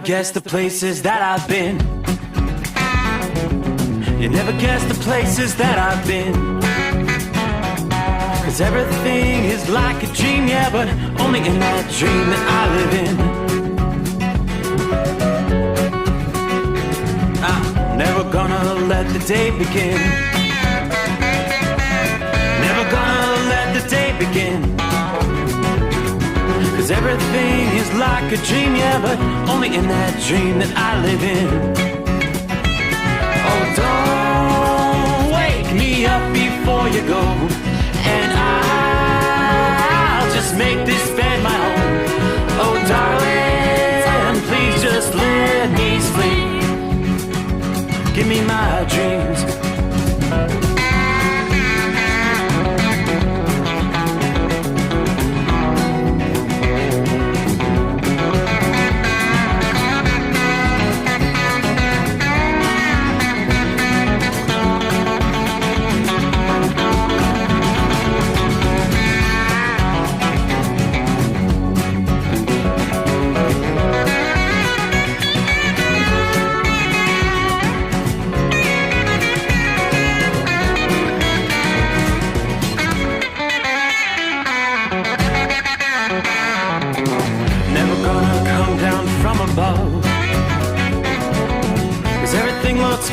guess the places that I've been. You never guess the places that I've been. 'Cause everything is like a dream, yeah, but only in that dream that I live in. I'm never gonna let the day begin. Never gonna let the day begin. 'Cause everything is like a dream, yeah, but only in that dream that I live in. Oh, don't wake me up before you go, and I'll just make this bed my home. Oh, darling, please just let me sleep. Give me my dreams.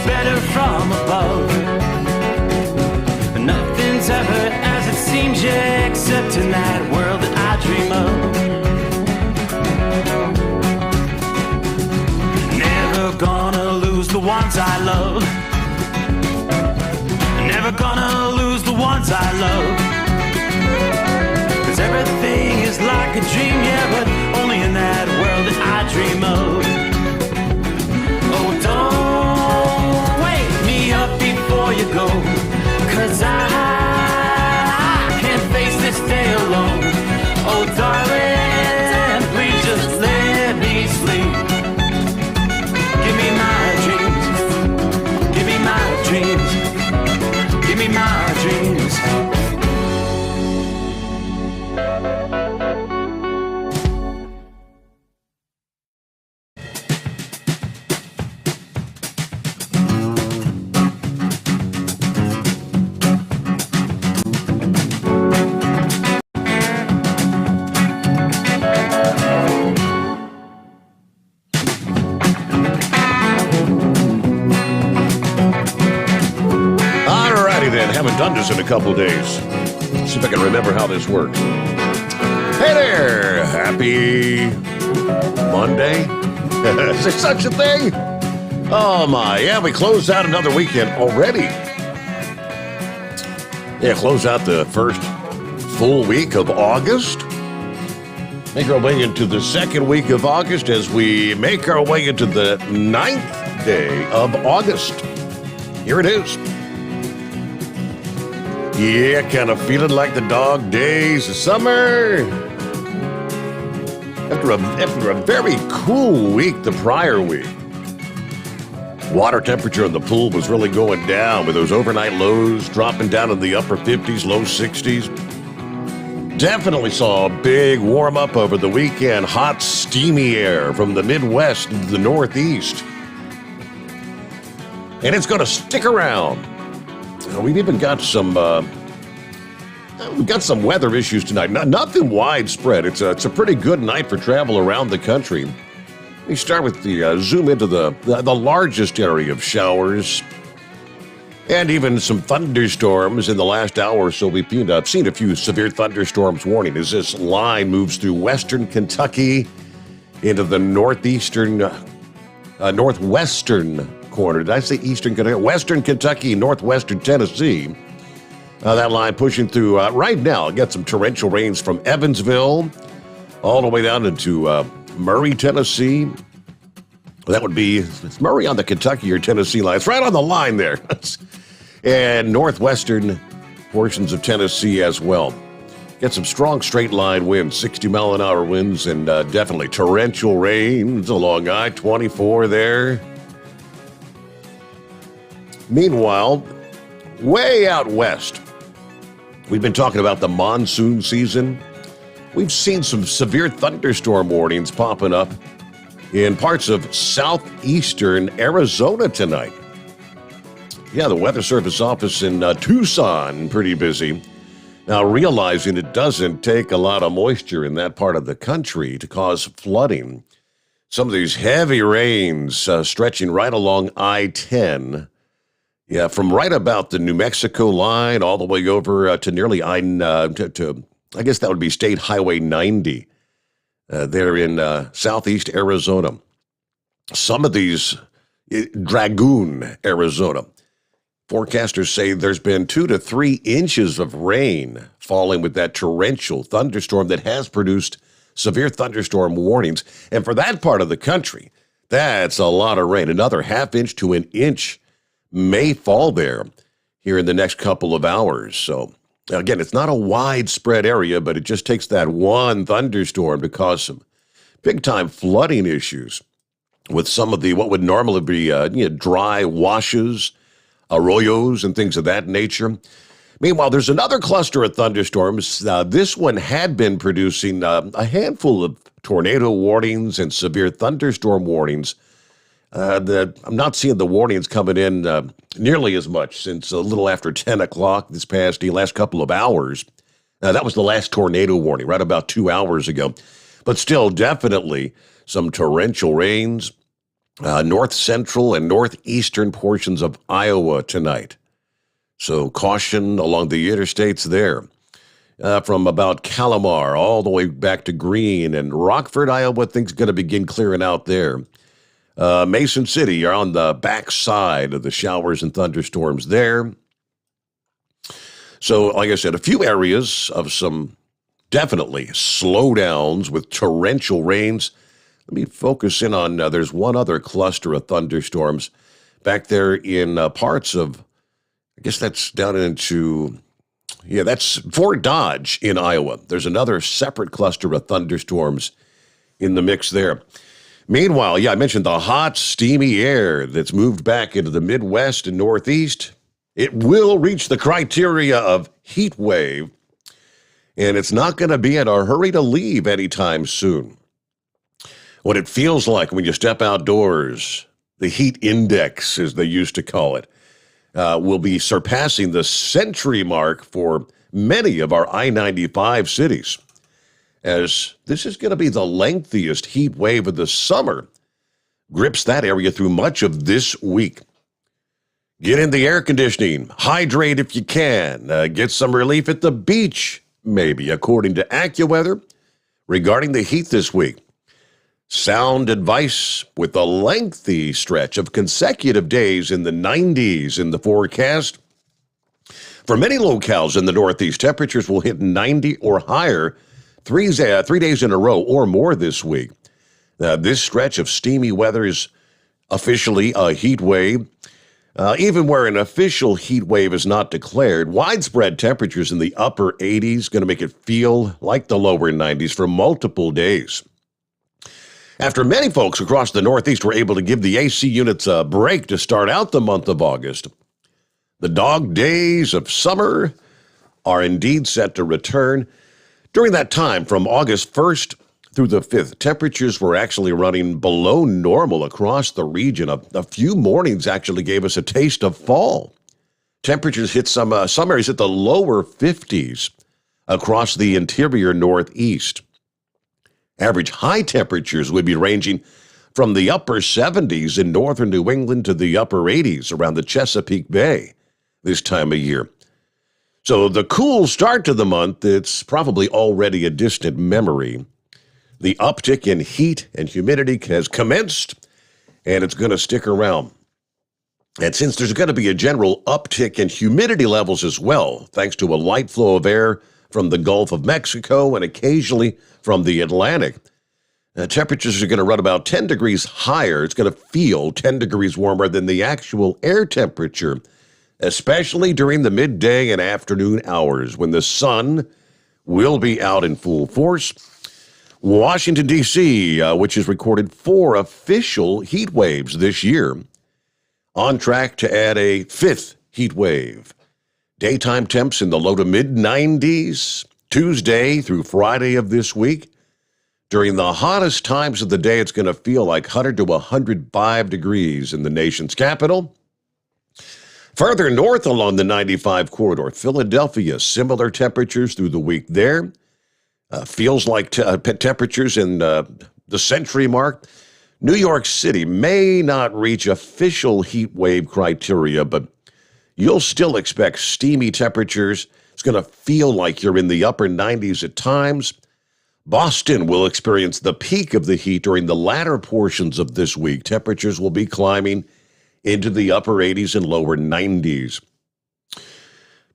Better from above. Nothing's ever as it seems, yeah, except in that world that I dream of. Never gonna lose the ones I love. Never gonna lose the ones I love. 'Cause everything is like a dream, yeah, but only in that world that I dream of. Oh, don't up before you go, 'cause I can't face this day alone. Oh, darling, please just let me sleep. Give me my dreams. Give me my dreams. Give me my dreams. Done this in a couple days. See if I can remember how this works. Hey there! Happy Monday? Is there such a thing? Oh my, yeah, we closed out another weekend already. Yeah, close out the first full week of August. Make our way into the second week of August as we make our way into the 9th day of August. Here it is. Yeah, kind of feeling like the dog days of summer. After a very cool week the prior week. Water temperature in the pool was really going down with those overnight lows dropping down in the upper 50s, low 60s. Definitely saw a big warm up over the weekend. Hot, steamy air from the Midwest into the Northeast. And it's going to stick around. We've even got some weather issues tonight. Nothing widespread. It's a pretty good night for travel around the country. We start with the zoom into the largest area of showers and even some thunderstorms in the last hour or so. We've seen a few severe thunderstorms warning as this line moves through western Kentucky into the northwestern corner. Did I say eastern Kentucky? Western Kentucky, northwestern Tennessee. That line pushing through right now. Got some torrential rains from Evansville all the way down into Murray, Tennessee. That would be, it's Murray on the Kentucky or Tennessee line. It's right on the line there. And northwestern portions of Tennessee as well. Get some strong straight line winds, 60-mile-an-hour winds, and definitely torrential rains along I-24 there. Meanwhile, way out west, we've been talking about the monsoon season. We've seen some severe thunderstorm warnings popping up in parts of southeastern Arizona tonight. Yeah, the Weather Service office in Tucson, pretty busy. Now, realizing it doesn't take a lot of moisture in that part of the country to cause flooding. Some of these heavy rains stretching right along I-10. Yeah, from right about the New Mexico line all the way over to nearly I guess that would be State Highway 90 there in southeast Arizona. Some of these, Dragoon, Arizona. Forecasters say there's been 2 to 3 inches of rain falling with that torrential thunderstorm that has produced severe thunderstorm warnings. And for that part of the country, that's a lot of rain. Another ½ inch to an inch may fall there here in the next couple of hours. So, again, it's not a widespread area, but it just takes that one thunderstorm to cause some big-time flooding issues with some of the what would normally be dry washes, arroyos, and things of that nature. Meanwhile, there's another cluster of thunderstorms. This one had been producing a handful of tornado warnings and severe thunderstorm warnings. I'm not seeing the warnings coming in nearly as much since a little after 10 o'clock this last couple of hours. That was the last tornado warning, right about 2 hours ago. But still, definitely some torrential rains. North central and northeastern portions of Iowa tonight. So caution along the interstates there. From about Calamar all the way back to Greene and Rockford, Iowa, things going to begin clearing out there. Mason City, you're on the backside of the showers and thunderstorms there. So, like I said, a few areas of some definitely slowdowns with torrential rains. Let me focus in on, there's one other cluster of thunderstorms back there in parts of, I guess that's down into, that's Fort Dodge in Iowa. There's another separate cluster of thunderstorms in the mix there. Meanwhile, I mentioned the hot, steamy air that's moved back into the Midwest and Northeast. It will reach the criteria of heat wave, and it's not going to be in a hurry to leave anytime soon. What it feels like when you step outdoors, the heat index, as they used to call it, will be surpassing the century mark for many of our I-95 cities, as this is going to be the lengthiest heat wave of the summer. Grips that area through much of this week. Get in the air conditioning, hydrate if you can, get some relief at the beach, maybe, according to AccuWeather, regarding the heat this week. Sound advice with a lengthy stretch of consecutive days in the 90s in the forecast. For many locales in the Northeast, temperatures will hit 90 or higher 3 days in a row or more this week. This stretch of steamy weather is officially a heat wave. Even where an official heat wave is not declared, widespread temperatures in the upper 80s going to make it feel like the lower 90s for multiple days. After many folks across the Northeast were able to give the AC units a break to start out the month of August, the dog days of summer are indeed set to return. During that time, from August 1st through the 5th, temperatures were actually running below normal across the region. A few mornings actually gave us a taste of fall. Temperatures hit some areas at the lower 50s across the interior Northeast. Average high temperatures would be ranging from the upper 70s in northern New England to the upper 80s around the Chesapeake Bay this time of year. So the cool start to the month, it's probably already a distant memory. The uptick in heat and humidity has commenced, and it's going to stick around. And since there's going to be a general uptick in humidity levels as well, thanks to a light flow of air from the Gulf of Mexico and occasionally from the Atlantic, temperatures are going to run about 10 degrees higher. It's going to feel 10 degrees warmer than the actual air temperature, especially during the midday and afternoon hours when the sun will be out in full force. Washington, D.C., which has recorded 4 official heat waves this year, on track to add a 5th heat wave. Daytime temps in the low to mid-90s, Tuesday through Friday of this week. During the hottest times of the day, it's going to feel like 100 to 105 degrees in the nation's capital. Further north along the 95 corridor, Philadelphia, similar temperatures through the week there. Feels like temperatures in the century mark. New York City may not reach official heat wave criteria, but you'll still expect steamy temperatures. It's going to feel like you're in the upper 90s at times. Boston will experience the peak of the heat during the latter portions of this week. Temperatures will be climbing into the upper 80s and lower 90s.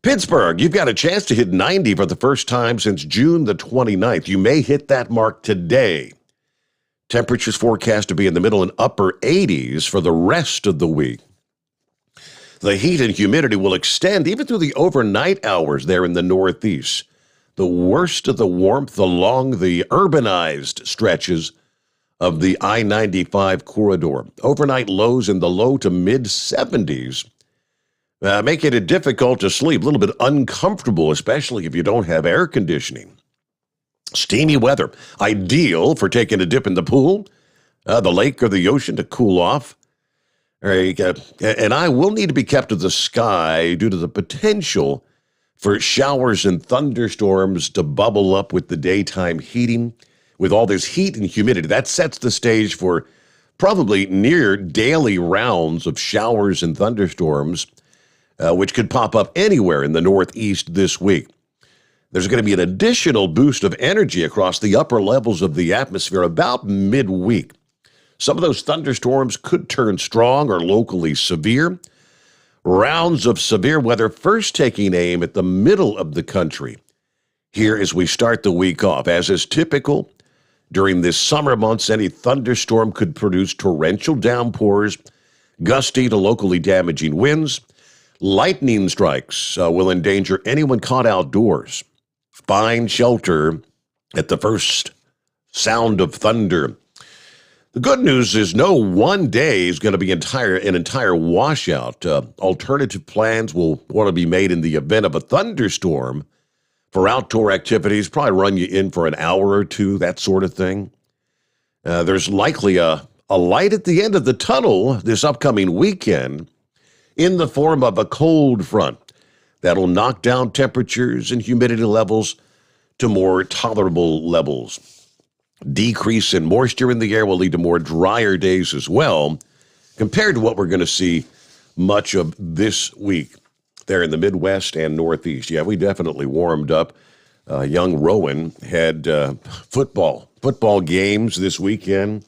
Pittsburgh, you've got a chance to hit 90 for the first time since June the 29th. You may hit that mark today. Temperatures forecast to be in the middle and upper 80s for the rest of the week. The heat and humidity will extend even through the overnight hours there in the Northeast. The worst of the warmth along the urbanized stretches of the I-95 corridor. Overnight lows in the low to mid-70s, making it difficult to sleep, a little bit uncomfortable, especially if you don't have air conditioning. Steamy weather, ideal for taking a dip in the pool, the lake, or the ocean to cool off. And I will need to be kept to the sky due to the potential for showers and thunderstorms to bubble up with the daytime heating. With all this heat and humidity, that sets the stage for probably near daily rounds of showers and thunderstorms, which could pop up anywhere in the Northeast this week. There's going to be an additional boost of energy across the upper levels of the atmosphere about midweek. Some of those thunderstorms could turn strong or locally severe. Rounds of severe weather first taking aim at the middle of the country here as we start the week off. As is typical during this summer months, any thunderstorm could produce torrential downpours, gusty to locally damaging winds. Lightning strikes will endanger anyone caught outdoors. Find shelter at the first sound of thunder. The good news is no one day is going to be an entire washout. Alternative plans will want to be made in the event of a thunderstorm for outdoor activities, probably run you in for an hour or two, that sort of thing. There's likely a light at the end of the tunnel this upcoming weekend in the form of a cold front that'll knock down temperatures and humidity levels to more tolerable levels. Decrease in moisture in the air will lead to more drier days as well, compared to what we're going to see much of this week there in the Midwest and Northeast. Yeah, we definitely warmed up. Young Rowan had football games this weekend.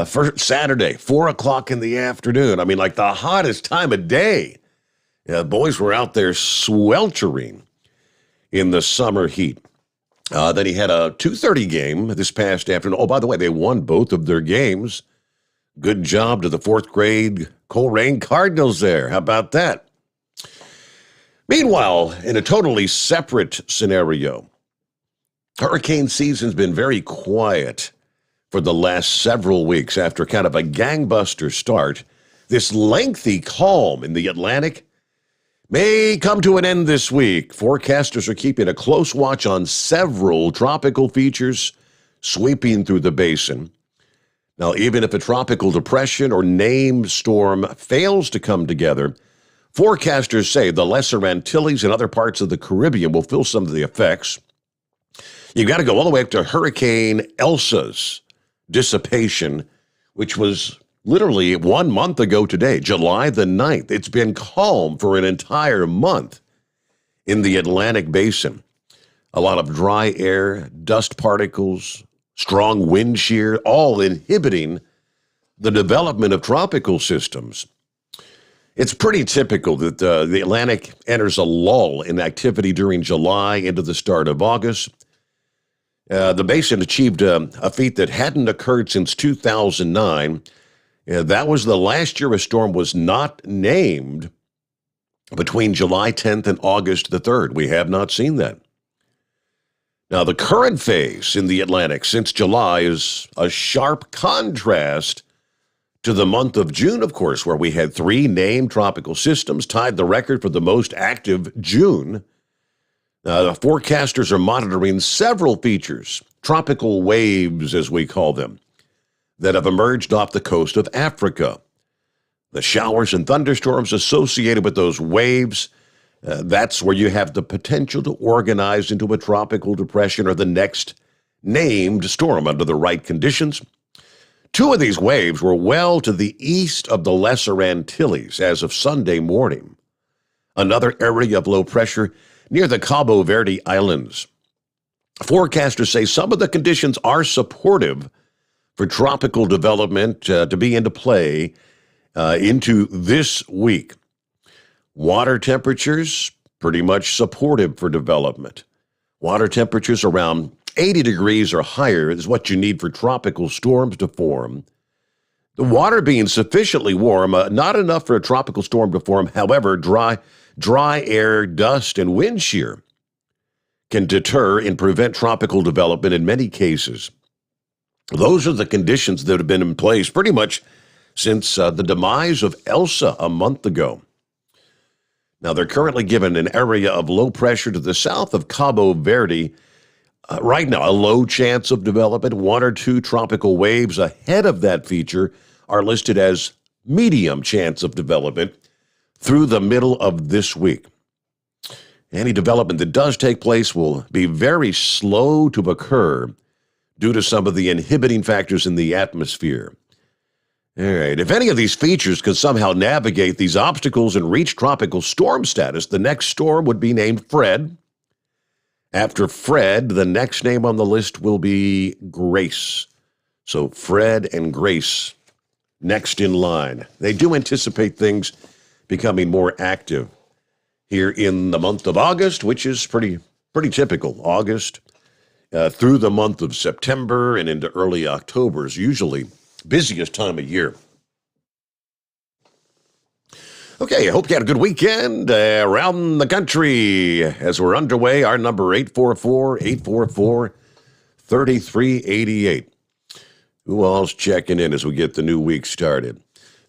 First Saturday, 4 o'clock in the afternoon. I mean, like the hottest time of day. Boys were out there sweltering in the summer heat. Then he had a 2:30 game this past afternoon. Oh, by the way, they won both of their games. Good job to the fourth grade Coleraine Cardinals there. How about that? Meanwhile, in a totally separate scenario, hurricane season's been very quiet for the last several weeks after kind of a gangbuster start. This lengthy calm in the Atlantic may come to an end this week. Forecasters are keeping a close watch on several tropical features sweeping through the basin. Now, even if a tropical depression or named storm fails to come together, forecasters say the Lesser Antilles and other parts of the Caribbean will feel some of the effects. You've got to go all the way up to Hurricane Elsa's dissipation, which was literally 1 month ago today, July the 9th. It's been calm for an entire month in the Atlantic basin. A lot of dry air, dust particles, strong wind shear, all inhibiting the development of tropical systems. It's pretty typical that the Atlantic enters a lull in activity during July into the start of August. The basin achieved a feat that hadn't occurred since 2009. That was the last year a storm was not named between July 10th and August the 3rd. We have not seen that. Now, the current phase in the Atlantic since July is a sharp contrast to the month of June, of course, where we had 3 named tropical systems, tied the record for the most active June. The forecasters are monitoring several features, tropical waves as we call them, that have emerged off the coast of Africa. The showers and thunderstorms associated with those waves, that's where you have the potential to organize into a tropical depression or the next named storm under the right conditions. Two of these waves were well to the east of the Lesser Antilles as of Sunday morning. Another area of low pressure near the Cabo Verde Islands. Forecasters say some of the conditions are supportive for tropical development to be into play into this week. Water temperatures, pretty much supportive for development. Water temperatures around 80 degrees or higher is what you need for tropical storms to form. The water being sufficiently warm, not enough for a tropical storm to form. However, dry air, dust, and wind shear can deter and prevent tropical development in many cases. Those are the conditions that have been in place pretty much since the demise of Elsa a month ago. Now, they're currently given an area of low pressure to the south of Cabo Verde. Right now, a low chance of development. One or two tropical waves ahead of that feature are listed as medium chance of development through the middle of this week. Any development that does take place will be very slow to occur due to some of the inhibiting factors in the atmosphere. All right, if any of these features could somehow navigate these obstacles and reach tropical storm status, the next storm would be named Fred. After Fred, the next name on the list will be Grace. So Fred and Grace next in line. They do anticipate things becoming more active here in the month of August, which is pretty typical. August through the month of September and into early October is usually busiest time of year. Okay, I hope you had a good weekend around the country. As we're underway, our number 844-844-3388. Who all's checking in as we get the new week started?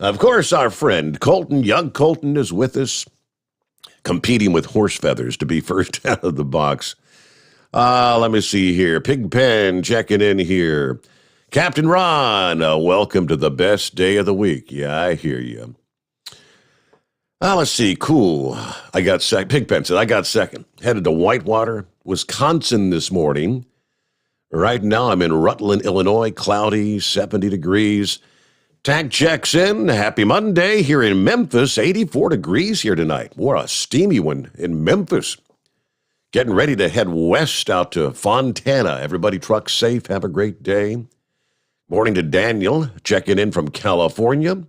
Of course, our friend Colton, young Colton, is with us, competing with horse feathers to be first out of the box. Let me see here. Pigpen checking in here. Captain Ron, welcome to the best day of the week. Yeah, I hear you. Let's see. Cool. I got second. Pigpen said I got second. Headed to Whitewater, Wisconsin this morning. Right now I'm in Rutland, Illinois. Cloudy, 70 degrees. Tag checks in. Happy Monday here in Memphis. 84 degrees here tonight. What a steamy one in Memphis. Getting ready to head west out to Fontana. Everybody truck safe. Have a great day. Morning to Daniel, checking in from California.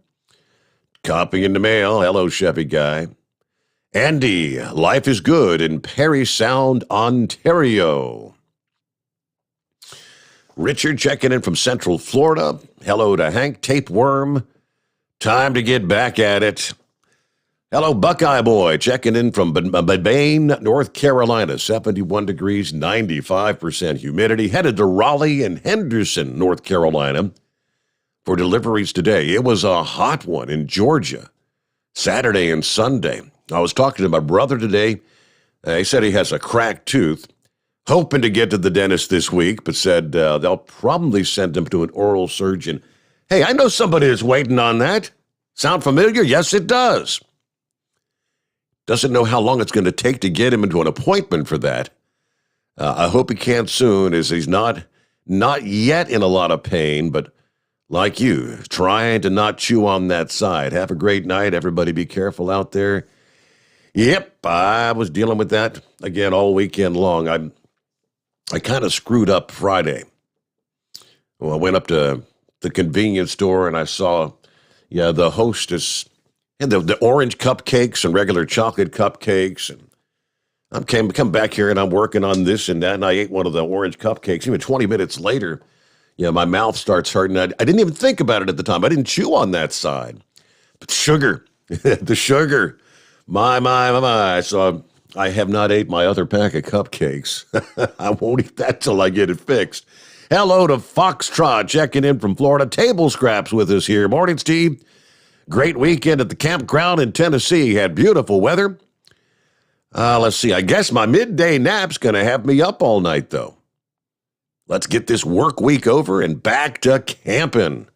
Copying the mail. Hello, Chevy guy. Andy, life is good in Parry Sound, Ontario. Richard checking in from Central Florida. Hello to Hank Tapeworm. Time to get back at it. Hello, Buckeye Boy, checking in from Bain, North Carolina. 71 degrees, 95% humidity. Headed to Raleigh and Henderson, North Carolina, for deliveries today. It was a hot one in Georgia, Saturday and Sunday. I was talking to my brother today. He said he has a cracked tooth, hoping to get to the dentist this week, but said they'll probably send him to an oral surgeon. Hey, I know somebody that's waiting on that. Sound familiar? Yes, it does. Doesn't know how long it's going to take to get him into an appointment for that. I hope he can soon, as he's not yet in a lot of pain, but like you, trying to not chew on that side. Have a great night. Everybody be careful out there. Yep, I was dealing with that again all weekend long. I kind of screwed up Friday. Well, I went up to the convenience store and I saw, the Hostess and the orange cupcakes and regular chocolate cupcakes. And I come back here and I'm working on this and that, and I ate one of the orange cupcakes. Even 20 minutes later, my mouth starts hurting. I didn't even think about it at the time. I didn't chew on that side. But sugar, the sugar, my. So I have not ate my other pack of cupcakes. I won't eat that till I get it fixed. Hello to Foxtrot, checking in from Florida. Table Scraps with us here. Morning, Steve. Great weekend at the campground in Tennessee. Had beautiful weather. Let's see. I guess my midday nap's going to have me up all night, though. Let's get this work week over and back to camping.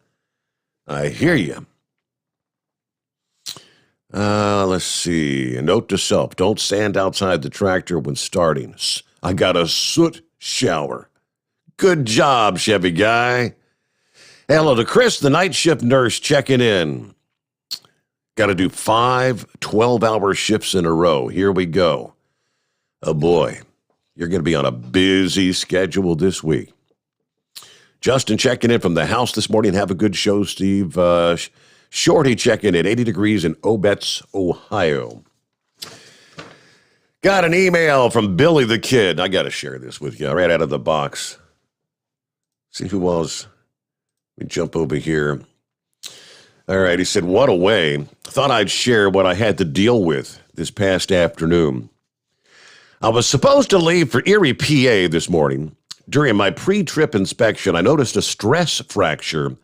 I hear you. Let's see. A note to self. Don't stand outside the tractor when starting. I got a soot shower. Good job, Chevy guy. Hello to Chris, the night shift nurse, checking in. Got to do 5 12-hour shifts in a row. Here we go. Oh, boy. You're going to be on a busy schedule this week. Justin checking in from the house this morning. Have a good show, Steve. Shorty checking in, 80 degrees in Obetz, Ohio. Got an email from Billy the Kid. I got to share this with you right out of the box. See who was. Let me jump over here. All right, he said, what a way. Thought I'd share what I had to deal with this past afternoon. I was supposed to leave for Erie, PA this morning. During my pre-trip inspection, I noticed a stress fracture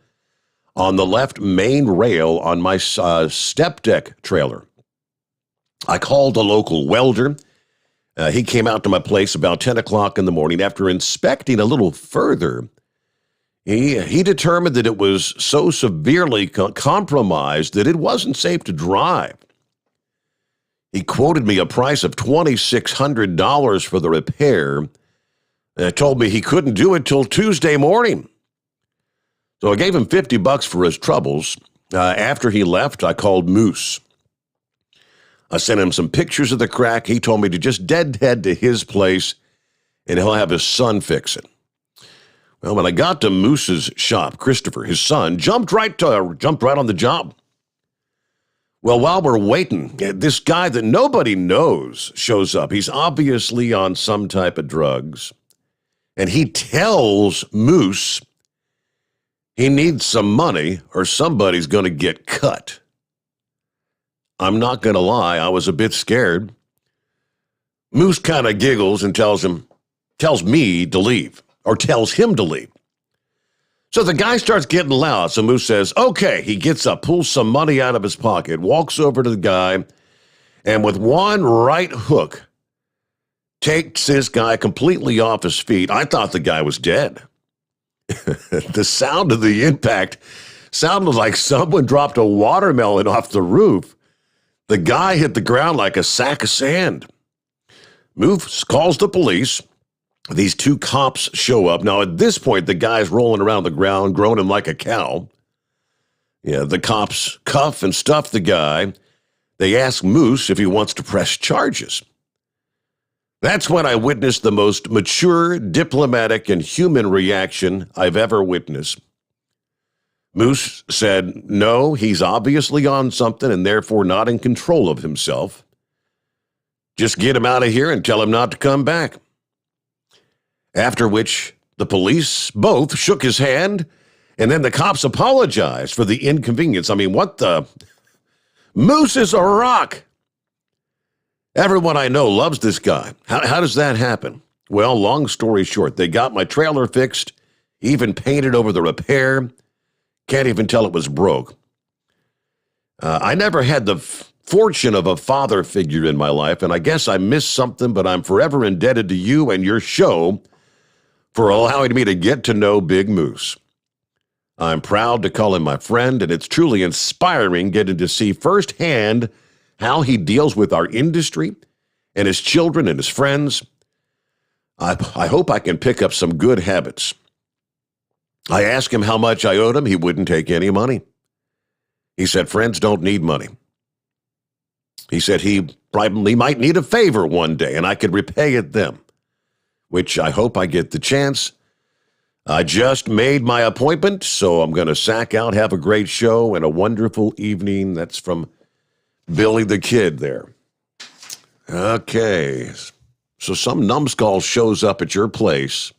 on the left main rail on my step deck trailer. I called a local welder. He came out to my place about 10 o'clock in the morning. After inspecting a little further, he determined that it was so severely compromised that it wasn't safe to drive. He quoted me a price of $2,600 for the repair and told me he couldn't do it till Tuesday morning. So I gave him $50 for his troubles. After he left, I called Moose. I sent him some pictures of the crack. He told me to just deadhead to his place and he'll have his son fix it. Well, when I got to Moose's shop, Christopher, his son, jumped right on the job. Well, while we're waiting, this guy that nobody knows shows up. He's obviously on some type of drugs. And he tells Moose he needs some money or somebody's going to get cut. I'm not going to lie, I was a bit scared. Moose kind of giggles and tells me to leave, or tells him to leave. So the guy starts getting loud. So Moose says, okay. He gets up, pulls some money out of his pocket, walks over to the guy, and with one right hook, takes this guy completely off his feet. I thought the guy was dead. The sound of the impact sounded like someone dropped a watermelon off the roof. The guy hit the ground like a sack of sand. Moose calls the police. These 2 cops show up. Now, at this point, the guy's rolling around the ground, groaning like a cow. Yeah, the cops cuff and stuff the guy. They ask Moose if he wants to press charges. That's when I witnessed the most mature, diplomatic, and human reaction I've ever witnessed. Moose said, no, he's obviously on something and therefore not in control of himself. Just get him out of here and tell him not to come back. After which, the police both shook his hand, and then the cops apologized for the inconvenience. I mean, what the? Moose is a rock. Everyone I know loves this guy. How does that happen? Well, long story short, they got my trailer fixed, even painted over the repair. Can't even tell it was broke. I never had the fortune of a father figure in my life, and I guess I missed something, but I'm forever indebted to you and your show for allowing me to get to know Big Moose. I'm proud to call him my friend, and it's truly inspiring getting to see firsthand how he deals with our industry and his children and his friends. I hope I can pick up some good habits. I asked him how much I owed him. He wouldn't take any money. He said friends don't need money. He said he probably might need a favor one day, and I could repay it them, which I hope I get the chance. I just made my appointment, so I'm going to sack out, have a great show, and a wonderful evening. That's from Billy the Kid there. Okay. So some numbskull shows up at your place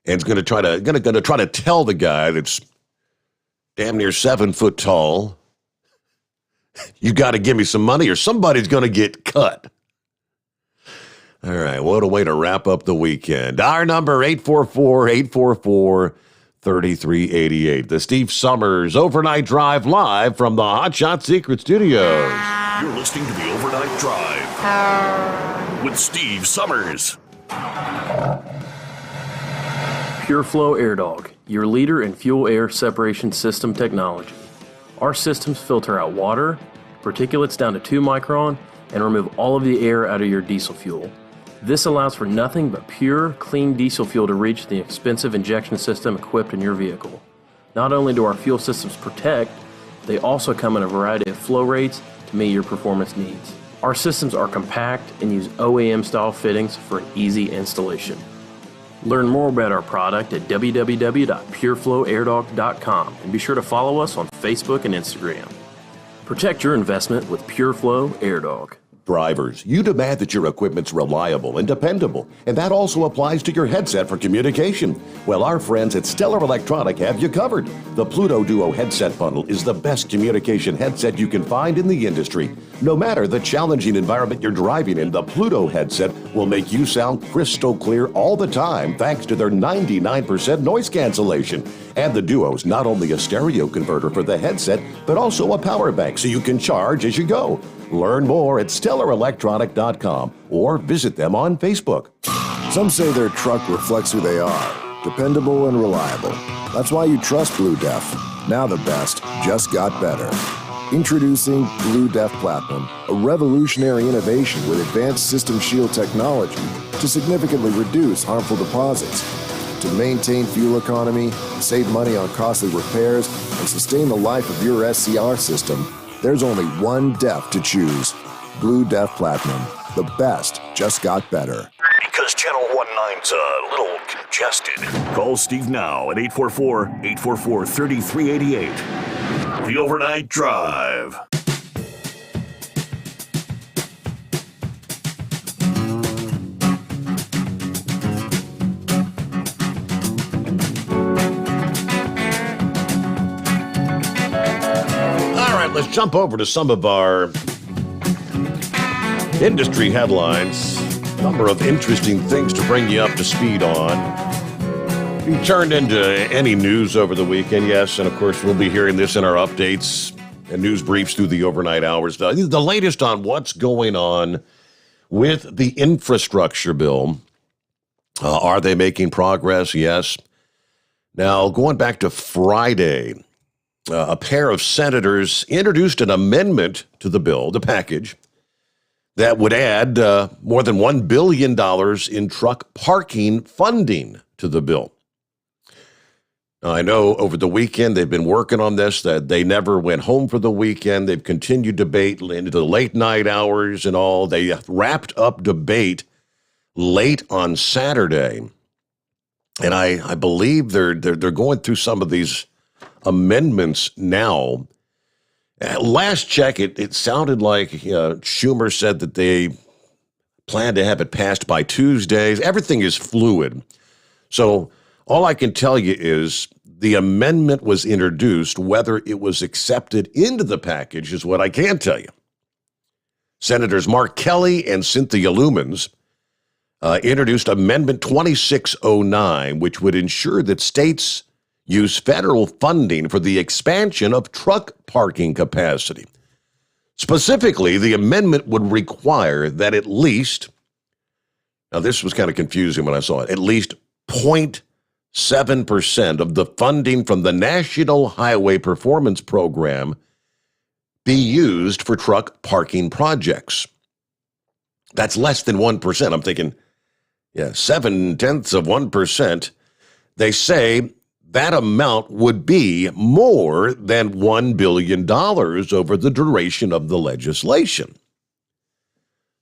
and is going to try to tell the guy that's damn near 7 foot tall, you got to give me some money or somebody's going to get cut. All right, what a way to wrap up the weekend. Our number, 844-844-3388. The Steve Sommers Overnight Drive live from the Hot Shot Secret Studios. You're listening to the Overnight Drive with Steve Sommers. PureFlow AirDog, your leader in fuel-air separation system technology. Our systems filter out water, particulates down to 2 micron, and remove all of the air out of your diesel fuel. This allows for nothing but pure, clean diesel fuel to reach the expensive injection system equipped in your vehicle. Not only do our fuel systems protect, they also come in a variety of flow rates to meet your performance needs. Our systems are compact and use OEM-style fittings for an easy installation. Learn more about our product at www.pureflowairdog.com and be sure to follow us on Facebook and Instagram. Protect your investment with PureFlow AirDog. Drivers, you demand that your equipment's reliable and dependable, and that also applies to your headset for communication. Well, our friends at Stellar Electronic have you covered. The Pluto Duo headset bundle is the best communication headset you can find in the industry. No matter the challenging environment you're driving in, the Pluto headset will make you sound crystal clear all the time thanks to their 99% noise cancellation. And the Duo's not only a stereo converter for the headset, but also a power bank so you can charge as you go. Learn more at StellarElectronic.com or visit them on Facebook. Some say their truck reflects who they are, dependable and reliable. That's why you trust Blue Def. Now the best just got better. Introducing Blue Def Platinum, a revolutionary innovation with advanced system shield technology to significantly reduce harmful deposits. To maintain fuel economy, save money on costly repairs, and sustain the life of your SCR system, there's only one DEF to choose. Blue Def Platinum. The best just got better. Because Channel 19's a little congested. Call Steve now at 844-844-3388. The Overnight Drive. Let's jump over to some of our industry headlines. A number of interesting things to bring you up to speed on. You turned into any news over the weekend, yes, and of course we'll be hearing this in our updates and news briefs through the overnight hours. The latest on what's going on with the infrastructure bill. Are they making progress? Yes. Now, going back to Friday, a pair of senators introduced an amendment to the bill, the package, that would add more than $1 billion in truck parking funding to the bill. Now, I know over the weekend they've been working on this, that they never went home for the weekend. They've continued debate into the late night hours and all. They wrapped up debate late on Saturday. And I believe they're going through some of these amendments now. At last check, it sounded like Schumer said that they plan to have it passed by Tuesdays. Everything is fluid. So all I can tell you is the amendment was introduced. Whether it was accepted into the package is what I can tell you. Senators Mark Kelly and Cynthia Lumens introduced Amendment 2609, which would ensure that states use federal funding for the expansion of truck parking capacity. Specifically, the amendment would require that at least, now this was kind of confusing when I saw it, at least 0.7% of the funding from the National Highway Performance Program be used for truck parking projects. That's less than 1%. I'm thinking, 0.7%. They say that amount would be more than $1 billion over the duration of the legislation.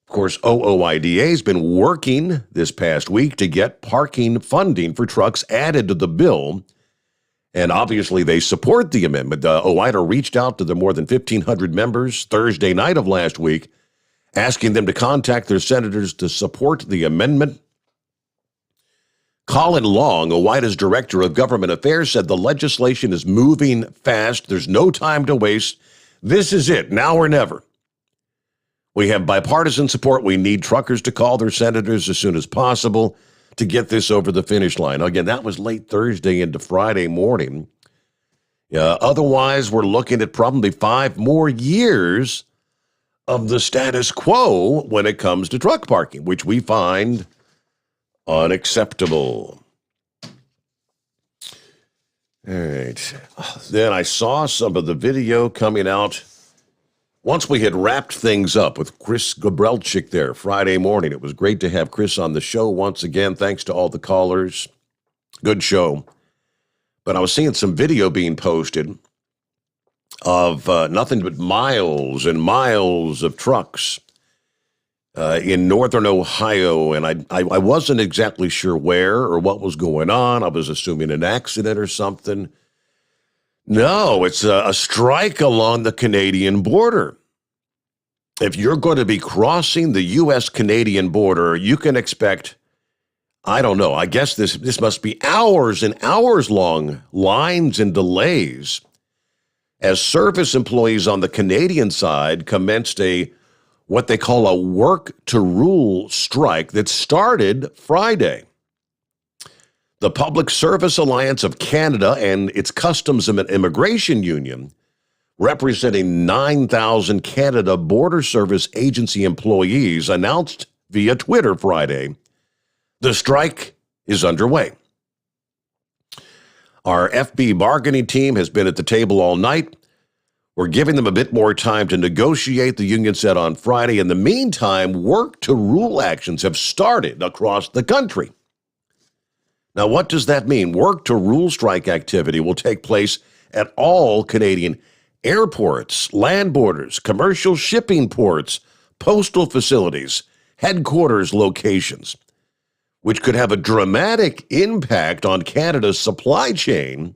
Of course, OOIDA has been working this past week to get parking funding for trucks added to the bill, and obviously they support the amendment. OOIDA reached out to the more than 1,500 members Thursday night of last week, asking them to contact their senators to support the amendment. Colin Long, OOIDA's Director of Government Affairs, said the legislation is moving fast. There's no time to waste. This is it, now or never. We have bipartisan support. We need truckers to call their senators as soon as possible to get this over the finish line. Again, that was late Thursday into Friday morning. Otherwise, we're looking at probably 5 more years of the status quo when it comes to truck parking, which we find unacceptable. All right. Then I saw some of the video coming out once we had wrapped things up with Chris Gabrelchik there Friday morning. It was great to have Chris on the show once again. Thanks to all the callers. Good show. But I was seeing some video being posted of nothing but miles and miles of trucks in northern Ohio, and I wasn't exactly sure where or what was going on. I was assuming an accident or something. No, it's a strike along the Canadian border. If you're going to be crossing the U.S.-Canadian border, you can expect, I don't know, I guess this must be hours and hours long lines and delays as service employees on the Canadian side commenced what they call a work-to-rule strike that started Friday. The Public Service Alliance of Canada and its Customs and Immigration Union, representing 9,000 Canada Border Service Agency employees, announced via Twitter Friday the strike is underway. Our FB bargaining team has been at the table all night. We're giving them a bit more time to negotiate, the union said on Friday. In the meantime, work-to-rule actions have started across the country. Now, what does that mean? Work-to-rule strike activity will take place at all Canadian airports, land borders, commercial shipping ports, postal facilities, headquarters locations, which could have a dramatic impact on Canada's supply chain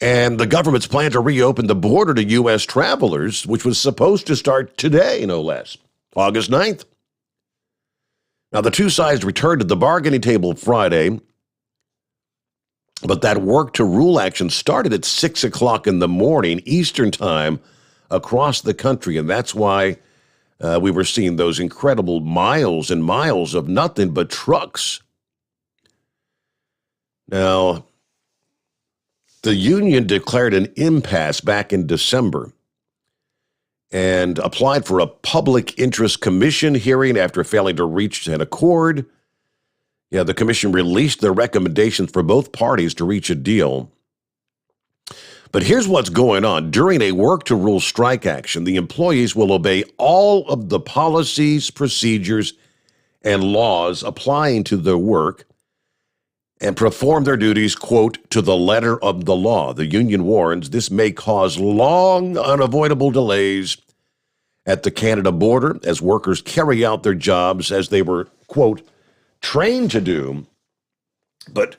and the government's plan to reopen the border to U.S. travelers, which was supposed to start today, no less, August 9th. Now, the two sides returned to the bargaining table Friday, but that work-to-rule action started at 6 o'clock in the morning Eastern time across the country, and that's why we were seeing those incredible miles and miles of nothing but trucks. Now, the union declared an impasse back in December and applied for a public interest commission hearing after failing to reach an accord. Yeah, the commission released their recommendations for both parties to reach a deal. But here's what's going on. During a work-to-rule strike action, the employees will obey all of the policies, procedures, and laws applying to their work and perform their duties, quote, to the letter of the law. The union warns this may cause long, unavoidable delays at the Canada border as workers carry out their jobs as they were, quote, trained to do. But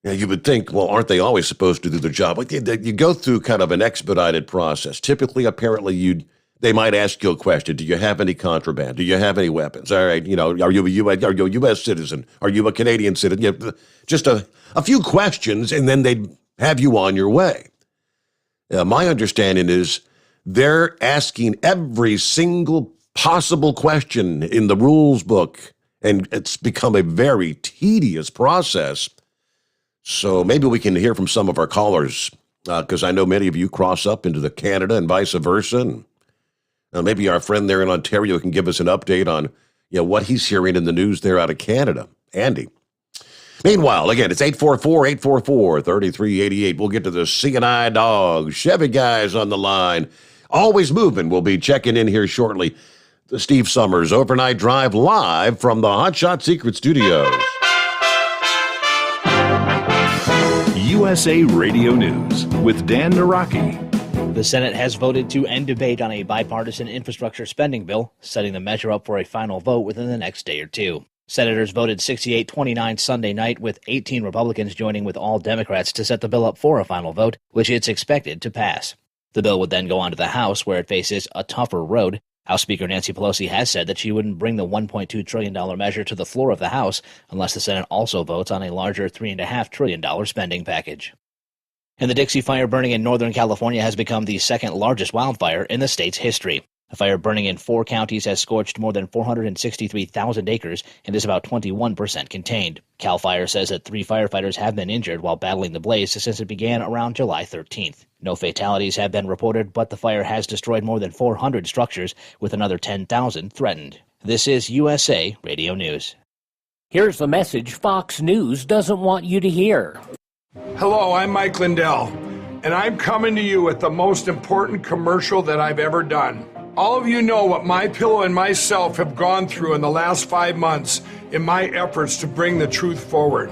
you would think, well, aren't they always supposed to do their job? You go through kind of an expedited process. Typically, apparently, they might ask you a question. Do you have any contraband? Do you have any weapons? All right, are you a U.S. citizen? Are you a Canadian citizen? Just a few questions, and then they'd have you on your way. My understanding is they're asking every single possible question in the rules book, and it's become a very tedious process. So maybe we can hear from some of our callers, because I know many of you cross up into the Canada and vice versa. And maybe our friend there in Ontario can give us an update on what he's hearing in the news there out of Canada. Andy. Meanwhile, again, it's 844-844-3388. We'll get to the C&I Dogs, Chevy guys on the line. Always moving. We'll be checking in here shortly. The Steve Sommers Overnight Drive live from the Hot Shot Secret Studios. USA Radio News with Dan Naraki. The Senate has voted to end debate on a bipartisan infrastructure spending bill, setting the measure up for a final vote within the next day or two. Senators voted 68-29 Sunday night, with 18 Republicans joining with all Democrats to set the bill up for a final vote, which it's expected to pass. The bill would then go on to the House, where it faces a tougher road. House Speaker Nancy Pelosi has said that she wouldn't bring the $1.2 trillion measure to the floor of the House unless the Senate also votes on a larger $3.5 trillion spending package. And the Dixie Fire burning in Northern California has become the second largest wildfire in the state's history. The fire burning in 4 counties has scorched more than 463,000 acres and is about 21% contained. CAL FIRE says that 3 firefighters have been injured while battling the blaze since it began around July 13th. No fatalities have been reported, but the fire has destroyed more than 400 structures, with another 10,000 threatened. This is USA Radio News. Here's the message Fox News doesn't want you to hear. Hello, I'm Mike Lindell, and I'm coming to you with the most important commercial that I've ever done. All of you know what MyPillow and myself have gone through in the last 5 months in my efforts to bring the truth forward.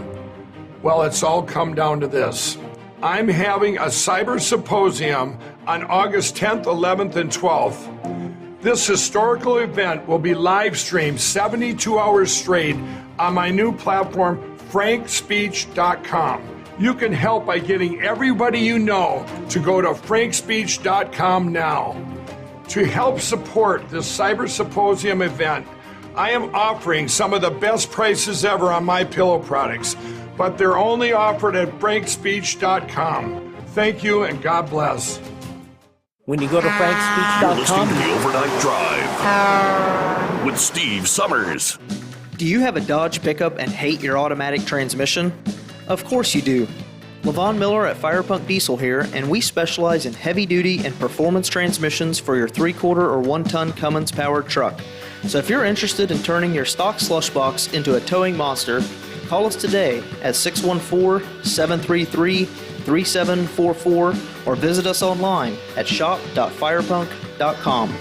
Well, it's all come down to this. I'm having a cyber symposium on August 10th, 11th, and 12th. This historical event will be live streamed 72 hours straight on my new platform, frankspeech.com. You can help by getting everybody you know to go to frankspeech.com now. To help support this Cyber Symposium event, I am offering some of the best prices ever on my pillow products, but they're only offered at frankspeech.com. Thank you and God bless. When you go to You're listening frankspeech.com, to the Overnight Drive with Steve Sommers. Do you have a Dodge pickup and hate your automatic transmission? Of course you do. Levon Miller at Firepunk Diesel here, and we specialize in heavy-duty and performance transmissions for your 3-quarter or 1-ton Cummins-powered truck. So if you're interested in turning your stock slush box into a towing monster, call us today at 614-733-3744 or visit us online at shop.firepunk.com.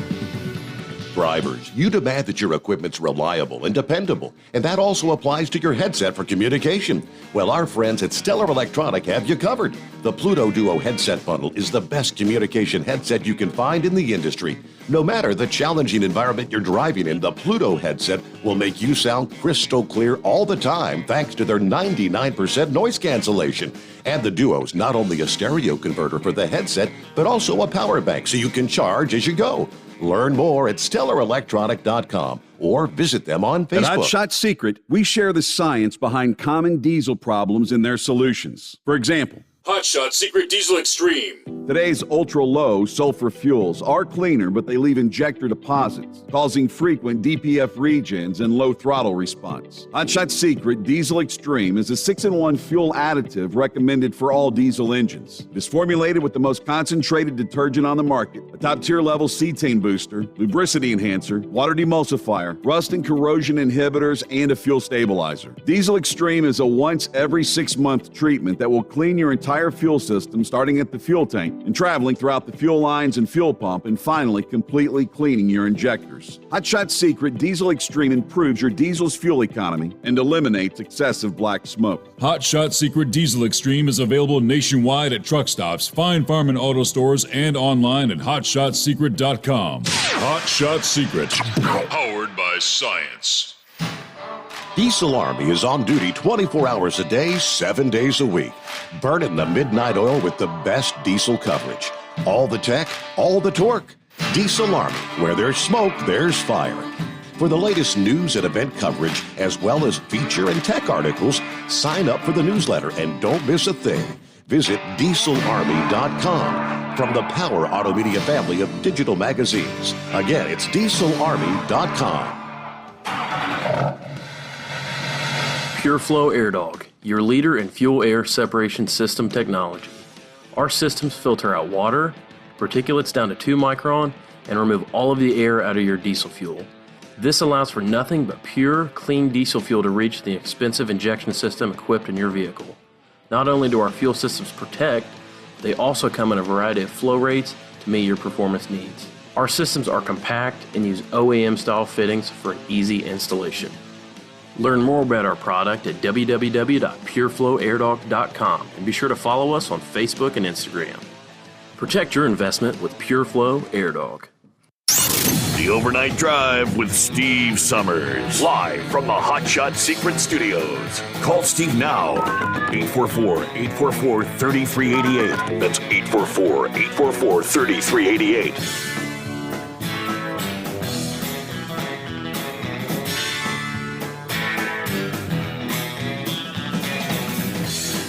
Drivers, you demand that your equipment's reliable and dependable, and that also applies to your headset for communication. Well, our friends at Stellar Electronic have you covered. The Pluto Duo headset bundle is the best communication headset you can find in the industry. No matter the challenging environment you're driving in, the Pluto headset will make you sound crystal clear all the time thanks to their 99% noise cancellation. And the Duo's not only a stereo converter for the headset, but also a power bank so you can charge as you go. Learn more at StellarElectronic.com or visit them on Facebook. At Hotshot Secret, we share the science behind common diesel problems and their solutions. For example, Hotshot Secret Diesel Extreme. Today's ultra-low sulfur fuels are cleaner, but they leave injector deposits, causing frequent DPF regens and low throttle response. Hotshot Secret Diesel Extreme is a 6-in-1 fuel additive recommended for all diesel engines. It is formulated with the most concentrated detergent on the market, a top-tier level cetane booster, lubricity enhancer, water demulsifier, rust and corrosion inhibitors, and a fuel stabilizer. Diesel Extreme is a once every 6-month treatment that will clean your entire fuel system, starting at the fuel tank and traveling throughout the fuel lines and fuel pump, and finally completely cleaning your injectors. Hotshot Secret Diesel Extreme improves your diesel's fuel economy and eliminates excessive black smoke. Hotshot Secret Diesel Extreme is available nationwide at truck stops, Fine Farm and auto stores, and online at hotshotsecret.com. Hotshot Secret, powered by science. Diesel Army is on duty 24 hours a day, 7 days a week. Burning the midnight oil with the best diesel coverage. All the tech, all the torque. Diesel Army, where there's smoke, there's fire. For the latest news and event coverage, as well as feature and tech articles, sign up for the newsletter and don't miss a thing. Visit dieselarmy.com from the Power Auto Media family of digital magazines. Again, it's dieselarmy.com. PureFlow Air Dog, your leader in fuel air separation system technology. Our systems filter out water, particulates down to 2 micron, and remove all of the air out of your diesel fuel. This allows for nothing but pure, clean diesel fuel to reach the expensive injection system equipped in your vehicle. Not only do our fuel systems protect, they also come in a variety of flow rates to meet your performance needs. Our systems are compact and use OEM-style fittings for an easy installation. Learn more about our product at www.pureflowairdog.com and be sure to follow us on Facebook and Instagram. Protect your investment with PureFlow Air Dog. The Overnight Drive with Steve Sommers. Live from the Hotshot Secret Studios. Call Steve now. 844-844-3388. That's 844-844-3388.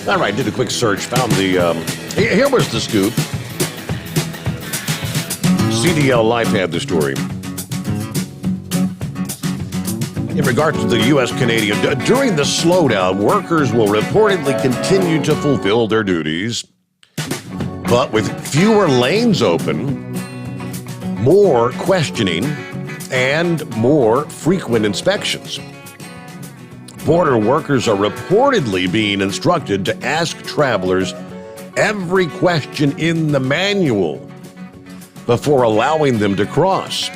All right, did a quick search, found the, here was the scoop. CDL Life had the story. In regard to the U.S.-Canadian, during the slowdown, workers will reportedly continue to fulfill their duties, but with fewer lanes open, more questioning, and more frequent inspections. Border workers are reportedly being instructed to ask travelers every question in the manual before allowing them to cross.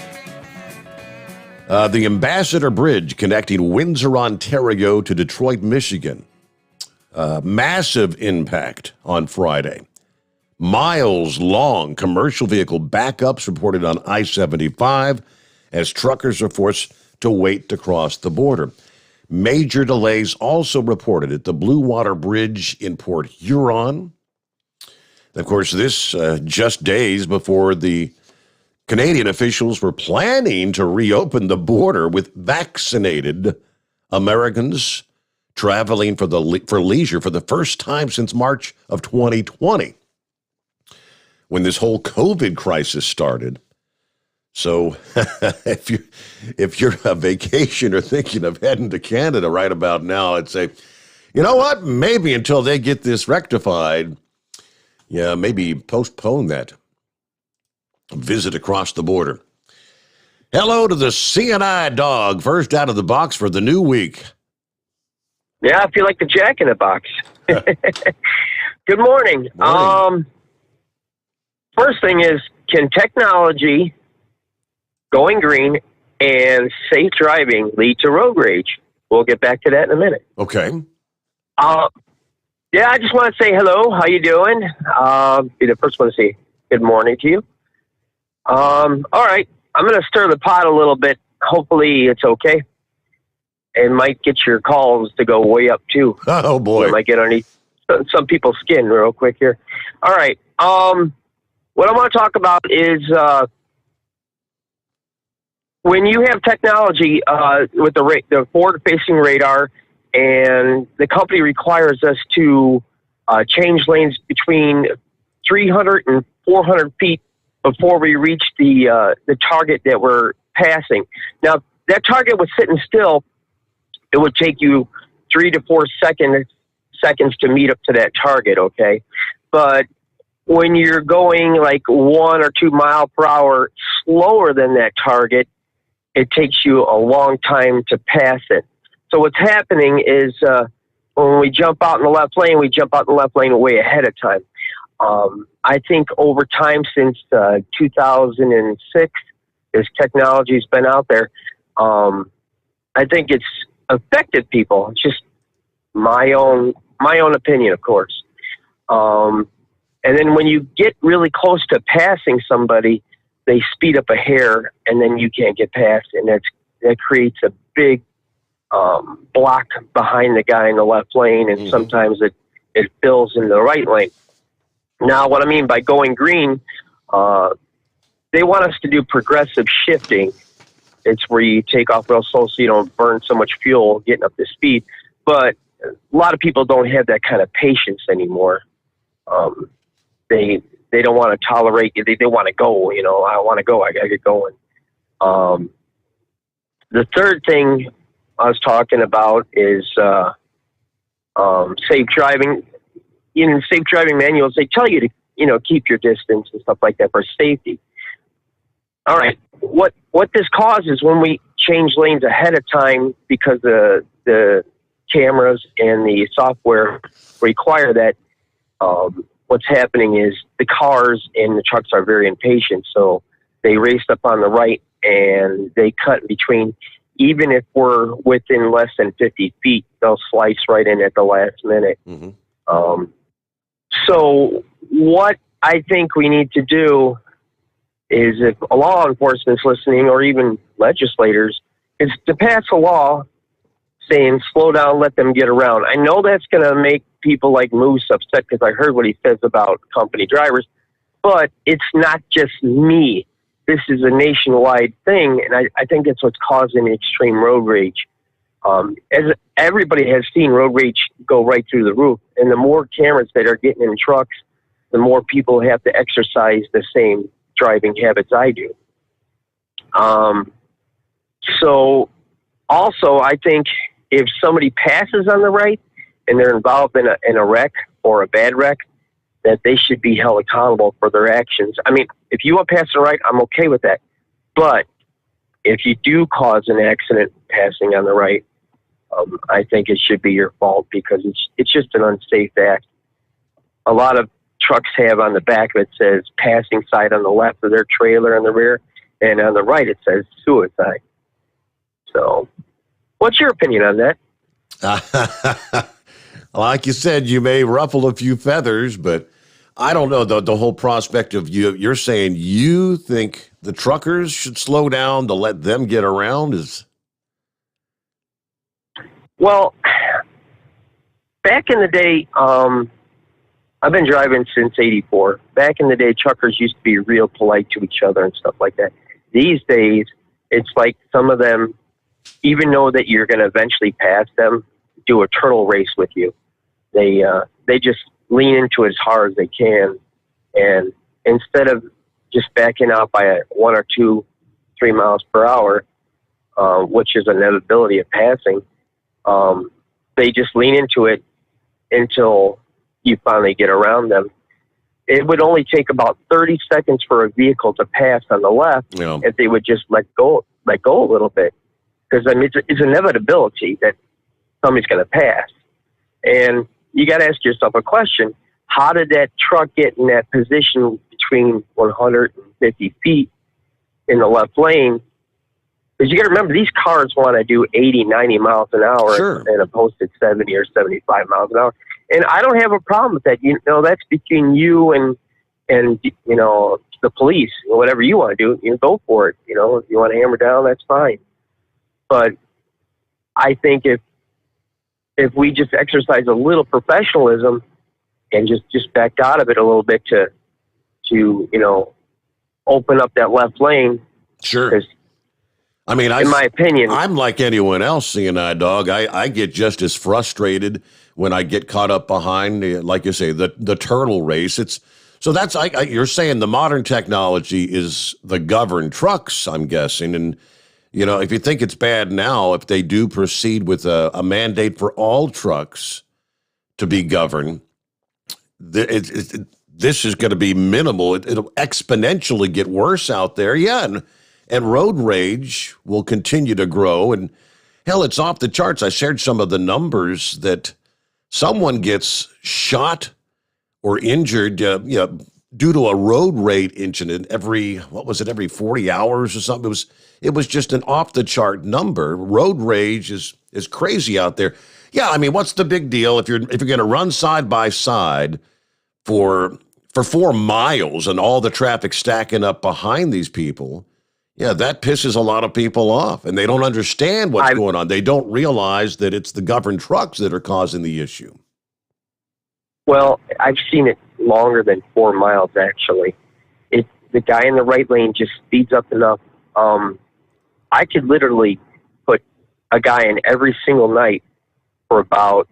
The Ambassador Bridge connecting Windsor, Ontario to Detroit, Michigan. Massive impact on Friday. Miles-long commercial vehicle backups reported on I-75 as truckers are forced to wait to cross the border. Major delays also reported at the Blue Water Bridge in Port Huron. Of course, this just days before the Canadian officials were planning to reopen the border with vaccinated Americans traveling for leisure for the first time since March of 2020, when this whole COVID crisis started. So if you're a vacation or thinking of heading to Canada right about now, I'd say, you know what? Maybe until they get this rectified, yeah, maybe postpone that visit across the border. Hello to the CNI dog, first out of the box for the new week. Yeah, I feel like the Jack in the Box. Good morning. First thing is, can technology, going green, and safe driving lead to road rage? We'll get back to that in a minute. Okay. Yeah, I just want to say hello. How you doing? Be the first one to say good morning to you. All right. I'm going to stir the pot a little bit. Hopefully it's okay. It might get your calls to go way up, too. Oh, boy. It might get underneath some people's skin real quick here. All right. What I want to talk about is when you have technology with the forward-facing radar, and the company requires us to change lanes between 300 and 400 feet before we reach the target that we're passing. Now, if that target was sitting still, it would take you 3 to 4 seconds to meet up to that target, okay? But when you're going like 1 or 2 miles per hour slower than that target, it takes you a long time to pass it. So what's happening is when we jump out in the left lane, we jump out in the left lane way ahead of time. I think over time since 2006, this technology's been out there. I think it's affected people. It's just my own opinion, of course. And then when you get really close to passing somebody, they speed up a hair, and then you can't get past, and that creates a big block behind the guy in the left lane, and sometimes it fills in the right lane. Now, what I mean by going green, they want us to do progressive shifting. It's where you take off real slow so you don't burn so much fuel getting up to speed. But a lot of people don't have that kind of patience anymore. They don't want to tolerate you. They want to go, I want to go. I got to get going. The third thing I was talking about is safe driving. In safe driving manuals, they tell you to, keep your distance and stuff like that for safety. All right. What this causes when we change lanes ahead of time, because the cameras and the software require that, what's happening is the cars and the trucks are very impatient. So they race up on the right and they cut in between. Even if we're within less than 50 feet, they'll slice right in at the last minute. So what I think we need to do is, if law enforcement's listening, or even legislators, is to pass a law saying, slow down, let them get around. I know that's going to make people like Moose upset, because I heard what he says about company drivers, but it's not just me. This is a nationwide thing, and I think it's what's causing extreme road rage. As everybody has seen road rage go right through the roof, and the more cameras that are getting in trucks, the more people have to exercise the same driving habits I do. So also, I think if somebody passes on the right and they're involved in a wreck or a bad wreck, that they should be held accountable for their actions. I mean, if you want to pass on the right, I'm okay with that. But if you do cause an accident passing on the right, I think it should be your fault because it's just an unsafe act. A lot of trucks have on the back of it says passing side on the left of their trailer in the rear, and on the right it says suicide. So, what's your opinion on that? Like you said, you may ruffle a few feathers, but I don't know the whole prospect of you're saying you think the truckers should slow down to let them get around is. Well, back in the day, I've been driving since '84. Back in the day, truckers used to be real polite to each other and stuff like that. These days, it's like some of them, even know that you're going to eventually pass them, do a turtle race with you. They just lean into it as hard as they can, and instead of just backing out by 1 or 2, 3 miles per hour, which is an inevitability of passing, they just lean into it until you finally get around them. It would only take about 30 seconds for a vehicle to pass on the left if they would just let go a little bit. Because I mean, it's an inevitability that somebody's going to pass. And you got to ask yourself a question. How did that truck get in that position between 150 feet in the left lane? Because you got to remember, these cars want to do 80, 90 miles an hour and opposed to 70 or 75 miles an hour. And I don't have a problem with that. You know, that's between you and you know, the police. Whatever you want to do, you go for it. You know, if you want to hammer down, that's fine. But I think if we just exercise a little professionalism and just back out of it a little bit to you know, open up that left lane. Sure. I mean, in my opinion, I'm like anyone else, seeing eye dog. I get just as frustrated when I get caught up behind, like you say, the turtle race. That's you're saying the modern technology is the governed trucks, I'm guessing. And, you know, if you think it's bad now, if they do proceed with a mandate for all trucks to be governed, this is going to be minimal. It'll exponentially get worse out there. Yeah. And road rage will continue to grow. And hell, it's off the charts. I shared some of the numbers that someone gets shot or injured due to a road rage incident every 40 hours or something. It was just an off the chart number. Road rage is crazy out there. Yeah, I mean, what's the big deal if you're going to run side by side for 4 miles and all the traffic stacking up behind these people? Yeah, that pisses a lot of people off, and they don't understand what's going on. They don't realize that it's the governed trucks that are causing the issue. Well, I've seen it longer than 4 miles, actually. The guy in the right lane just speeds up enough. I could literally put a guy in every single night for about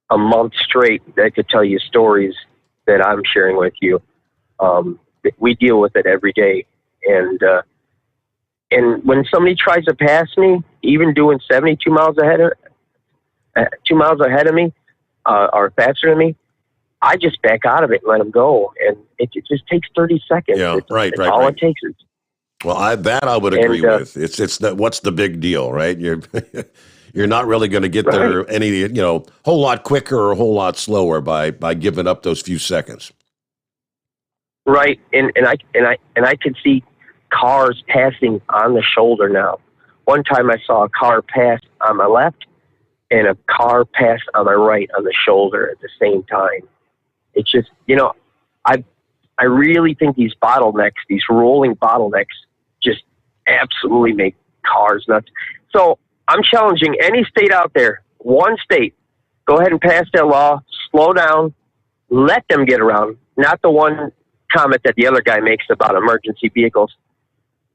a month straight that could tell you stories that I'm sharing with you. We deal with it every day, and when somebody tries to pass me, even doing 72 miles ahead of 2 miles ahead of me, or faster than me, I just back out of it and let them go. And it just takes 30 seconds. Yeah, right. All it takes is. Well, I would agree with. It's what's the big deal, right? You're not really going to get there any, whole lot quicker or a whole lot slower by giving up those few seconds. Right. And I can see cars passing on the shoulder now. One time I saw a car pass on my left and a car pass on my right on the shoulder at the same time. It's just, I really think these bottlenecks, these rolling bottlenecks, just absolutely make cars nuts. So I'm challenging any state out there, one state, go ahead and pass that law, slow down, let them get around, not the one comment that the other guy makes about emergency vehicles.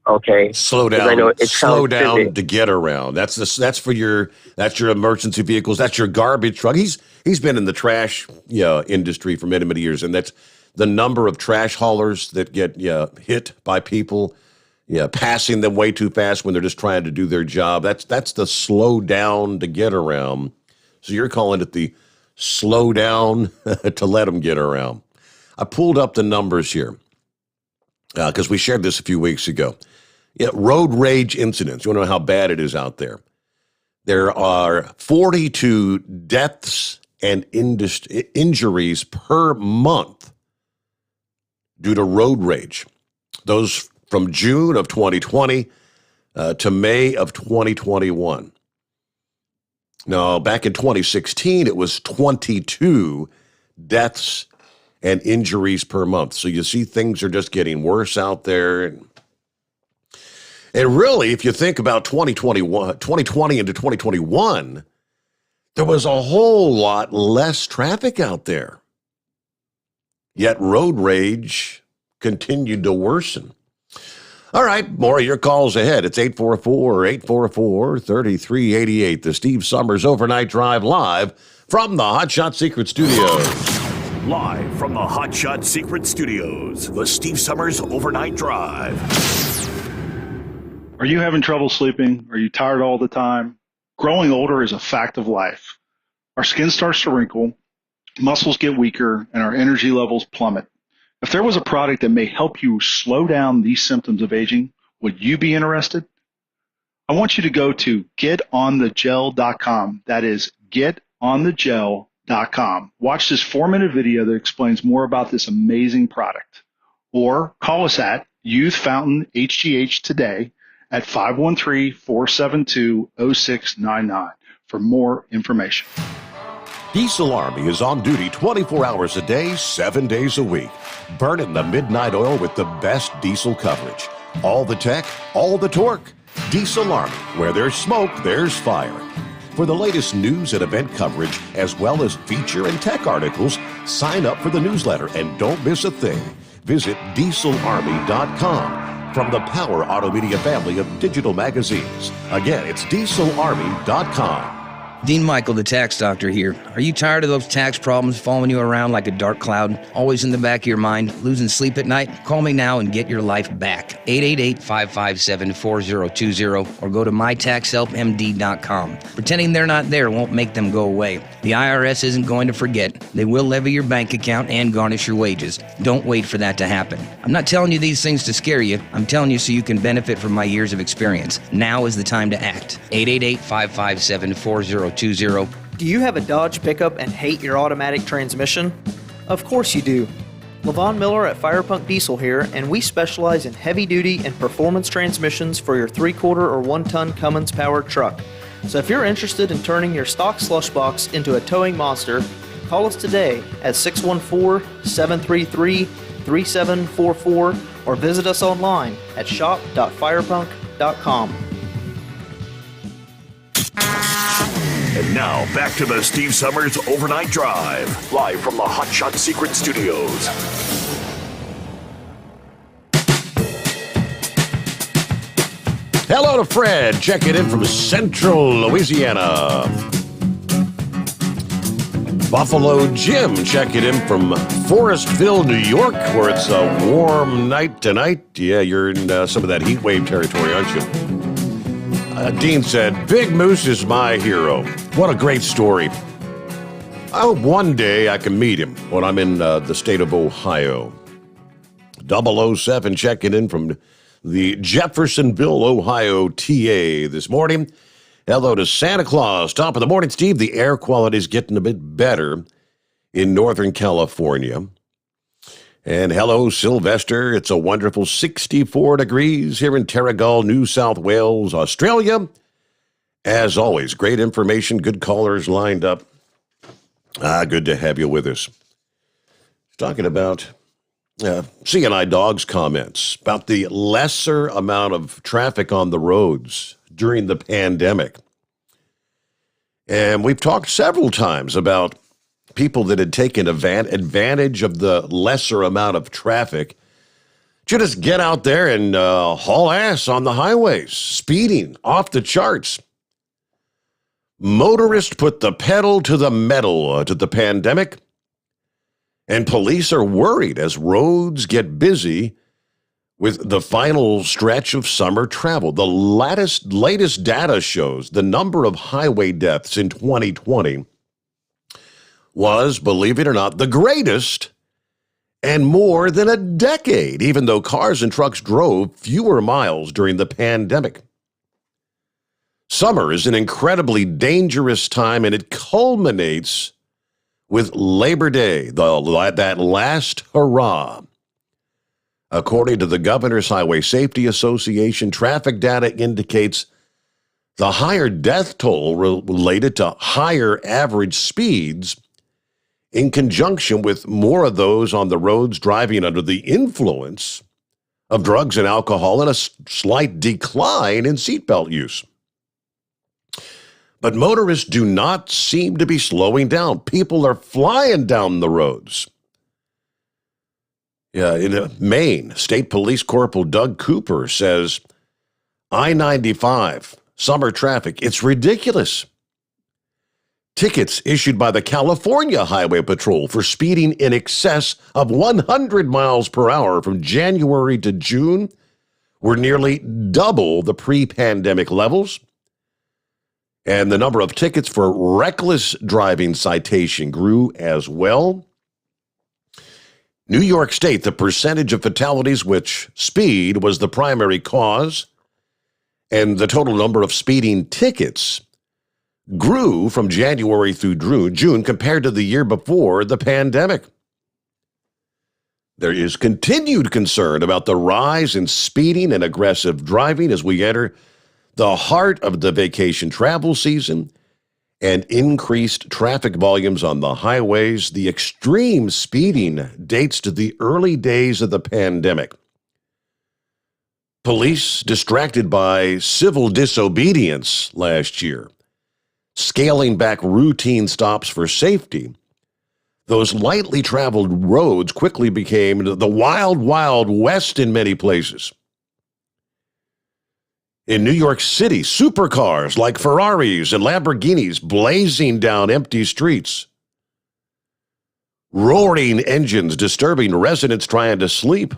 Okay. Slow down. I know slow down to get around. That's your emergency vehicles. That's your garbage truck. He's been in the trash industry for many, many years, and that's the number of trash haulers that get hit by people, passing them way too fast when they're just trying to do their job. That's the slow down to get around. So you're calling it the slow down to let them get around. I pulled up the numbers here because we shared this a few weeks ago. Road rage incidents. You want to know how bad it is out there? There are 42 deaths and injuries per month due to road rage. Those from June of 2020 to May of 2021. Now, back in 2016, it was 22 deaths and injuries per month. So you see things are just getting worse out there. And really, if you think about 2020 into 2021, there was a whole lot less traffic out there. Yet road rage continued to worsen. All right, more of your calls ahead. It's 844-844-3388. The Steve Sommers Overnight Drive live from the Hot Shot Secret Studios. Live from the Hot Shot Secret Studios, the Steve Sommers Overnight Drive. Are you having trouble sleeping? Are you tired all the time? Growing older is a fact of life. Our skin starts to wrinkle, muscles get weaker, and our energy levels plummet. If there was a product that may help you slow down these symptoms of aging, would you be interested? I want you to go to getonthegel.com. That is getonthegel.com. Watch this 4-minute video that explains more about this amazing product. Or call us at Youth Fountain HGH today at 513-472-0699 for more information. Diesel Army is on duty 24 hours a day, 7 days a week. Burning the midnight oil with the best diesel coverage. All the tech, all the torque. Diesel Army, where there's smoke, there's fire. For the latest news and event coverage, as well as feature and tech articles, sign up for the newsletter and don't miss a thing. Visit dieselarmy.com from the Power Auto Media family of digital magazines. Again, it's dieselarmy.com. Dean Michael, the tax doctor here. Are you tired of those tax problems following you around like a dark cloud, always in the back of your mind, losing sleep at night? Call me now and get your life back. 888-557-4020 or go to mytaxhelpmd.com. Pretending they're not there won't make them go away. The IRS isn't going to forget. They will levy your bank account and garnish your wages. Don't wait for that to happen. I'm not telling you these things to scare you. I'm telling you so you can benefit from my years of experience. Now is the time to act. 888-557-4020. Do you have a Dodge pickup and hate your automatic transmission? Of course you do. Levon Miller at Firepunk Diesel here, and we specialize in heavy-duty and performance transmissions for your 3-quarter or 1-ton Cummins-powered truck. So if you're interested in turning your stock slush box into a towing monster, call us today at 614-733-3744 or visit us online at shop.firepunk.com. And now, back to the Steve Sommers Overnight Drive, live from the Hot Shot Secret Studios. Hello to Fred, checking in from Central Louisiana. Buffalo Jim checking in from Forestville, New York, where it's a warm night tonight. Yeah, you're in some of that heat wave territory, aren't you? Dean said, Big Moose is my hero. What a great story. I hope one day I can meet him when I'm in the state of Ohio. 007 checking in from the Jeffersonville, Ohio, TA this morning. Hello to Santa Claus. Top of the morning, Steve. The air quality is getting a bit better in Northern California. And hello, Sylvester. It's a wonderful 64 degrees here in Terrigal, New South Wales, Australia. As always, great information, good callers lined up. Good to have you with us. Talking about CNI Dog's comments about the lesser amount of traffic on the roads during the pandemic. And we've talked several times about people that had taken advantage of the lesser amount of traffic to just get out there and haul ass on the highways, speeding off the charts. Motorists put the pedal to the metal to the pandemic, And police are worried as roads get busy with the final stretch of summer travel. The latest data shows the number of highway deaths in 2020 was, believe it or not, the greatest in more than a decade, even though cars and trucks drove fewer miles during the pandemic. Summer is an incredibly dangerous time, and it culminates with Labor Day, that last hurrah. According to the Governor's Highway Safety Association, traffic data indicates the higher death toll related to higher average speeds in conjunction with more of those on the roads driving under the influence of drugs and alcohol, and a slight decline in seatbelt use. But motorists do not seem to be slowing down. People are flying down the roads. Yeah, in Maine, State Police Corporal Doug Cooper says, I-95, summer traffic, it's ridiculous. Tickets issued by the California Highway Patrol for speeding in excess of 100 miles per hour from January to June were nearly double the pre-pandemic levels. And the number of tickets for reckless driving citation grew as well. New York State, the percentage of fatalities which speed was the primary cause, and the total number of speeding tickets grew from January through June compared to the year before the pandemic. There is continued concern about the rise in speeding and aggressive driving as we enter the heart of the vacation travel season and increased traffic volumes on the highways. The extreme speeding dates to the early days of the pandemic. Police, distracted by civil disobedience last year, scaling back routine stops for safety, those lightly traveled roads quickly became the wild, wild west in many places. In New York City, supercars like Ferraris and Lamborghinis blazing down empty streets. Roaring engines disturbing residents trying to sleep.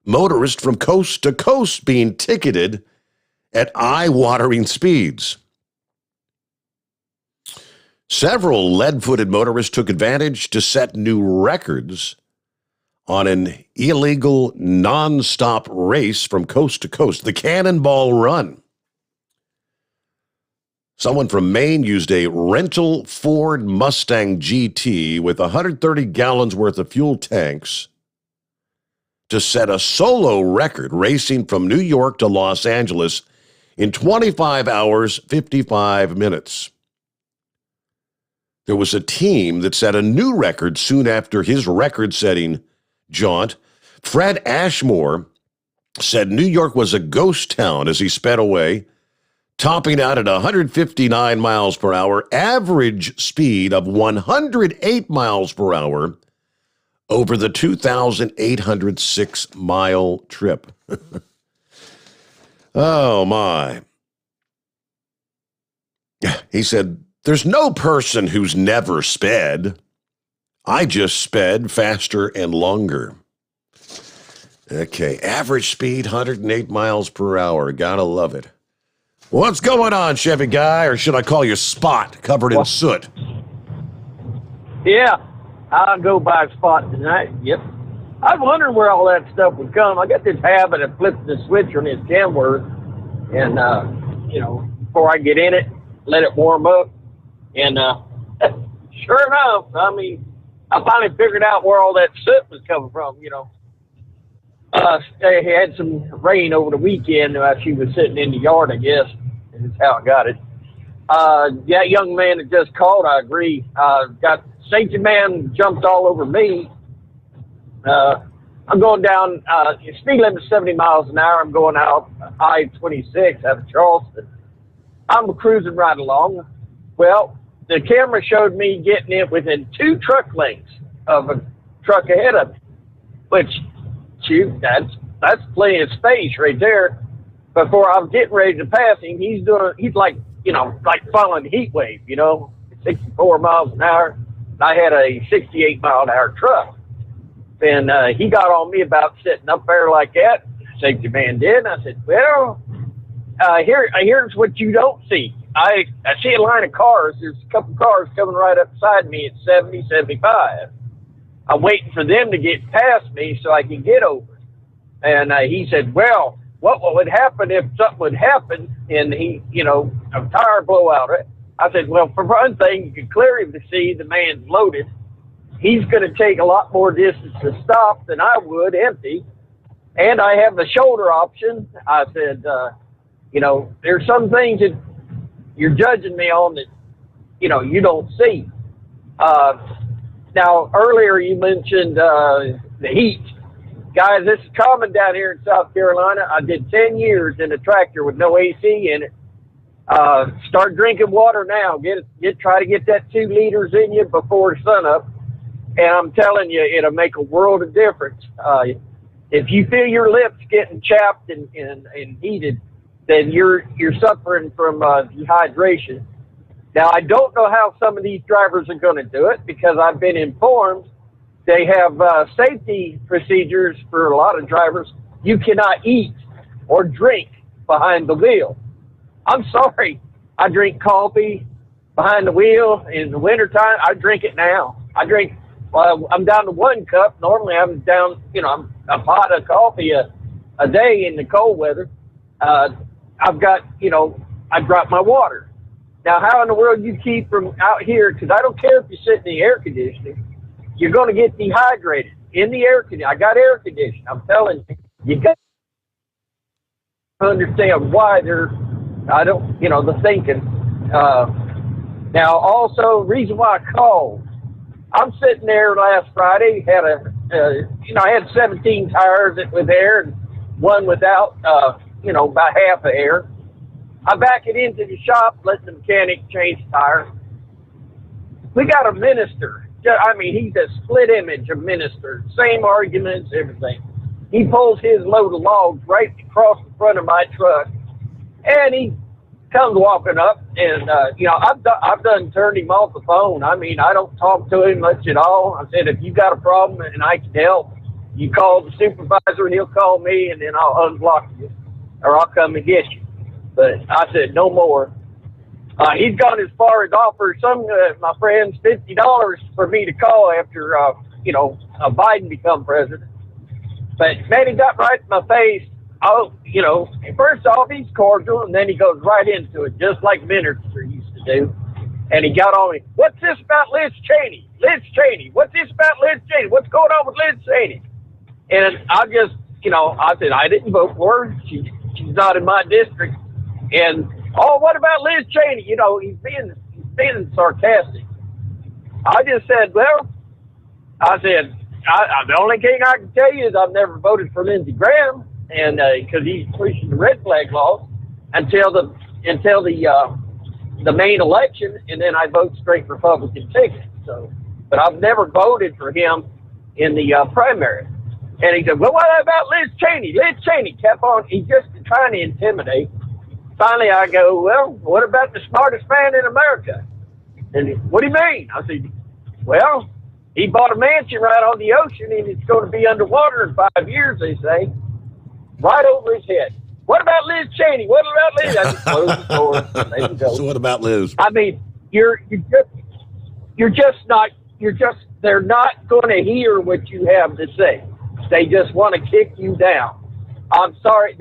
Motorists from coast to coast being ticketed at eye-watering speeds. Several lead-footed motorists took advantage to set new records on an illegal non-stop race from coast to coast, the Cannonball Run. Someone from Maine used a rental Ford Mustang GT with 130 gallons worth of fuel tanks to set a solo record racing from New York to Los Angeles in 25 hours, 55 minutes. There was a team that set a new record soon after his record-setting jaunt. Fred Ashmore said New York was a ghost town as he sped away, topping out at 159 miles per hour, average speed of 108 miles per hour over the 2,806-mile trip. Oh, my. He said, there's no person who's never sped. I just sped faster and longer. Okay, average speed, 108 miles per hour. Gotta love it. What's going on, Chevy guy? Or should I call you Spot, covered in soot? Yeah, I'll go by Spot tonight. Yep. I was wondering where all that stuff would come. I got this habit of flipping the switch on this Kenworth, and, before I get in it, let it warm up. And sure enough, I mean, I finally figured out where all that soot was coming from, They had some rain over the weekend while she was sitting in the yard, I guess. Is how I got it. That young man that just called, I agree. Got safety man jumped all over me. I'm going down, speed limit 70 miles an hour. I'm going out I-26 out of Charleston. I'm cruising right along. Well, the camera showed me getting it within 2 truck lengths of a truck ahead of me, which, shoot, that's plenty of space right there. Before I was getting ready to pass him, he's like following the heat wave, 64 miles an hour. I had a 68-mile-an-hour truck. And he got on me about sitting up there like that. Safety man did. And I said, well, here's what you don't see. I see a line of cars. There's a couple cars coming right up beside me at 70, 75. I'm waiting for them to get past me so I can get over. And he said, well, what would happen if something would happen and he, a tire blowout? I said, well, for one thing, you can clearly see the man's loaded. He's going to take a lot more distance to stop than I would empty. And I have the shoulder option. I said, there's some things that you're judging me on that, you don't see. Now, earlier you mentioned the heat. Guys, this is common down here in South Carolina. I did 10 years in a tractor with no AC in it. Start drinking water now. Try to get that 2 liters in you before sunup. And I'm telling you, it'll make a world of difference. If you feel your lips getting chapped and heated, then you're suffering from dehydration. Now, I don't know how some of these drivers are going to do it because I've been informed they have safety procedures for a lot of drivers. You cannot eat or drink behind the wheel. I'm sorry. I drink coffee behind the wheel in the wintertime. I drink it now. I'm down to 1 cup. Normally I'm down, a pot of coffee a day in the cold weather. I've got, I drop my water. Now, how in the world you keep from out here, because I don't care if you sit in the air conditioning, you're going to get dehydrated in the air conditioning. I got air conditioning. I'm telling you, you got to understand why the thinking. Now, also, reason why I called, I'm sitting there last Friday, I had 17 tires with air and 1 without, about half of air. I back it into the shop, let the mechanic change the tire. We got a minister. He's a split image of minister. Same arguments, everything. He pulls his load of logs right across the front of my truck, and he comes walking up, and I've done turned him off the phone. I don't talk to him much at all. I said, if you got a problem and I can help, you call the supervisor and he'll call me, and then I'll unblock you, or I'll come and get you. But I said, no more. He's gone as far as offer some of my friends $50 for me to call after Biden become president. But man, he got right in my face. Oh, first off, he's cordial, and then he goes right into it, just like Minister used to do. And he got on me, what's this about Liz Cheney? Liz Cheney. What's this about Liz Cheney? What's going on with Liz Cheney? And I just, I said, I didn't vote for her. She's not in my district. And, what about Liz Cheney? He's being sarcastic. I just said, well, the only thing I can tell you is I've never voted for Lindsey Graham, and because he's pushing the red flag laws until the main election, and then I vote straight Republican ticket. So, but I've never voted for him in the primary. And he said, well, what about Liz Cheney? Liz Cheney kept on. He's just trying to intimidate. Finally, I go, well, what about the smartest man in America? And what do you mean? I said, well, he bought a mansion right on the ocean, and it's going to be underwater in 5 years, they say, right over his head. What about Liz Cheney? What about Liz? I just closed the door and let him go. So what about Liz? They're not going to hear what you have to say. They just want to kick you down. I'm sorry.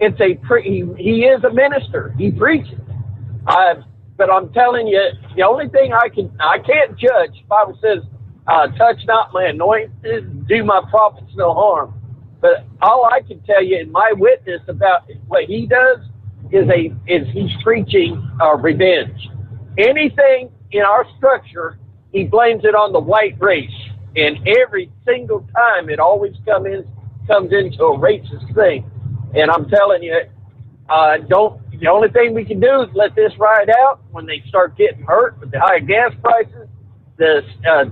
He is a minister. He preaches. But I'm telling you, the only thing I can't judge. The Bible says, touch not my anointed, do my prophets no harm. But all I can tell you in my witness about what he does is he's preaching revenge. Anything in our structure, he blames it on the white race. And every single time it always comes into a racist thing. And I'm telling you, the only thing we can do is let this ride out. When they start getting hurt with the high gas prices, the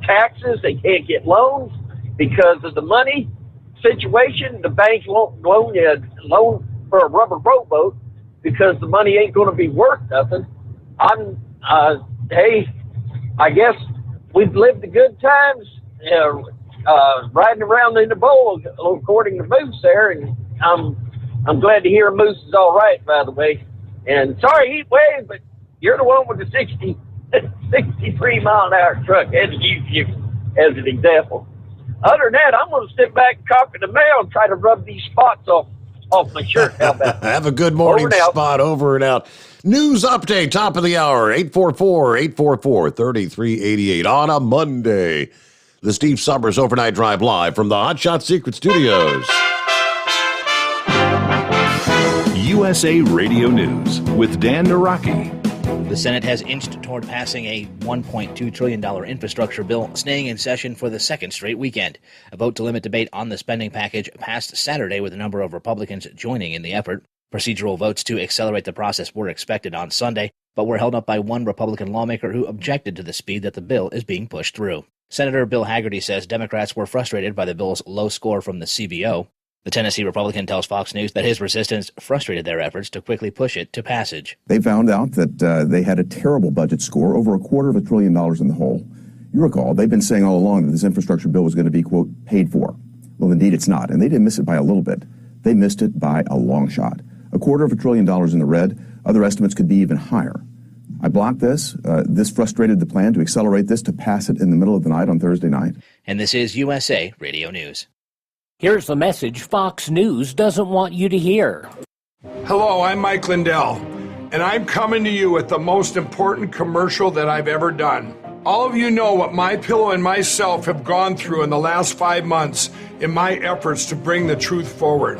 taxes, they can't get loans because of the money situation. The banks won't loan you a loan for a rubber rowboat because the money ain't going to be worth nothing. Hey, I guess we've lived the good times, riding around in the bowl, according to Moose there, and I'm glad to hear Moose is all right, by the way. And sorry, Heat Wave, but you're the one with the 63 mile an hour truck. I had to use you as an example. Other than that, I'm going to sit back and copy the mail and try to rub these spots off my shirt. How about Have a good morning spot. Over and out. News update, top of the hour, 844-844-3388 on a Monday. The Steve Summers Overnight Drive live from the Hot Shot Secret Studios. USA Radio News with Dan Naraki. The Senate has inched toward passing a $1.2 trillion infrastructure bill, staying in session for the second straight weekend. A vote to limit debate on the spending package passed Saturday with a number of Republicans joining in the effort. Procedural votes to accelerate the process were expected on Sunday, but were held up by one Republican lawmaker who objected to the speed that the bill is being pushed through. Senator Bill Hagerty says Democrats were frustrated by the bill's low score from the CBO. The Tennessee Republican tells Fox News that his resistance frustrated their efforts to quickly push it to passage. They found out that they had a terrible budget score, over $250 billion in the hole. You recall, they've been saying all along that this infrastructure bill was going to be, quote, paid for. Well, indeed, it's not. And they didn't miss it by a little bit. They missed it by a long shot. $250 billion in the red. Other estimates could be even higher. I blocked this. This frustrated the plan to accelerate this to pass it in the middle of the night on Thursday night. And this is USA Radio News. Here's the message Fox News doesn't want you to hear. Hello, I'm Mike Lindell, and I'm coming to you with the most important commercial that I've ever done. All of you know what MyPillow and myself have gone through in the last 5 months in my efforts to bring the truth forward.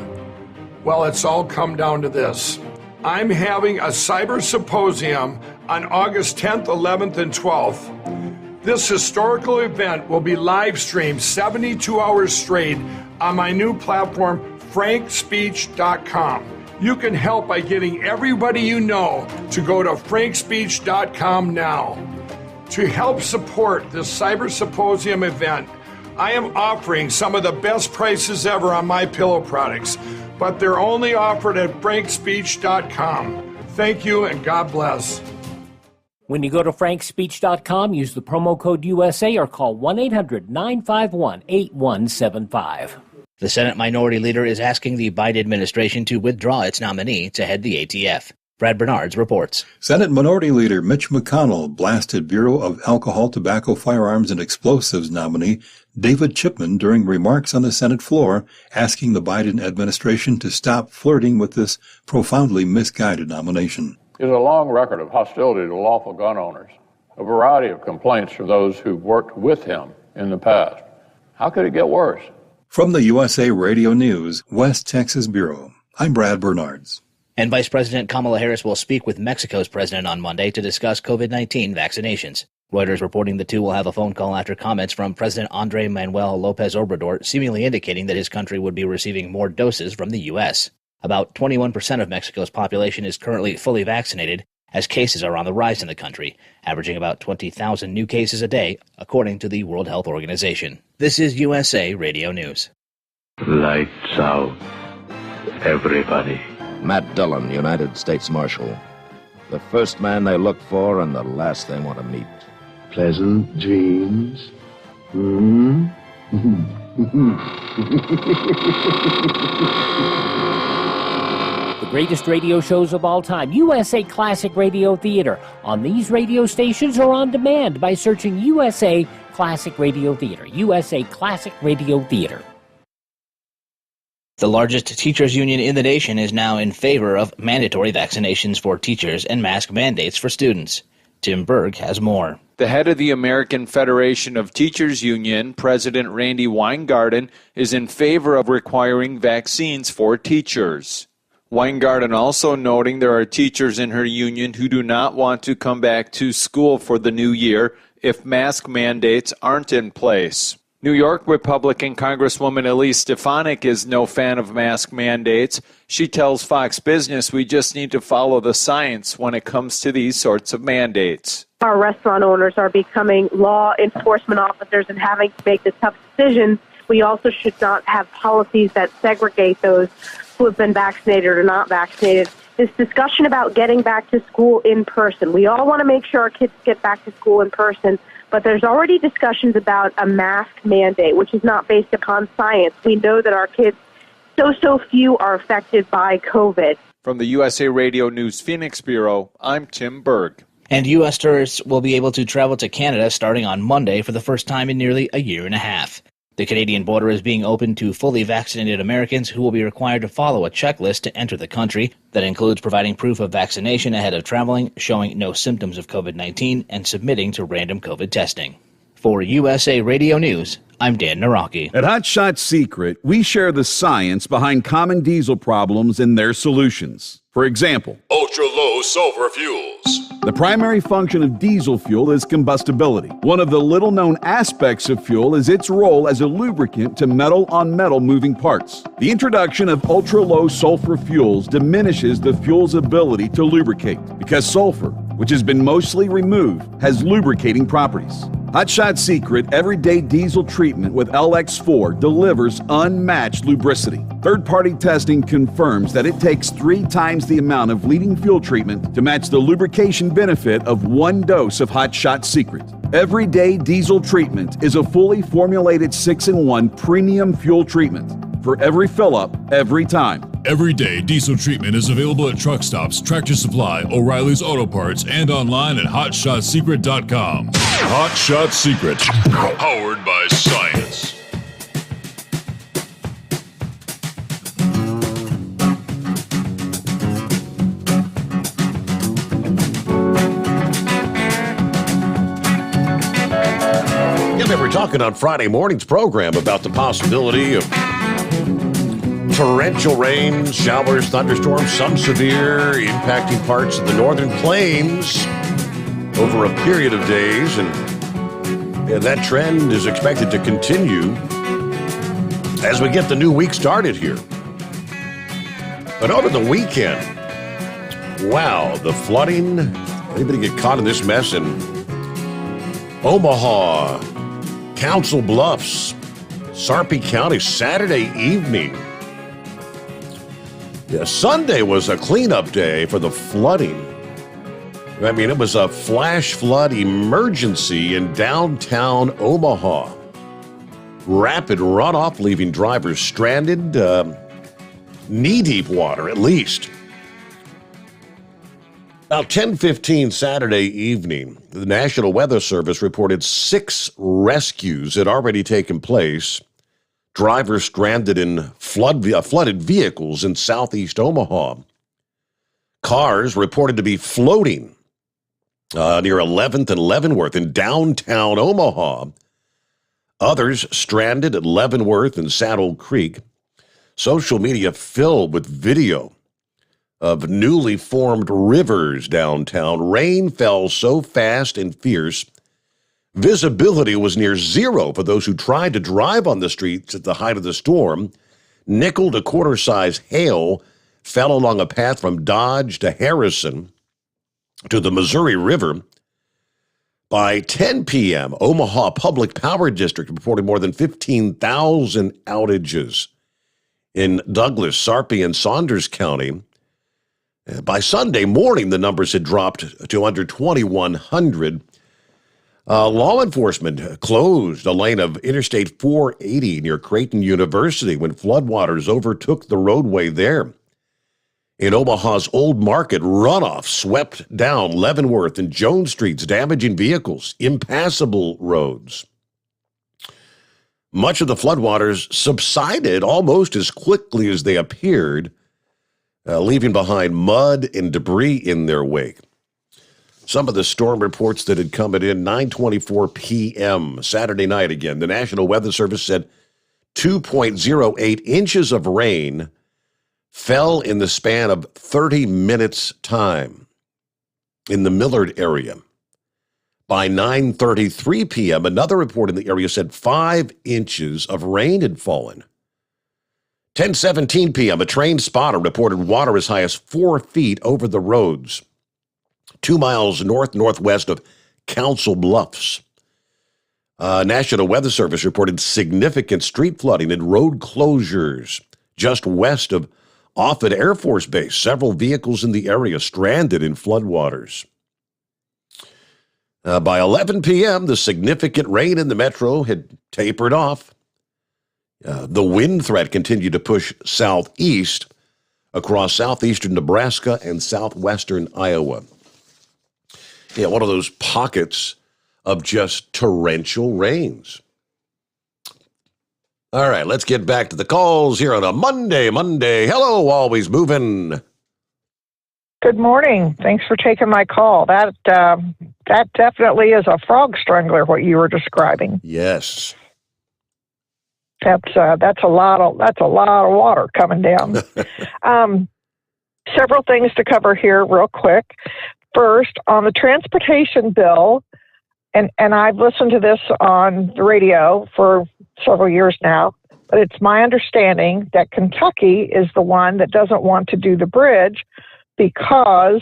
Well, it's all come down to this. I'm having a cyber symposium on August 10th, 11th, and 12th. This historical event will be live streamed 72 hours straight on my new platform, frankspeech.com. You can help by getting everybody you know to go to frankspeech.com now. To help support this Cyber Symposium event, I am offering some of the best prices ever on my pillow products, but they're only offered at frankspeech.com. Thank you and God bless. When you go to frankspeech.com, use the promo code USA or call 1-800-951-8175. The Senate Minority Leader is asking the Biden administration to withdraw its nominee to head the ATF. Brad Bernards reports. Senate Minority Leader Mitch McConnell blasted Bureau of Alcohol, Tobacco, Firearms, and Explosives nominee David Chipman during remarks on the Senate floor, asking the Biden administration to stop flirting with this profoundly misguided nomination. Is a long record of hostility to lawful gun owners, a variety of complaints from those who worked with him in the past. How could it get worse? From the USA Radio News, West Texas Bureau, I'm Brad Bernards. And Vice President Kamala Harris will speak with Mexico's president on Monday to discuss COVID-19 vaccinations. Reuters reporting the two will have a phone call after comments from President Andrés Manuel López Obrador seemingly indicating that his country would be receiving more doses from the U.S. About 21% of Mexico's population is currently fully vaccinated, as cases are on the rise in the country, averaging about 20,000 new cases a day, according to the World Health Organization. This is USA Radio News. Lights out, everybody. Matt Dillon, United States Marshal. The first man they look for and the last they want to meet. Pleasant dreams. The greatest radio shows of all time, USA Classic Radio Theater, on these radio stations or on demand by searching USA Classic Radio Theater. USA Classic Radio Theater. The largest teachers' union in the nation is now in favor of mandatory vaccinations for teachers and mask mandates for students. Tim Berg has more. The head of the American Federation of Teachers Union, President Randy Weingarten, is in favor of requiring vaccines for teachers. Weingarten also noting there are teachers in her union who do not want to come back to school for the new year if mask mandates aren't in place. New York Republican Congresswoman Elise Stefanik is no fan of mask mandates. She tells Fox Business we just need to follow the science when it comes to these sorts of mandates. Our restaurant owners are becoming law enforcement officers and having to make the tough decisions. We also should not have policies that segregate those who have been vaccinated or not vaccinated. This discussion about getting back to school in person. We all want to make sure our kids get back to school in person, But there's already discussions about a mask mandate, which is not based upon science. We know that our kids, so few are affected by COVID. From the USA Radio News Phoenix Bureau, I'm Tim Berg. And U.S. tourists will be able to travel to Canada starting on Monday for the first time in nearly a year and a half. The Canadian border is being opened to fully vaccinated Americans who will be required to follow a checklist to enter the country that includes providing proof of vaccination ahead of traveling, showing no symptoms of COVID-19, and submitting to random COVID testing. For USA Radio News, I'm Dan Naraki. At Hot Shot Secret, we share the science behind common diesel problems and their solutions. For example, ultra-low sulfur fuels. The primary function of diesel fuel is combustibility. One of the little-known aspects of fuel is its role as a lubricant to metal-on-metal moving parts. The introduction of ultra-low sulfur fuels diminishes the fuel's ability to lubricate because sulfur, which has been mostly removed, has lubricating properties. Hot Shot Secret Everyday Diesel Treatment with LX4 delivers unmatched lubricity. Third-party testing confirms that it takes 3 times the amount of leading fuel treatment to match the lubrication benefit of 1 dose of Hot Shot Secret. Everyday Diesel Treatment is a fully formulated 6-in-1 premium fuel treatment for every fill-up, every time. Everyday Diesel Treatment is available at truck stops, Tractor Supply, O'Reilly's Auto Parts, and online at HotShotSecret.com. Hot Shot Secret, powered by science. Yeah, they were talking on Friday morning's program about the possibility of torrential rains, showers, thunderstorms, some severe, impacting parts of the northern plains over a period of days. And that trend is expected to continue as we get the new week started here. But over the weekend, wow, the flooding. Anybody get caught in this mess in Omaha, Council Bluffs, Sarpy County, Saturday evening? Yeah, Sunday was a cleanup day for the flooding. I mean, it was a flash flood emergency in downtown Omaha. Rapid runoff, leaving drivers stranded, knee-deep water at least. About 10:15 Saturday evening, the National Weather Service reported 6 rescues had already taken place. Drivers stranded in flooded vehicles in southeast Omaha. Cars reported to be floating near 11th and Leavenworth in downtown Omaha. Others stranded at Leavenworth and Saddle Creek. Social media filled with video of newly formed rivers downtown. Rain fell so fast and fierce, visibility was near zero for those who tried to drive on the streets at the height of the storm. Nickel to quarter-size hail fell along a path from Dodge to Harrison to the Missouri River. By 10 p.m., Omaha Public Power District reported more than 15,000 outages in Douglas, Sarpy, and Saunders County. By Sunday morning, the numbers had dropped to under 2,100. Law enforcement closed a lane of Interstate 480 near Creighton University when floodwaters overtook the roadway there. In Omaha's Old Market, runoff swept down Leavenworth and Jones Streets, damaging vehicles, impassable roads. Much of the floodwaters subsided almost as quickly as they appeared, leaving behind mud and debris in their wake. Some of the storm reports that had come in 9:24 p.m. Saturday night again. The National Weather Service said 2.08 inches of rain fell in the span of 30 minutes' time in the Millard area. By 9:33 p.m., another report in the area said 5 inches of rain had fallen. 10:17 p.m., a train spotter reported water as high as 4 feet over the roads, 2 miles northwest of Council Bluffs. National Weather Service reported significant street flooding and road closures just west of Offutt Air Force Base. Several vehicles in the area stranded in floodwaters. By 11 p.m., the significant rain in the metro had tapered off. The wind threat continued to push southeast across southeastern Nebraska and southwestern Iowa. Yeah, one of those pockets of just torrential rains. All right, let's get back to the calls here on a Monday. Hello, always moving. Good morning. Thanks for taking my call. That definitely is a frog strangler, what you were describing. Yes. That's a lot of water coming down. Several things to cover here real quick. First, on the transportation bill, and I've listened to this on the radio for several years now, but it's my understanding that Kentucky is the one that doesn't want to do the bridge because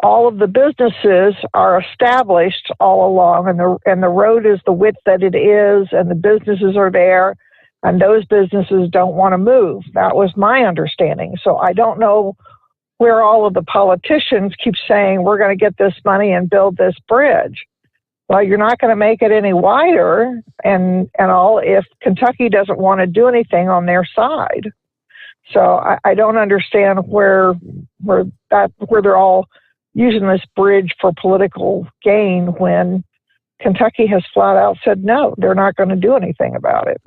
all of the businesses are established all along, and the road is the width that it is, and the businesses are there, and those businesses don't want to move. That was my understanding. So I don't know where all of the politicians keep saying we're going to get this money and build this bridge. Well, you're not going to make it any wider and all if Kentucky doesn't want to do anything on their side. So I don't understand where they're all using this bridge for political gain when Kentucky has flat out said no, they're not going to do anything about it.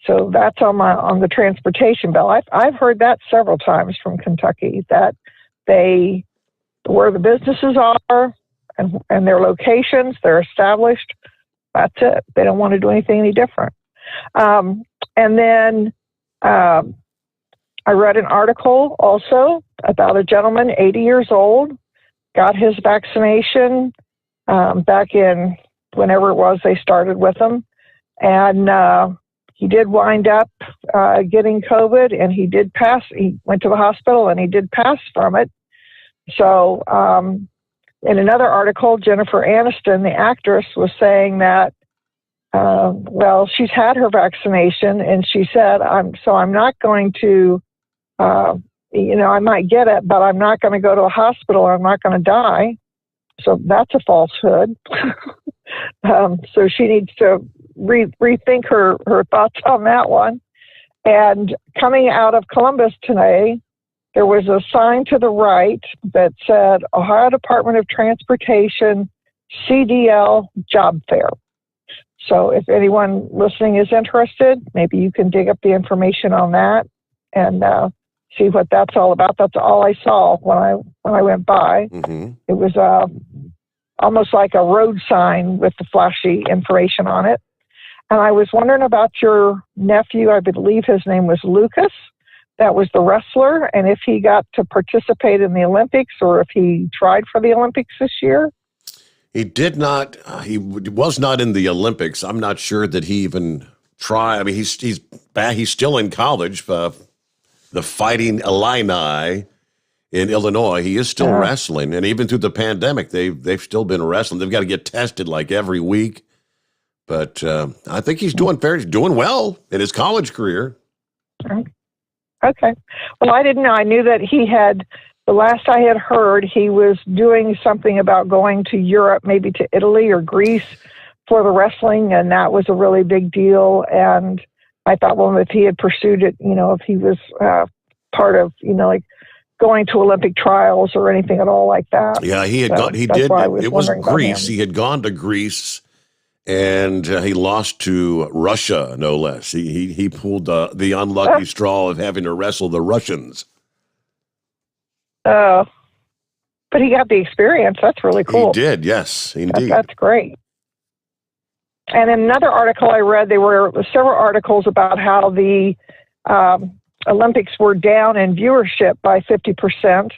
So that's on the transportation bill. I've heard that several times from Kentucky that where the businesses are and their locations, they're established. That's it. They don't want to do anything any different. And then I read an article also about a gentleman, 80 years old, got his vaccination back in whenever it was they started with him. And he did wind up getting COVID, and he did pass. He went to the hospital, and he did pass from it. So in another article, Jennifer Aniston, the actress, was saying that, she's had her vaccination, and she said, I'm not going to, I might get it, but I'm not going to go to a hospital, or I'm not going to die. So that's a falsehood. So she needs to rethink her thoughts on that one. And coming out of Columbus today, there was a sign to the right that said Ohio Department of Transportation CDL job fair. So if anyone listening is interested, maybe you can dig up the information on that and see what that's all about. That's all I saw when I went by. Mm-hmm. It was almost like a road sign with the flashy information on it. And I was wondering about your nephew. I believe his name was Lucas. That was the wrestler. And if he got to participate in the Olympics or if he tried for the Olympics this year. He did not. He was not in the Olympics. I'm not sure that he even tried. I mean, he's back. He's still in college. The Fighting Illini in Illinois. He is still wrestling, and even through the pandemic, they've still been wrestling. They've got to get tested like every week. But I think he's doing well in his college career. Okay. Well, I didn't know. I knew that he had. The last I had heard, he was doing something about going to Europe, maybe to Italy or Greece for the wrestling, and that was a really big deal. And I thought, well, if he had pursued it, if he was part of, like going to Olympic trials or anything at all like that. Yeah, he had gone. He did. It was Greece. He had gone to Greece, and he lost to Russia, no less. He pulled the unlucky straw of having to wrestle the Russians. But he got the experience. That's really cool. He did, yes, indeed. That's great. And in another article I read, there were several articles about how the Olympics were down in viewership by 50%,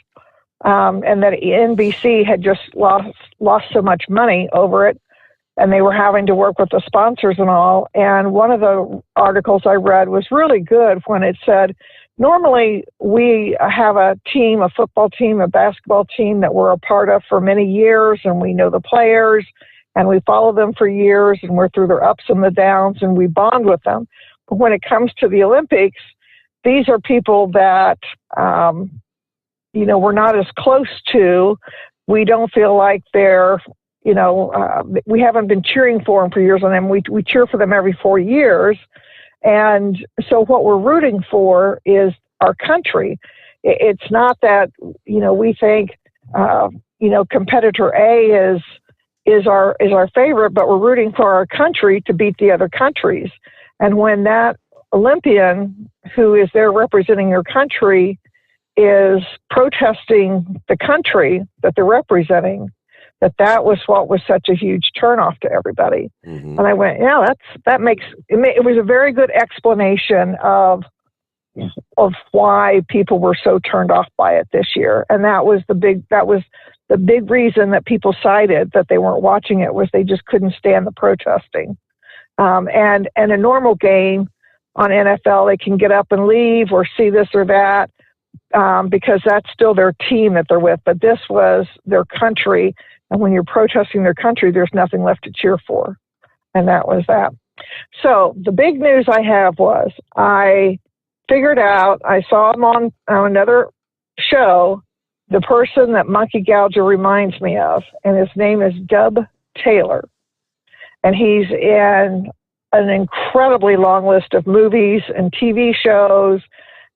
and that NBC had just lost so much money over it, and they were having to work with the sponsors and all. And one of the articles I read was really good when it said, normally we have a team, a football team, a basketball team that we're a part of for many years, and we know the players, and we follow them for years, and we're through their ups and the downs, and we bond with them. But when it comes to the Olympics, these are people that, we're not as close to. We don't feel like they're we haven't been cheering for them for years on them. We cheer for them every 4 years. And so what we're rooting for is our country. It's not that, we think, competitor A is our favorite, but we're rooting for our country to beat the other countries. And when that Olympian who is there representing your country is protesting the country that they're representing, that was what was such a huge turnoff to everybody. Mm-hmm. And I went, yeah, it was a very good explanation of why people were so turned off by it this year. And that was the big reason that people cited that they weren't watching it, was they just couldn't stand the protesting. And a normal game on NFL, they can get up and leave or see this or that, because that's still their team that they're with. But this was their country. And when you're protesting their country, there's nothing left to cheer for. And that was that. So the big news I have was I figured out, I saw him on another show, the person that Monkey Gouger reminds me of, and his name is Dub Taylor. And he's in an incredibly long list of movies and TV shows.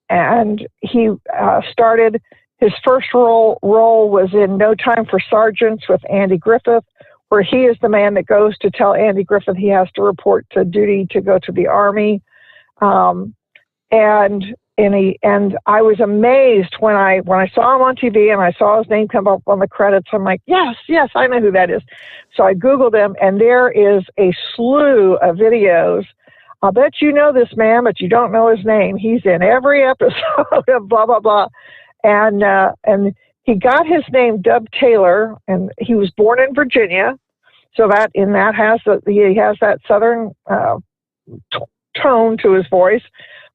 And he started, his first role was in No Time for Sergeants with Andy Griffith, where he is the man that goes to tell Andy Griffith he has to report to duty to go to the Army. And I was amazed when I saw him on TV and I saw his name come up on the credits. I'm like, yes, I know who that is. So I Googled him, and there is a slew of videos. I'll bet you know this man, but you don't know his name. He's in every episode of blah, blah, blah. And he got his name Dub Taylor, and he was born in Virginia. So he has that Southern tone to his voice.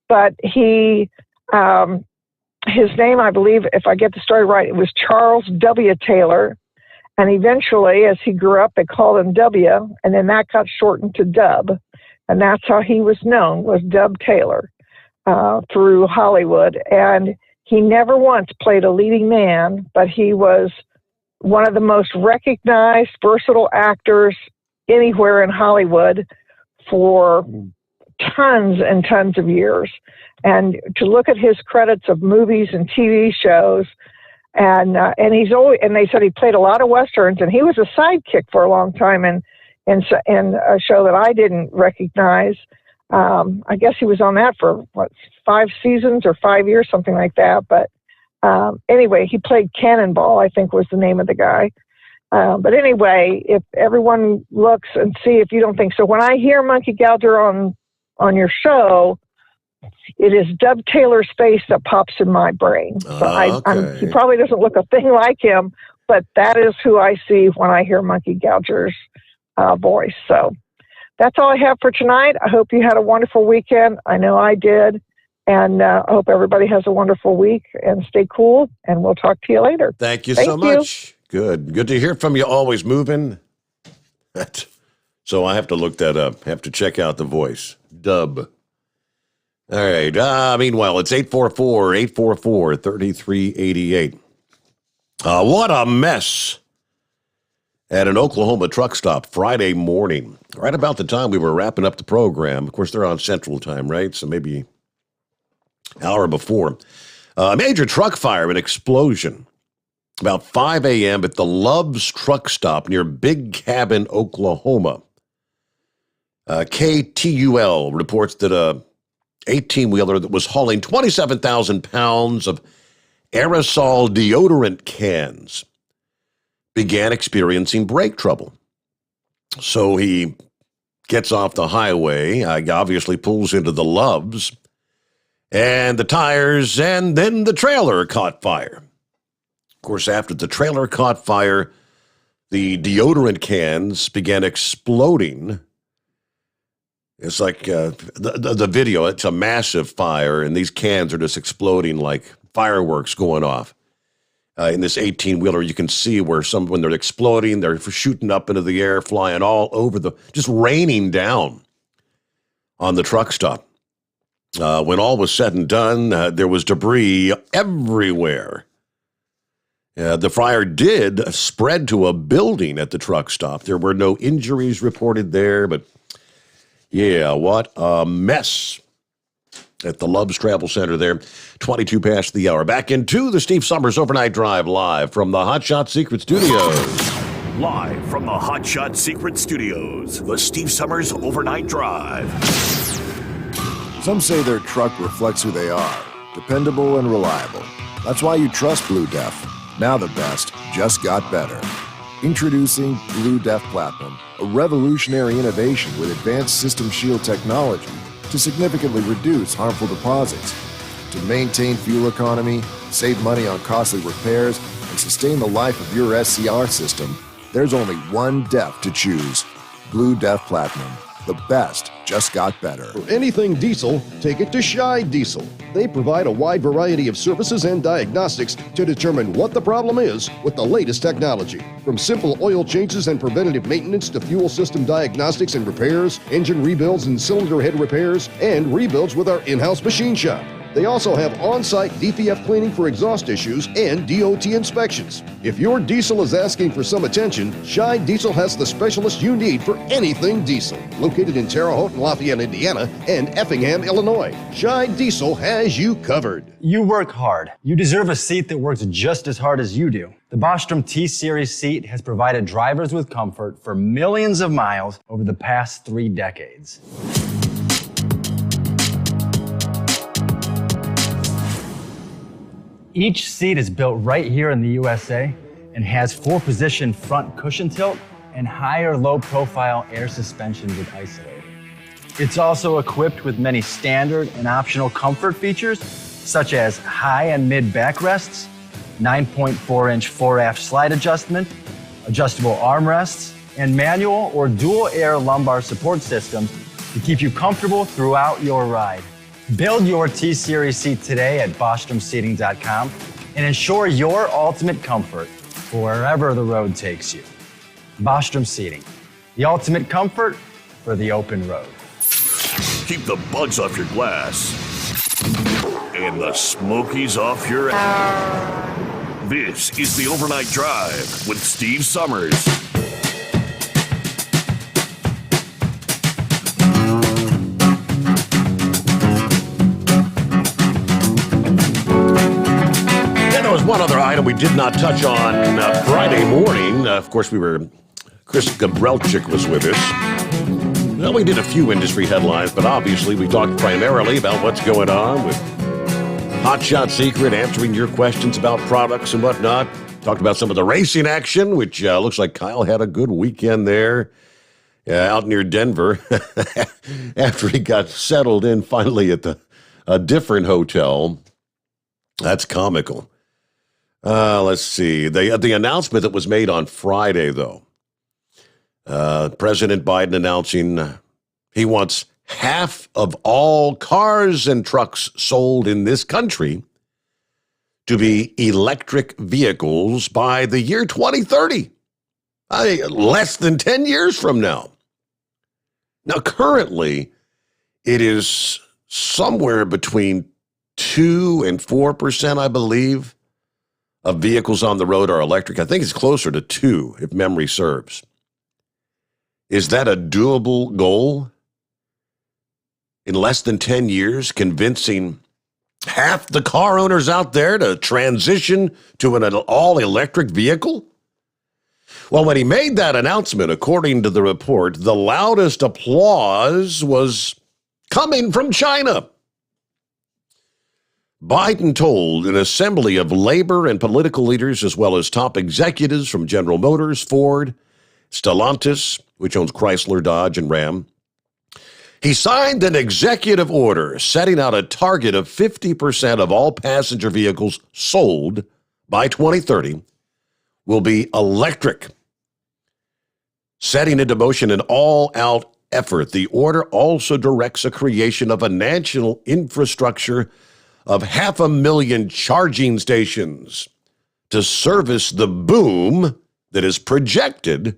But his name, I believe, if I get the story right, it was Charles W. Taylor. And eventually, as he grew up, they called him W, and then that got shortened to Dub. And that's how he was known, was Dub Taylor, through Hollywood. And he never once played a leading man, but he was one of the most recognized, versatile actors anywhere in Hollywood for tons and tons of years. And to look at his credits of movies and TV shows, and they said he played a lot of Westerns, and he was a sidekick for a long time in a show that I didn't recognize. I guess he was on that for 5 seasons or 5 years, something like that. But anyway, he played Cannonball, I think was the name of the guy. But anyway, if everyone looks and see if you don't think so, when I hear Monkey Gouger on your show, it is Dub Taylor's face that pops in my brain. So he probably doesn't look a thing like him, but that is who I see when I hear Monkey Gouger's voice. So that's all I have for tonight. I hope you had a wonderful weekend. I know I did. And I hope everybody has a wonderful week, and stay cool, and we'll talk to you later. Thank you so much. Good to hear from you. Always moving. So I have to look that up. Have to check out the voice. Dub. All right. Meanwhile, it's 844-3388. What a mess at an Oklahoma truck stop Friday morning, right about the time we were wrapping up the program. Of course, they're on Central Time, right? So maybe an hour before. A major truck fire, an explosion, about 5 a.m. at the Love's truck stop near Big Cabin, Oklahoma. KTUL reports that a 18-wheeler that was hauling 27,000 pounds of aerosol deodorant cans began experiencing brake trouble. So he gets off the highway, obviously pulls into the Love's, and the tires and then the trailer caught fire. Of course, after the trailer caught fire, the deodorant cans began exploding. It's like the video, it's a massive fire, and these cans are just exploding like fireworks going off. In this 18-wheeler, you can see where when they're exploding, they're shooting up into the air, flying all over just raining down on the truck stop. When all was said and done, there was debris everywhere. The fire did spread to a building at the truck stop. There were no injuries reported there, but yeah, what a mess at the Love's Travel Center there. 22 past the hour. Back into the Steve Summers Overnight Drive live from the Hot Shot Secret Studios. Live from the Hot Shot Secret Studios, the Steve Summers Overnight Drive. Some say their truck reflects who they are, dependable and reliable. That's why you trust Blue Def. Now the best just got better. Introducing Blue Def Platinum, a revolutionary innovation with advanced system shield technology to significantly reduce harmful deposits. To maintain fuel economy, save money on costly repairs, and sustain the life of your SCR system, there's only one DEF to choose. Blue Def Platinum. The best just got better. For anything diesel, take it to Scheid Diesel. They provide a wide variety of services and diagnostics to determine what the problem is with the latest technology. From simple oil changes and preventative maintenance to fuel system diagnostics and repairs, engine rebuilds and cylinder head repairs, and rebuilds with our in-house machine shop. They also have on-site DPF cleaning for exhaust issues and DOT inspections. If your diesel is asking for some attention, Scheid Diesel has the specialist you need for anything diesel. Located in Terre Haute and Lafayette, Indiana, and Effingham, Illinois, Scheid Diesel has you covered. You work hard. You deserve a seat that works just as hard as you do. The Bostrom T-Series seat has provided drivers with comfort for millions of miles over the past 3 decades. Each seat is built right here in the USA and has 4-position front cushion tilt and higher low-profile air suspension with isolator. It's also equipped with many standard and optional comfort features, such as high and mid backrests, 9.4-inch 4-aft slide adjustment, adjustable armrests, and manual or dual air lumbar support systems to keep you comfortable throughout your ride. Build your T-Series seat today at BostromSeating.com and ensure your ultimate comfort for wherever the road takes you. Bostrom Seating, the ultimate comfort for the open road. Keep the bugs off your glass and the smokies off your ass. This is the Overnight Drive with Steve Summers. One other item we did not touch on Friday morning. Of course, Chris Gabrelchik was with us. Well, we did a few industry headlines, but obviously we talked primarily about what's going on with Hot Shot Secret, answering your questions about products and whatnot. Talked about some of the racing action, which looks like Kyle had a good weekend there out near Denver after he got settled in finally at a different hotel. That's comical. Let's see. The announcement that was made on Friday, though. President Biden announcing he wants half of all cars and trucks sold in this country to be electric vehicles by the year 2030. Less than 10 years from now. Now, currently, it is somewhere between 2 and 4%, I believe, of vehicles on the road are electric. I think it's closer to 2, if memory serves. Is that a doable goal? In less than 10 years, convincing half the car owners out there to transition to an all-electric vehicle? Well, when he made that announcement, according to the report, the loudest applause was coming from China. Biden told an assembly of labor and political leaders, as well as top executives from General Motors, Ford, Stellantis, which owns Chrysler, Dodge, and Ram. He signed an executive order setting out a target of 50% of all passenger vehicles sold by 2030 will be electric. Setting into motion an all-out effort, the order also directs a creation of a national infrastructure of 500,000 charging stations to service the boom that is projected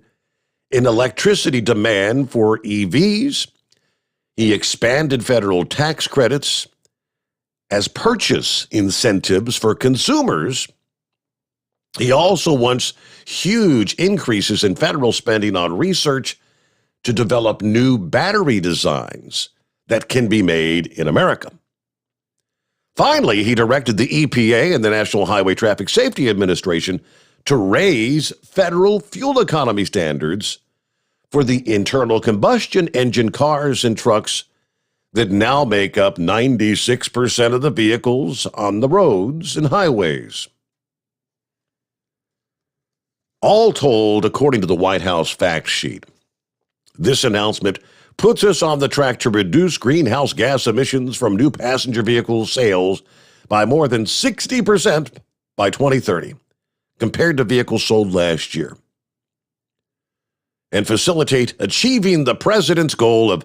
in electricity demand for EVs. He expanded federal tax credits as purchase incentives for consumers. He also wants huge increases in federal spending on research to develop new battery designs that can be made in America. Finally, he directed the EPA and the National Highway Traffic Safety Administration to raise federal fuel economy standards for the internal combustion engine cars and trucks that now make up 96% of the vehicles on the roads and highways. All told, according to the White House fact sheet, this announcement puts us on the track to reduce greenhouse gas emissions from new passenger vehicle sales by more than 60% by 2030, compared to vehicles sold last year, and facilitate achieving the president's goal of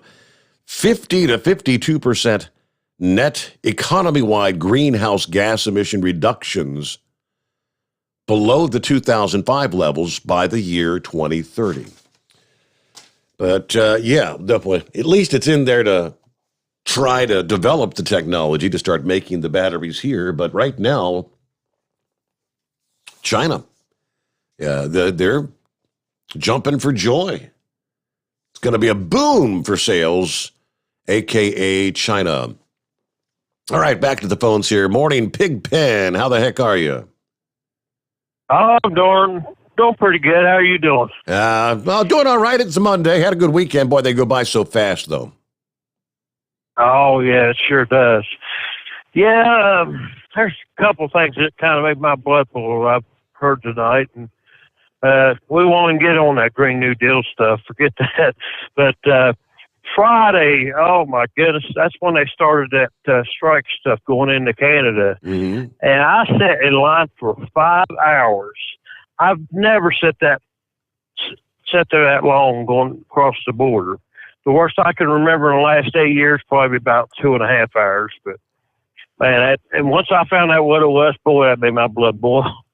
50 to 52% net economy-wide greenhouse gas emission reductions below the 2005 levels by the year 2030. But yeah, definitely. At least it's in there to try to develop the technology to start making the batteries here. But right now, China, they're jumping for joy. It's going to be a boom for sales, a.k.a. China. All right, back to the phones here. Morning, Pigpen. How the heck are you? Oh, I'm doing pretty good. How are you doing? Well, doing all right. It's a Monday. Had a good weekend. Boy, they go by so fast, though. Oh, yeah, it sure does. Yeah, there's a couple things that kind of make my blood boil I've heard tonight. And we won't get on that Green New Deal stuff. Forget that. But Friday, oh, my goodness, that's when they started that strike stuff going into Canada. Mm-hmm. And I sat in line for 5 hours. I've never sat there that long going across the border. The worst I can remember in the last 8 years, probably about 2.5 hours. But man, and once I found out what it was, boy, that made my blood boil.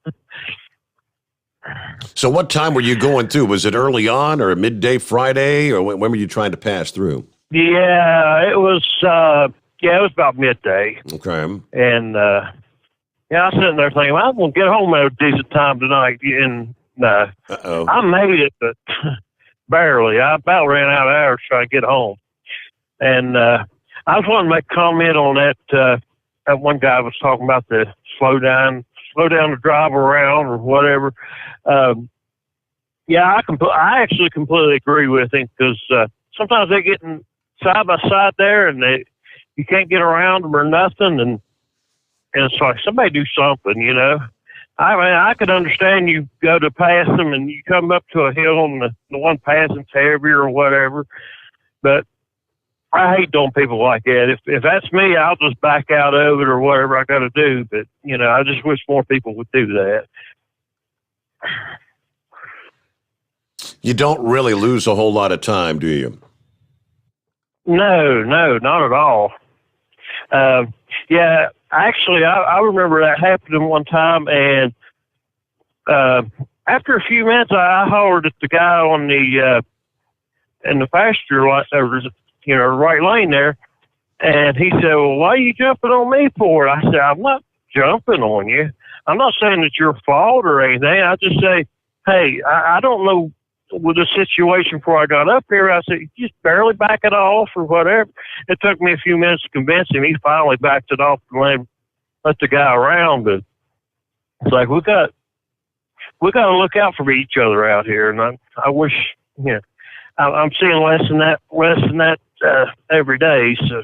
So what time were you going through? Was it early on or midday Friday, or when were you trying to pass through? Yeah, it was about midday. Okay. And yeah, I was sitting there thinking, well, I'm going to get home at a decent time tonight. And I made it, but barely. I about ran out of hours trying to get home. And I was wanting to make a comment on that one guy was talking about the slow down to drive around or whatever. Yeah, I actually completely agree with him, because sometimes they get side by side there and you can't get around them or nothing. And it's like, somebody do something, you know. I mean, I could understand you go to pass them and you come up to a hill and the one passing's heavier or whatever. But I hate doing people like that. If that's me, I'll just back out of it or whatever I got to do. But, you know, I just wish more people would do that. You don't really lose a whole lot of time, do you? No, not at all. Yeah, actually, I remember that happening one time, and after a few minutes, I hollered at the guy on in the pasture lot, right lane there, and he said, "Well, why are you jumping on me for it?" I said, "I'm not jumping on you. I'm not saying it's your fault or anything. I just say, hey, I don't know with the situation before I got up here." I said, "You just barely back it off or whatever." It took me a few minutes to convince him. He finally backed it off and let the guy around. But it's like, we got to look out for each other out here. And I wish, I'm seeing less than that every day. So,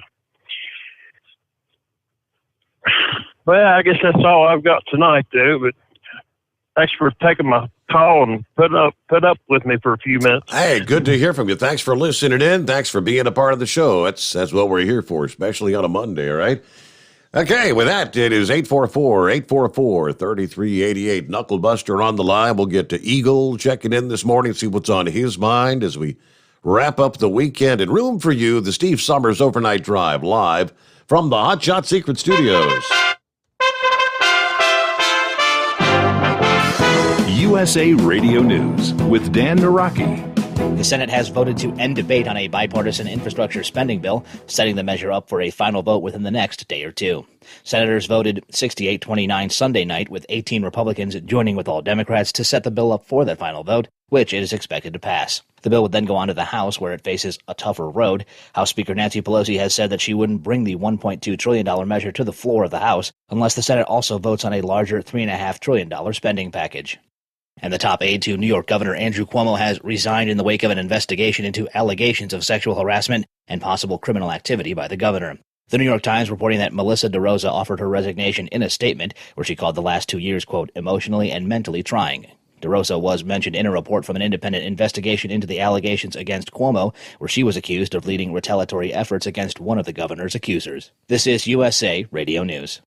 well, I guess that's all I've got tonight, though. But thanks for taking my call and put up with me for a few minutes. Hey, good to hear from you. Thanks for listening in. Thanks for being a part of the show. That's what we're here for, especially on a Monday, all right? Okay, with that, it is 844-844-3388. Knucklebuster on the line. We'll get to Eagle checking in this morning, see what's on his mind as we wrap up the weekend. And room for you, the Steve Sommers Overnight Drive, live from the Hot Shot Secret Studios. USA Radio News with Dan Naraki. The Senate has voted to end debate on a bipartisan infrastructure spending bill, setting the measure up for a final vote within the next day or two. Senators voted 68-29 Sunday night, with 18 Republicans joining with all Democrats to set the bill up for that final vote, which it is expected to pass. The bill would then go on to the House, where it faces a tougher road. House Speaker Nancy Pelosi has said that she wouldn't bring the $1.2 trillion measure to the floor of the House unless the Senate also votes on a larger $3.5 trillion spending package. And the top aide to New York Governor Andrew Cuomo has resigned in the wake of an investigation into allegations of sexual harassment and possible criminal activity by the governor. The New York Times reporting that Melissa DeRosa offered her resignation in a statement where she called the last 2 years, quote, emotionally and mentally trying. DeRosa was mentioned in a report from an independent investigation into the allegations against Cuomo, where she was accused of leading retaliatory efforts against one of the governor's accusers. This is USA Radio News.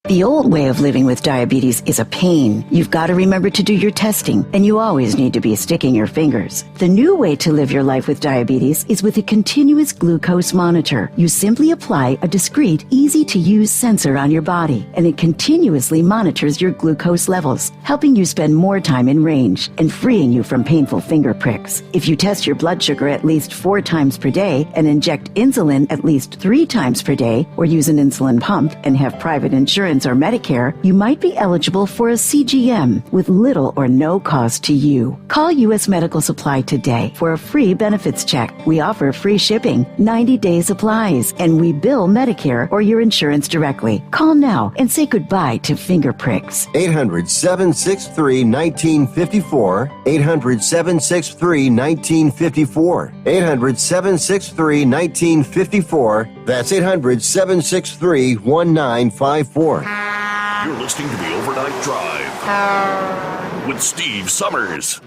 The old way of living with diabetes is a pain. You've got to remember to do your testing, and you always need to be sticking your fingers. The new way to live your life with diabetes is with a continuous glucose monitor. You simply apply a discreet, easy-to-use sensor on your body, and it continuously monitors your glucose levels, helping you spend more time in range and freeing you from painful finger pricks. If you test your blood sugar at least 4 times per day and inject insulin at least 3 times per day, or use an insulin pump and have private insurance or Medicare, you might be eligible for a CGM with little or no cost to you. Call U.S. Medical Supply today for a free benefits check. We offer free shipping, 90-day supplies, and we bill Medicare or your insurance directly. Call now and say goodbye to finger pricks. 800-763-1954. 800-763-1954. 800-763-1954. That's 800-763-1954. You're listening to the Overnight Drive with Steve Sommers.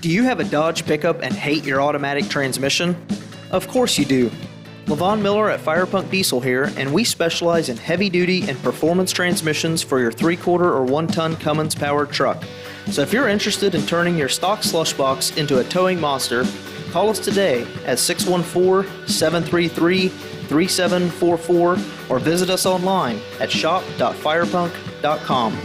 Do you have a Dodge pickup and hate your automatic transmission? Of course you do. Levon Miller at Firepunk Diesel here, and we specialize in heavy-duty and performance transmissions for your 3-quarter or 1-ton Cummins-powered truck. So if you're interested in turning your stock slush box into a towing monster, call us today at 614-733-3744 or visit us online at shop.firepunk.com.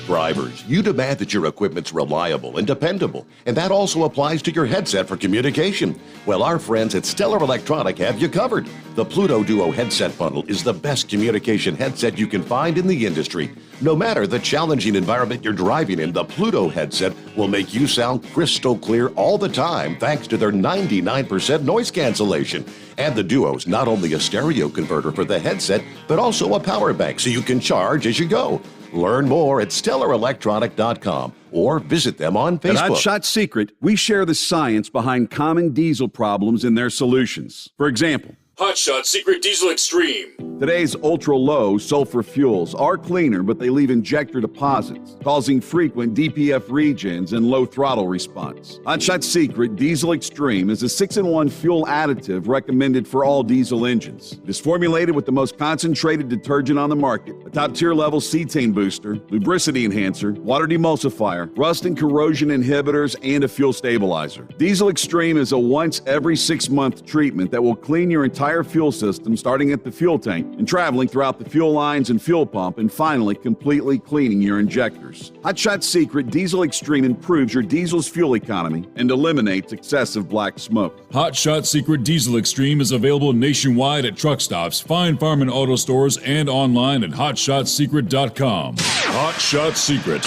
Drivers, you demand that your equipment's reliable and dependable, and that also applies to your headset for communication. Well, our friends at Stellar Electronic have you covered. The Pluto Duo headset bundle is the best communication headset you can find in the industry. No matter the challenging environment you're driving in, the Pluto headset will make you sound crystal clear all the time thanks to their 99% noise cancellation. And the Duo's not only a stereo converter for the headset, but also a power bank so you can charge as you go. Learn more at StellarElectronic.com or visit them on Facebook. At Hotshot Secret, we share the science behind common diesel problems and their solutions. For example, Hotshot Secret Diesel Extreme. Today's ultra-low sulfur fuels are cleaner, but they leave injector deposits, causing frequent DPF regens and low throttle response. Hotshot Secret Diesel Extreme is a 6-in-1 fuel additive recommended for all diesel engines. It is formulated with the most concentrated detergent on the market, a top-tier level cetane booster, lubricity enhancer, water demulsifier, rust and corrosion inhibitors, and a fuel stabilizer. Diesel Extreme is a once every 6-month treatment that will clean your entire fuel system, starting at the fuel tank and traveling throughout the fuel lines and fuel pump, and finally completely cleaning your injectors. Hotshot Secret Diesel Extreme improves your diesel's fuel economy and eliminates excessive black smoke. Hotshot Secret Diesel Extreme is available nationwide at truck stops, Fine Farm and auto stores, and online at hotshotsecret.com. Hotshot Secret,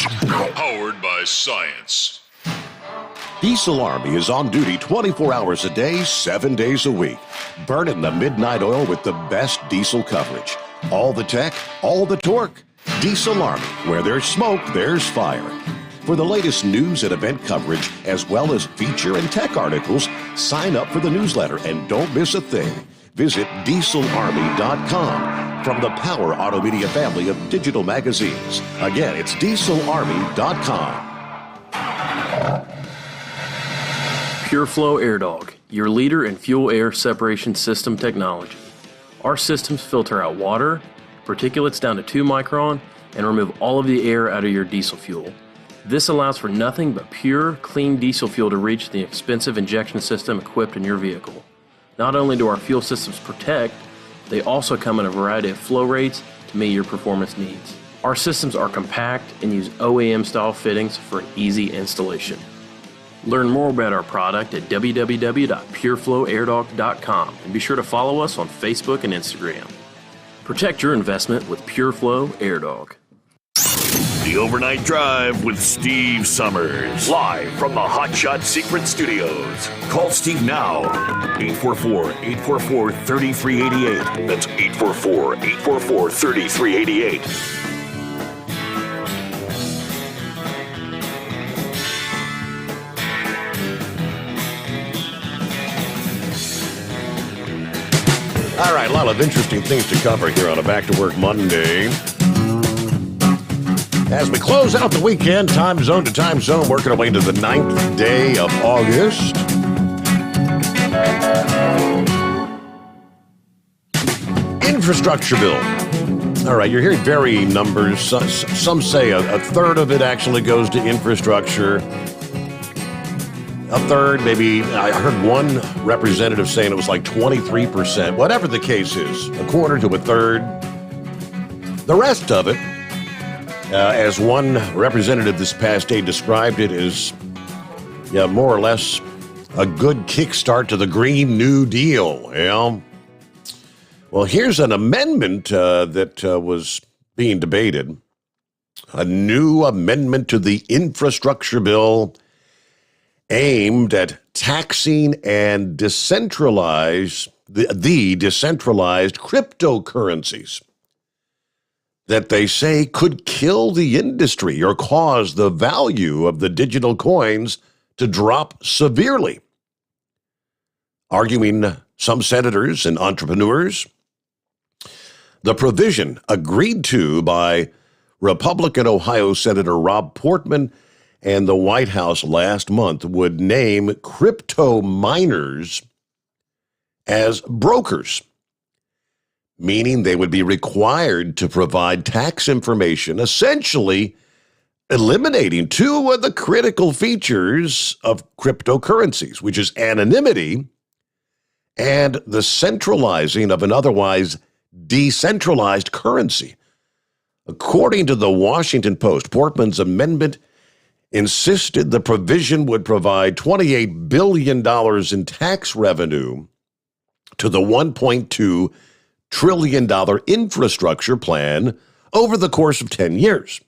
powered by science. Diesel Army is on duty 24 hours a day, 7 days a week. Burning the midnight oil with the best diesel coverage. All the tech, all the torque. Diesel Army, where there's smoke, there's fire. For the latest news and event coverage, as well as feature and tech articles, sign up for the newsletter and don't miss a thing. Visit dieselarmy.com from the Power Auto Media family of digital magazines. Again, it's dieselarmy.com. PureFlow AirDog, your leader in fuel air separation system technology. Our systems filter out water, particulates down to 2 micron, and remove all of the air out of your diesel fuel. This allows for nothing but pure, clean diesel fuel to reach the expensive injection system equipped in your vehicle. Not only do our fuel systems protect, they also come in a variety of flow rates to meet your performance needs. Our systems are compact and use OEM-style fittings for an easy installation. Learn more about our product at www.pureflowairdog.com and be sure to follow us on Facebook and Instagram. Protect your investment with PureFlow Air Dog. The Overnight Drive with Steve Sommers. Live from the Hot Shot Secret Studios. Call Steve now. 844-844-3388. That's 844-844-3388. All right, a lot of interesting things to cover here on a Back to Work Monday. As we close out the weekend, time zone to time zone, working our way into the 9th day of August. Infrastructure bill. All right, you're hearing varying numbers. Some say a third of it actually goes to infrastructure. A third, maybe, I heard one representative saying it was like 23%. Whatever the case is, a quarter to a third. The rest of it, as one representative this past day described it, is more or less a good kickstart to the Green New Deal. Well, here's an amendment that was being debated. A new amendment to the infrastructure bill aimed at taxing and decentralize the decentralized cryptocurrencies that they say could kill the industry or cause the value of the digital coins to drop severely. Arguing some senators and entrepreneurs, the provision agreed to by Republican Ohio Senator Rob Portman and the White House last month would name crypto miners as brokers, meaning they would be required to provide tax information, essentially eliminating two of the critical features of cryptocurrencies, which is anonymity and the centralizing of an otherwise decentralized currency. According to the Washington Post, Portman's amendment insisted the provision would provide $28 billion in tax revenue to the $1.2 trillion infrastructure plan over the course of 10 years.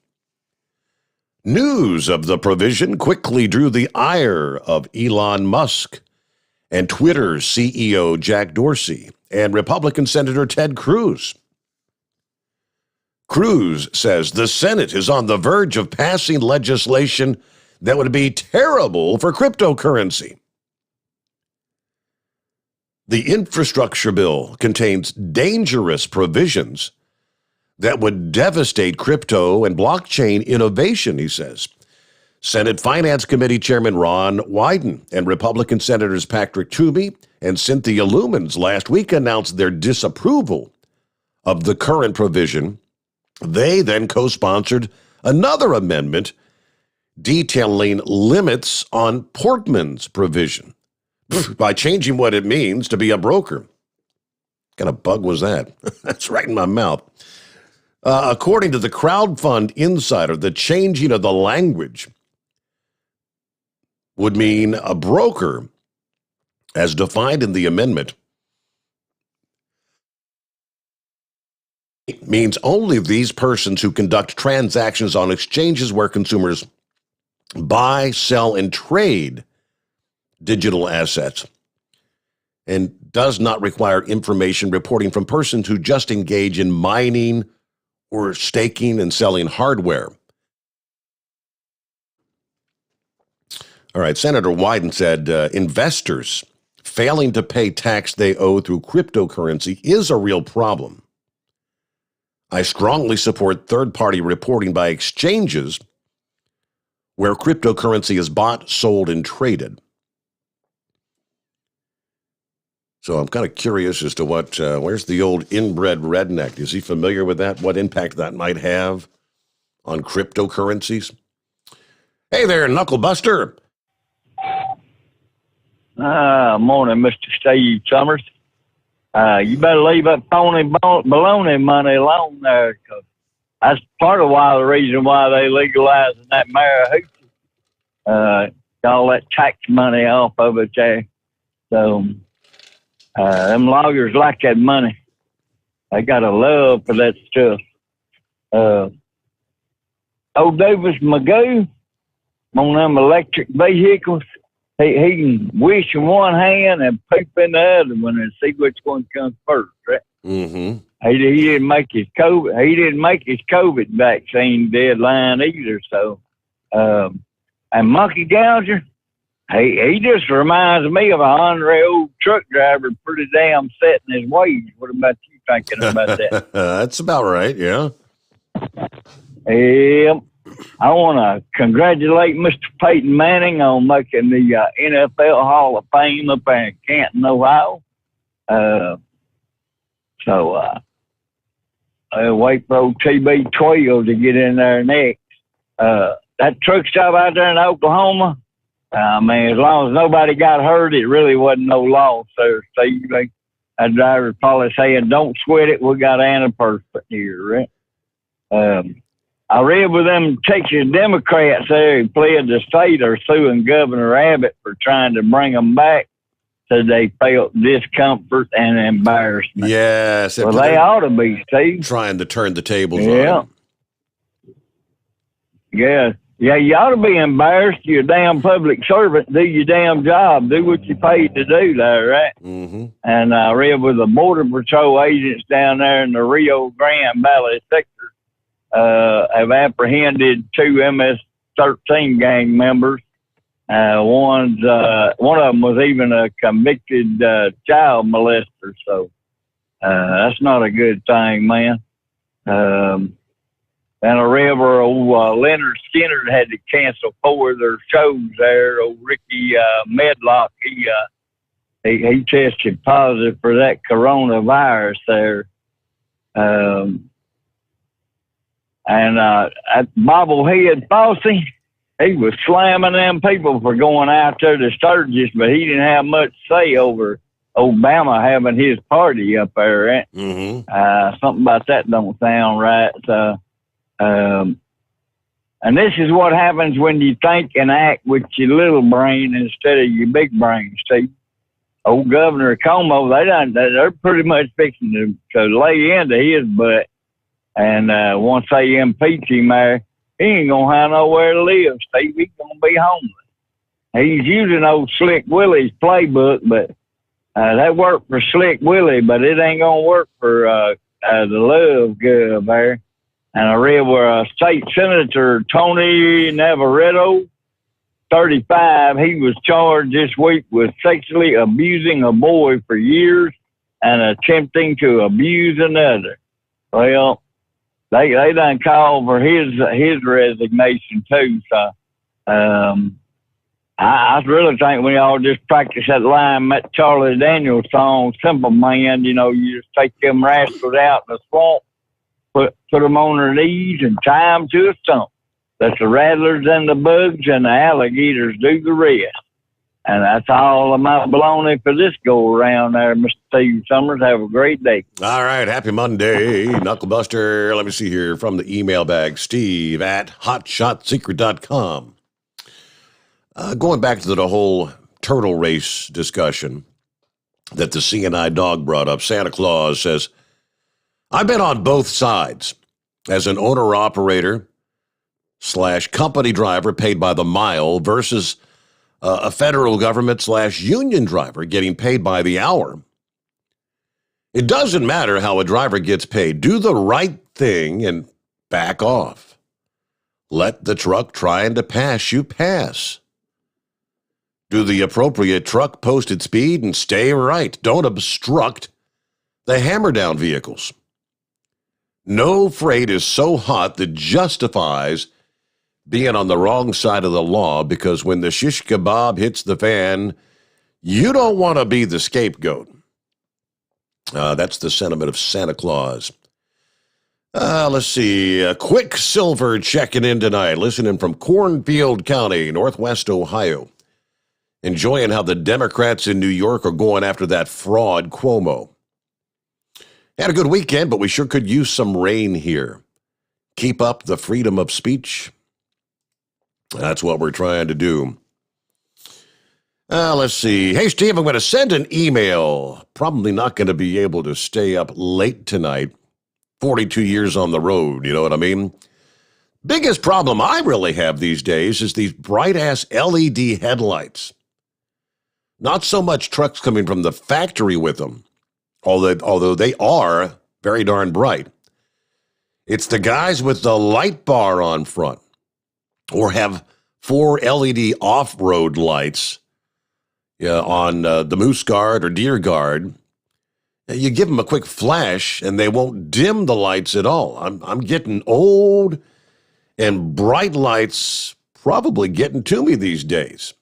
News of the provision quickly drew the ire of Elon Musk and Twitter CEO Jack Dorsey and Republican Senator Ted Cruz. Cruz says the Senate is on the verge of passing legislation that would be terrible for cryptocurrency. The infrastructure bill contains dangerous provisions that would devastate crypto and blockchain innovation, he says. Senate Finance Committee Chairman Ron Wyden and Republican Senators Patrick Toomey and Cynthia Lumens last week announced their disapproval of the current provision. They then co-sponsored another amendment detailing limits on Portman's provision by changing what it means to be a broker. What kind of bug was that? That's right in my mouth. According to the Crowdfund Insider, the changing of the language would mean a broker, as defined in the amendment, it means only these persons who conduct transactions on exchanges where consumers buy, sell, and trade digital assets, and does not require information reporting from persons who just engage in mining or staking and selling hardware. All right, Senator Wyden said investors failing to pay tax they owe through cryptocurrency is a real problem. I strongly support third-party reporting by exchanges where cryptocurrency is bought, sold, and traded. So I'm kind of curious as to where's the old inbred redneck? Is he familiar with that? What impact that might have on cryptocurrencies? Hey there, Knucklebuster. Morning, Mr. Steve Sommers. You better leave that phony baloney money alone there, 'cause that's part of the reason why they legalizing that marijuana. all that tax money off of it there. So them lawyers like that money. They got a love for that stuff. Old Davis Magoo on them electric vehicles, he can wish in one hand and poop in the other one and see which one comes first, right? Mm-hmm. He didn't make his COVID vaccine deadline either. So, and Monkey Gouger, he just reminds me of a Honore truck driver, pretty damn set in his ways. What about you thinking about that? That's about right. Yeah. Yeah. I want to congratulate Mr. Peyton Manning on making the NFL Hall of Fame up in Canton, Ohio. I'll wait for old TB12 to get in there next. That truck stop out there in Oklahoma, as long as nobody got hurt, it really wasn't no loss there, Steve. That driver's probably saying, don't sweat it, we got antiperspirant here, right? I read with them Texas Democrats there who fled the state are suing Governor Abbott for trying to bring them back. So they felt discomfort and embarrassment. Yes. Well, they ought to be, Steve. Trying to turn the tables Yeah. on. Yeah. Yeah, you ought to be embarrassed. You're a damn public servant. Do your damn job. Do what you're paid to do there, right? Mm-hmm. And I read with the Border Patrol agents down there in the Rio Grande Valley sector have apprehended 2 MS-13 gang members. One of them was even a convicted child molester. So that's not a good thing, man. And I read where old Leonard Skinner had to cancel 4 of their shows there. Old Ricky Medlock, he tested positive for that coronavirus there. And at Bobblehead Fossey, he was slamming them people for going out there to Sturgis, but he didn't have much say over Obama having his party up there. Right? Mm-hmm. Something about that don't sound right. And this is what happens when you think and act with your little brain instead of your big brain, Steve. Old Governor Como, they're pretty much fixing to lay into his butt. And once they impeach him there, he ain't going to have nowhere to live, Steve. He's going to be homeless. He's using old Slick Willie's playbook, but that worked for Slick Willie, but it ain't going to work for the Love Gov there. And I read where State Senator Tony Navarrete, 35, he was charged this week with sexually abusing a boy for years and attempting to abuse another. Well, they done called for his resignation too. So I really think we all just practice that line, that Charlie Daniels song, "Simple Man." You know, you just take them rascals out in the swamp, put them on their knees, and tie them to a stump. Let the rattlers and the bugs and the alligators do the rest. And that's all of my baloney for this go-around there, Mr. Steve Sommers. Have a great day. All right. Happy Monday, Knucklebuster. Let me see here from the email bag, Steve at hotshotsecret.com. Going back to the whole turtle race discussion that the CNI dog brought up, Santa Claus says, I've been on both sides as an owner-operator / company driver paid by the mile versus a federal government / union driver getting paid by the hour. It doesn't matter how a driver gets paid. Do the right thing and back off. Let the truck trying to pass you pass. Do the appropriate truck posted speed and stay right. Don't obstruct the hammer down vehicles. No freight is so hot that justifies being on the wrong side of the law, because when the shish kebab hits the fan, you don't want to be the scapegoat. That's the sentiment of Santa Claus. Let's see. Quicksilver checking in tonight, listening from Cornfield County, Northwest Ohio. Enjoying how the Democrats in New York are going after that fraud Cuomo. Had a good weekend, but we sure could use some rain here. Keep up the freedom of speech. That's what we're trying to do. Let's see. Hey, Steve, I'm going to send an email. Probably not going to be able to stay up late tonight. 42 years on the road, you know what I mean? Biggest problem I really have these days is these bright-ass LED headlights. Not so much trucks coming from the factory with them, although they are very darn bright. It's the guys with the light bar on front or have 4 LED off-road lights on the Moose Guard or Deer Guard. You give them a quick flash, and they won't dim the lights at all. I'm getting old, and bright lights probably getting to me these days.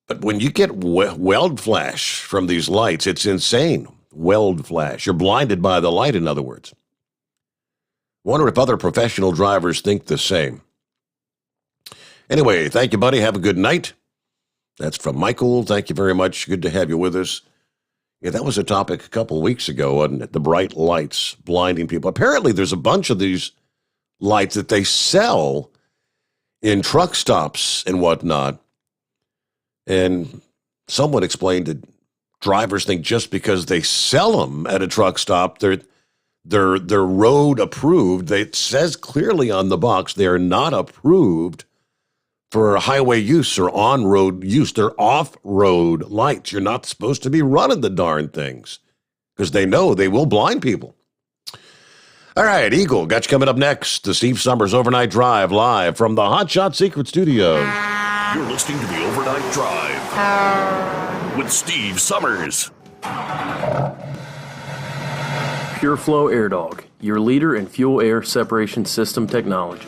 But when you get weld flash from these lights, it's insane. Weld flash. You're blinded by the light, in other words. Wonder if other professional drivers think the same. Anyway, thank you, buddy. Have a good night. That's from Michael. Thank you very much. Good to have you with us. Yeah, that was a topic a couple of weeks ago, wasn't it? The bright lights blinding people. Apparently, there's a bunch of these lights that they sell in truck stops and whatnot. And someone explained that drivers think just because they sell them at a truck stop, they're road approved. It says clearly on the box they are not approved for highway use or on-road use. They're off-road lights. You're not supposed to be running the darn things because they know they will blind people. All right, Eagle, got you coming up next. The Steve Sommers Overnight Drive live from the Hot Shot Secret Studio. You're listening to the Overnight Drive with Steve Sommers. Pure Flow Air Dog, your leader in fuel air separation system technology.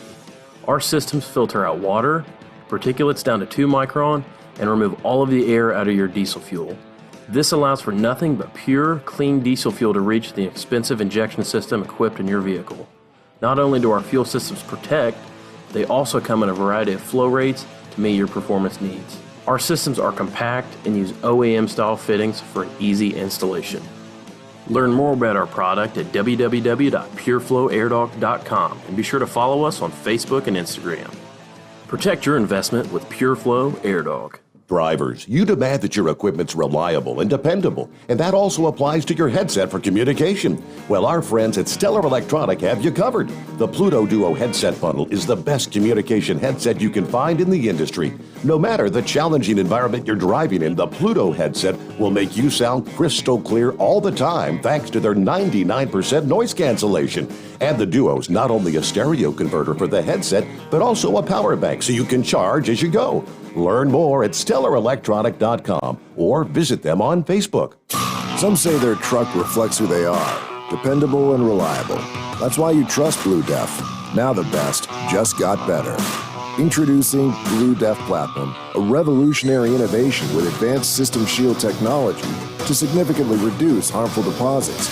Our systems filter out water, particulates down to 2 micron, and remove all of the air out of your diesel fuel. This allows for nothing but pure, clean diesel fuel to reach the expensive injection system equipped in your vehicle. Not only do our fuel systems protect, they also come in a variety of flow rates to meet your performance needs. Our systems are compact and use OEM-style fittings for an easy installation. Learn more about our product at www.pureflowairdog.com and be sure to follow us on Facebook and Instagram. Protect your investment with PureFlow AirDog. Drivers, you demand that your equipment's reliable and dependable, and that also applies to your headset for communication. Well, our friends at Stellar Electronic have you covered. The Pluto Duo headset bundle is the best communication headset you can find in the industry. No matter the challenging environment you're driving in, the Pluto headset will make you sound crystal clear all the time thanks to their 99% noise cancellation. And the Duo's not only a stereo converter for the headset, but also a power bank so you can charge as you go. Learn more at StellarElectronic.com or visit them on Facebook. Some say their truck reflects who they are, dependable and reliable. That's why you trust Blue Def. Now the best just got better. Introducing Blue Def Platinum, a revolutionary innovation with advanced system shield technology to significantly reduce harmful deposits.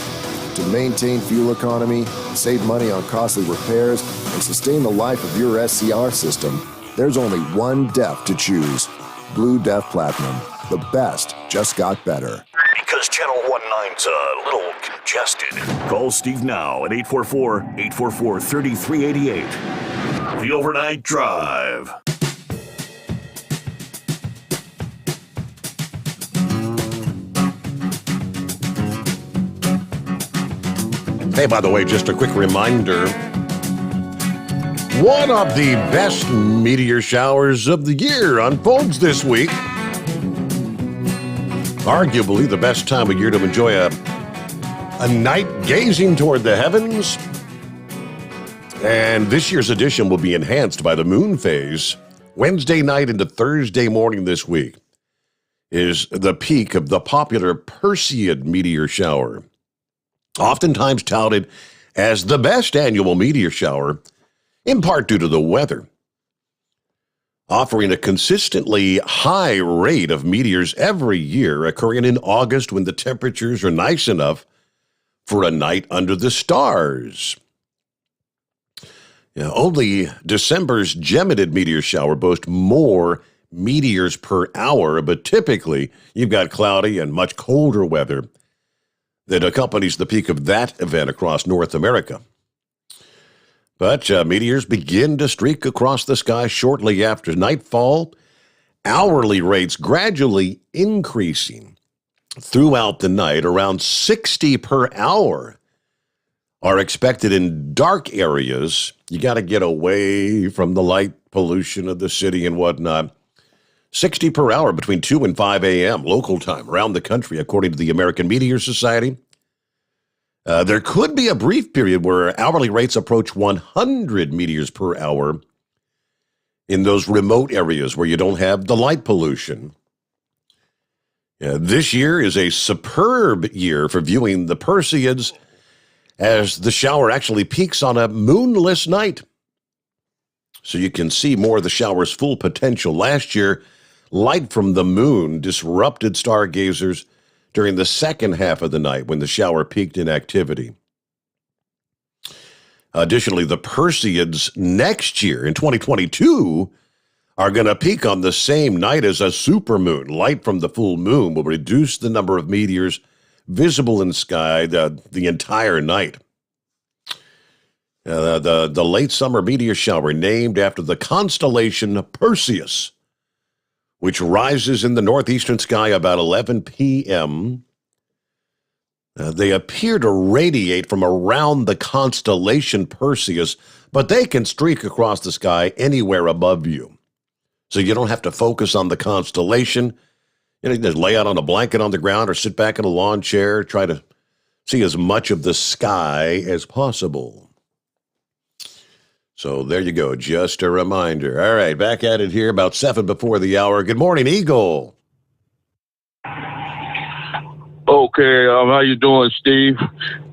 To maintain fuel economy, save money on costly repairs, and sustain the life of your SCR system, there's only one DEF to choose. Blue Def Platinum. The best just got better. Because Channel 19's a little congested. Call Steve now at 844-844-3388. The Overnight Drive. Hey, by the way, just a quick reminder. One of the best meteor showers of the year unfolds this week. Arguably the best time of year to enjoy a night gazing toward the heavens. And this year's edition will be enhanced by the moon phase. Wednesday night into Thursday morning this week is the peak of the popular Perseid meteor shower. Oftentimes touted as the best annual meteor shower, in part due to the weather, offering a consistently high rate of meteors every year, occurring in August when the temperatures are nice enough for a night under the stars. Only December's Geminid meteor shower boasts more meteors per hour, but typically you've got cloudy and much colder weather that accompanies the peak of that event across North America. But meteors begin to streak across the sky shortly after nightfall, hourly rates gradually increasing throughout the night. Around 60 per hour are expected in dark areas. You got to get away from the light pollution of the city and whatnot. 60 per hour between 2 and 5 a.m. local time around the country, according to the American Meteor Society. There could be a brief period where hourly rates approach 100 meteors per hour in those remote areas where you don't have the light pollution. This year is a superb year for viewing the Perseids, as the shower actually peaks on a moonless night. So you can see more of the shower's full potential. Last year, light from the moon disrupted stargazers during the second half of the night when the shower peaked in activity. Additionally, the Perseids next year in 2022 are going to peak on the same night as a supermoon. Light from the full moon will reduce the number of meteors visible in the sky the entire night. The late summer meteor shower, named after the constellation Perseus, which rises in the northeastern sky about 11 p.m. They appear to radiate from around the constellation Perseus, but they can streak across the sky anywhere above you. So you don't have to focus on the constellation. You can just lay out on a blanket on the ground or sit back in a lawn chair, try to see as much of the sky as possible. So there you go, just a reminder. All right, back at it here about 7 before the hour. Good morning, Eagle. Okay, how you doing, Steve?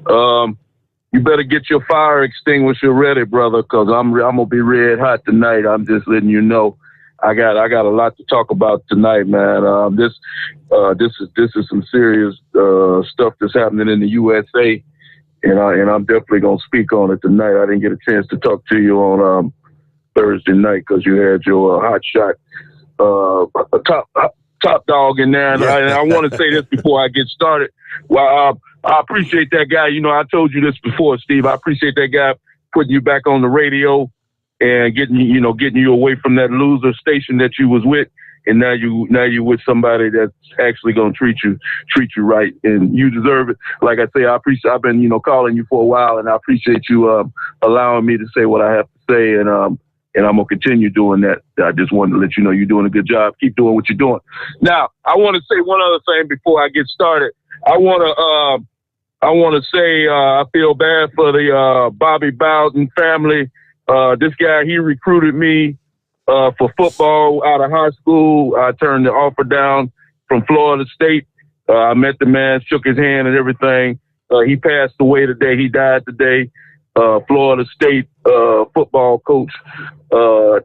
You better get your fire extinguisher ready, brother, because I'm gonna be red hot tonight. I'm just letting you know. I got a lot to talk about tonight, man. This is some serious stuff that's happening in the USA. And I'm definitely going to speak on it tonight. I didn't get a chance to talk to you on Thursday night because you had your hot shot top dog in there. And I want to say this before I get started. Well, I appreciate that guy. You know, I told you this before, Steve. I appreciate that guy putting you back on the radio and getting you away from that loser station that you was with. And now you with somebody that's actually going to treat you right, and you deserve it. Like I say, I've been calling you for a while, and I appreciate you allowing me to say what I have to say, and I'm gonna continue doing that. I just wanted to let you know you're doing a good job. Keep doing what you're doing. Now, I want to say one other thing before I get started. I want to say I feel bad for the Bobby Bowden family. This guy, he recruited me for football out of high school. I turned the offer down from Florida State. I met the man, shook his hand and everything. He passed away today. He died today. Florida State football coach,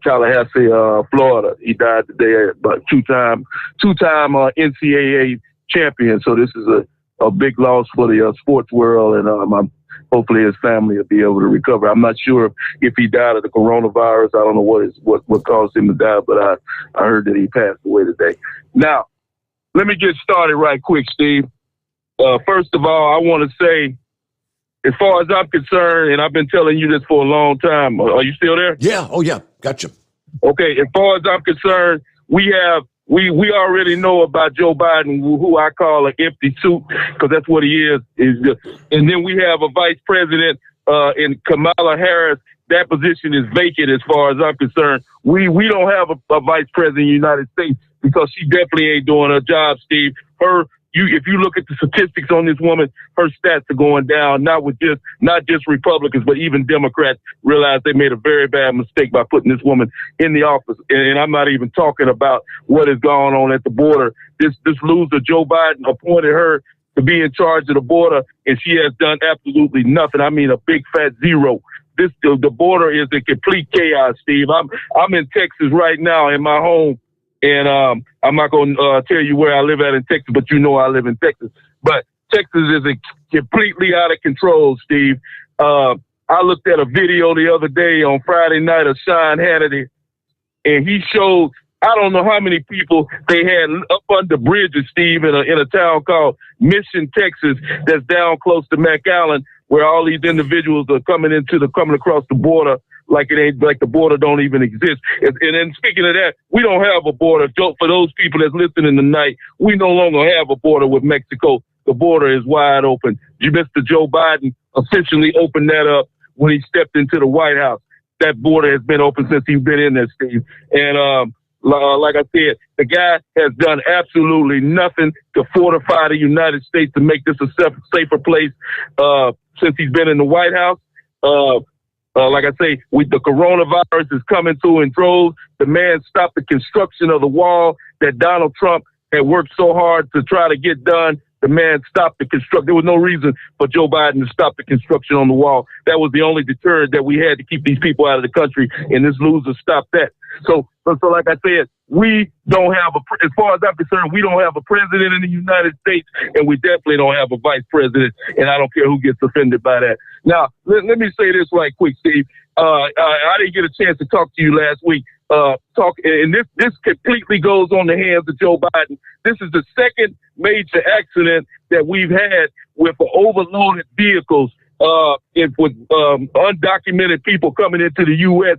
Tallahassee, Florida. He died today, but two-time NCAA champion. So this is a big loss for the sports world, and hopefully his family will be able to recover. I'm not sure if he died of the coronavirus. I don't know what caused him to die, but I heard that he passed away today. Now, let me get started right quick, Steve. First of all, I want to say, as far as I'm concerned, and I've been telling you this for a long time. Are you still there? Yeah. Oh, yeah. Gotcha. Okay. As far as I'm concerned, we already know about Joe Biden, who I call an empty suit, because that's what he is. And then we have a vice president in Kamala Harris. That position is vacant as far as I'm concerned. We don't have a vice president of the United States because she definitely ain't doing her job, Steve. If you look at the statistics on this woman, her stats are going down, not just Republicans, but even Democrats realize they made a very bad mistake by putting this woman in the office. And I'm not even talking about what is going on at the border. This loser, Joe Biden, appointed her to be in charge of the border, and she has done absolutely nothing. I mean, a big fat zero. The border is in complete chaos, Steve. I'm in Texas right now in my home. And I'm not going to tell you where I live at in Texas, but you know I live in Texas. But Texas is completely out of control, Steve. I looked at a video the other day on Friday night of Sean Hannity, and he showed, I don't know how many people they had up under bridges, Steve, in a town called Mission, Texas, that's down close to McAllen, where all these individuals are coming across the border like it ain't like the border don't even exist. And then speaking of that, we don't have a border. For those people that's listening tonight, we no longer have a border with Mexico. The border is wide open. Mr. Joe Biden officially opened that up when he stepped into the White House. That border has been open since he's been in there, Steve. And like I said, the guy has done absolutely nothing to fortify the United States to make this a safer place since he's been in the White House. Like I say, the coronavirus is coming through in droves. The man stopped the construction of the wall that Donald Trump had worked so hard to try to get done. The man stopped the construction. There was no reason for Joe Biden to stop the construction on the wall. That was the only deterrent that we had to keep these people out of the country, and this loser stopped that. So like I said, we don't have as far as I'm concerned, we don't have a president in the United States, and we definitely don't have a vice president, and I don't care who gets offended by that. Now, let me say this right quick, Steve. I didn't get a chance to talk to you last week. And this completely goes on the hands of Joe Biden. This is the second major accident that we've had with overloaded vehicles with undocumented people coming into the U.S.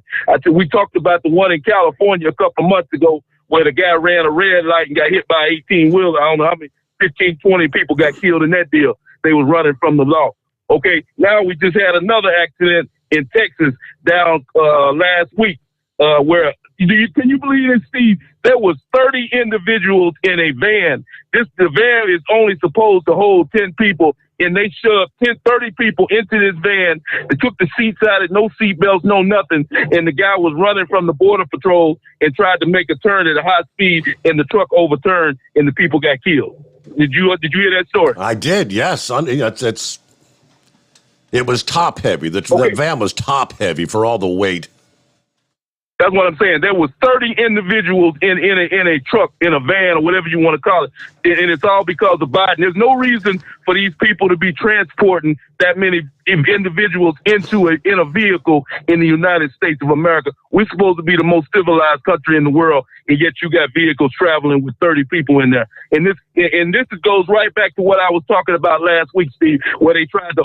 We talked about the one in California a couple months ago where the guy ran a red light and got hit by an 18-wheeler. I don't know how many, 15, 20 people got killed in that deal. They was running from the law. Okay, now we just had another accident in Texas down last week where can you believe this, Steve? There was 30 individuals in a van. The van is only supposed to hold 10 people, and they shoved 30 people into this van. They took the seats out, no seat belts, no nothing, and the guy was running from the Border Patrol and tried to make a turn at a high speed, and the truck overturned, and the people got killed. Did you hear that story? I did, yes. It was top heavy. The van was top heavy for all the weight. That's what I'm saying. There was 30 individuals in a truck, in a van, or whatever you want to call it. And it's all because of Biden. There's no reason for these people to be transporting that many individuals in a vehicle in the United States of America. We're supposed to be the most civilized country in the world, and yet you got vehicles traveling with 30 people in there. And this goes right back to what I was talking about last week, Steve, where they tried to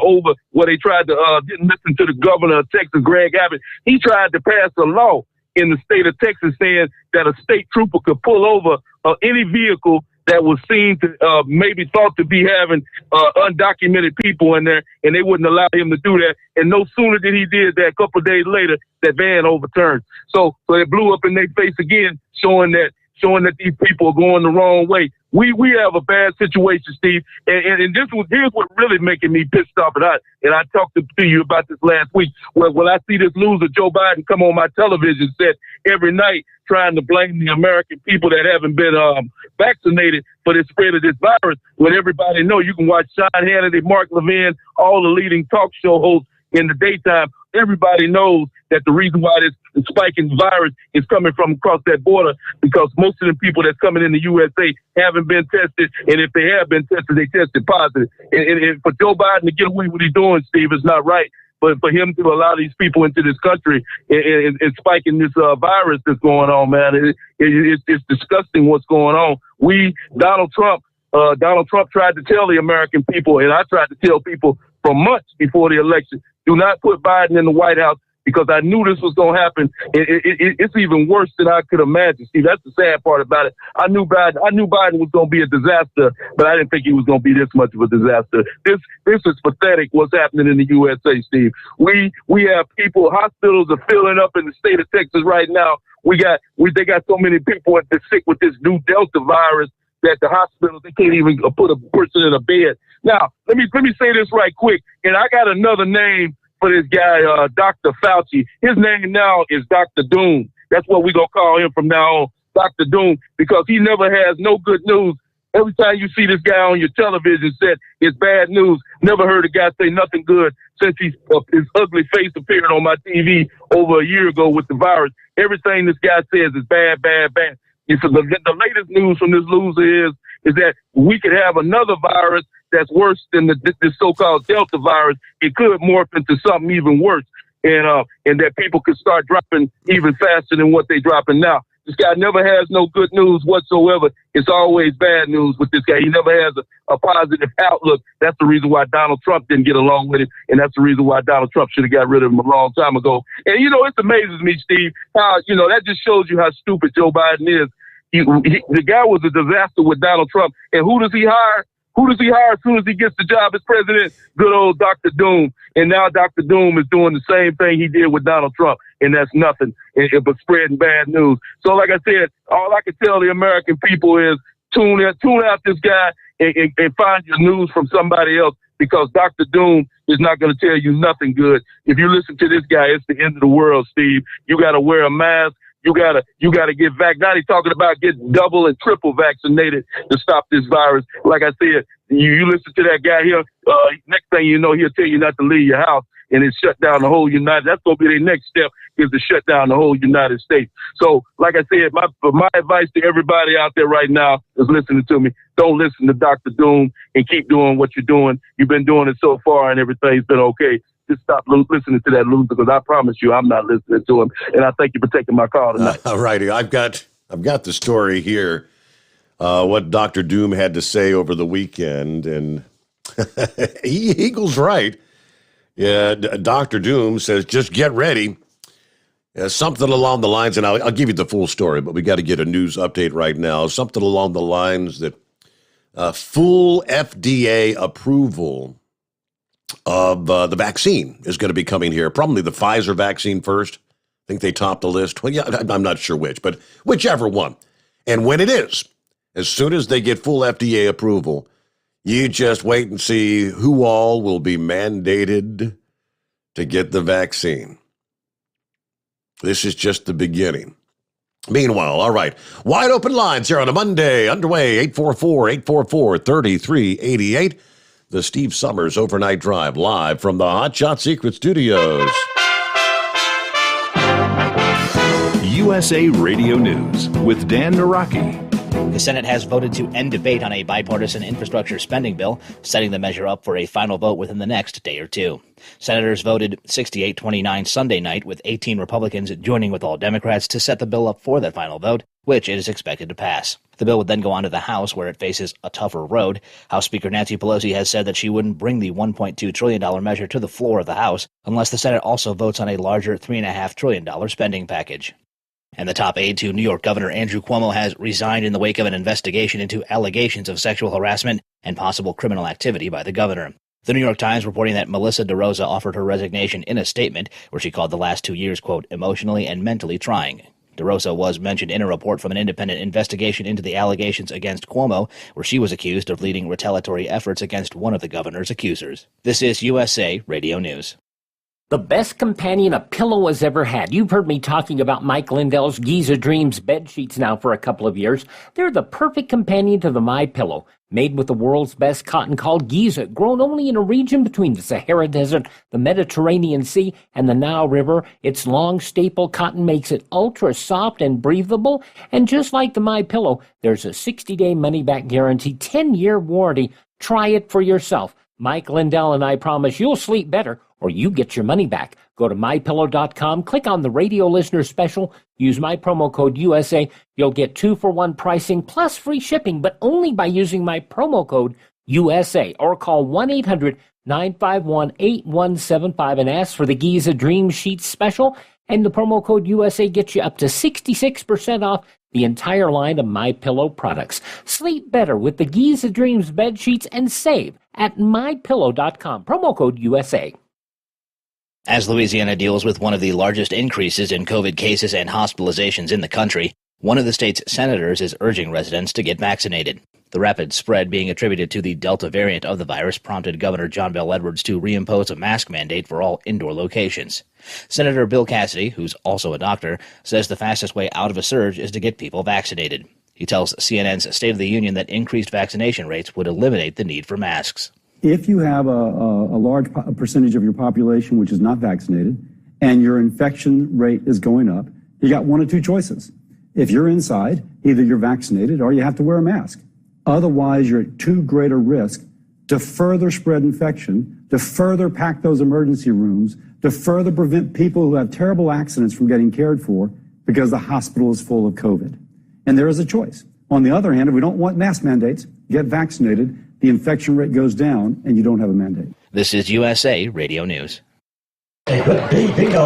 didn't listen to the governor of Texas, Greg Abbott. He tried to pass a law in the state of Texas saying that a state trooper could pull over any vehicle that was seen to maybe thought to be having undocumented people in there, and they wouldn't allow him to do that. And no sooner did he did that, a couple of days later, that van overturned. So it blew up in their face again, showing that these people are going the wrong way. We have a bad situation, Steve, and here's what really making me pissed off. And I talked to you about this last week. When I see this loser Joe Biden come on my television set every night trying to blame the American people that haven't been vaccinated for the spread of this virus, when everybody know you can watch Sean Hannity, Mark Levin, all the leading talk show hosts in the daytime. Everybody knows that the reason why this spiking virus is coming from across that border because most of the people that's coming in the USA haven't been tested, and if they have been tested, they tested positive. And for Joe Biden to get away with what he's doing, Steve, is not right. But for him to allow these people into this country and spiking this virus that's going on, man, it's disgusting what's going on. Donald Trump tried to tell the American people, and I tried to tell people for months before the election, do not put Biden in the White House because I knew this was going to happen. It's even worse than I could imagine. Steve, that's the sad part about it. I knew Biden was going to be a disaster, but I didn't think he was going to be this much of a disaster. This is pathetic what's happening in the USA, Steve. We have people, hospitals are filling up in the state of Texas right now. They got so many people that's sick with this new Delta virus that the hospitals, they can't even put a person in a bed. Now, let me say this right quick, and I got another name for this guy, Dr. Fauci. His name now is Dr. Doom. That's what we're going to call him from now on, Dr. Doom, because he never has no good news. Every time you see this guy on your television set, it's bad news. Never heard a guy say nothing good since his ugly face appeared on my TV over a year ago with the virus. Everything this guy says is bad, bad, bad. So the latest news from this loser is that we could have another virus that's worse than this so-called Delta virus. It could morph into something even worse, and that people could start dropping even faster than what they're dropping now. This guy never has no good news whatsoever. It's always bad news with this guy. He never has a positive outlook. That's the reason why Donald Trump didn't get along with him, and that's the reason why Donald Trump should have got rid of him a long time ago. And, you know, it amazes me, Steve, how, you know, that just shows you how stupid Joe Biden is. The guy was a disaster with Donald Trump, and who does he hire? Who does he hire as soon as he gets the job as president? Good old Dr. Doom. And now Dr. Doom is doing the same thing he did with Donald Trump, and that's nothing but spreading bad news. So like I said, all I can tell the American people is tune out this guy and find your news from somebody else, because Dr. Doom is not going to tell you nothing good. If you listen to this guy, it's the end of the world, Steve. You got to wear a mask. You gotta get vaccinated. Now he's talking about getting double and triple vaccinated to stop this virus. Like I said, you listen to that guy here. Next thing you know, he'll tell you not to leave your house, and it's shut down the whole United. That's gonna be their next step, is to shut down the whole United States. So, like I said, my advice to everybody out there right now is listening to me. Don't listen to Dr. Doom and keep doing what you're doing. You've been doing it so far, and everything's been okay. Just stop listening to that loser, because I promise you I'm not listening to him. And I thank you for taking my call tonight. All righty. I've got the story here, what Dr. Doom had to say over the weekend, and he goes right. Yeah, Dr. Doom says, just get ready. Something along the lines, and I'll give you the full story, but we got to get a news update right now. Something along the lines that full FDA approval of the vaccine is going to be coming here. Probably the Pfizer vaccine first. I think they topped the list. Well, yeah, I'm not sure which, but whichever one. And when it is, as soon as they get full FDA approval, you just wait and see who all will be mandated to get the vaccine. This is just the beginning. Meanwhile, all right, wide open lines here on a Monday, underway, 844-844-3388. The Steve Sommers Overnight Drive, live from the Hot Shot Secret Studios. USA Radio News with Dan Naraki. The Senate has voted to end debate on a bipartisan infrastructure spending bill, setting the measure up for a final vote within the next day or two. Senators voted 68-29 Sunday night, with 18 Republicans joining with all Democrats to set the bill up for that final vote, which it is expected to pass. The bill would then go on to the House, where it faces a tougher road. House Speaker Nancy Pelosi has said that she wouldn't bring the $1.2 trillion measure to the floor of the House unless the Senate also votes on a larger $3.5 trillion spending package. And the top aide to New York Governor Andrew Cuomo has resigned in the wake of an investigation into allegations of sexual harassment and possible criminal activity by the governor. The New York Times reporting that Melissa DeRosa offered her resignation in a statement where she called the last 2 years, quote, emotionally and mentally trying. DeRosa was mentioned in a report from an independent investigation into the allegations against Cuomo, where she was accused of leading retaliatory efforts against one of the governor's accusers. This is USA Radio News. The best companion a pillow has ever had. You've heard me talking about Mike Lindell's Giza Dreams bed sheets now for a couple of years. They're the perfect companion to the MyPillow. Made with the world's best cotton called Giza, grown only in a region between the Sahara Desert, the Mediterranean Sea, and the Nile River. Its long staple cotton makes it ultra soft and breathable. And just like the MyPillow, there's a 60-day money-back guarantee, 10-year warranty. Try it for yourself. Mike Lindell and I promise you'll sleep better, or you get your money back. Go to MyPillow.com, click on the radio listener special, use my promo code USA. You'll get 2-for-1 pricing plus free shipping, but only by using my promo code USA, or call 1-800-951-8175 and ask for the Giza Dream Sheets special. And the promo code USA gets you up to 66% off the entire line of MyPillow products. Sleep better with the Giza Dreams bed sheets and save at MyPillow.com. Promo code USA. As Louisiana deals with one of the largest increases in COVID cases and hospitalizations in the country, one of the state's senators is urging residents to get vaccinated. The rapid spread being attributed to the Delta variant of the virus prompted Governor John Bel Edwards to reimpose a mask mandate for all indoor locations. Senator Bill Cassidy, who's also a doctor, says the fastest way out of a surge is to get people vaccinated. He tells CNN's State of the Union that increased vaccination rates would eliminate the need for masks. If you have a large percentage of your population which is not vaccinated and your infection rate is going up, you got one of two choices. If you're inside, either you're vaccinated or you have to wear a mask. Otherwise, you're at too great a risk to further spread infection, to further pack those emergency rooms, to further prevent people who have terrible accidents from getting cared for. because the hospital is full of COVID. And there is a choice. On the other hand, if we don't want mask mandates, get vaccinated, the infection rate goes down, and you don't have a mandate. This is USA Radio News. Bingo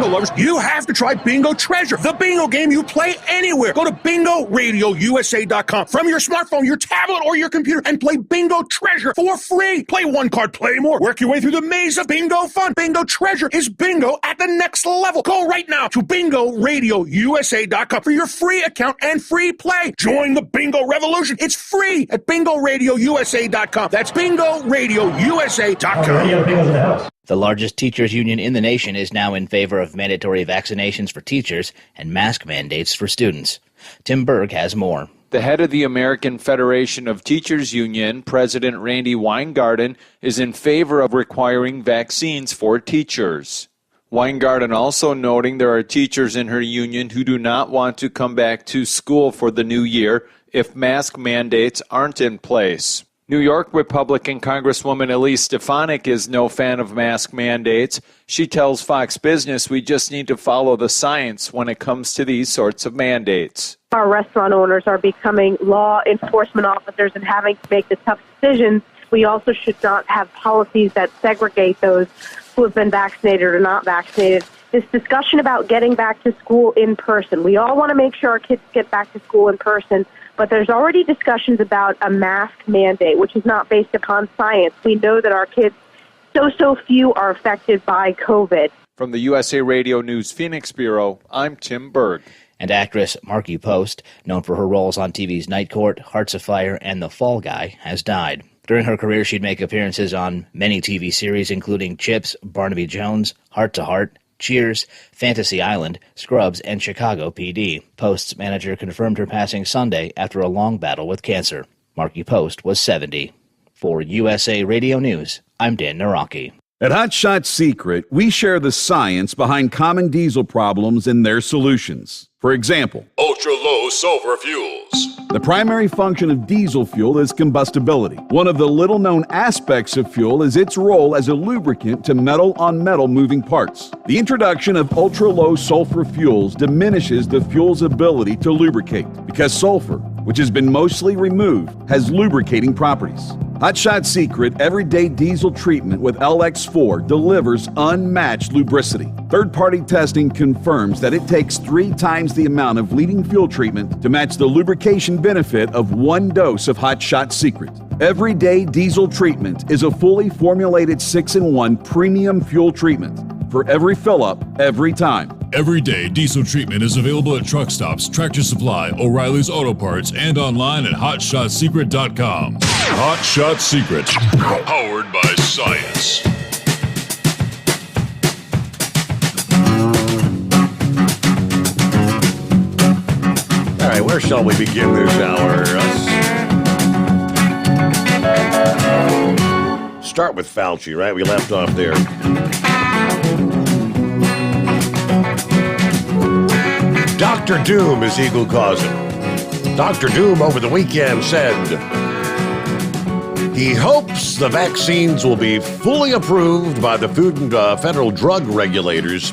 lovers, you have to try Bingo Treasure, the bingo game you play anywhere. Go to BingoRadioUSA.com from your smartphone, your tablet, or your computer and play Bingo Treasure for free. Play one card, play more. Work your way through the maze of bingo fun. Bingo Treasure is bingo at the next level. Go right now to BingoRadioUSA.com for your free account and free play. Join the bingo revolution. It's free at BingoRadioUSA.com. That's BingoRadioUSA.com. The largest teachers union in the nation is now in favor of mandatory vaccinations for teachers and mask mandates for students. Tim Berg has more. The head of the American Federation of Teachers Union, President Randy Weingarten, is in favor of requiring vaccines for teachers. Weingarten also noting there are teachers in her union who do not want to come back to school for the new year if mask mandates aren't in place. New York Republican Congresswoman Elise Stefanik is no fan of mask mandates. She tells Fox Business we just need to follow the science when it comes to these sorts of mandates. Our restaurant owners are becoming law enforcement officers and having to make the tough decisions. We also should not have policies that segregate those who have been vaccinated or not vaccinated. This discussion about getting back to school in person, we all want to make sure our kids get back to school in person. But there's already discussions about a mask mandate, which is not based upon science. We know that our kids, so few are affected by COVID. From the USA Radio News Phoenix Bureau, I'm Tim Berg. And actress Markie Post, known for her roles on TV's Night Court, Hearts of Fire, and The Fall Guy, has died. During her career, she'd make appearances on many TV series, including Chips, Barnaby Jones, Heart to Heart, Cheers, Fantasy Island, Scrubs, and Chicago PD. Post's manager confirmed her passing Sunday after a long battle with cancer. Markie Post was 70. For USA Radio News, I'm Dan Naraki. At Hot Shot Secret, we share the science behind common diesel problems and their solutions. For example, ultra-low sulfur fuels. The primary function of diesel fuel is combustibility. One of the little-known aspects of fuel is its role as a lubricant to metal-on-metal moving parts. The introduction of ultra-low sulfur fuels diminishes the fuel's ability to lubricate because sulfur, which has been mostly removed, has lubricating properties. Hot Shot Secret Everyday Diesel Treatment with LX4 delivers unmatched lubricity. Third-party testing confirms that it takes 3 times the amount of leading fuel treatment to match the lubrication benefit of 1 dose of Hot Shot Secret. Everyday Diesel Treatment is a fully formulated 6-in-1 premium fuel treatment for every fill-up, every time. Everyday Diesel Treatment is available at truck stops, Tractor Supply, O'Reilly's Auto Parts, and online at HotShotSecret.com. Hot Shot Secret, powered by science. All right, where shall we begin this hour, Russ? Start with Fauci, right? We left off there. Dr. Doom, as Eagle calls it. Dr. Doom over the weekend said he hopes the vaccines will be fully approved by the Food and Federal Drug regulators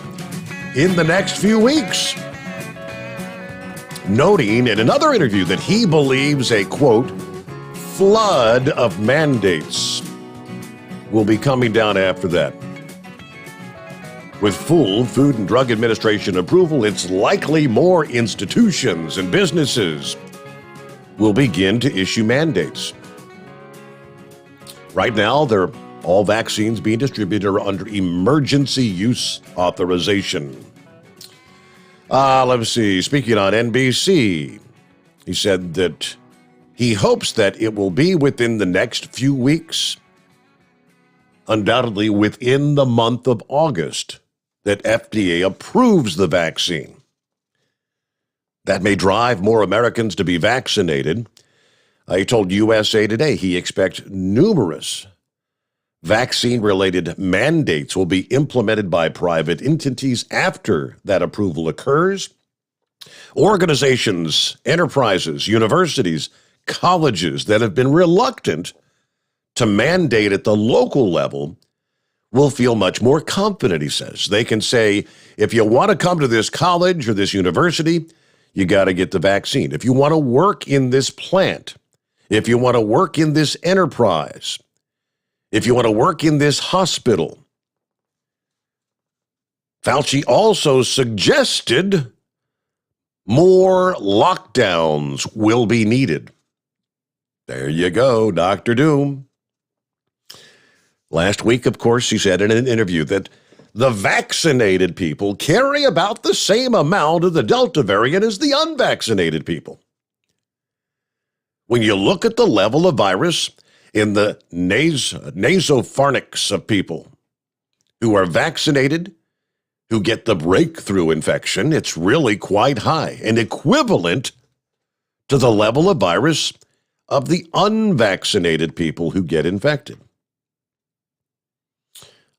in the next few weeks. Noting in another interview that he believes a, quote, flood of mandates will be coming down after that. With full Food and Drug Administration approval, it's likely more institutions and businesses will begin to issue mandates. Right now, all vaccines being distributed are under emergency use authorization. Let's see. Speaking on NBC, he said that he hopes that it will be within the next few weeks, undoubtedly within the month of August, that FDA approves the vaccine. That may drive more Americans to be vaccinated. He told USA Today he expects numerous vaccine-related mandates will be implemented by private entities after that approval occurs. Organizations, enterprises, universities, colleges that have been reluctant to mandate at the local level will feel much more confident, he says. They can say, if you want to come to this college or this university, you got to get the vaccine. If you want to work in this plant, if you want to work in this enterprise, if you want to work in this hospital. Fauci also suggested more lockdowns will be needed. There you go, Dr. Doom. Last week, of course, he said in an interview that the vaccinated people carry about the same amount of the Delta variant as the unvaccinated people. When you look at the level of virus in the nasopharynx of people who are vaccinated, who get the breakthrough infection, it's really quite high and equivalent to the level of virus of the unvaccinated people who get infected.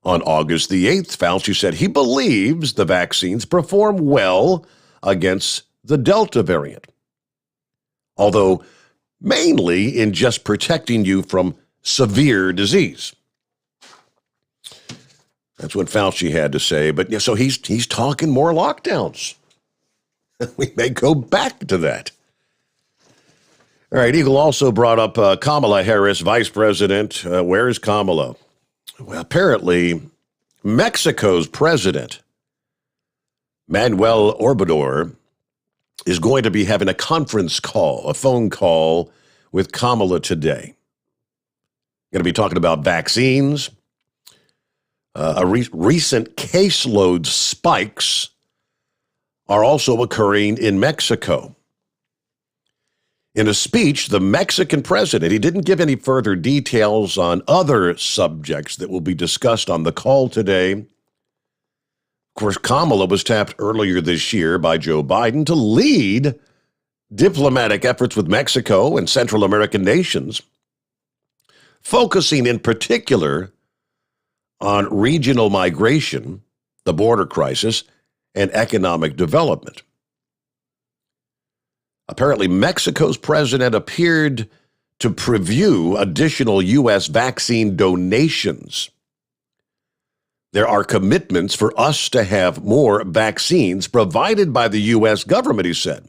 On August the 8th, Fauci said he believes the vaccines perform well against the Delta variant, although mainly in just protecting you from severe disease. That's what Fauci had to say. But yeah, so he's talking more lockdowns. We may go back to that. All right, Eagle also brought up Kamala Harris, vice president. Where's Kamala? Well, apparently, Mexico's president, Manuel Obrador, is going to be having a conference call, a phone call with Kamala today. Going to be talking about vaccines. Recent caseload spikes are also occurring in Mexico. In a speech, the Mexican president, he didn't give any further details on other subjects that will be discussed on the call today. Of course, Kamala was tapped earlier this year by Joe Biden to lead diplomatic efforts with Mexico and Central American nations, focusing in particular on regional migration, the border crisis, and economic development. Apparently, Mexico's president appeared to preview additional U.S. vaccine donations. There are commitments for us to have more vaccines provided by the U.S. government, he said.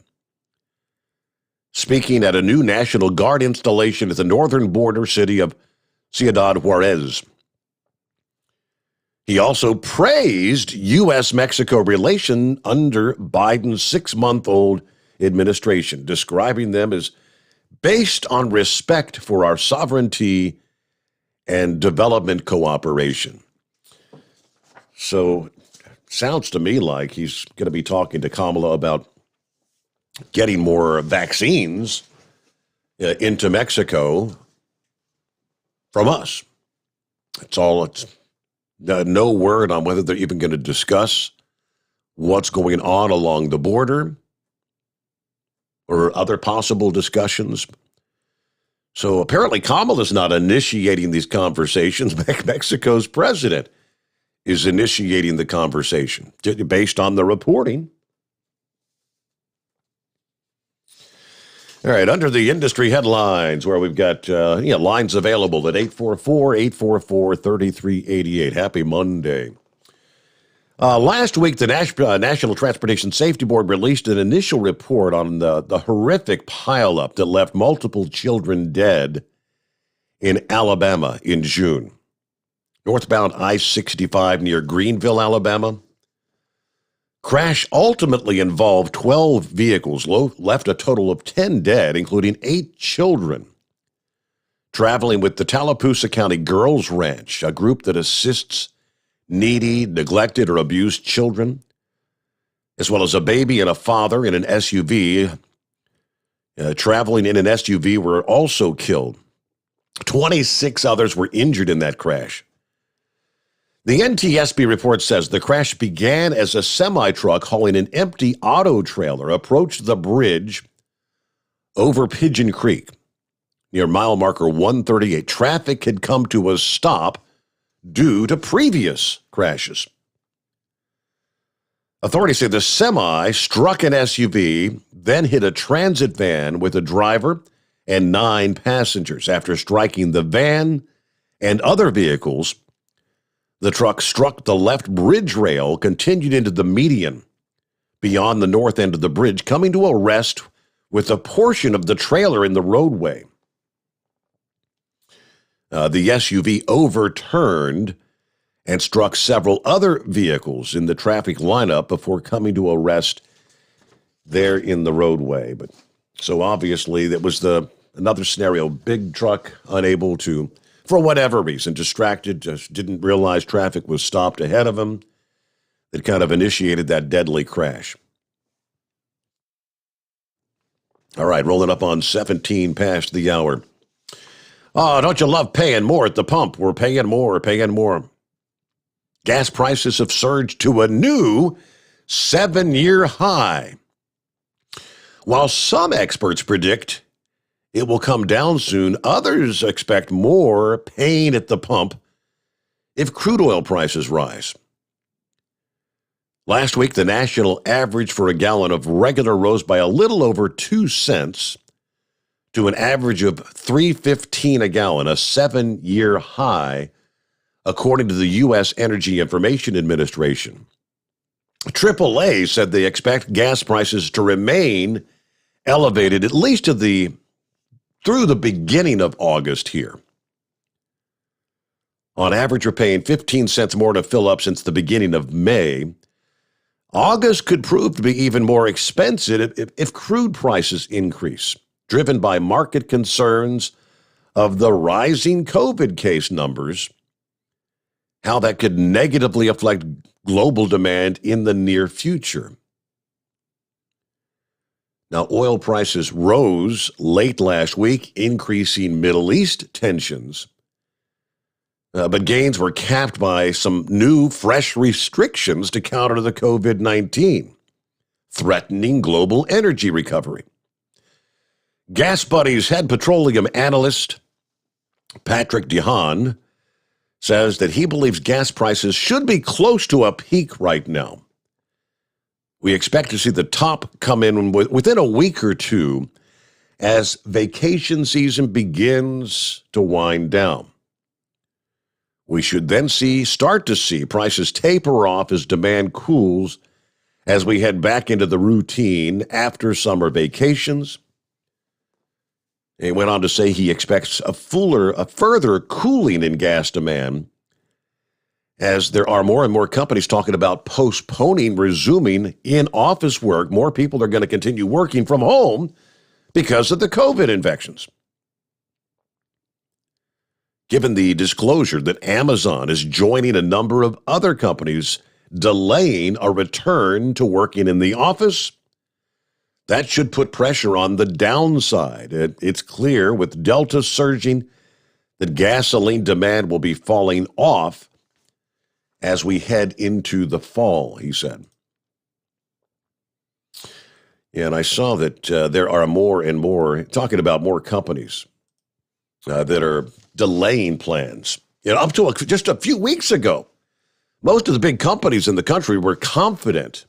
Speaking at a new National Guard installation at the northern border city of Ciudad Juarez. He also praised U.S.-Mexico relation under Biden's 6-month-old administration, describing them as based on respect for our sovereignty and development cooperation. So, sounds to me like he's going to be talking to Kamala about getting more vaccines into Mexico from us. It's no word on whether they're even going to discuss what's going on along the border or other possible discussions. So apparently Kamala's not initiating these conversations. Mexico's president is initiating the conversation based on the reporting. All right, under the industry headlines, where we've got lines available at 844-844-3388. Happy Monday. Last week, the National Transportation Safety Board released an initial report on the horrific pileup that left multiple children dead in Alabama in June. Northbound I-65 near Greenville, Alabama. Crash ultimately involved 12 vehicles, left a total of 10 dead, including 8 children, traveling with the Tallapoosa County Girls Ranch, a group that assists needy, neglected, or abused children, as well as a baby and a father in an SUV. Traveling in an SUV were also killed. 26 others were injured in that crash. The NTSB report says the crash began as a semi-truck hauling an empty auto trailer approached the bridge over Pigeon Creek near mile marker 138. Traffic had come to a stop due to previous crashes. Authorities say the semi struck an SUV, then hit a transit van with a driver and 9 passengers. After striking the van and other vehicles, The truck struck the left bridge rail, continued into the median beyond the north end of the bridge, coming to a rest with a portion of the trailer in the roadway. The SUV overturned and struck several other vehicles in the traffic lineup before coming to a rest there in the roadway. But so obviously that was another scenario. Big truck unable to, for whatever reason, distracted, just didn't realize traffic was stopped ahead of him. That kind of initiated that deadly crash. All right, rolling up on 17 past the hour. Oh, don't you love paying more at the pump? We're paying more, paying more. Gas prices have surged to a new 7-year high. While some experts predict it will come down soon, others expect more pain at the pump if crude oil prices rise. Last week, the national average for a gallon of regular rose by a little over 2 cents to an average of $3.15 a gallon, a 7-year high, according to the U.S. Energy Information Administration. AAA said they expect gas prices to remain elevated at least through the beginning of August here. On average, we're paying 15 cents more to fill up since the beginning of May. August could prove to be even more expensive if crude prices increase, driven by market concerns of the rising COVID case numbers, how that could negatively affect global demand in the near future. Now, oil prices rose late last week, increasing Middle East tensions. But gains were capped by some new, fresh restrictions to counter the COVID-19, threatening global energy recovery. Gas Buddy's head petroleum analyst, Patrick DeHaan, says that he believes gas prices should be close to a peak right now. We expect to see the top come in within a week or two as vacation season begins to wind down. We should then start to see prices taper off as demand cools as we head back into the routine after summer vacations. He went on to say he expects a further cooling in gas demand as there are more and more companies talking about postponing resuming in-office work. More people are going to continue working from home because of the COVID infections. Given the disclosure that Amazon is joining a number of other companies delaying a return to working in the office, that should put pressure on the downside. It's clear with Delta surging that gasoline demand will be falling off as we head into the fall, he said. And I saw that there are more and more, talking about more companies that are delaying plans. Up to just a few weeks ago, most of the big companies in the country were confident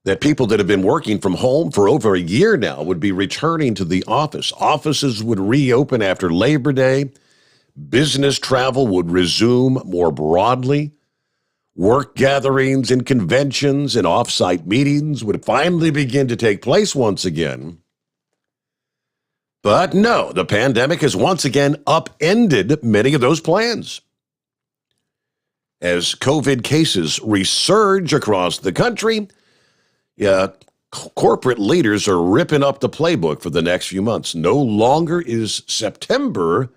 that people that have been working from home for over a year now would be returning to the office. Offices would reopen after Labor Day. Business travel would resume more broadly. Work gatherings and conventions and off-site meetings would finally begin to take place once again. But no, the pandemic has once again upended many of those plans. As COVID cases resurge across the country, corporate leaders are ripping up the playbook for the next few months. No longer is September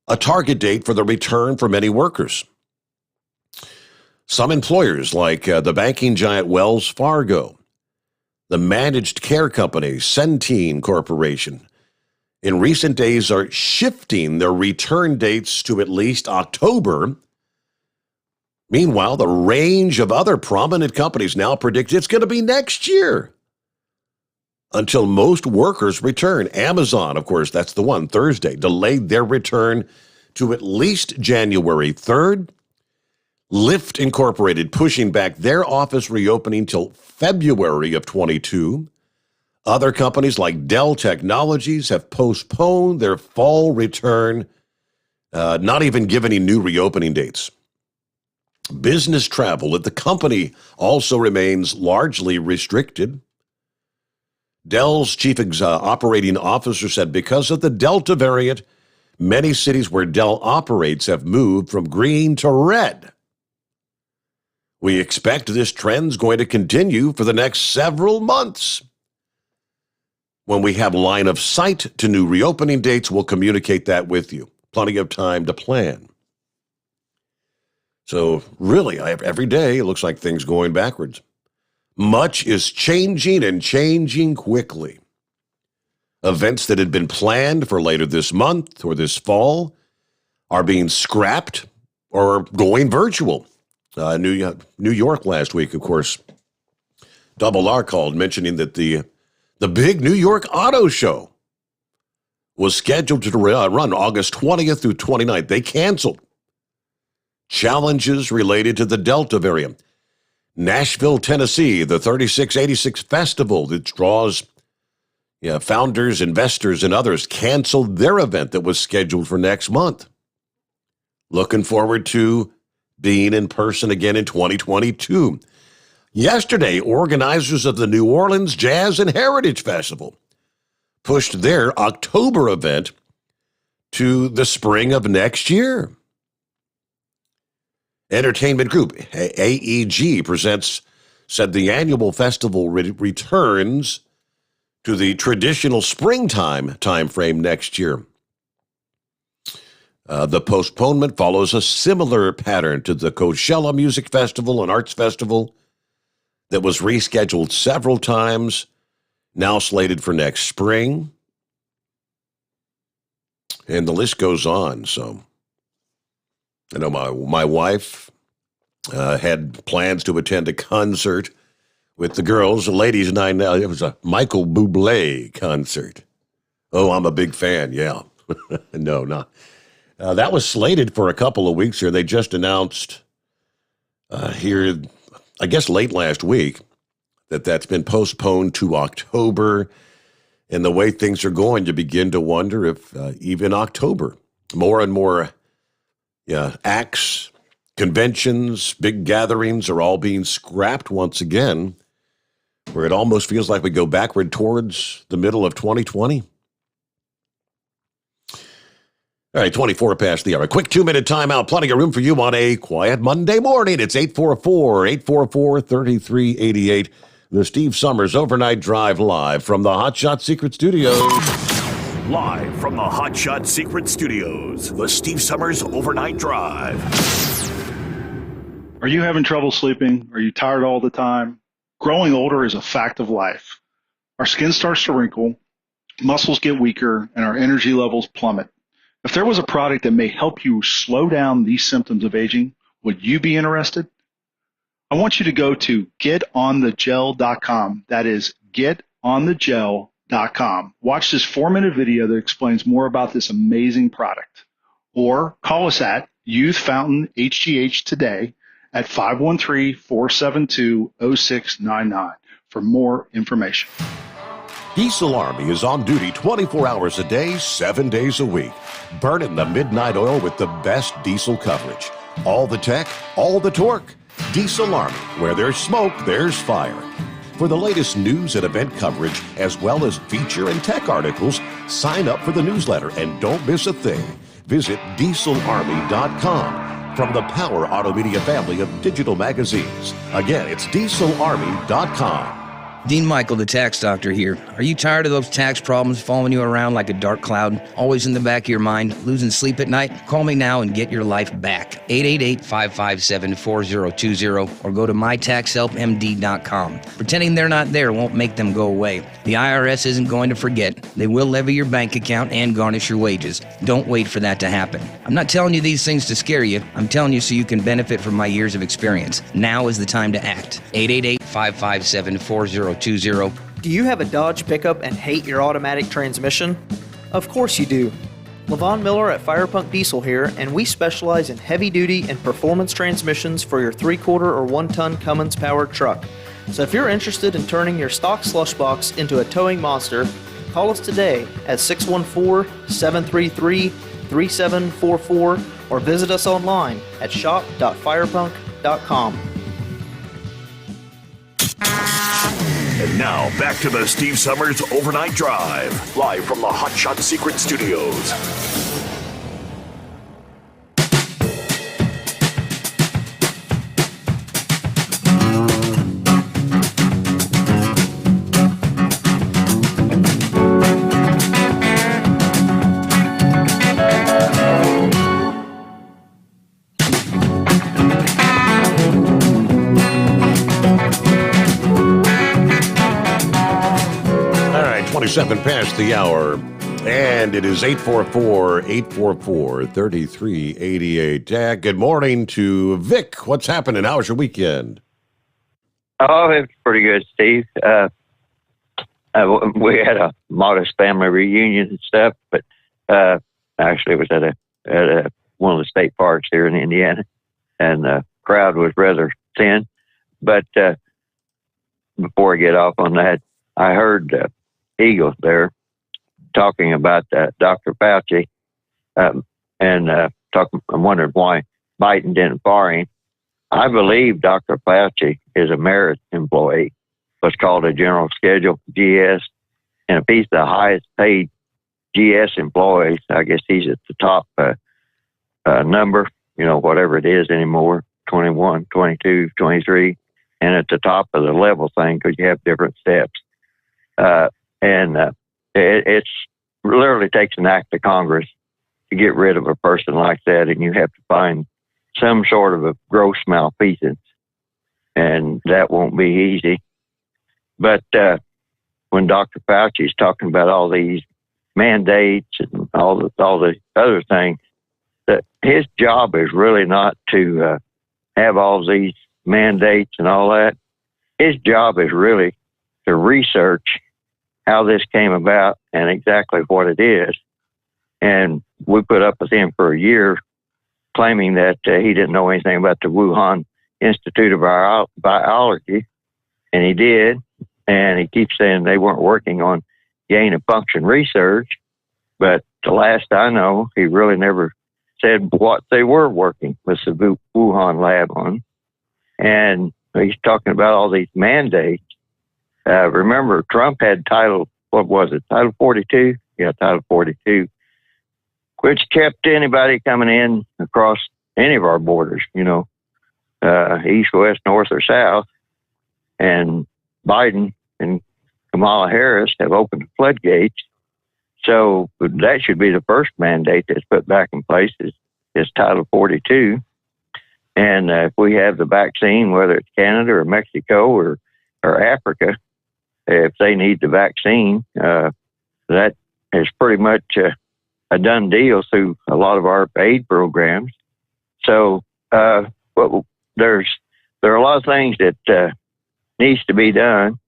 a target date for the return for many workers. Some employers, like the banking giant Wells Fargo, the managed care company Centene Corporation, in recent days are shifting their return dates to at least October. Meanwhile, the range of other prominent companies now predict it's going to be next year until most workers return. Amazon, of course, that's the one, Thursday, delayed their return to at least January 3rd. Lyft Incorporated pushing back their office reopening till February of 22. Other companies like Dell Technologies have postponed their fall return not even give any new reopening dates. Business travel at the company also remains largely restricted. Dell's chief operating officer said because of the Delta variant, many cities where Dell operates have moved from green to red. We expect this trend's going to continue for the next several months. When we have line of sight to new reopening dates, we'll communicate that with you. Plenty of time to plan. So really, every day, it looks like things going backwards. Much is changing and changing quickly. Events that had been planned for later this month or this fall are being scrapped or going virtual. New York last week, of course, Double R called mentioning that the big New York Auto Show was scheduled to run August 20th through 29th. They canceled. Challenges related to the Delta variant. Nashville, Tennessee, the 3686 Festival that draws founders, investors, and others canceled their event that was scheduled for next month. Looking forward to being in person again in 2022. Yesterday, organizers of the New Orleans Jazz and Heritage Festival pushed their October event to the spring of next year. Entertainment group AEG said the annual festival returns to the traditional springtime timeframe next year. The postponement follows a similar pattern to the Coachella Music Festival and Arts Festival that was rescheduled several times, now slated for next spring. And the list goes on, so... I know my wife had plans to attend a concert with the girls, the ladies, and I. It was a Michael Bublé concert. Oh, I'm a big fan, yeah. No, not. That was slated for a couple of weeks here. They just announced here, I guess late last week, that's been postponed to October. And the way things are going, you begin to wonder if even October, more and more acts, conventions, big gatherings are all being scrapped once again, where it almost feels like we go backward towards the middle of 2020. All right, 24 past the hour. A quick 2-minute timeout. Plenty of room for you on a quiet Monday morning. It's 844-844-3388. The Steve Sommers Overnight Drive live from the Hot Shot Secret Studios. Live from the Hot Shot Secret Studios, the Steve Sommers Overnight Drive. Are you having trouble sleeping? Are you tired all the time? Growing older is a fact of life. Our skin starts to wrinkle, muscles get weaker, and our energy levels plummet. If there was a product that may help you slow down these symptoms of aging, would you be interested? I want you to go to getonthegel.com. That is getonthegel.com. Watch this 4-minute video that explains more about this amazing product. Or call us at Youth Fountain HGH today at 513-472-0699 for more information. Diesel Army is on duty 24 hours a day, 7 days a week. Burning the midnight oil with the best diesel coverage. All the tech, all the torque. Diesel Army, where there's smoke, there's fire. For the latest news and event coverage, as well as feature and tech articles, sign up for the newsletter and don't miss a thing. Visit dieselarmy.com from the Power Auto Media family of digital magazines. Again, it's dieselarmy.com. Dean Michael, the tax doctor here. Are you tired of those tax problems following you around like a dark cloud, always in the back of your mind, losing sleep at night? Call me now and get your life back. 888-557-4020 or go to mytaxhelpmd.com. Pretending they're not there won't make them go away. The IRS isn't going to forget. They will levy your bank account and garnish your wages. Don't wait for that to happen. I'm not telling you these things to scare you. I'm telling you so you can benefit from my years of experience. Now is the time to act. 888-557-4020. Do you have a Dodge pickup and hate your automatic transmission? Of course you do. Levon Miller at Firepunk Diesel here, and we specialize in heavy-duty and performance transmissions for your 3-quarter or 1-ton Cummins-powered truck. So if you're interested in turning your stock slush box into a towing monster, call us today at 614-733 3744 or visit us online at shop.firepunk.com. And now, back to the Steve Sommers Overnight Drive, live from the Hot Shot Secret Studios. All right, 27 past the hour, and it is 844-844-3388. Good morning to Vic. What's happening? How was your weekend? Oh, it was pretty good, Steve. We had a modest family reunion and stuff, but actually it was at one of the state parks here in Indiana, and the crowd was rather thin. But before I get off on that, I heard Eagle there talking about Dr. Fauci, and I'm wondering why Biden didn't fire him. I believe Dr. Fauci is a merit employee, what's called a general schedule, GS. And if he's the highest paid GS employee, I guess he's at the top number, whatever it is anymore, 21, 22, 23, and at the top of the level thing because you have different steps. It's literally takes an act of Congress to get rid of a person like that, and you have to find some sort of a gross malfeasance, and that won't be easy. But when Dr. Fauci is talking about all these mandates and all the other things, that his job is really not to have all these mandates and all that. His job is really to research how this came about and exactly what it is. And we put up with him for a year, claiming that he didn't know anything about the Wuhan Institute of Biology, and he did. And he keeps saying they weren't working on gain of function research, but the last I know, he really never said what they were working with the Wuhan lab on. And he's talking about all these mandates. Remember, Trump had Title 42? Yeah, Title 42, which kept anybody coming in across any of our borders, east, west, north, or south. And Biden and Kamala Harris have opened the floodgates. So that should be the first mandate that's put back in place is Title 42. And if we have the vaccine, whether it's Canada or Mexico or Africa, if they need the vaccine, that is pretty much a done deal through a lot of our aid programs. So there are a lot of things that needs to be done,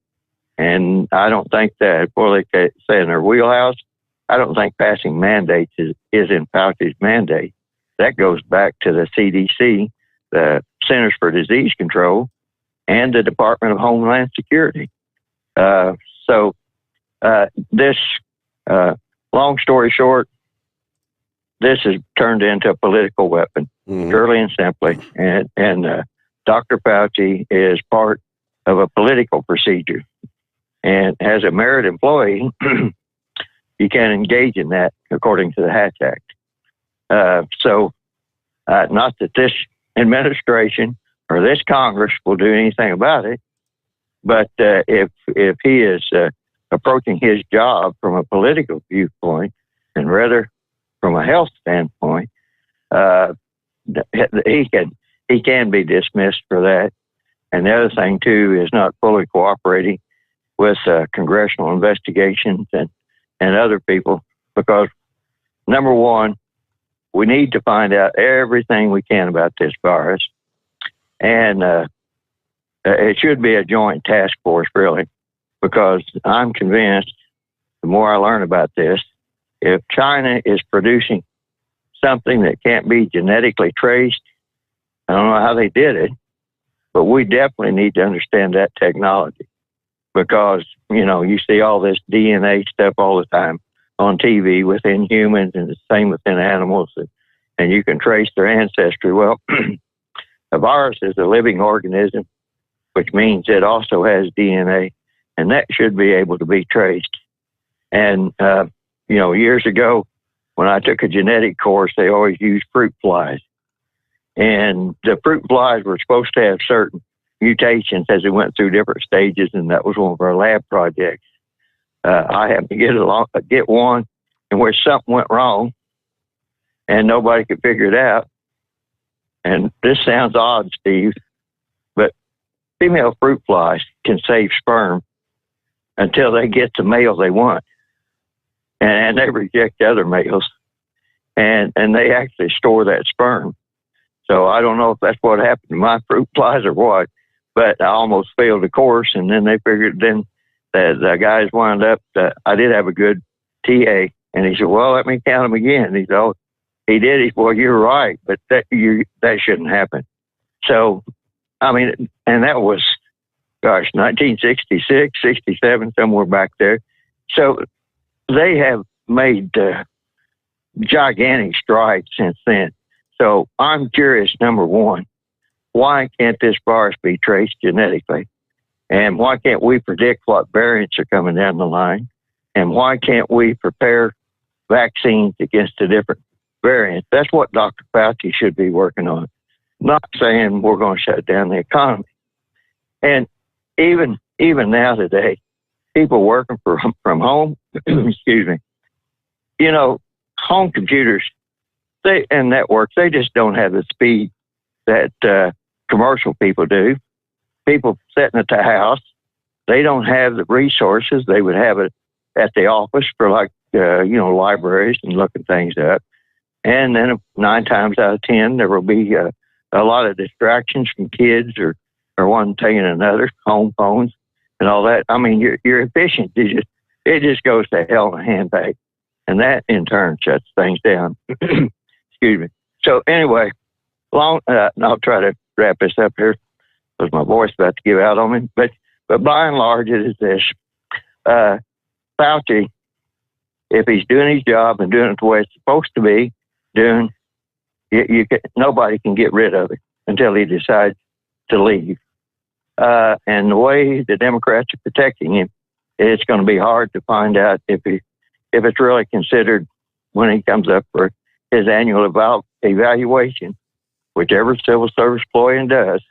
and I don't think that, they say in their wheelhouse, I don't think passing mandates is in Fauci's mandate. That goes back to the CDC, the Centers for Disease Control, and the Department of Homeland Security. This, long story short, this has turned into a political weapon, purely and simply. And Dr. Fauci is part of a political procedure. And as a merit employee, you can't engage in that according to the Hatch Act. Not that this administration or this Congress will do anything about it, but if he is approaching his job from a political viewpoint and rather from a health standpoint, he can be dismissed for that. And the other thing too is not fully cooperating with congressional investigations and other people, because number one, we need to find out everything we can about this virus, and it should be a joint task force, really, because I'm convinced the more I learn about this, if China is producing something that can't be genetically traced, I don't know how they did it, but we definitely need to understand that technology, because, you see all this DNA stuff all the time on TV within humans and the same within animals, and you can trace their ancestry. Well, a virus is a living organism, which means it also has DNA, and that should be able to be traced. And, years ago, when I took a genetic course, they always used fruit flies. And the fruit flies were supposed to have certain mutations as they went through different stages, and that was one of our lab projects. I happened to get one in which something went wrong, and nobody could figure it out. And this sounds odd, Steve, but female fruit flies can save sperm until they get the male they want. And they reject other males. And they actually store that sperm. So I don't know if that's what happened to my fruit flies or what, but I almost failed the course. And then they figured then that the guys wound up, I did have a good TA. And he said, well, let me count them again. He said, oh, he did. He said, well, you're right, but that shouldn't happen. So, I mean, and that was, 1966, 67, somewhere back there. So they have made gigantic strides since then. So I'm curious, number one, why can't this virus be traced genetically? And why can't we predict what variants are coming down the line? And why can't we prepare vaccines against the different variants? That's what Dr. Fauci should be working on. Not saying we're going to shut down the economy. And even now today, people working from home, excuse me, home computers and networks, they just don't have the speed that commercial people do. People sitting at the house, they don't have the resources they would have it at the office for libraries and looking things up. And then 9 times out of 10, there will be a lot of distractions from kids or one taking another, home phones and all that. I mean, your efficiency it just goes to hell in a handbag. And that in turn shuts things down. Excuse me. So anyway, I'll try to wrap this up here because my voice is about to give out on me. But by and large, it is this. Fauci, if he's doing his job and doing it the way it's supposed to be doing, nobody can get rid of it until he decides to leave. And the way the Democrats are protecting him, it's going to be hard to find out if it's really considered when he comes up for his annual evaluation, whichever civil service employee does.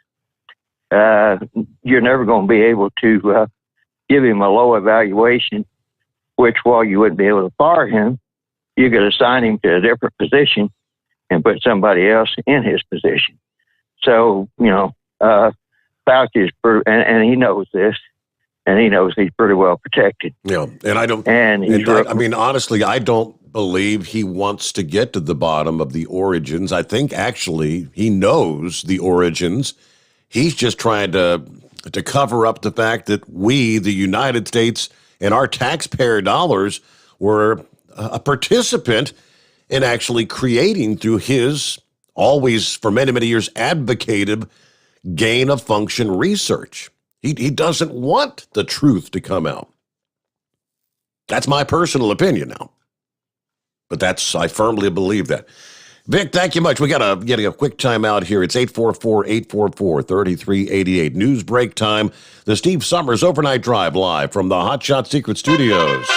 You're never going to be able to give him a low evaluation, which while you wouldn't be able to fire him, you could assign him to a different position and put somebody else in his position. So, Fauci is and he knows this, and he knows he's pretty well protected. Yeah, and I don't. Honestly, I don't believe he wants to get to the bottom of the origins. I think actually he knows the origins. He's just trying to cover up the fact that we, the United States, and our taxpayer dollars were a participant in actually creating through his always for many, many years advocated gain of function research. He doesn't want the truth to come out. That's my personal opinion now. But I firmly believe that. Vic, thank you much. We got getting a quick time out here. It's 844-844-3388. News break time. The Steve Sommers Overnight Drive live from the Hot Shot Secret Studios.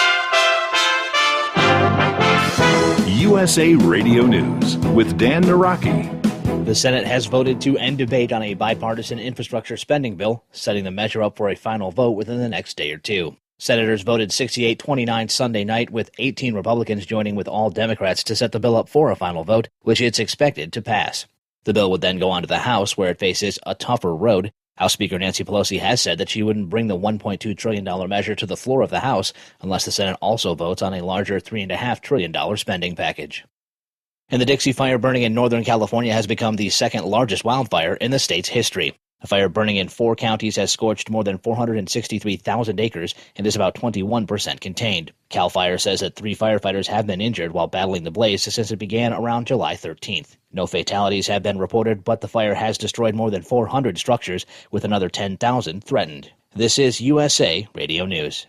USA Radio News with Dan Naraki. The Senate has voted to end debate on a bipartisan infrastructure spending bill, setting the measure up for a final vote within the next day or two. Senators voted 68-29 Sunday night, with 18 Republicans joining with all Democrats to set the bill up for a final vote, which it's expected to pass. The bill would then go on to the House, where it faces a tougher road. House Speaker Nancy Pelosi has said that she wouldn't bring the $1.2 trillion measure to the floor of the House unless the Senate also votes on a larger $3.5 trillion spending package. And the Dixie Fire burning in Northern California has become the second largest wildfire in the state's history. The fire burning in 4 counties has scorched more than 463,000 acres and is about 21% contained. CAL FIRE says that 3 firefighters have been injured while battling the blaze since it began around July 13th. No fatalities have been reported, but the fire has destroyed more than 400 structures, with another 10,000 threatened. This is USA Radio News.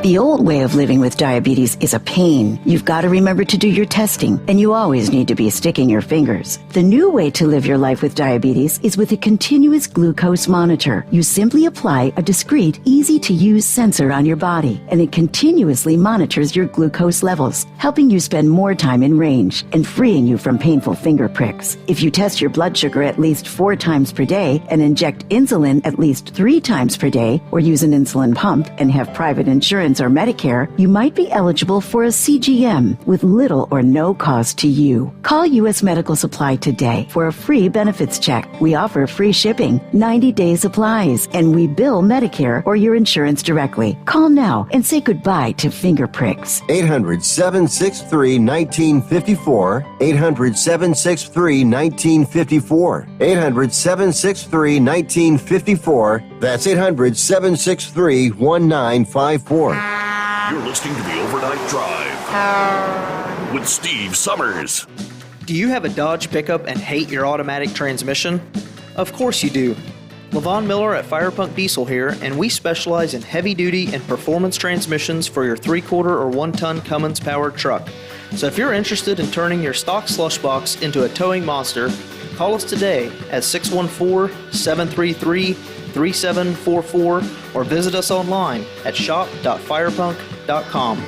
The old way of living with diabetes is a pain. You've got to remember to do your testing, and you always need to be sticking your fingers. The new way to live your life with diabetes is with a continuous glucose monitor. You simply apply a discreet, easy-to-use sensor on your body, and it continuously monitors your glucose levels, helping you spend more time in range and freeing you from painful finger pricks. If you test your blood sugar at least 4 times per day and inject insulin at least 3 times per day, or use an insulin pump and have private insurance or Medicare, you might be eligible for a CGM with little or no cost to you. Call U.S. Medical Supply today for a free benefits check. We offer free shipping, 90-day supplies, and we bill Medicare or your insurance directly. Call now and say goodbye to finger pricks. 800-763-1954. 800-763-1954. 800-763-1954. That's 800-763-1954. You're listening to the Overnight Drive with Steve Sommers. Do you have a Dodge pickup and hate your automatic transmission? Of course you do. Levon Miller at Firepunk Diesel here, and we specialize in heavy-duty and performance transmissions for your 3-quarter or 1-ton Cummins-powered truck. So if you're interested in turning your stock slush box into a towing monster, call us today at 614-733-3744 or visit us online at shop.firepunk.com.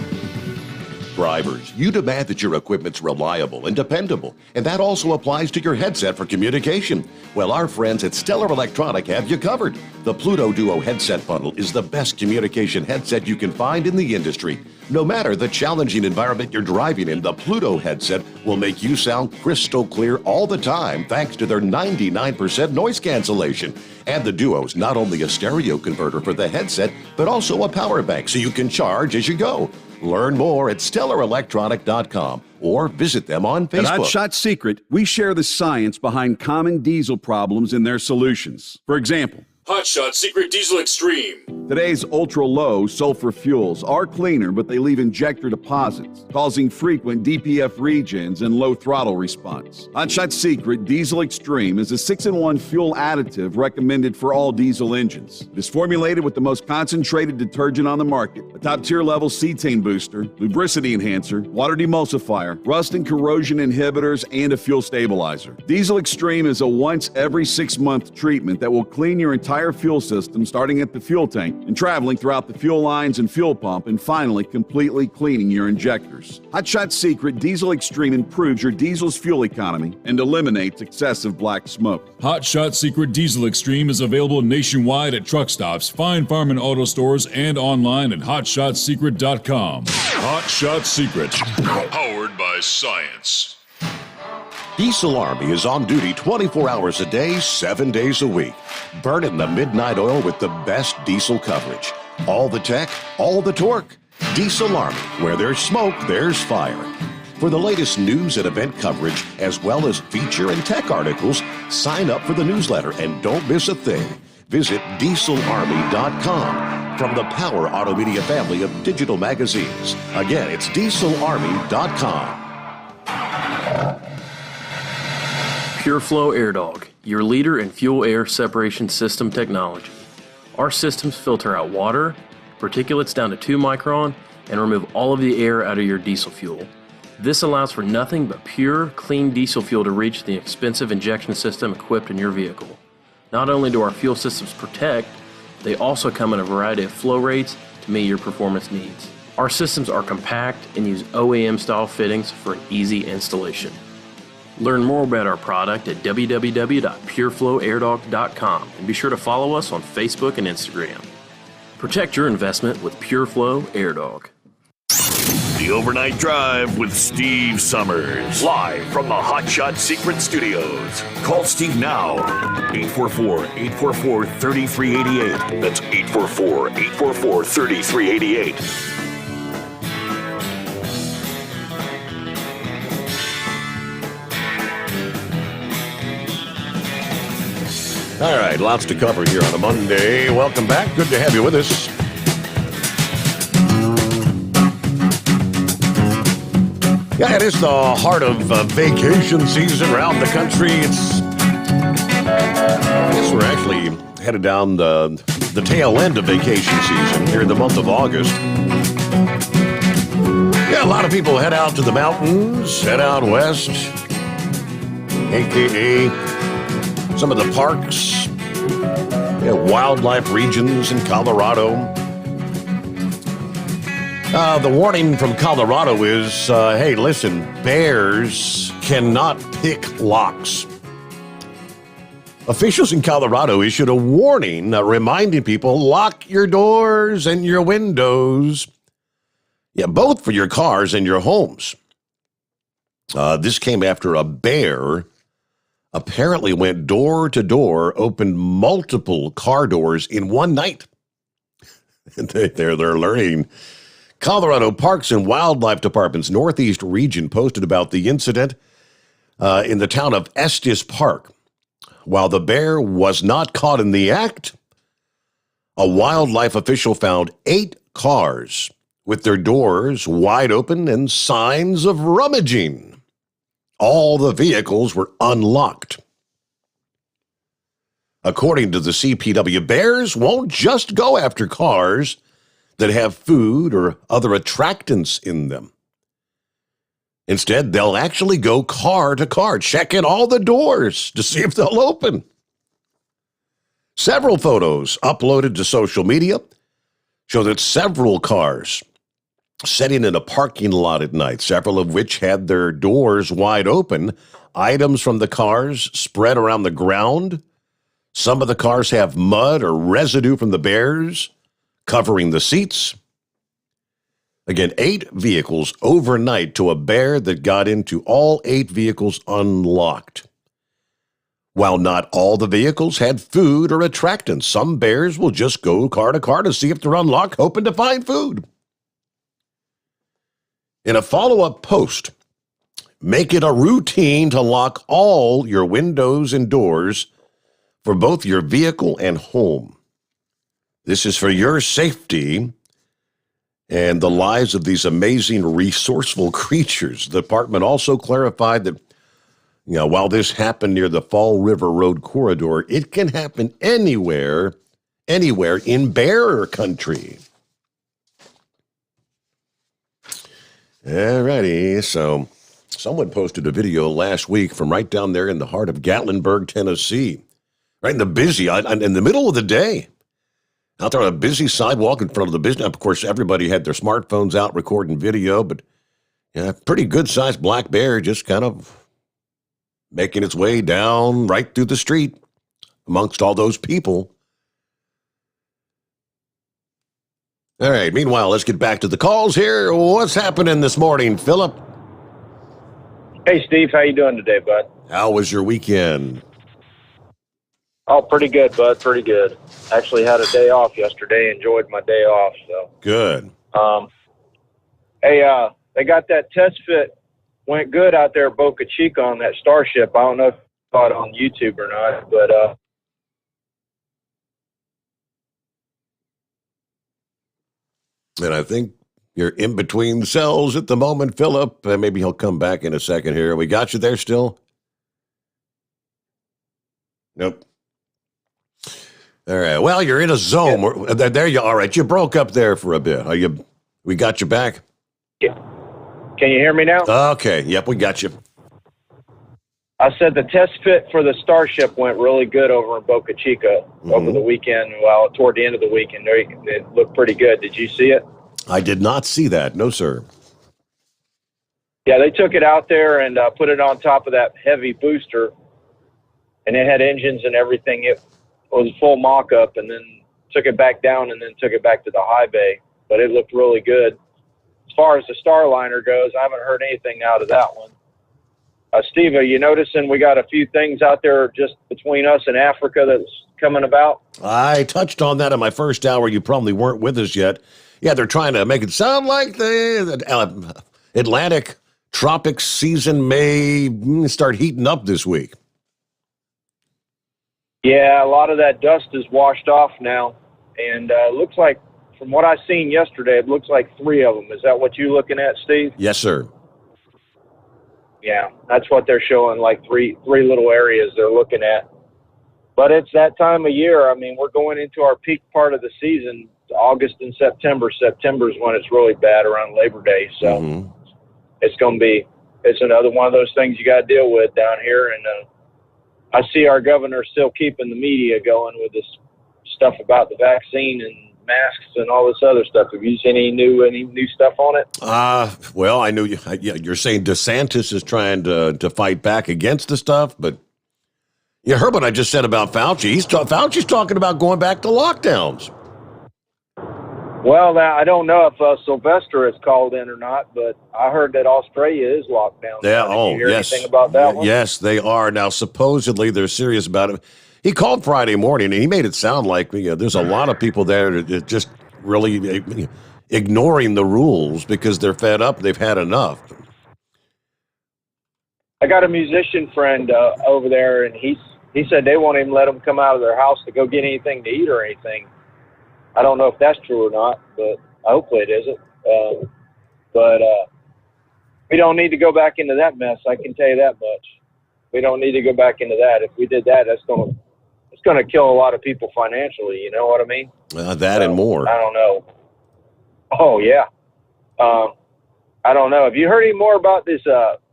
Drivers, you demand that your equipment's reliable and dependable, and that also applies to your headset for communication. Well, our friends at Stellar Electronic have you covered. The Pluto Duo headset bundle is the best communication headset you can find in the industry. No matter the challenging environment you're driving in, the Pluto headset will make you sound crystal clear all the time thanks to their 99% noise cancellation. And the Duo's not only a stereo converter for the headset, but also a power bank so you can charge as you go. Learn more at StellarElectronic.com or visit them on Facebook. At Hot Shot Secret, we share the science behind common diesel problems and their solutions. For example, Hot Shot Secret Diesel Extreme. Today's ultra-low sulfur fuels are cleaner, but they leave injector deposits, causing frequent DPF regens and low throttle response. Hot Shot Secret Diesel Extreme is a 6-in-1 fuel additive recommended for all diesel engines. It is formulated with the most concentrated detergent on the market, a top-tier level cetane booster, lubricity enhancer, water demulsifier, rust and corrosion inhibitors, and a fuel stabilizer. Diesel Extreme is a once every 6-month treatment that will clean your entire fuel system, starting at the fuel tank and traveling throughout the fuel lines and fuel pump, and finally completely cleaning your injectors. Hot Shot Secret Diesel Extreme improves your diesel's fuel economy and eliminates excessive black smoke. Hot Shot Secret Diesel Extreme is available nationwide at truck stops, fine farm and auto stores, and online at hotshotsecret.com. Hot Shot Secret, powered by science. Diesel Army is on duty 24 hours a day, 7 days a week. Burning the midnight oil with the best diesel coverage. All the tech, all the torque. Diesel Army, where there's smoke, there's fire. For the latest news and event coverage, as well as feature and tech articles, sign up for the newsletter and don't miss a thing. Visit dieselarmy.com from the Power Auto Media family of digital magazines. Again, it's dieselarmy.com. PureFlow Air Dog, your leader in fuel air separation system technology. Our systems filter out water, particulates down to 2 micron, and remove all of the air out of your diesel fuel. This allows for nothing but pure, clean diesel fuel to reach the expensive injection system equipped in your vehicle. Not only do our fuel systems protect, they also come in a variety of flow rates to meet your performance needs. Our systems are compact and use OEM-style fittings for an easy installation. Learn more about our product at www.pureflowairdog.com and be sure to follow us on Facebook and Instagram. Protect your investment with PureFlow Air Dog. The Overnight Drive with Steve Sommers. Live from the Hot Shot Secret Studios. Call Steve now. 844-844-3388. That's 844-844-3388. All right, lots to cover here on a Monday. Welcome back. Good to have you with us. Yeah, it is the heart of vacation season around the country. I guess we're actually headed down the the tail end of vacation season here in the month of August. Yeah, a lot of people head out to the mountains, head out west, aka some of the parks, wildlife regions in Colorado. The warning from Colorado is, hey, listen, bears cannot pick locks. Officials in Colorado issued a warning reminding people, lock your doors and your windows. Yeah, both for your cars and your homes. This came after a bear apparently went door to door, opened multiple car doors in one night. They're learning. Colorado Parks and Wildlife Department's Northeast region posted about the incident in the town of Estes Park. While the bear was not caught in the act, a wildlife official found 8 cars with their doors wide open and signs of rummaging. All the vehicles were unlocked. According to the CPW, bears won't just go after cars that have food or other attractants in them. Instead, they'll actually go car to car, checking all the doors to see if they'll open. Several photos uploaded to social media show that several cars sitting in a parking lot at night, several of which had their doors wide open, items from the cars spread around the ground. Some of the cars have mud or residue from the bears covering the seats. Again, 8 vehicles overnight to a bear that got into all 8 vehicles unlocked. While not all the vehicles had food or attractants, some bears will just go car to car to see if they're unlocked, hoping to find food. In a follow-up post, make it a routine to lock all your windows and doors for both your vehicle and home. This is for your safety and the lives of these amazing, resourceful creatures. The department also clarified that, while this happened near the Fall River Road corridor, it can happen anywhere in bear country. All righty, so someone posted a video last week from right down there in the heart of Gatlinburg, Tennessee, right in the middle of the day. Out there on a busy sidewalk in front of the business. Of course, everybody had their smartphones out recording video, but pretty good-sized black bear just kind of making its way down right through the street amongst all those people. All right, meanwhile, let's get back to the calls here. What's happening this morning, Philip? Hey, Steve. How you doing today, bud? How was your weekend? Oh, pretty good, bud. Pretty good. Actually had a day off yesterday. Enjoyed my day off. So good. Hey, they got that test fit. Went good out there at Boca Chica on that Starship. I don't know if you saw it on YouTube or not, but and I think you're in between cells at the moment, Philip. Maybe he'll come back in a second here. We got you there still? Nope. All right. Well, you're in a zone. Yeah. There you are. All right. You broke up there for a bit. We got you back? Can you hear me now? Okay. Yep, we got you. I said the test fit for the Starship went really good over in Boca Chica over the weekend. Well, toward the end of the weekend, it looked pretty good. Did you see it? I did not see that. No, sir. Yeah, they took it out there and put it on top of that heavy booster, and it had engines and everything. It was full mock-up, and then took it back down and then took it back to the high bay. But it looked really good. As far as the Starliner goes, I haven't heard anything out of that one. Steve, are you noticing we got a few things out there just between us and Africa that's coming about? I touched on that in my first hour. You probably weren't with us yet. Yeah, they're trying to make it sound like the Atlantic tropics season may start heating up this week. Yeah, a lot of that dust is washed off now. And it looks like, from what I seen yesterday, it looks like 3 of them. Is that what you're looking at, Steve? Yes, sir. Yeah, that's what they're showing, like three little areas they're looking at. But it's that time of year. I mean, we're going into our peak part of the season, August and September. September is when it's really bad around Labor Day. So it's another one of those things you got to deal with down here. And I see our governor still keeping the media going with this stuff about the vaccine and masks and all this other stuff. Have you seen any new stuff on it? Well, I knew you're saying DeSantis is trying to fight back against the stuff, but you heard what I just said about Fauci. Fauci's talking about going back to lockdowns. Well, now, I don't know if Sylvester is called in or not, but I heard that Australia is locked down. Yeah. Did you hear Yes. anything about that one? Yes, they are. Now, supposedly they're serious about it. He called Friday morning, and he made it sound like there's a lot of people there that just really ignoring the rules because they're fed up. They've had enough. I got a musician friend over there, and he said they won't even let them come out of their house to go get anything to eat or anything. I don't know if that's true or not, but hopefully it isn't. But we don't need to go back into that mess. I can tell you that much. We don't need to go back into that. If we did that, it's going to kill a lot of people financially. You know what I mean? That and more. I don't know. Oh yeah. I don't know. Have you heard any more about this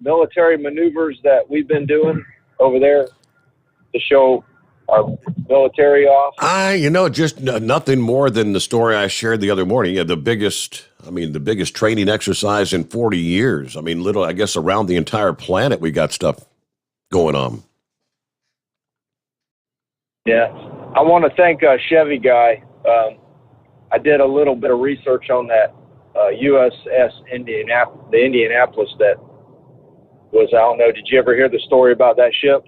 military maneuvers that we've been doing over there to show our military off? Just nothing more than the story I shared the other morning. Yeah, the biggest training exercise in 40 years. I mean, I guess around the entire planet we got stuff going on. Yeah. I want to thank Chevy guy. I did a little bit of research on that USS the Indianapolis that was, I don't know, did you ever hear the story about that ship?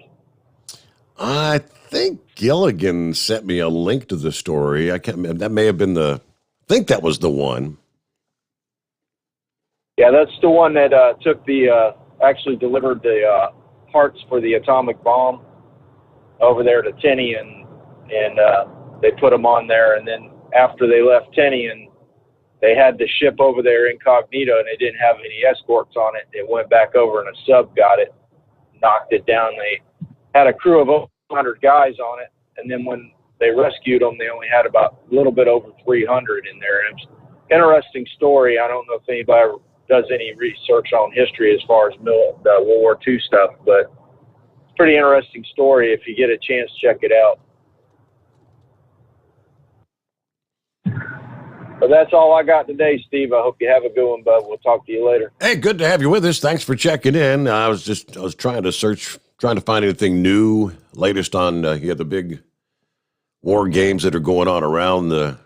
I think Gilligan sent me a link to the story. That may have been I think that was the one. Yeah, that's the one that actually delivered the parts for the atomic bomb over there to Tinian, and they put them on there. And then after they left Tinian, they had the ship over there incognito, and they didn't have any escorts on it. It went back over, and a sub got it, knocked it down. They had a crew of 100 guys on it, and then when they rescued them, they only had about a little bit over 300 in there. And it's an interesting story. I don't know if anybody does any research on history as far as World War II stuff, but it's a pretty interesting story. If you get a chance, check it out. But that's all I got today, Steve. I hope you have a good one, bud. We'll talk to you later. Hey, good to have you with us. Thanks for checking in. I was trying to find anything new, latest on the big war games that are going on around the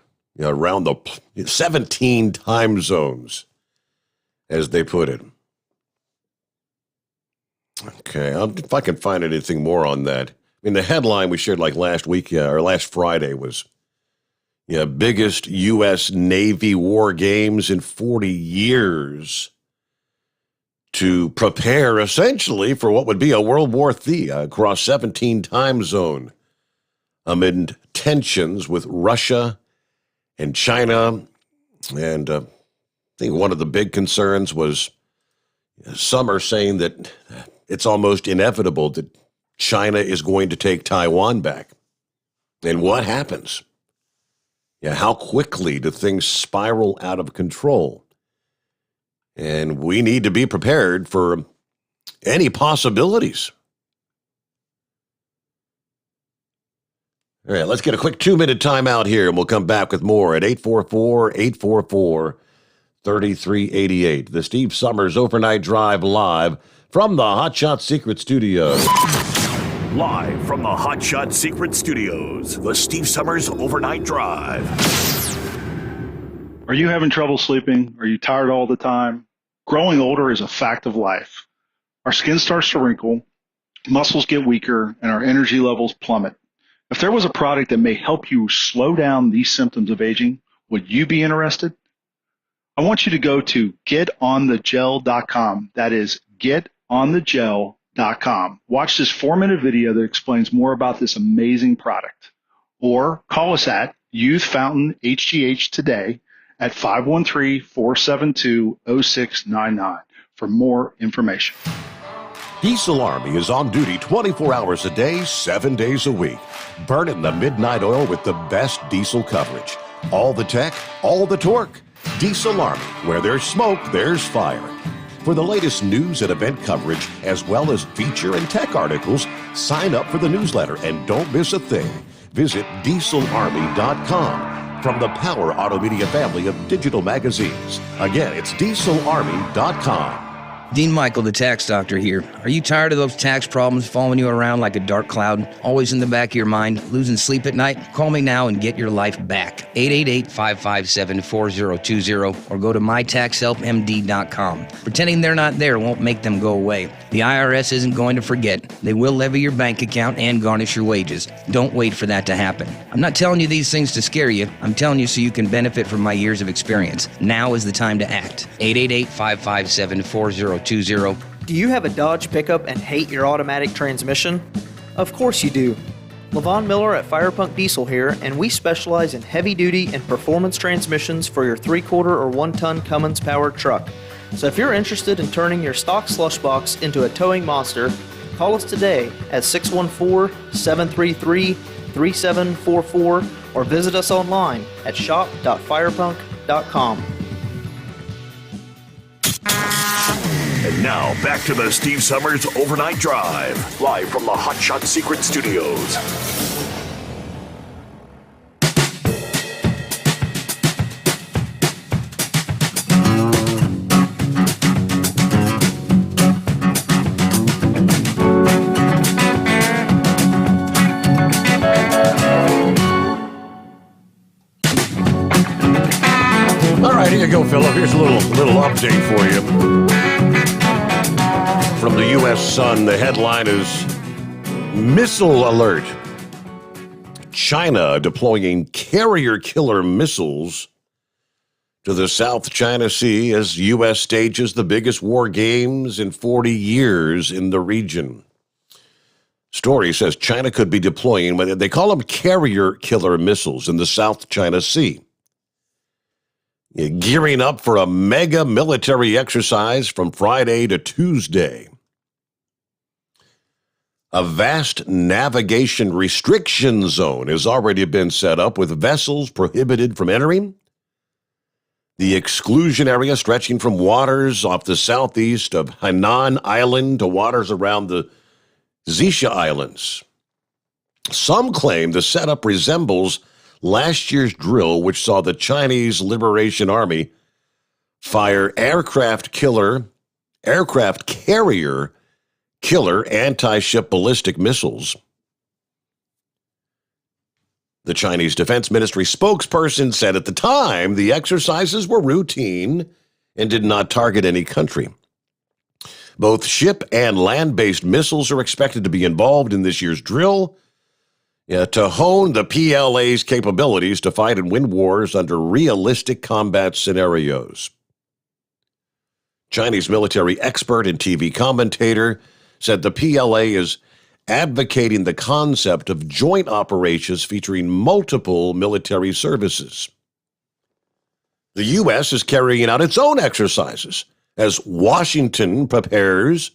17 time zones, as they put it. Okay, if I can find anything more on that. I mean, the headline we shared like last week or last Friday was, biggest U.S. Navy war games in 40 years to prepare essentially for what would be a World War III across 17 time zone amid tensions with Russia and China. And I think one of the big concerns was Sommers saying that it's almost inevitable that China is going to take Taiwan back. And what happens? How quickly do things spiral out of control? And we need to be prepared for any possibilities. All right, let's get a quick 2-minute timeout here, and we'll come back with more at 844-844-3388. The Steve Sommers Overnight Drive live from the Hot Shot Secret Studios. Live from the Hot Shot Secret Studios, the Steve Sommers Overnight Drive. Are you having trouble sleeping? Are you tired all the time? Growing older is a fact of life. Our skin starts to wrinkle, muscles get weaker, and our energy levels plummet. If there was a product that may help you slow down these symptoms of aging, would you be interested? I want you to go to getonthegel.com. That is getonthegel.com. Watch this 4-minute video that explains more about this amazing product. Or call us at Youth Fountain HGH today at 513-472-0699 for more information. Diesel Army is on duty 24 hours a day, 7 days a week. Burning the midnight oil with the best diesel coverage. All the tech, all the torque. Diesel Army, where there's smoke, there's fire. For the latest news and event coverage, as well as feature and tech articles, sign up for the newsletter and don't miss a thing. Visit dieselarmy.com from the Power Auto Media family of digital magazines. Again, it's dieselarmy.com. Dean Michael, the tax doctor here. Are you tired of those tax problems following you around like a dark cloud, always in the back of your mind, losing sleep at night? Call me now and get your life back. 888-557-4020 or go to mytaxhelpmd.com. Pretending they're not there won't make them go away. The IRS isn't going to forget. They will levy your bank account and garnish your wages. Don't wait for that to happen. I'm not telling you these things to scare you. I'm telling you so you can benefit from my years of experience. Now is the time to act. 888-557-4020. Do you have a Dodge pickup and hate your automatic transmission? Of course you do. Levon Miller at Firepunk Diesel here, and we specialize in heavy-duty and performance transmissions for your 3/4 or 1-ton Cummins-powered truck. So if you're interested in turning your stock slush box into a towing monster, call us today at 614-733-3744 or visit us online at shop.firepunk.com. And now, back to the Steve Sommers Overnight Drive, live from the Hot Shot Secret Studios. All right, here you go, Philip. Here's a little update for you. From the U.S. Sun, the headline is Missile Alert. China deploying carrier killer missiles to the South China Sea as U.S. stages the biggest war games in 40 years in the region. Story says China could be deploying, they call them carrier killer missiles in the South China Sea. Gearing up for a mega military exercise from Friday to Tuesday. A vast navigation restriction zone has already been set up with vessels prohibited from entering. The exclusion area stretching from waters off the southeast of Hainan Island to waters around the Xisha Islands. Some claim the setup resembles last year's drill, which saw the Chinese Liberation Army fire aircraft carrier killer anti-ship ballistic missiles. The Chinese Defense Ministry spokesperson said at the time the exercises were routine and did not target any country. Both ship and land-based missiles are expected to be involved in this year's drill to hone the PLA's capabilities to fight and win wars under realistic combat scenarios. Chinese military expert and TV commentator said the PLA is advocating the concept of joint operations featuring multiple military services. The U.S. is carrying out its own exercises as Washington prepares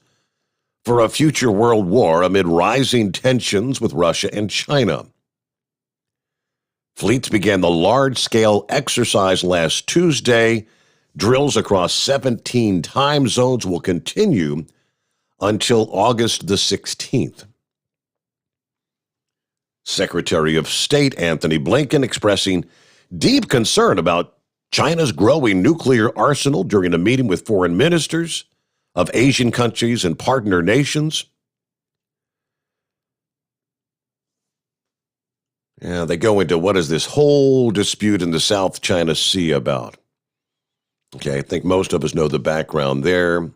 for a future world war amid rising tensions with Russia and China. Fleets began the large-scale exercise last Tuesday. Drills across 17 time zones will continue until August the 16th. Secretary of State Anthony Blinken expressing deep concern about China's growing nuclear arsenal during a meeting with foreign ministers of Asian countries and partner nations. Yeah, they go into what is this whole dispute in the South China Sea about. Okay, I think most of us know the background there.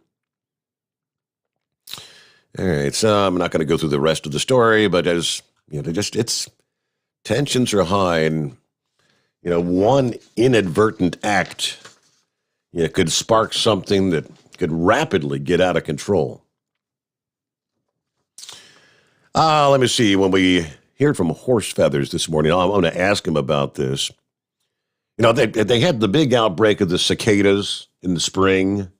All right, so I'm not going to go through the rest of the story, but as you know, it's tensions are high, and one inadvertent act could spark something that could rapidly get out of control. Let me see. When we heard from Horse Feathers this morning, I'm going to ask him about this. They had the big outbreak of the cicadas in the spring.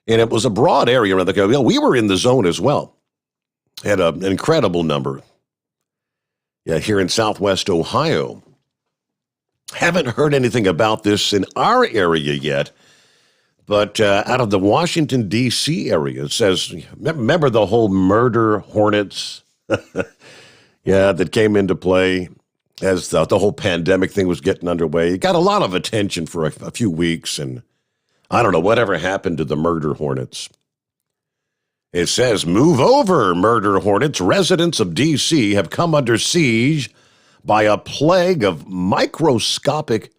And it was a broad area around the country. We were in the zone as well. Had an incredible number. Yeah, here in Southwest Ohio. Haven't heard anything about this in our area yet, but out of the Washington, D.C. area, it says, remember the whole murder hornets? Yeah, that came into play as the whole pandemic thing was getting underway. It got a lot of attention for a few weeks, and I don't know whatever happened to the murder hornets. It says, move over, murder hornets. Residents of D.C. have come under siege by a plague of microscopic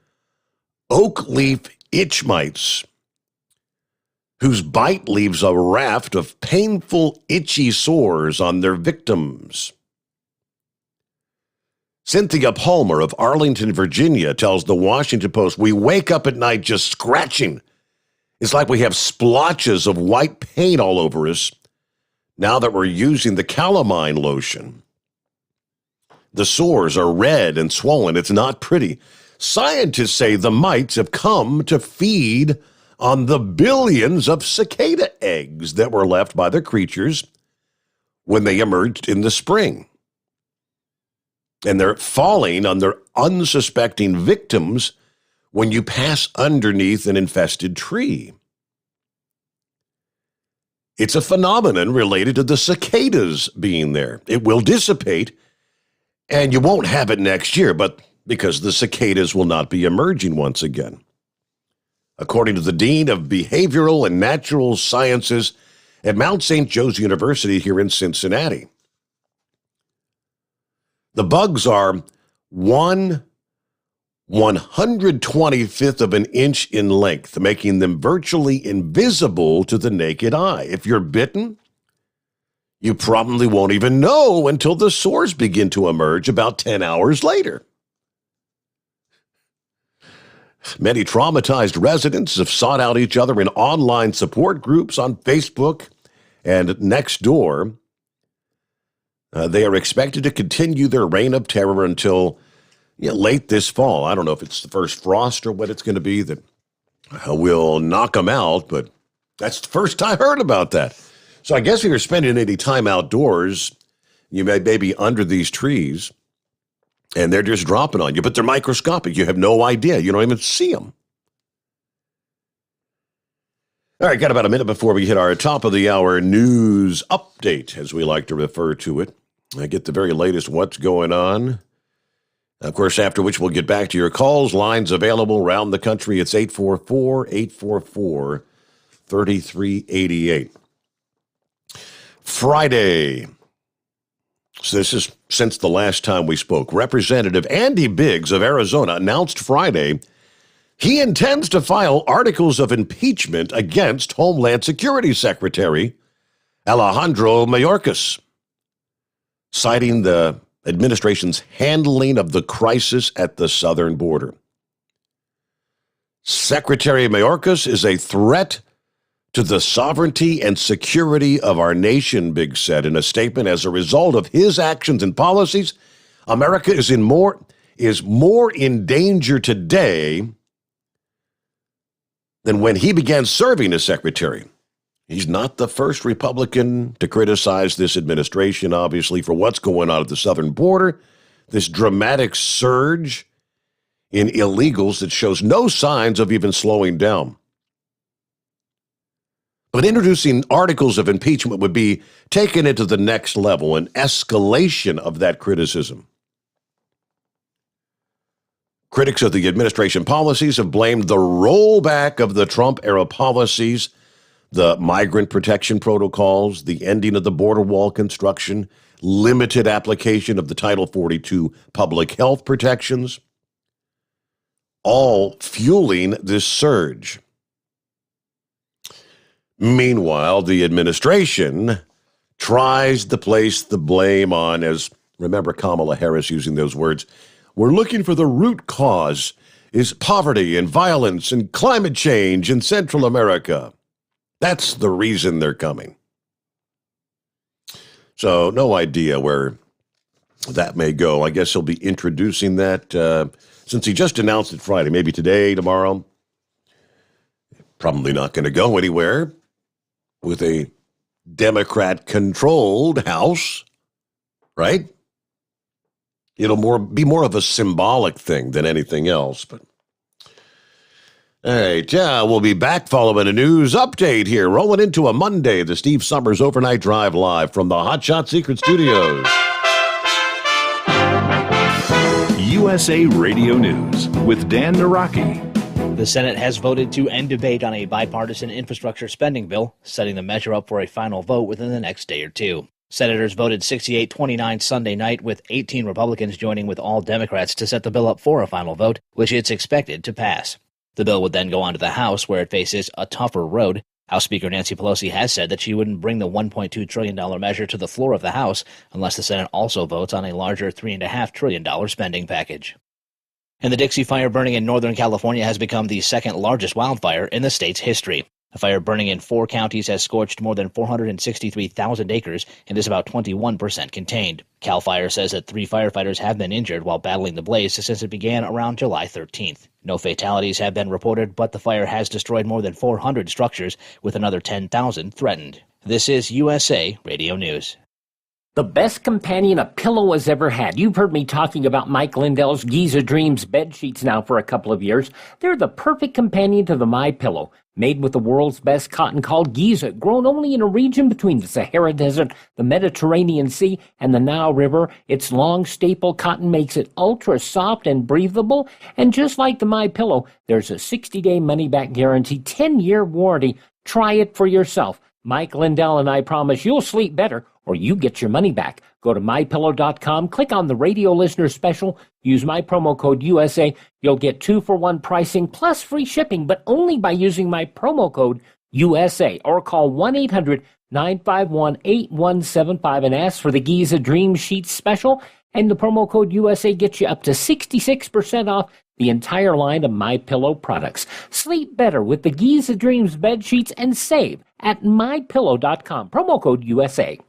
oak leaf itch mites, whose bite leaves a raft of painful, itchy sores on their victims. Cynthia Palmer of Arlington, Virginia, tells the Washington Post, we wake up at night just scratching. It's like we have splotches of white paint all over us now that we're using the calamine lotion. The sores are red and swollen. It's not pretty. Scientists say the mites have come to feed on the billions of cicada eggs that were left by the creatures when they emerged in the spring. And they're falling on their unsuspecting victims when you pass underneath an infested tree. It's a phenomenon related to the cicadas being there. It will dissipate, and you won't have it next year, but because the cicadas will not be emerging once again. According to the Dean of Behavioral and Natural Sciences at Mount St. Joe's University here in Cincinnati. The bugs are 1/125th of an inch in length, making them virtually invisible to the naked eye. If you're bitten, you probably won't even know until the sores begin to emerge about 10 hours later. Many traumatized residents have sought out each other in online support groups on Facebook and Nextdoor. They are expected to continue their reign of terror until late this fall. I don't know if it's the first frost or what it's going to be that will knock them out, but that's the first I heard about that. So I guess if you're spending any time outdoors, you may be under these trees, and they're just dropping on you, but they're microscopic. You have no idea. You don't even see them. All right, got about a minute before we hit our top of the hour news update, as we like to refer to it. I get the very latest what's going on. Of course, after which we'll get back to your calls. Lines available around the country. It's 844-844-3388. Friday. So this is since the last time we spoke. Representative Andy Biggs of Arizona announced Friday he intends to file articles of impeachment against Homeland Security Secretary Alejandro Mayorkas, citing the administration's handling of the crisis at the southern border. Secretary Mayorkas is a threat to the sovereignty and security of our nation, Biggs said in a statement. As a result of his actions and policies, America is more in danger today than when he began serving as secretary. He's not the first Republican to criticize this administration, obviously, for what's going on at the southern border, this dramatic surge in illegals that shows no signs of even slowing down. But introducing articles of impeachment would be taken into the next level, an escalation of that criticism. Critics of the administration policies have blamed the rollback of the Trump-era policies, the migrant protection protocols, the ending of the border wall construction, limited application of the Title 42 public health protections, all fueling this surge. Meanwhile, the administration tries to place the blame on, as remember Kamala Harris using those words, we're looking for the root cause is poverty and violence and climate change in Central America. That's the reason they're coming. So no idea where that may go. I guess he'll be introducing that since he just announced it Friday, maybe today, tomorrow. Probably not going to go anywhere. with a Democrat-controlled House, right? It'll be more of a symbolic thing than anything else. But all right, we'll be back following a news update here, rolling into a Monday, the Steve Sommers Overnight Drive live from the Hot Shot Secret Studios. USA Radio News with Dan Naraki. The Senate has voted to end debate on a bipartisan infrastructure spending bill, setting the measure up for a final vote within the next day or two. Senators voted 68-29 Sunday night, with 18 Republicans joining with all Democrats to set the bill up for a final vote, which it's expected to pass. The bill would then go on to the House, where it faces a tougher road. House Speaker Nancy Pelosi has said that she wouldn't bring the $1.2 trillion measure to the floor of the House unless the Senate also votes on a larger $3.5 trillion spending package. And the Dixie Fire burning in Northern California has become the second largest wildfire in the state's history. The fire burning in 4 counties has scorched more than 463,000 acres and is about 21% contained. CAL FIRE says that 3 firefighters have been injured while battling the blaze since it began around July 13th. No fatalities have been reported, but the fire has destroyed more than 400 structures, with another 10,000 threatened. This is USA Radio News. The best companion a pillow has ever had. You've heard me talking about Mike Lindell's Giza Dreams bed sheets now for a couple of years. They're the perfect companion to the MyPillow. Made with the world's best cotton called Giza, grown only in a region between the Sahara Desert, the Mediterranean Sea, and the Nile River. Its long staple cotton makes it ultra soft and breathable. And just like the MyPillow, there's a 60-day money-back guarantee, 10-year warranty. Try it for yourself. Mike Lindell and I promise you'll sleep better, or you get your money back. Go to MyPillow.com, click on the radio listener special, use my promo code USA. You'll get 2-for-1 pricing plus free shipping, but only by using my promo code USA, or call 1-800-951-8175 and ask for the Giza Dream Sheets special. And the promo code USA gets you up to 66% off the entire line of MyPillow products. Sleep better with the Giza Dreams bed sheets and save at MyPillow.com. Promo code USA.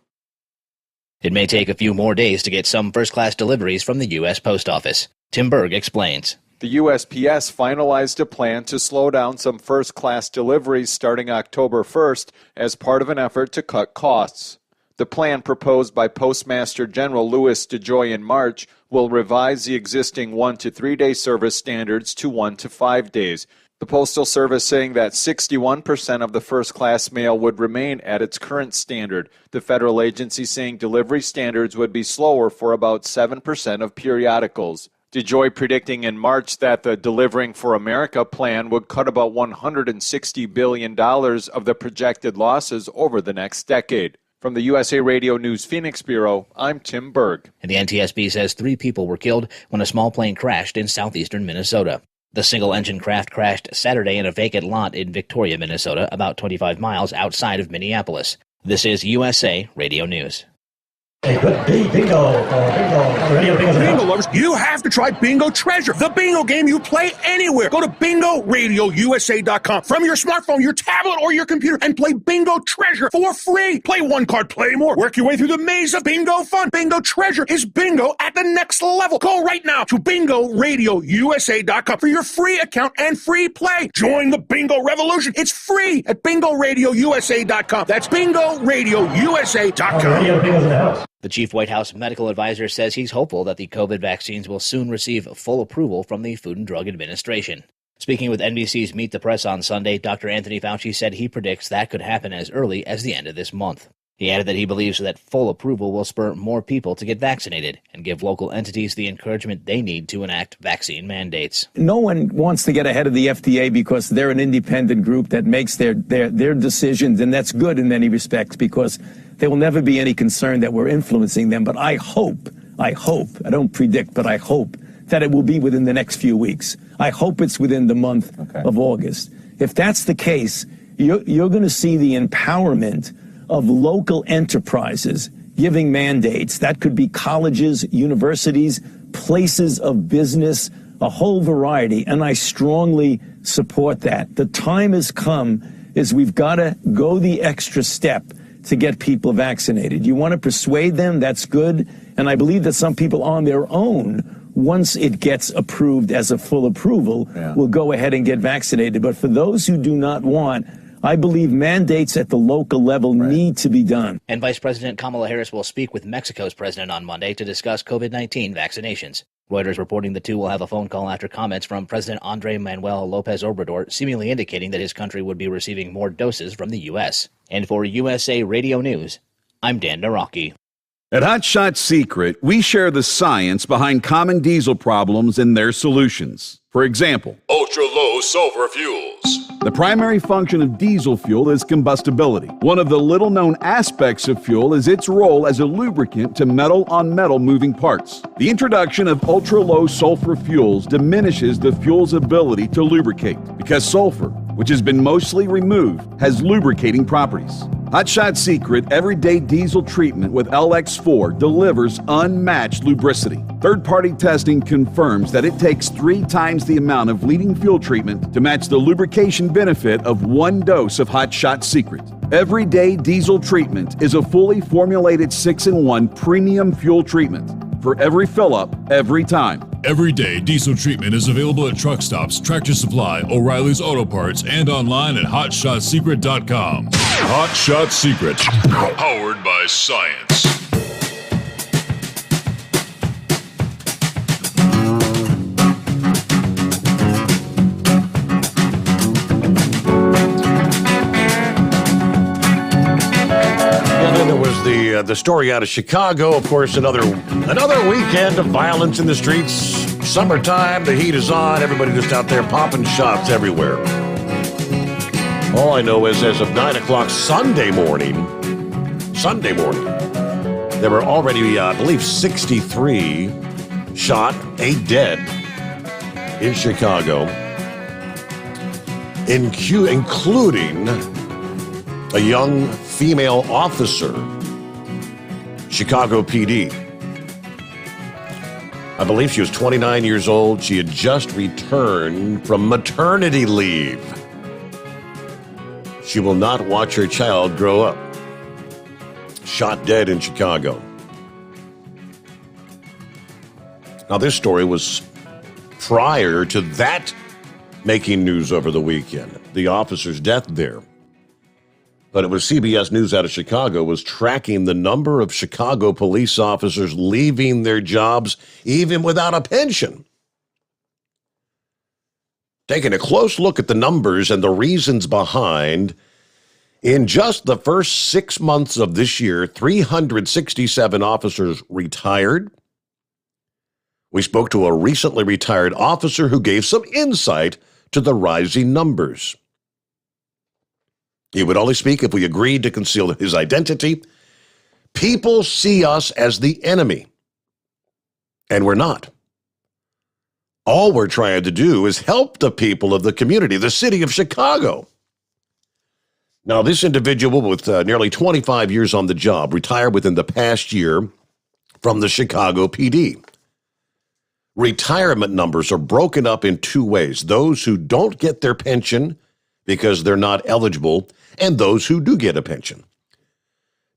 It may take a few more days to get some first-class deliveries from the U.S. Post Office. Tim Berg explains. The USPS finalized a plan to slow down some first-class deliveries starting October 1st as part of an effort to cut costs. The plan, proposed by Postmaster General Louis DeJoy in March, will revise the existing 1 to 3 day service standards to 1 to 5 days. The Postal Service saying that 61% of the first-class mail would remain at its current standard. The federal agency saying delivery standards would be slower for about 7% of periodicals. DeJoy predicting in March that the Delivering for America plan would cut about $160 billion of the projected losses over the next decade. From the USA Radio News Phoenix Bureau, I'm Tim Berg. And the NTSB says 3 people were killed when a small plane crashed in southeastern Minnesota. The single-engine craft crashed Saturday in a vacant lot in Victoria, Minnesota, about 25 miles outside of Minneapolis. This is USA Radio News. Bingo lovers, you have to try Bingo Treasure, the bingo game you play anywhere. Go to BingoRadioUSA.com from your smartphone, your tablet, or your computer and play Bingo Treasure for free. Play one card, play more. Work your way through the maze of bingo fun. Bingo Treasure is bingo at the next level. Go right now to BingoRadioUSA.com for your free account and free play. Join the bingo revolution. It's free at BingoRadioUSA.com. That's BingoRadioUSA.com. The chief White House medical advisor says he's hopeful that the COVID vaccines will soon receive full approval from the Food and Drug Administration. Speaking with NBC's Meet the Press on Sunday, Dr. Anthony Fauci said he predicts that could happen as early as the end of this month. He added that he believes that full approval will spur more people to get vaccinated and give local entities the encouragement they need to enact vaccine mandates. No one wants to get ahead of the FDA because they're an independent group that makes their decisions, and that's good in many respects because there will never be any concern that we're influencing them. But I hope, I don't predict, but I hope that it will be within the next few weeks. I hope it's within the month of August. If that's the case, you're going to see the empowerment of local enterprises giving mandates. That could be colleges, universities, places of business, a whole variety, and I strongly support that. The time has come is we've got to go the extra step to get people vaccinated. You want to persuade them, that's good, and I believe that some people on their own, once it gets approved as a full approval, will go ahead and get vaccinated. But for those who do not want, I believe mandates at the local level need to be done. And Vice President Kamala Harris will speak with Mexico's president on Monday to discuss COVID-19 vaccinations. Reuters reporting the two will have a phone call after comments from President Andrés Manuel López Obrador seemingly indicating that his country would be receiving more doses from the U.S. And for USA Radio News, I'm Dan Naraki. At Hot Shot Secret, we share the science behind common diesel problems and their solutions. For example, ultra-low sulfur fuels. The primary function of diesel fuel is combustibility. One of the little-known aspects of fuel is its role as a lubricant to metal-on-metal moving parts. The introduction of ultra-low sulfur fuels diminishes the fuel's ability to lubricate because sulfur, which has been mostly removed, has lubricating properties. Hot Shot Secret Everyday Diesel Treatment with LX4 delivers unmatched lubricity. Third-party testing confirms that it takes 3 times the amount of leading fuel treatment to match the lubrication benefit of 1 dose of Hot Shot Secret. Everyday Diesel Treatment is a fully formulated 6-in-1 premium fuel treatment for every fill-up, every time. Everyday Diesel Treatment is available at truck stops, Tractor Supply, O'Reilly's Auto Parts, and online at HotShotSecret.com. Hot Shot Secret, powered by science. The story out of Chicago, of course, another weekend of violence in the streets. Summertime, the heat is on, everybody just out there popping shots everywhere. All I know is as of 9 o'clock Sunday morning, there were already, I believe, 63 shot, 8 dead in Chicago, including a young female officer. Chicago PD. I believe she was 29 years old. She had just returned from maternity leave. She will not watch her child grow up. Shot dead in Chicago. Now, this story was prior to that making news over the weekend, the officer's death there. But it was CBS News out of Chicago was tracking the number of Chicago police officers leaving their jobs even without a pension. Taking a close look at the numbers and the reasons behind, in just the first 6 months of this year, 367 officers retired. We spoke to a recently retired officer who gave some insight to the rising numbers. He would only speak if we agreed to conceal his identity. People see us as the enemy, and we're not. All we're trying to do is help the people of the community, the city of Chicago. Now, this individual with nearly 25 years on the job retired within the past year from the Chicago PD. Retirement numbers are broken up in 2 ways. Those who don't get their pension because they're not eligible, and those who do get a pension.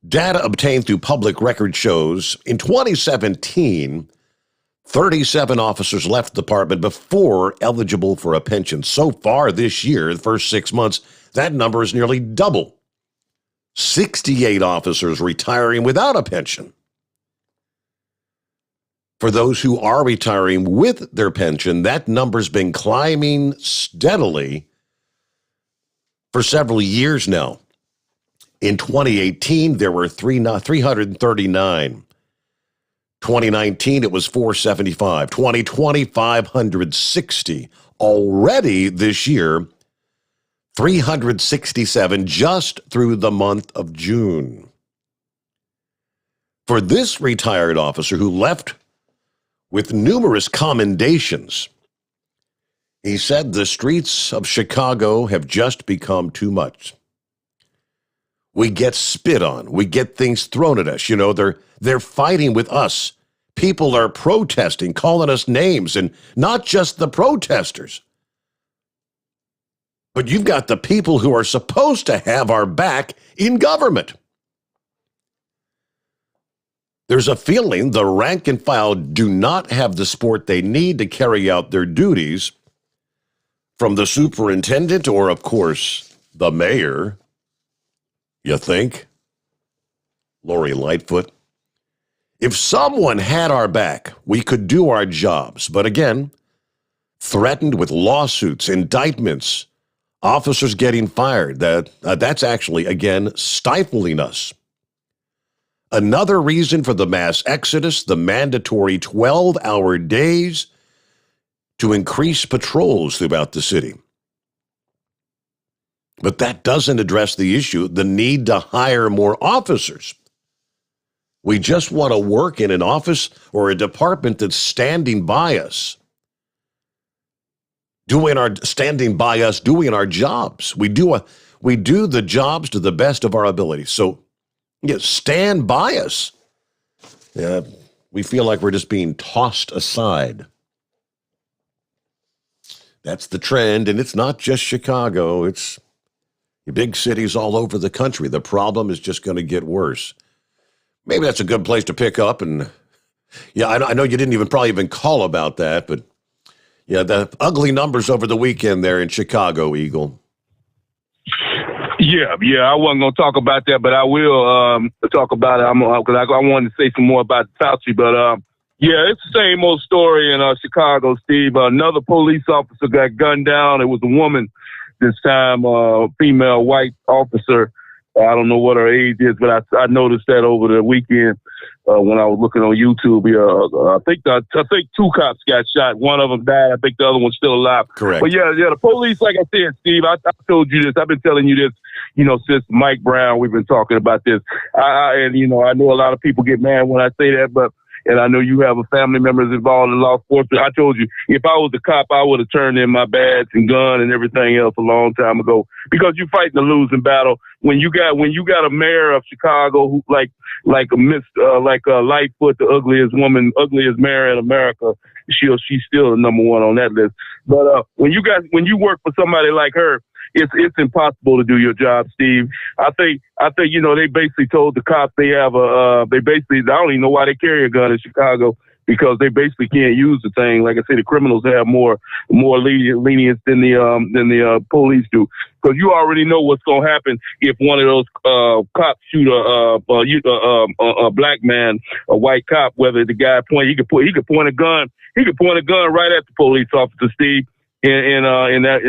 Data obtained through public record shows in 2017, 37 officers left the department before eligible for a pension. So far this year, the first 6 months, that number is nearly double. 68 officers retiring without a pension. For those who are retiring with their pension, that number's been climbing steadily for several years now. In 2018, there were 339. 2019, it was 475. 2020, 560. Already this year, 367 just through the month of June. For this retired officer who left with numerous commendations, he said the streets of Chicago have just become too much. We get spit on. We get things thrown at us. You know, they're fighting with us. People are protesting, calling us names, and not just the protesters. But you've got the people who are supposed to have our back in government. There's a feeling the rank and file do not have the support they need to carry out their duties, from the superintendent or, of course, the mayor. You think? Lori Lightfoot. If someone had our back, we could do our jobs. But again, threatened with lawsuits, indictments, officers getting fired. That's actually, again, stifling us. Another reason for the mass exodus, the mandatory 12-hour days to increase patrols throughout the city. But that doesn't address the issue, the need to hire more officers. We just want to work in an office or a department that's standing by us, doing our jobs. We do the jobs to the best of our ability. So, yeah, stand by us. We feel like we're just being tossed aside. That's the trend, and it's not just Chicago. It's big cities all over the country. The problem is just going to get worse. Maybe that's a good place to pick up. And yeah, I know you didn't probably even call about that, but yeah, the ugly numbers over the weekend there in Chicago, Eagle. Yeah, I wasn't going to talk about that, but I will talk about it because I wanted to say some more about Fauci. But yeah, it's the same old story in Chicago, Steve. Another police officer got gunned down. It was a woman this time, female white officer. I don't know what her age is, but I noticed that over the weekend when I was looking on YouTube. I think two cops got shot. One of them died. I think the other one's still alive. Correct. But yeah, the police, like I said, Steve, I told you this. I've been telling you this, since Mike Brown. We've been talking about this. I know a lot of people get mad when I say that, and I know you have a family members involved in law enforcement. I told you, if I was a cop, I would have turned in my badge and gun and everything else a long time ago, because you're fighting a losing battle. When you got a mayor of Chicago who like Lightfoot, the ugliest mayor in America, she's still the number one on that list. But when you work for somebody like her, it's impossible to do your job, Steve. I think they basically told the cops I don't even know why they carry a gun in Chicago, because they basically can't use the thing. Like I say, the criminals have more lenience than the police do, because you already know what's gonna happen if one of those cops shoot a black man, a white cop. Whether the guy he could point a gun right at the police officer, Steve. And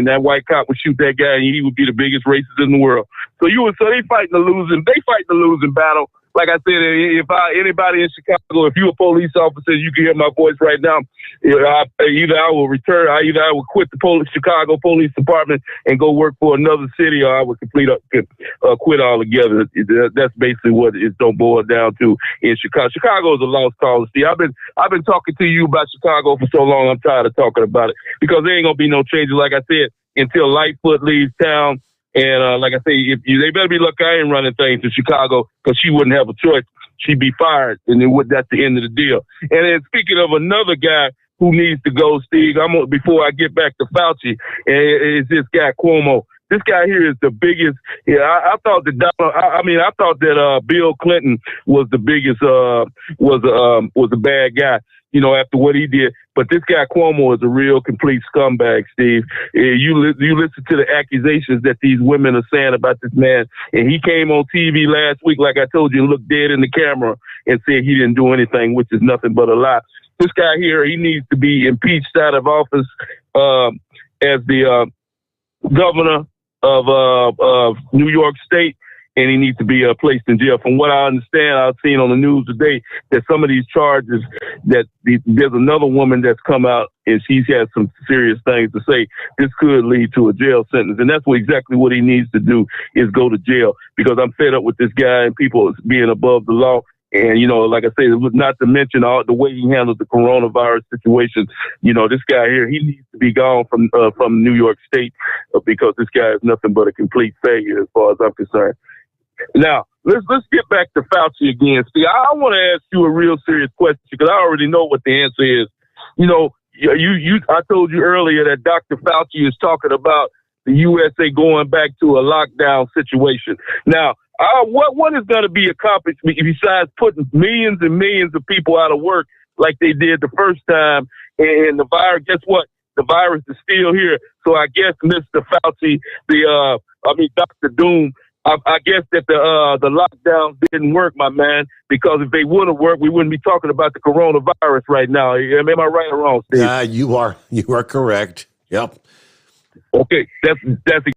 that white cop would shoot that guy, and he would be the biggest racist in the world. So they fighting the losing battle. Like I said, anybody in Chicago, if you're a police officer, you can hear my voice right now. Either I will quit the Chicago Police Department and go work for another city, or I would quit altogether. That's basically what it don't boil down to in Chicago. Chicago is a lost cause. See, I've been talking to you about Chicago for so long. I'm tired of talking about it, because there ain't gonna be no changes. Like I said, until Lightfoot leaves town. And like I say, they better be lucky I ain't running things in Chicago, because she wouldn't have a choice. She'd be fired, and that's the end of the deal. And then speaking of another guy who needs to go, Steve, before I get back to Fauci, is this guy Cuomo. This guy here is the biggest. Yeah, I thought that Bill Clinton was the biggest, was a bad guy, after what he did. But this guy Cuomo is a real complete scumbag, Steve. You listen to the accusations that these women are saying about this man, and he came on TV last week, like I told you, looked dead in the camera and said he didn't do anything, which is nothing but a lie. This guy here, he needs to be impeached out of office as the governor of New York State, and he needs to be placed in jail. From what I understand, I've seen on the news today that some of these charges, that there's another woman that's come out and she's had some serious things to say. This could lead to a jail sentence, and that's exactly what he needs to do, is go to jail, because I'm fed up with this guy and people being above the law. And, like I say, not to mention the way he handled the coronavirus situation. This guy here, he needs to be gone from New York State, because this guy is nothing but a complete failure as far as I'm concerned. Now, let's get back to Fauci again. See, I want to ask you a real serious question, because I already know what the answer is. I told you earlier that Dr. Fauci is talking about the USA going back to a lockdown situation. Now, what is going to be accomplished besides putting millions and millions of people out of work like they did the first time? And the virus, guess what? the virus is still here. So I guess Mr. Fauci, Dr. Doom, I guess that the lockdowns didn't work, my man, because if they would have worked, we wouldn't be talking about the coronavirus right now. Am I right or wrong, Steve? You are correct. Yep. Okay, that's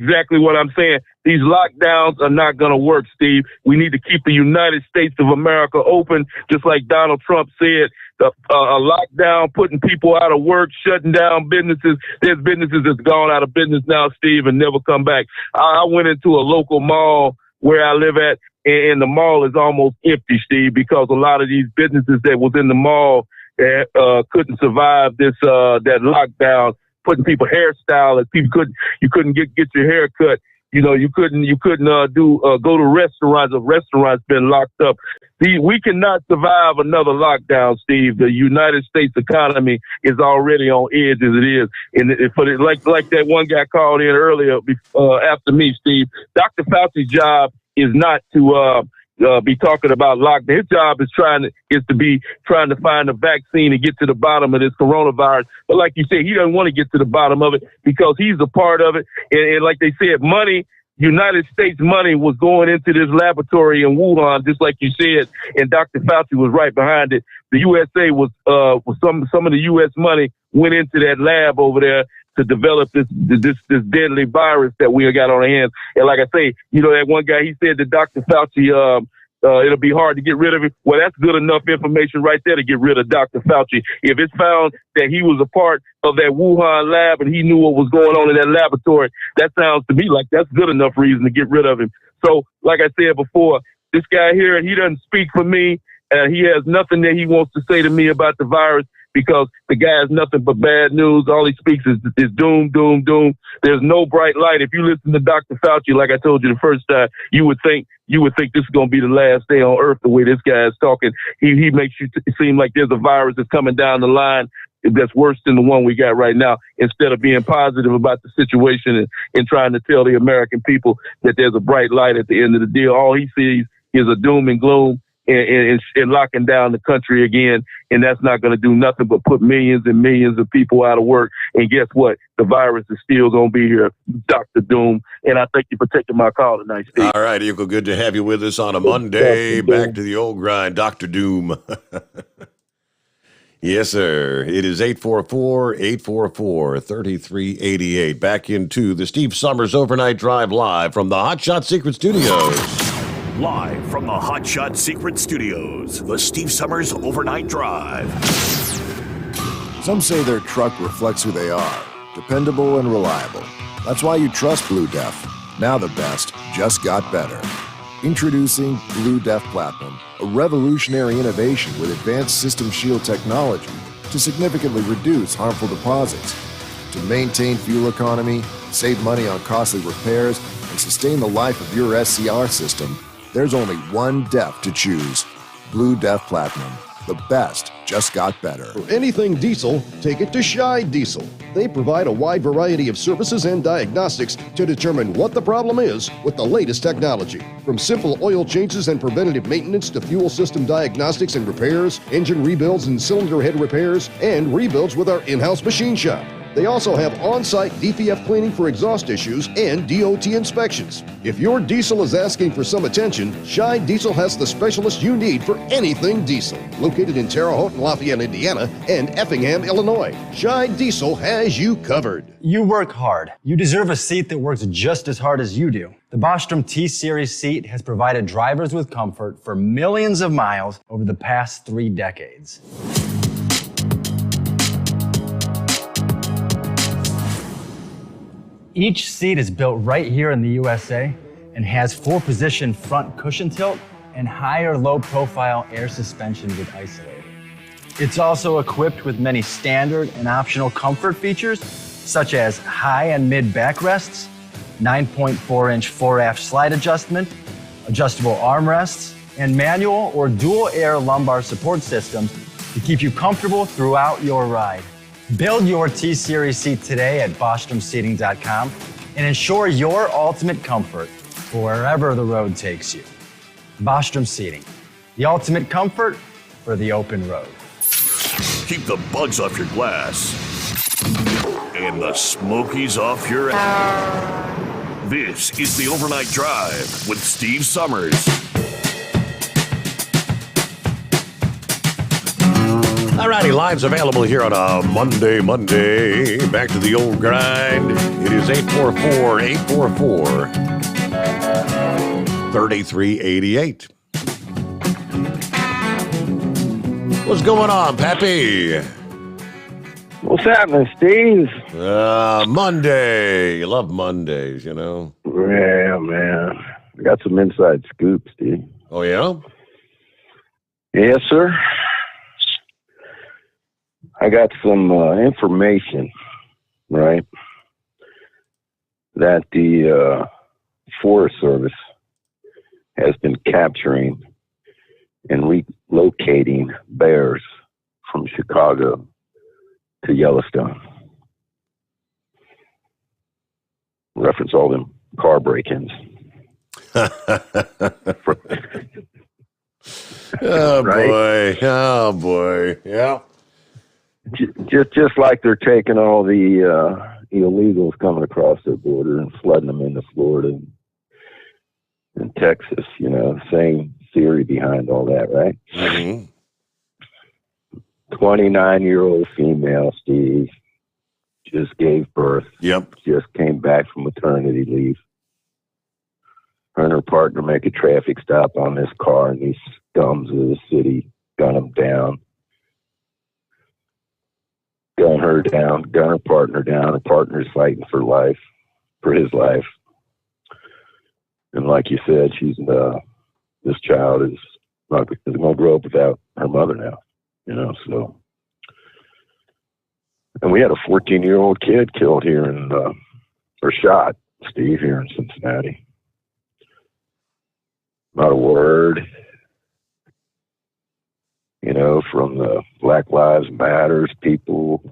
exactly what I'm saying. These lockdowns are not going to work, Steve. We need to keep the United States of America open, just like Donald Trump said. A lockdown, putting people out of work, shutting down businesses. There's businesses that's gone out of business now, Steve, and never come back. I went into a local mall where I live at, and the mall is almost empty, Steve, because a lot of these businesses that was in the mall couldn't survive this that lockdown. Putting people hairstyle, and you couldn't get your hair cut. You know, you couldn't go to restaurants. The restaurants been locked up. We cannot survive another lockdown, Steve. The United States economy is already on edge as it is. And like that one guy called in earlier after me, Steve. Dr. Fauci's job is not to be talking about lockdown. His job is trying to find a vaccine and get to the bottom of this coronavirus. But like you said, he doesn't want to get to the bottom of it because he's a part of it. And like they said, United States money was going into this laboratory in Wuhan, just like you said, and Dr. Fauci was right behind it. The USA was some of the U.S. money went into that lab over there to develop this deadly virus that we got on our hands. And like I say, that one guy, he said that Dr. Fauci, it'll be hard to get rid of him. Well, that's good enough information right there to get rid of Dr. Fauci. If it's found that he was a part of that Wuhan lab and he knew what was going on in that laboratory, that sounds to me like that's good enough reason to get rid of him. So, like I said before, this guy here, he doesn't speak for me. He has nothing that he wants to say to me about the virus, because the guy has nothing but bad news. All he speaks is doom, doom, doom. There's no bright light. If you listen to Dr. Fauci, like I told you the first time, you would think this is going to be the last day on earth the way this guy is talking. He makes you seem like there's a virus that's coming down the line that's worse than the one we got right now, instead of being positive about the situation and trying to tell the American people that there's a bright light at the end of the deal. All he sees is a doom and gloom and locking down the country again. And that's not going to do nothing but put millions and millions of people out of work. And guess what? The virus is still going to be here, Dr. Doom. And I thank you for taking my call tonight, Steve. All right, Eagle, good to have you with us on a Monday. Back to the old grind, Dr. Doom. Yes, sir. It is 844-844-3388. Back into the Steve Sommers Overnight Drive live from the Hot Shot Secret Studios. Live from the Hot Shot Secret Studios, the Steve Sommers Overnight Drive. Some say their truck reflects who they are, dependable and reliable. That's why you trust Blue Def. Now the best just got better. Introducing Blue Def Platinum, a revolutionary innovation with advanced system shield technology to significantly reduce harmful deposits. To maintain fuel economy, save money on costly repairs, and sustain the life of your SCR system, there's only one DEF to choose. Blue Def Platinum. The best just got better. For anything diesel, take it to Scheid Diesel. They provide a wide variety of services and diagnostics to determine what the problem is with the latest technology. From simple oil changes and preventative maintenance to fuel system diagnostics and repairs, engine rebuilds and cylinder head repairs, and rebuilds with our in-house machine shop. They also have on-site DPF cleaning for exhaust issues and DOT inspections. If your diesel is asking for some attention, Scheid Diesel has the specialist you need for anything diesel. Located in Terre Haute and Lafayette, Indiana, and Effingham, Illinois, Scheid Diesel has you covered. You work hard. You deserve a seat that works just as hard as you do. The Bostrom T-Series seat has provided drivers with comfort for millions of miles over the past 3 decades. Each seat is built right here in the USA and has 4-position front cushion tilt and higher low-profile air suspension with isolator. It's also equipped with many standard and optional comfort features, such as high and mid backrests, 9.4-inch fore-aft slide adjustment, adjustable armrests, and manual or dual air lumbar support systems to keep you comfortable throughout your ride. Build your T-Series seat today at BostromSeating.com and ensure your ultimate comfort for wherever the road takes you. Bostrom Seating, the ultimate comfort for the open road. Keep the bugs off your glass and the Smokies off your ass. This is the Overnight Drive with Steve Sommers. All righty, live's available here on a Monday. Back to the old grind. It is 844-844-3388. What's going on, Pappy? What's happening, Steve? Monday. You love Mondays, you know? Yeah, man. I got some inside scoop, Steve. Oh, yeah? Yes, sir. I got some information, right, that the Forest Service has been capturing and relocating bears from Chicago to Yellowstone. Reference all them car break-ins. Oh, right? boy. Yeah. Just like they're taking all the illegals coming across their border and flooding them into Florida and Texas, you know, same theory behind all that, right? Mm-hmm. 29-year-old female, Steve, just gave birth. Yep. Just came back from maternity leave. Her and her partner make a traffic stop on this car, and these scums of the city gun them down. Gun her down, gun her partner down. Her partner's fighting for life, for his life. And like you said, this child is going to grow up without her mother now, you know, so. And we had a 14-year-old kid killed here or shot, Steve, here in Cincinnati. Not a word, you know, from the Black Lives Matters people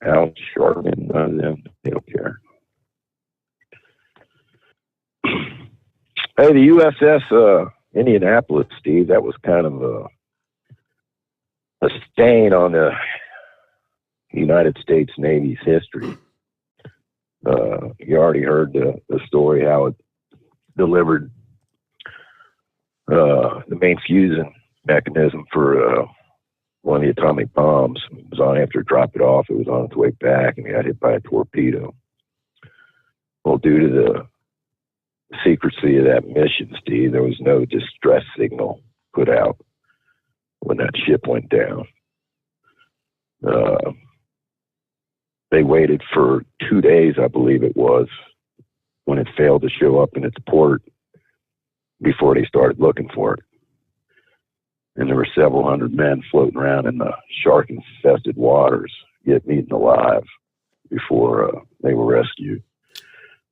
out sharpening, none of them, they don't care. Hey, the USS Indianapolis, Steve, that was kind of a stain on the United States Navy's history. You already heard the story how it delivered the main fusing mechanism for one of the atomic bombs. It was on after it dropped it off. It was on its way back and it got hit by a torpedo. Well, due to the secrecy of that mission, Steve, there was no distress signal put out when that ship went down. They waited for 2 days, I believe it was, when it failed to show up in its port before they started looking for it. And there were several hundred men floating around in the shark-infested waters, yet eaten alive before they were rescued.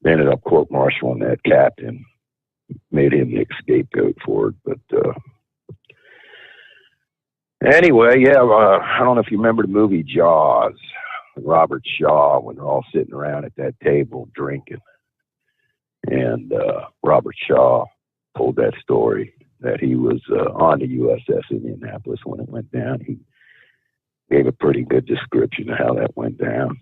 They ended up court-martialing that captain, made him the scapegoat for it. But anyway, yeah, I don't know if you remember the movie Jaws, Robert Shaw, when they're all sitting around at that table drinking. And Robert Shaw told that story that he was on the USS Indianapolis when it went down. He gave a pretty good description of how that went down.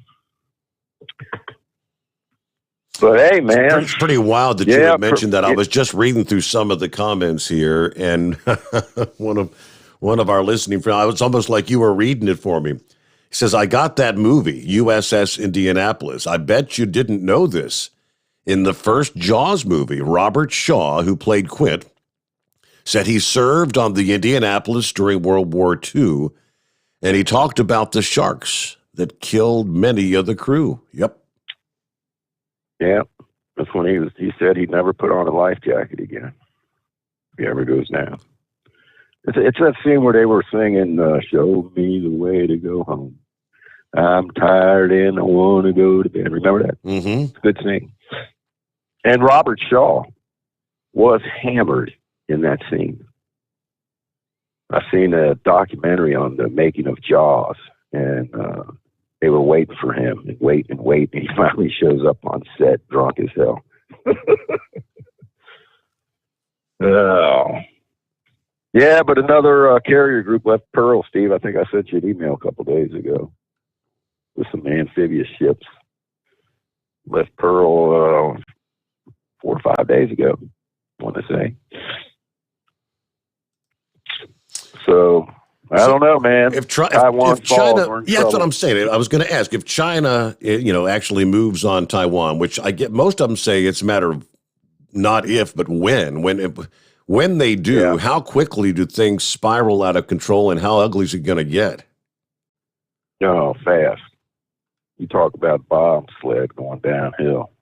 But hey, man, It's pretty wild that you had mentioned that. I was just reading through some of the comments here, and one of our listening friends, it's almost like you were reading it for me. He says, I got that movie, USS Indianapolis. I bet you didn't know this. In the first Jaws movie, Robert Shaw, who played Quint, said he served on the Indianapolis during World War II, and he talked about the sharks that killed many of the crew. Yep. Yeah, that's when he said he'd never put on a life jacket again. If he ever goes down. It's that scene where they were singing, show me the way to go home. I'm tired and I want to go to bed. Remember that? Mm-hmm. It's a good scene. And Robert Shaw was hammered in that scene. I've seen a documentary on the making of Jaws, and they were waiting for him and wait, and he finally shows up on set drunk as hell. Oh. Yeah, but another carrier group left Pearl, Steve. I think I sent you an email a couple days ago with some amphibious ships Left Pearl 4 or 5 days ago, I want to say. So I don't know, man. If China, we're in yeah, that's what trouble. I'm saying. I was going to ask if China, actually moves on Taiwan, which I get. Most of them say it's a matter of not if, but when. When they do, how quickly do things spiral out of control, and how ugly is it going to get? Oh, fast. You talk about bomb sled going downhill.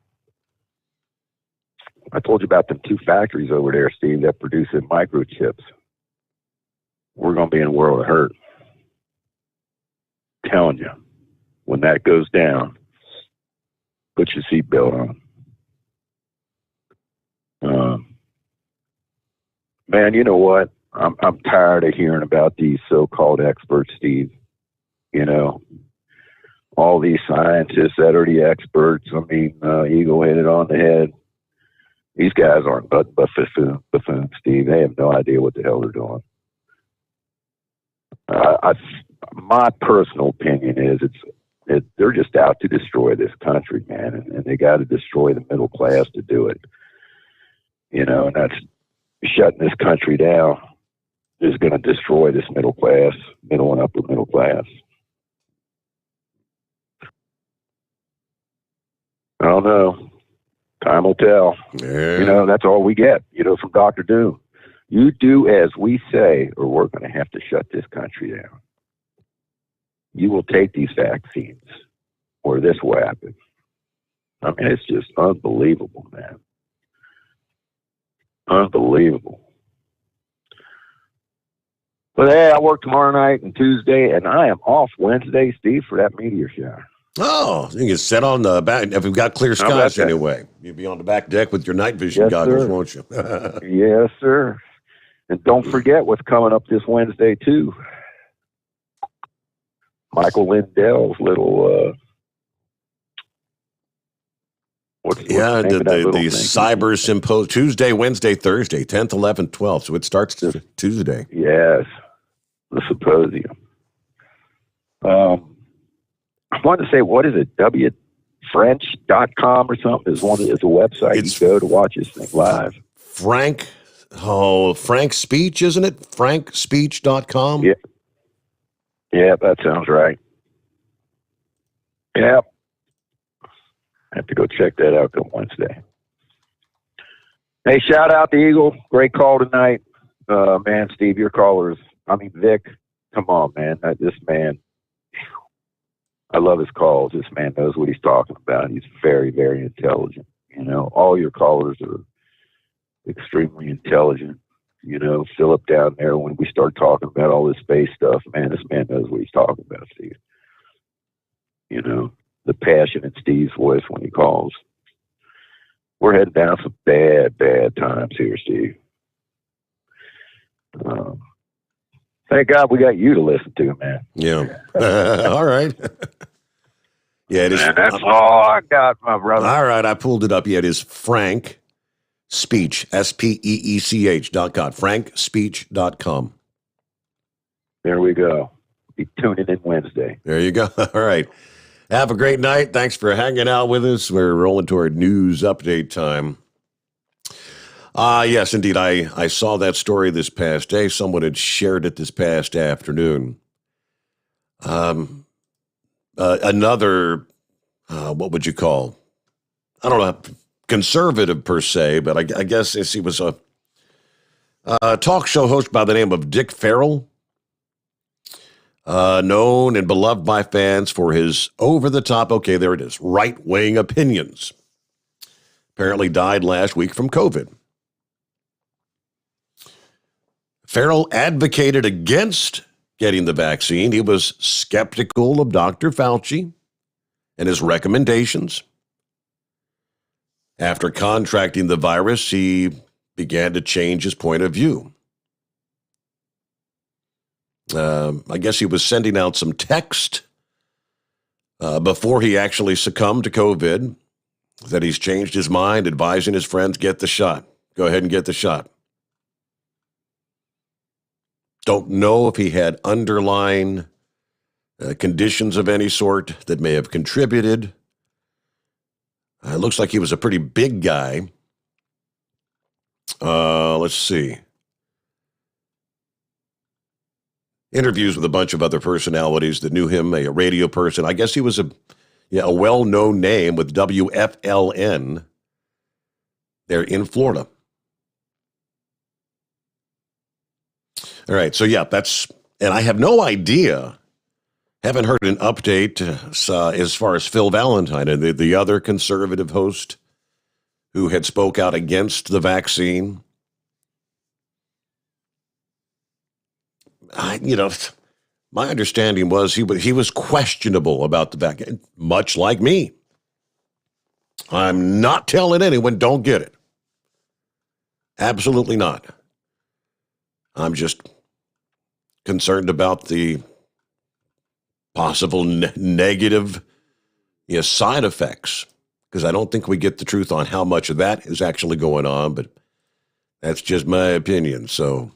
I told you about them 2 factories over there, Steve, that produce the microchips. We're going to be in a world of hurt. I'm telling you, when that goes down, put your seatbelt on. Man, you know what? I'm tired of hearing about these so-called experts, Steve. All these scientists that are the experts. I mean, Eagle hit it on the head. These guys aren't but buffoons, Steve. They have no idea what the hell they're doing. My personal opinion is they're just out to destroy this country, man, and they got to destroy the middle class to do it. And that's shutting this country down is going to destroy this middle class, middle and upper middle class. I don't know. Time will tell. Yeah. That's all we get, from Dr. Doom. You do as we say, or we're going to have to shut this country down. You will take these vaccines, or this will happen. I mean, it's just unbelievable, man. Unbelievable. But hey, I work tomorrow night and Tuesday, and I am off Wednesday, Steve, for that meteor shower. Oh, you can sit on the back. If we've got clear skies anyway, you'll be on the back deck with your night vision goggles, sir. won't you? Yes, sir. And don't forget what's coming up this Wednesday, too. Michael Lindell's little, the Cyber Symposium, Tuesday, Wednesday, Thursday, 10th, 11th, 12th. So it starts Tuesday. Yes, the symposium. I wanted to say, what is it? WFrench.com or something is a website you go to watch this thing live. Frank Speech, isn't it? FrankSpeech.com? Yeah. Yeah, that sounds right. Yeah. I have to go check that out on Wednesday. Hey, shout out to Eagle. Great call tonight. Man, Steve, your callers. Vic, come on, man. This man, I love his calls. This man knows what he's talking about. He's very, very intelligent. All your callers are extremely intelligent. Philip down there, when we start talking about all this space stuff, man, this man knows what he's talking about, Steve. The passion in Steve's voice when he calls. We're heading down some bad, bad times here, Steve. Thank God we got you to listen to, man. Yeah. All right. Yeah, it is. Man, that's all I got, my brother. All right, I pulled it up. Yeah, it is Frank Speech, SPEECH.com. FrankSpeech.com. There we go. Be tuning in Wednesday. There you go. All right. Have a great night. Thanks for hanging out with us. We're rolling toward news update time. Yes, indeed. I saw that story this past day. Someone had shared it this past afternoon. Another, what would you call? I don't know, conservative per se, but I guess he was a talk show host by the name of Dick Farrell. Known and beloved by fans for his over-the-top, okay, there it is, right-wing opinions. Apparently died last week from COVID. Farrell advocated against getting the vaccine. He was skeptical of Dr. Fauci and his recommendations. After contracting the virus, he began to change his point of view. I guess he was sending out some text before he actually succumbed to COVID that he's changed his mind, advising his friends, get the shot. Go ahead and get the shot. Don't know if he had underlying conditions of any sort that may have contributed. It looks like he was a pretty big guy. Let's see. Interviews with a bunch of other personalities that knew him, a radio person. I guess he was a well-known name with WFLN there in Florida. All right, so and I have no idea, haven't heard an update as far as Phil Valentine, and the other conservative host who had spoke out against the vaccine. My understanding was he was questionable about the vaccine, much like me. I'm not telling anyone don't get it. Absolutely not. I'm just concerned about the possible negative side effects, because I don't think we get the truth on how much of that is actually going on, but that's just my opinion. So,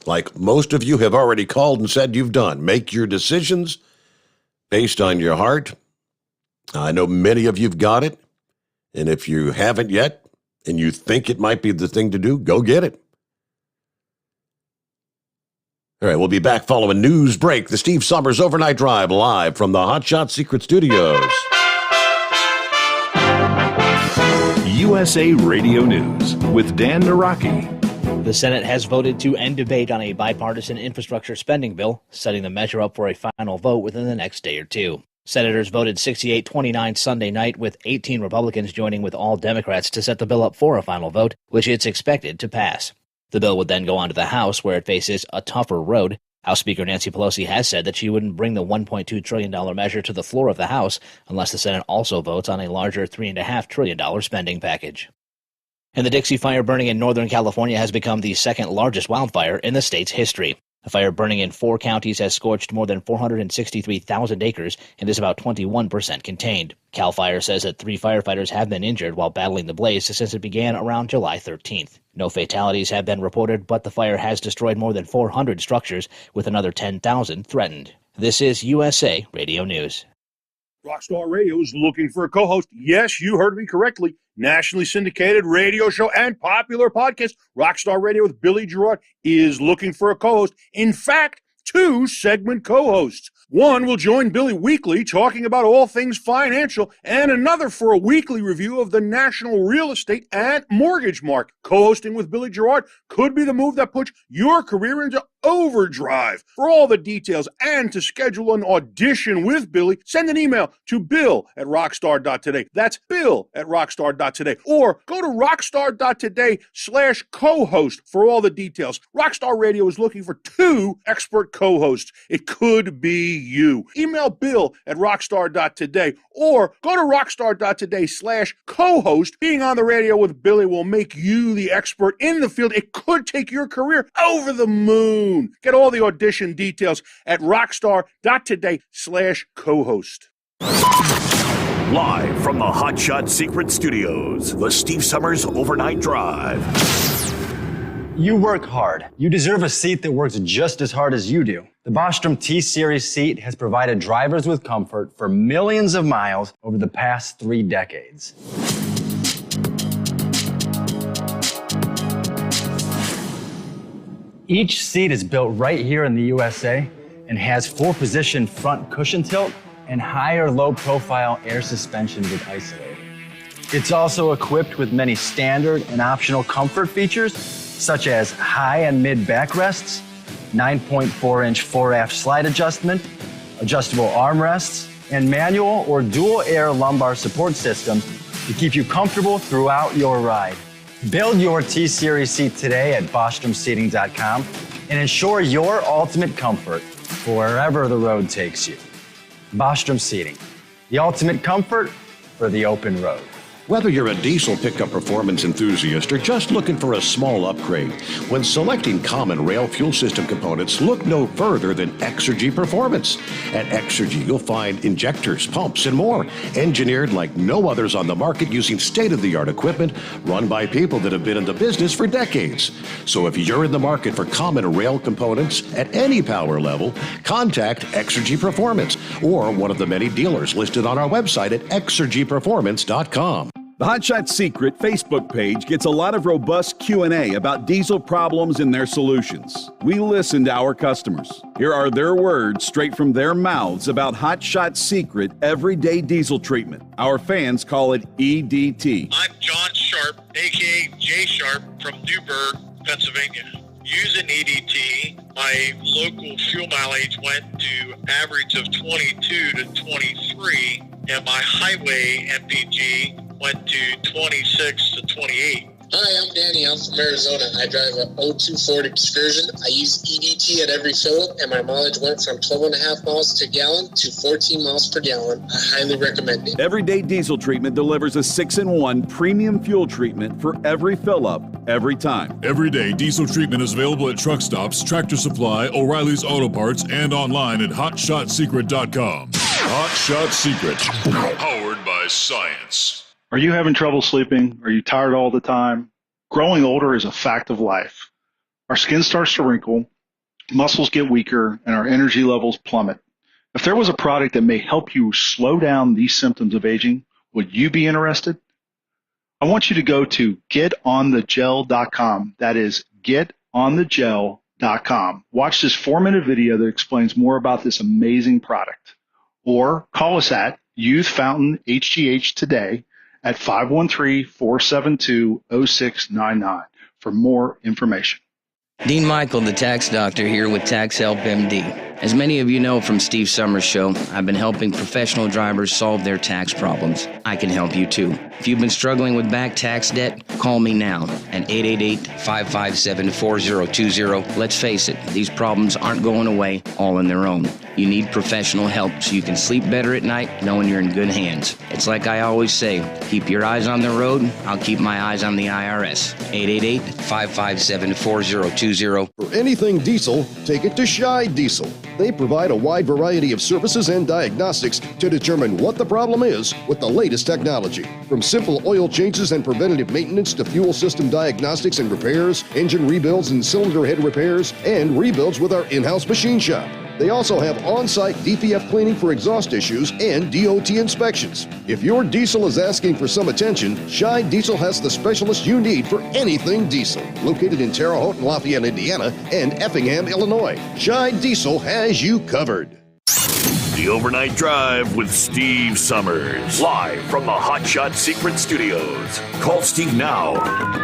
like most of you have already called and said you've done, make your decisions based on your heart. I know many of you've got it, and if you haven't yet and you think it might be the thing to do, go get it. All right, we'll be back following news break. The Steve Sommers Overnight Drive live from the Hot Shot Secret Studios. USA Radio News with Dan Naraki. The Senate has voted to end debate on a bipartisan infrastructure spending bill, setting the measure up for a final vote within the next day or two. Senators voted 68-29 Sunday night, with 18 Republicans joining with all Democrats to set the bill up for a final vote, which it's expected to pass. The bill would then go on to the House, where it faces a tougher road. House Speaker Nancy Pelosi has said that she wouldn't bring the $1.2 trillion measure to the floor of the House unless the Senate also votes on a larger $3.5 trillion spending package. And the Dixie Fire burning in Northern California has become the second largest wildfire in the state's history. The fire burning in 4 counties has scorched more than 463,000 acres and is about 21% contained. CAL FIRE says that 3 firefighters have been injured while battling the blaze since it began around July 13th. No fatalities have been reported, but the fire has destroyed more than 400 structures, with another 10,000 threatened. This is USA Radio News. Rockstar Radio is looking for a co-host. Yes, you heard me correctly. Nationally syndicated radio show and popular podcast, Rockstar Radio with Billy Gerard, is looking for a co-host. In fact, 2 segment co-hosts. One will join Billy weekly talking about all things financial, and another for a weekly review of the national real estate and mortgage market. Co-hosting with Billy Gerard could be the move that puts your career into overdrive. For all the details and to schedule an audition with Billy, send an email to bill@rockstar.today. That's bill@rockstar.today. Or go to rockstar.today/co-host for all the details. Rockstar Radio is looking for 2 expert co-hosts. It could be you. Email bill@rockstar.today or go to rockstar.today/co-host. Being on the radio with Billy will make you the expert in the field. It could take your career over the moon. Get all the audition details at rockstar.today/co-host. Live from the Hot Shot Secret Studios, the Steve Sommers Overnight Drive. You work hard. You deserve a seat that works just as hard as you do. The Bostrom T-Series seat has provided drivers with comfort for millions of miles over the past 3 decades. Each seat is built right here in the USA and has 4-position front cushion tilt and higher low-profile air suspension with Isolator. It's also equipped with many standard and optional comfort features, such as high and mid backrests, 9.4-inch 4-aft slide adjustment, adjustable armrests, and manual or dual air lumbar support systems to keep you comfortable throughout your ride. Build your T-Series seat today at BostromSeating.com and ensure your ultimate comfort for wherever the road takes you. Bostrom Seating, the ultimate comfort for the open road. Whether you're a diesel pickup performance enthusiast or just looking for a small upgrade, when selecting common rail fuel system components, look no further than Exergy Performance. At Exergy, you'll find injectors, pumps, and more, engineered like no others on the market using state-of-the-art equipment run by people that have been in the business for decades. So if you're in the market for common rail components at any power level, contact Exergy Performance or one of the many dealers listed on our website at exergyperformance.com. The Hot Shot Secret Facebook page gets a lot of robust Q&A about diesel problems and their solutions. We listen to our customers. Here are their words straight from their mouths about Hot Shot Secret everyday diesel treatment. Our fans call it EDT. I'm John Sharp, aka Jay Sharp from Newburgh, Pennsylvania. Using EDT, my local fuel mileage went to average of 22 to 23, and my highway MPG went to 26 to 28. Hi, I'm Danny. I'm from Arizona. I drive a 02 Ford Excursion. I use EDT at every fill-up, and my mileage went from 12.5 miles to gallon to 14 miles per gallon. I highly recommend it. Everyday diesel treatment delivers a 6-in-1 premium fuel treatment for every fill-up, every time. Everyday diesel treatment is available at truck stops, Tractor Supply, O'Reilly's Auto Parts, and online at HotShotSecret.com. Hot Shot Secret, powered by science. Are you having trouble sleeping? Are you tired all the time? Growing older is a fact of life. Our skin starts to wrinkle, muscles get weaker, and our energy levels plummet. If there was a product that may help you slow down these symptoms of aging, would you be interested? I want you to go to getonthegel.com. That is getonthegel.com. Watch this 4-minute video that explains more about this amazing product. Or call us at Youth Fountain HGH today at 513-472-0699 for more information. Dean Michael, the tax doctor, here with Tax Help MD. As many of you know from Steve Sommers' show, I've been helping professional drivers solve their tax problems. I can help you too. If you've been struggling with back tax debt, call me now at 888-557-4020. Let's face it, these problems aren't going away all on their own. You need professional help so you can sleep better at night knowing you're in good hands. It's like I always say, keep your eyes on the road, I'll keep my eyes on the IRS. 888-557-4020. For anything diesel, take it to Shy Diesel. They provide a wide variety of services and diagnostics to determine what the problem is with the latest technology. From simple oil changes and preventative maintenance to fuel system diagnostics and repairs, engine rebuilds and cylinder head repairs, and rebuilds with our in-house machine shop. They also have on-site DPF cleaning for exhaust issues and DOT inspections. If your diesel is asking for some attention, Shy Diesel has the specialist you need for anything diesel. Located in Terre Haute and Lafayette, Indiana, and Effingham, Illinois, Shy Diesel has you covered. The Overnight Drive with Steve Sommers. Live from the Hot Shot Secret Studios. Call Steve now.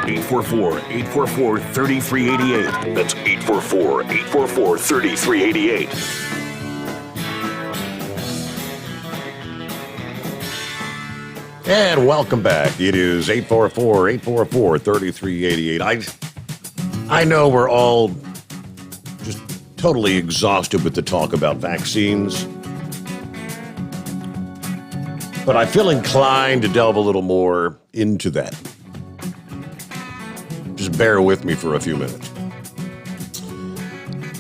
844-844-3388. That's 844-844-3388. And welcome back. It is 844-844-3388. I know we're all just totally exhausted with the talk about vaccines. But I feel inclined to delve a little more into that. Just bear with me for a few minutes.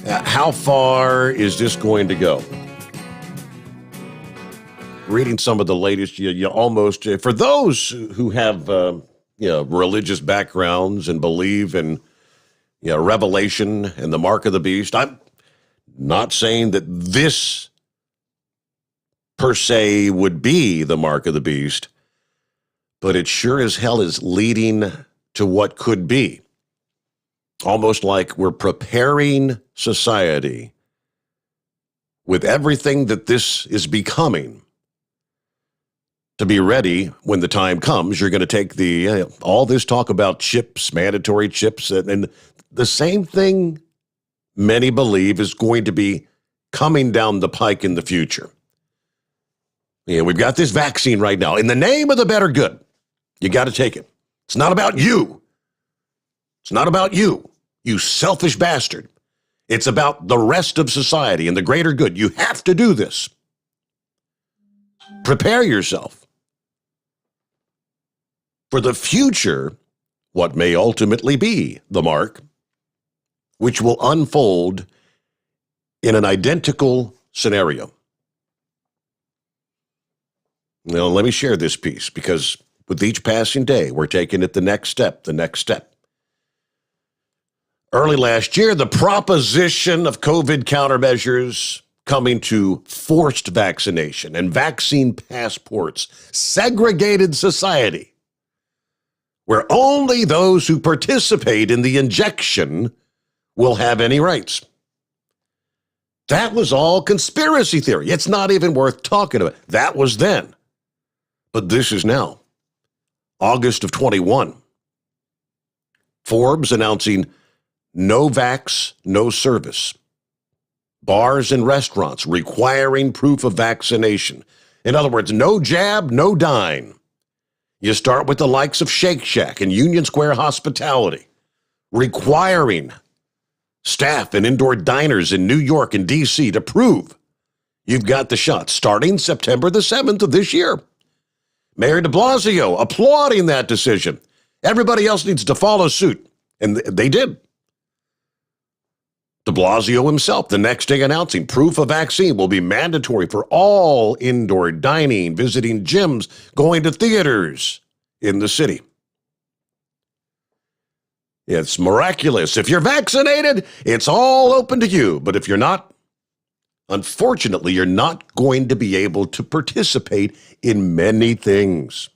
How far is this going to go? Reading some of the latest, you almost, for those who have religious backgrounds and believe in Revelation and the mark of the beast, I'm not saying that this per se would be the mark of the beast, but it sure as hell is leading to what could be. Almost like we're preparing society with everything that this is becoming to be ready when the time comes. You're going to take all this talk about chips, mandatory chips, and the same thing many believe is going to be coming down the pike in the future. Yeah, we've got this vaccine right now. In the name of the better good, you got to take it. It's not about you. It's not about you, you selfish bastard. It's about the rest of society and the greater good. You have to do this. Prepare yourself. for the future, what may ultimately be the mark, which will unfold in an identical scenario. Now, let me share this piece, because with each passing day, we're taking it the next step. Early last year, the proposition of COVID countermeasures coming to forced vaccination and vaccine passports segregated society, where only those who participate in the injection will have any rights. That was all conspiracy theory. It's not even worth talking about. That was then. But this is now. August of 21. Forbes announcing no vax, no service. Bars and restaurants requiring proof of vaccination. In other words, no jab, no dine. You start with the likes of Shake Shack and Union Square Hospitality, requiring staff and indoor diners in New York and D.C. to prove you've got the shot, starting September the 7th of this year. Mayor de Blasio applauding that decision. Everybody else needs to follow suit, and they did. De Blasio himself the next day announcing proof of vaccine will be mandatory for all indoor dining, visiting gyms, going to theaters in the city. It's miraculous. If you're vaccinated, it's all open to you. But if you're not, unfortunately, you're not going to be able to participate in many things.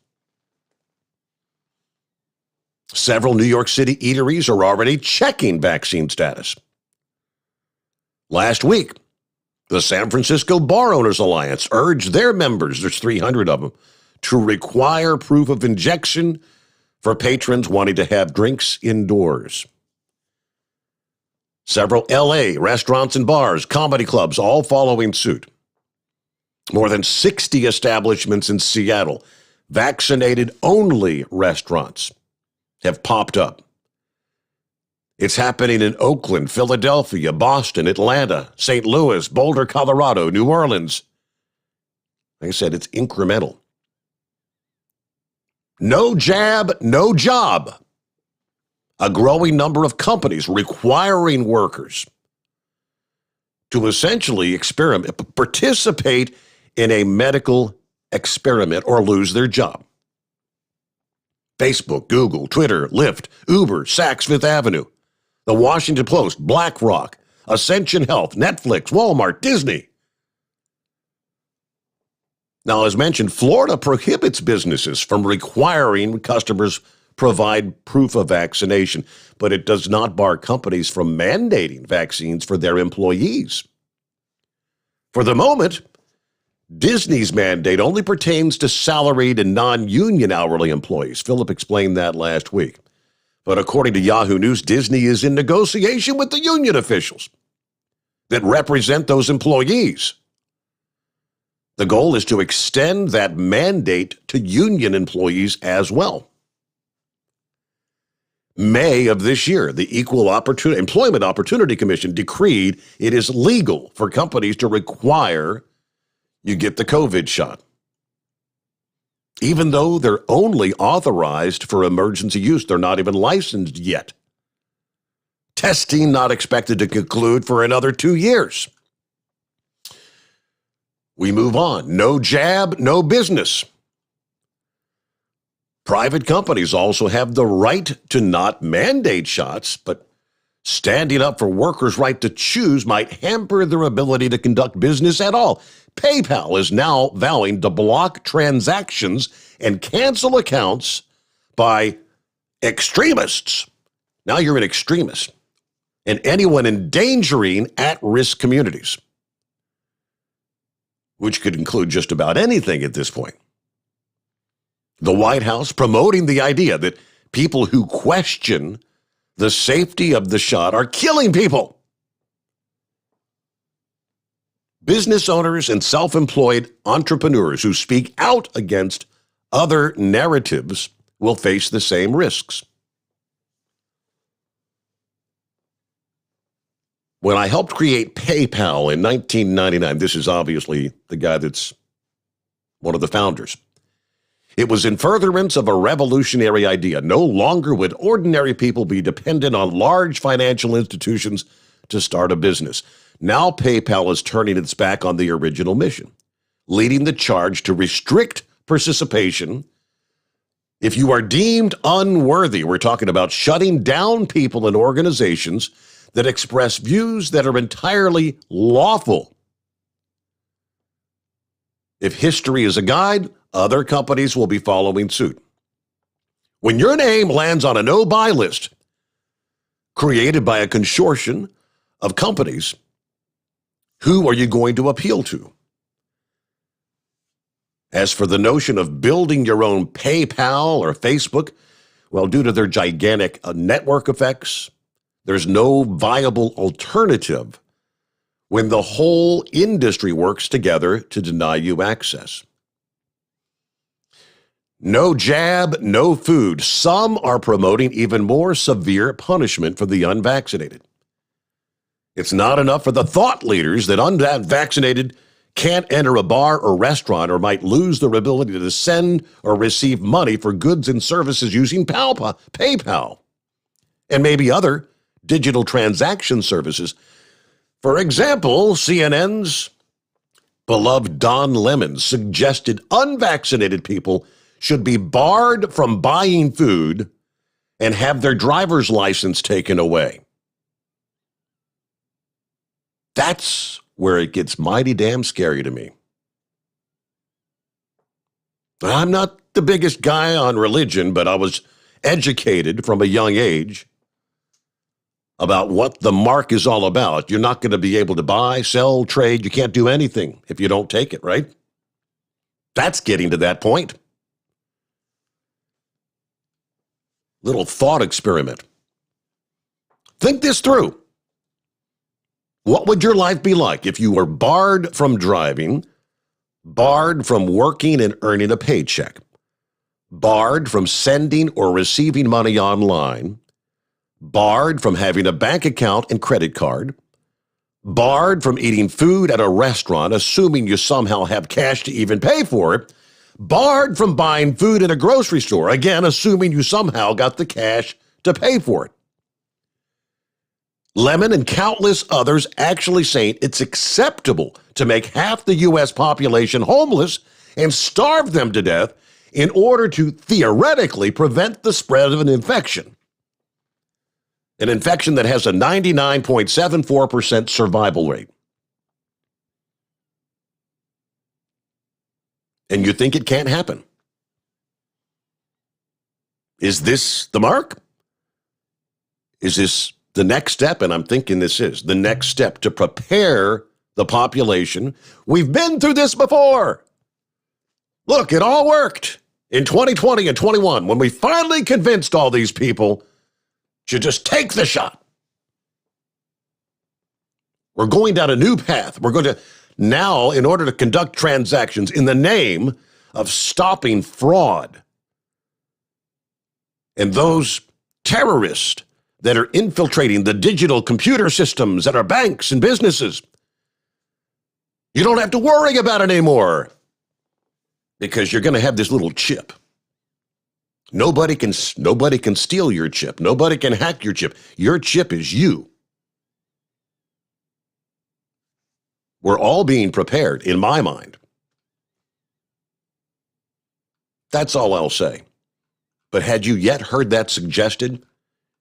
Several New York City eateries are already checking vaccine status. Last week, the San Francisco Bar Owners Alliance urged their members, there's 300 of them, to require proof of injection for patrons wanting to have drinks indoors. Several LA restaurants and bars, comedy clubs, all following suit. More than 60 establishments in Seattle, vaccinated-only restaurants, have popped up. It's happening in Oakland, Philadelphia, Boston, Atlanta, St. Louis, Boulder, Colorado, New Orleans. Like I said, it's incremental. No jab, no job. A growing number of companies requiring workers to essentially participate in a medical experiment or lose their job. Facebook, Google, Twitter, Lyft, Uber, Saks Fifth Avenue, The Washington Post, BlackRock, Ascension Health, Netflix, Walmart, Disney. Now, as mentioned, Florida prohibits businesses from requiring customers provide proof of vaccination, but it does not bar companies from mandating vaccines for their employees. For the moment, Disney's mandate only pertains to salaried and non-union hourly employees. Philip explained that last week. But according to Yahoo News, Disney is in negotiation with the union officials that represent those employees. The goal is to extend that mandate to union employees as well. May of this year, the Employment Opportunity Commission decreed it is legal for companies to require you get the COVID shot, even though they're only authorized for emergency use. They're not even licensed yet. Testing not expected to conclude for another 2 years. We move on. No jab, no business. Private companies also have the right to not mandate shots, but standing up for workers' right to choose might hamper their ability to conduct business at all. PayPal is now vowing to block transactions and cancel accounts by extremists. Now you're an extremist. And anyone endangering at-risk communities, which could include just about anything at this point. The White House promoting the idea that people who question the safety of the shot are killing people. Business owners and self-employed entrepreneurs who speak out against other narratives will face the same risks. When I helped create PayPal in 1999, this is obviously the guy that's one of the founders. It was in furtherance of a revolutionary idea. No longer would ordinary people be dependent on large financial institutions to start a business. Now PayPal is turning its back on the original mission, leading the charge to restrict participation. If you are deemed unworthy, we're talking about shutting down people and organizations that express views that are entirely lawful. If history is a guide, other companies will be following suit. When your name lands on a no-buy list created by a consortium of companies, who are you going to appeal to? As for the notion of building your own PayPal or Facebook, well, due to their gigantic network effects, there's no viable alternative when the whole industry works together to deny you access. No jab, no food. Some are promoting even more severe punishment for the unvaccinated. It's not enough for the thought leaders that unvaccinated can't enter a bar or restaurant or might lose their ability to send or receive money for goods and services using PayPal and maybe other digital transaction services. For example, CNN's beloved Don Lemon suggested unvaccinated people should be barred from buying food and have their driver's license taken away. That's where it gets mighty damn scary to me. I'm not the biggest guy on religion, but I was educated from a young age about what the mark is all about. You're not going to be able to buy, sell, trade. You can't do anything if you don't take it, right? That's getting to that point. Little thought experiment. Think this through. What would your life be like if you were barred from driving, barred from working and earning a paycheck, barred from sending or receiving money online, barred from having a bank account and credit card, barred from eating food at a restaurant, assuming you somehow have cash to even pay for it, barred from buying food in a grocery store, again, assuming you somehow got the cash to pay for it. Lemon and countless others actually saying it's acceptable to make half the U.S. population homeless and starve them to death in order to theoretically prevent the spread of an infection that has a 99.74% survival rate. And you think it can't happen? Is this the mark? Is this the next step? And I'm thinking this is the next step to prepare the population. We've been through this before. Look, it all worked in 2020 and 21 when we finally convinced all these people to just take the shot. We're going down a new path. We're going to now, in order to conduct transactions in the name of stopping fraud and those terrorists that are infiltrating the digital computer systems at our banks and businesses. You don't have to worry about it anymore because you're going to have this little chip. Nobody can steal your chip. Nobody can hack your chip. Your chip is you. We're all being prepared, in my mind. That's all I'll say. But had you yet heard that suggested?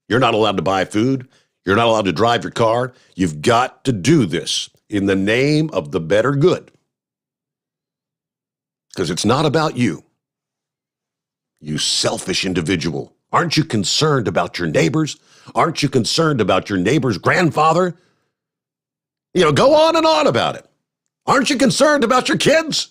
You're not allowed to buy food. You're not allowed to drive your car. You've got to do this in the name of the better good. Because it's not about you. You selfish individual. Aren't you concerned about your neighbors? Aren't you concerned about your neighbor's grandfather? You know, go on and on about it. Aren't you concerned about your kids?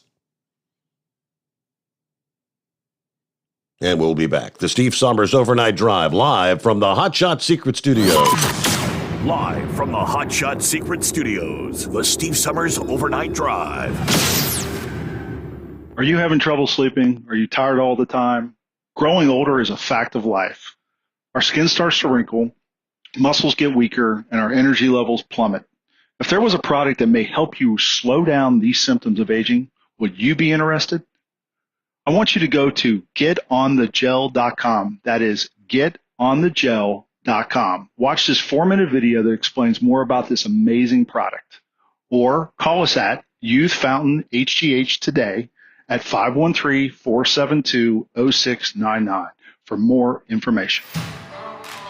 And we'll be back. The Steve Sommers Overnight Drive, live from the Hot Shot Secret Studios. Live from the Hot Shot Secret Studios, the Steve Sommers Overnight Drive. Are you having trouble sleeping? Are you tired all the time? Growing older is a fact of life. Our skin starts to wrinkle, muscles get weaker, and our energy levels plummet. If there was a product that may help you slow down these symptoms of aging, would you be interested? I want you to go to getonthegel.com. That is getonthegel.com. Watch this 4-minute video that explains more about this amazing product. Or call us at Youth Fountain HGH today at 513-472-0699 for more information.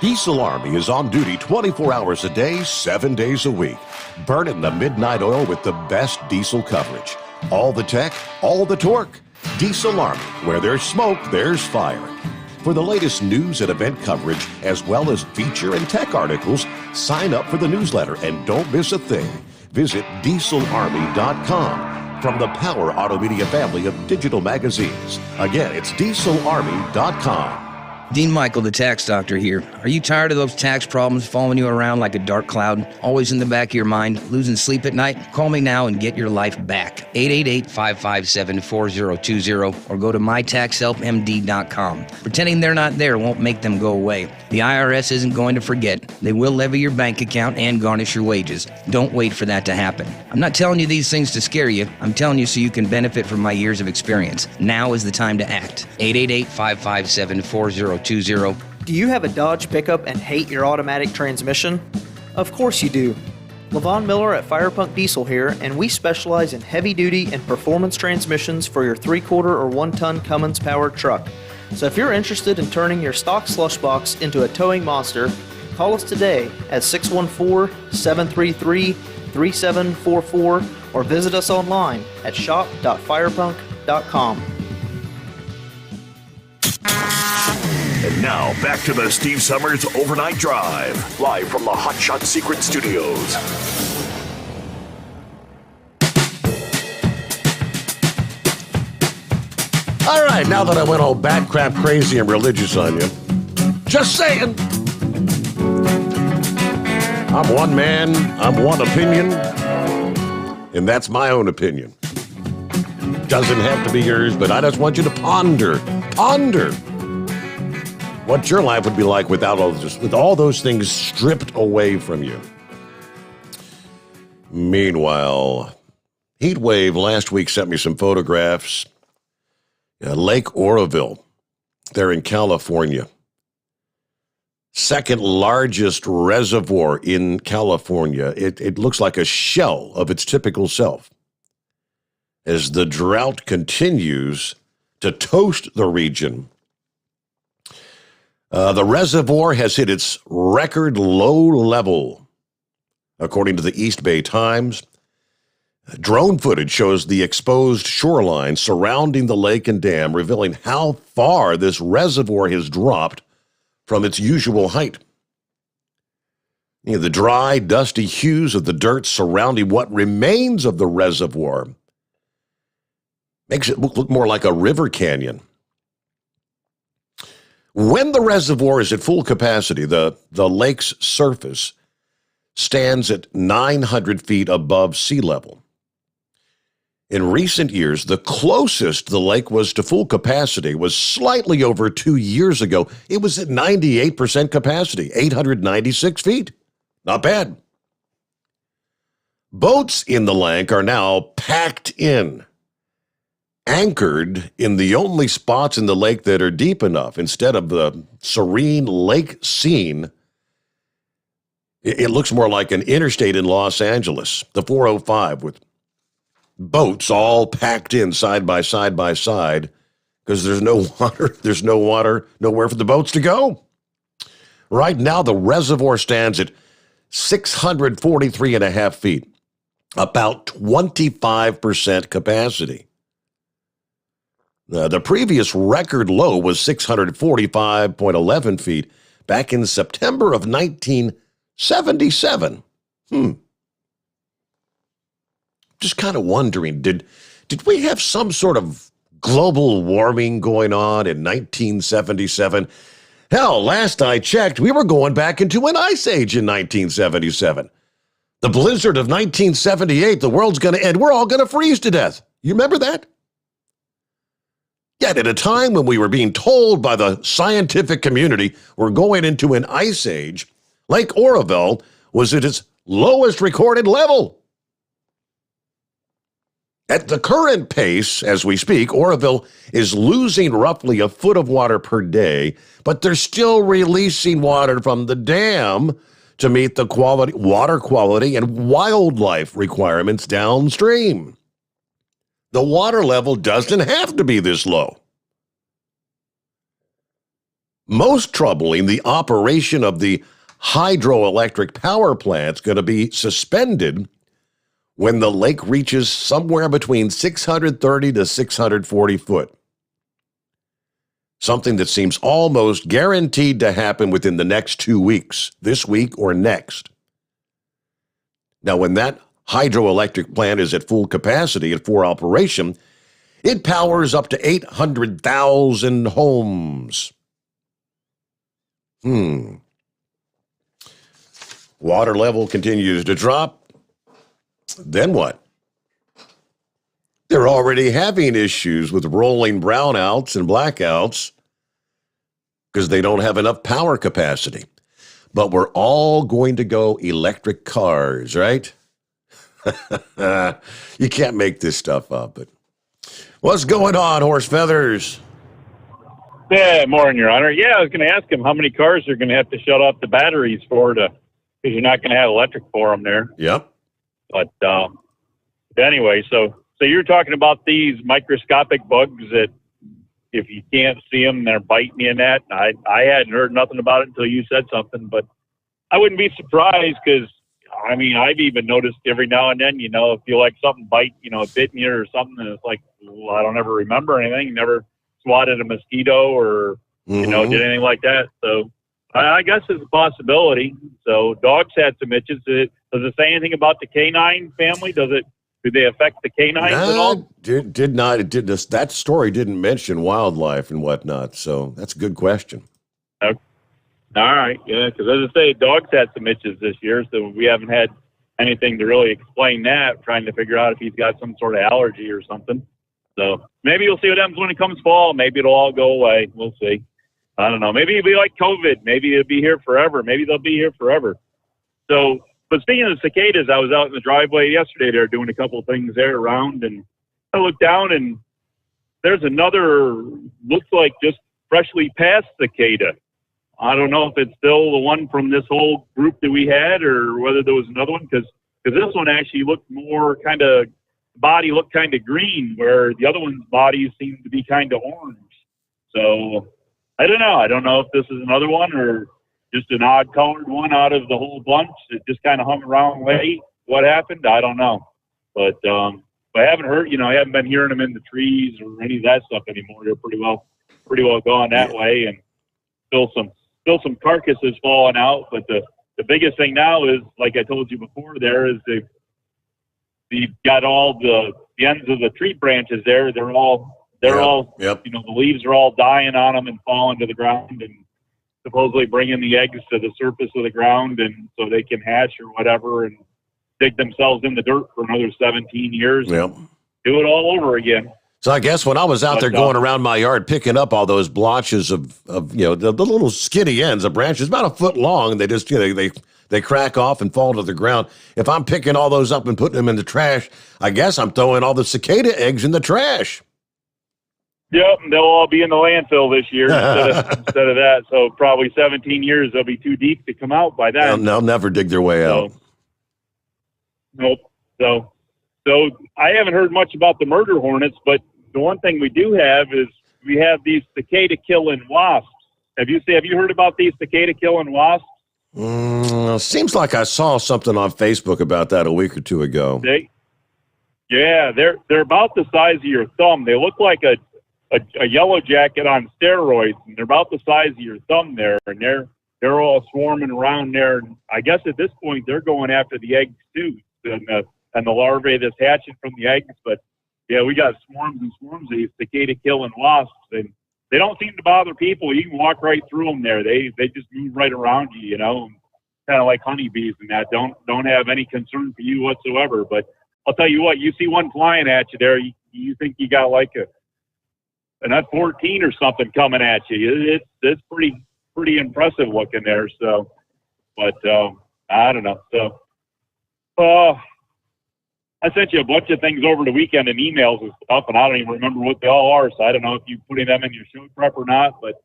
Diesel Army is on duty 24 hours a day, 7 days a week. Burning the midnight oil with the best diesel coverage. All the tech, all the torque. Diesel Army, where there's smoke, there's fire. For the latest news and event coverage, as well as feature and tech articles, sign up for the newsletter and don't miss a thing. Visit dieselarmy.com from the Power Auto Media family of digital magazines. Again, it's dieselarmy.com. Dean Michael, the tax doctor here. Are you tired of those tax problems following you around like a dark cloud, always in the back of your mind, losing sleep at night? Call me now and get your life back. 888-557-4020 or go to mytaxhelpmd.com. Pretending they're not there won't make them go away. The IRS isn't going to forget. They will levy your bank account and garnish your wages. Don't wait for that to happen. I'm not telling you these things to scare you. I'm telling you so you can benefit from my years of experience. Now is the time to act. 888-557-4020. Do you have a Dodge pickup and hate your automatic transmission? Of course you do. Levon Miller at Firepunk Diesel here, and we specialize in heavy-duty and performance transmissions for your 3-quarter or 1-ton Cummins-powered truck. So if you're interested in turning your stock slush box into a towing monster, call us today at 614-733-3744 or visit us online at shop.firepunk.com. And now, back to the Steve Sommers Overnight Drive, live from the Hot Shot Secret Studios. All right, now that I went all bat crap crazy and religious on you, just saying. I'm one man, I'm one opinion, and that's my own opinion. Doesn't have to be yours, but I just want you to ponder what your life would be like without all those things stripped away from you. Meanwhile, heat wave last week sent me some photographs. Lake Oroville, there in California. Second largest reservoir in California. It looks like a shell of its typical self. As the drought continues to toast the region, the reservoir has hit its record low level, according to the East Bay Times. Drone footage shows the exposed shoreline surrounding the lake and dam, revealing how far this reservoir has dropped from its usual height. The dry, dusty hues of the dirt surrounding what remains of the reservoir makes it look more like a river canyon. When the reservoir is at full capacity, the lake's surface stands at 900 feet above sea level. In recent years, the closest the lake was to full capacity was slightly over 2 years ago. It was at 98% capacity, 896 feet. Not bad. Boats in the lake are now packed in, anchored in the only spots in the lake that are deep enough. Instead of the serene lake scene, it looks more like an interstate in Los Angeles, the 405, with boats all packed in side by side because there's no water, nowhere for the boats to go. Right now, the reservoir stands at 643.5 feet, about 25% capacity. The previous record low was 645.11 feet back in September of 1977. Just kind of wondering, did we have some sort of global warming going on in 1977? Hell, last I checked, we were going back into an ice age in 1977. The blizzard of 1978, the world's going to end. We're all going to freeze to death. You remember that? Yet at a time when we were being told by the scientific community we're going into an ice age, Lake Oroville was at its lowest recorded level. At the current pace, as we speak, Oroville is losing roughly a foot of water per day, but they're still releasing water from the dam to meet the water quality and wildlife requirements downstream. The water level doesn't have to be this low. Most troubling, the operation of the hydroelectric power plant's going to be suspended when the lake reaches somewhere between 630 to 640 foot. Something that seems almost guaranteed to happen within the next 2 weeks, this week or next. Now, when that hydroelectric plant is at full capacity at full operation, it powers up to 800,000 homes. Water level continues to drop. Then what? They're already having issues with rolling brownouts and blackouts because they don't have enough power capacity. But we're all going to go electric cars, right? You can't make this stuff up. But what's going on, Horse Feathers? Yeah, morning, Your Honor. Yeah, I was going to ask him how many cars they're going to have to shut off the batteries for because you're not going to have electric for them there. Yep. But anyway, so you're talking about these microscopic bugs that if you can't see them, they're biting you and that. I hadn't heard nothing about it until you said something, but I wouldn't be surprised because, I mean, I've even noticed every now and then, if you like something bite, it bit me or something, and it's like, well, I don't ever remember anything, never swatted a mosquito or, did anything like that. So I guess it's a possibility. So dogs had some itches. Does it say anything about the canine family? Do they affect the canines at all? Did not. It did. That story didn't mention wildlife and whatnot. So that's a good question. Okay. All right. Yeah, because as I say, dogs had some itches this year, so we haven't had anything to really explain that. Trying to figure out if he's got some sort of allergy or something. So maybe you'll see what happens when it comes fall. Maybe it'll all go away. We'll see. I don't know. Maybe it'll be like COVID. Maybe it'll be here forever. Maybe they'll be here forever. So, but speaking of cicadas, I was out in the driveway yesterday there doing a couple of things there around, and I looked down and there's another, looks like just freshly passed cicada. I don't know if it's still the one from this whole group that we had or whether there was another one, because this one actually looked more kind of, body looked kind of green, where the other one's body seemed to be kind of orange. So I don't know. I don't know if this is another one or just an odd colored one out of the whole bunch that just kind of hung around late. What happened? I don't know. But I haven't heard, I haven't been hearing them in the trees or any of that stuff anymore. They're pretty well gone that way, and still some carcasses falling out. But the biggest thing now is, like I told you before, there is they've got all the ends of the tree branches there. They're all yep. The leaves are all dying on them and falling to the ground, and supposedly bringing the eggs to the surface of the ground, and so they can hatch or whatever and dig themselves in the dirt for another 17 years. Yep. Do it all over again. So I guess when I was out there going around my yard picking up all those blotches of the little skinny ends of branches, about a foot long, and they just they crack off and fall to the ground. If I'm picking all those up and putting them in the trash, I guess I'm throwing all the cicada eggs in the trash. Yep, and they'll all be in the landfill this year instead of that. So probably 17 years, they'll be too deep to come out by then. They'll never dig their way out. Nope. So I haven't heard much about the murder hornets, but the one thing we do have is we have these cicada killing wasps. Have you heard about these cicada killing wasps? Seems like I saw something on Facebook about that a week or two ago. They're about the size of your thumb. They look like a yellow jacket on steroids, and they're about the size of your thumb there, and they're all swarming around there. I guess at this point they're going after the eggs too, and the larvae that's hatching from the eggs. But yeah, we got swarms and swarms of these cicada killing wasps, and they don't seem to bother people. You can walk right through them there. They just move right around you, kind of like honeybees and that. Don't have any concern for you whatsoever. But I'll tell you what, you see one flying at you there, you think you got like an F-14 or something coming at you. It's pretty impressive looking there. So, but I don't know. So, I sent you a bunch of things over the weekend in emails and stuff, and I don't even remember what they all are, so I don't know if you're putting them in your show prep or not. But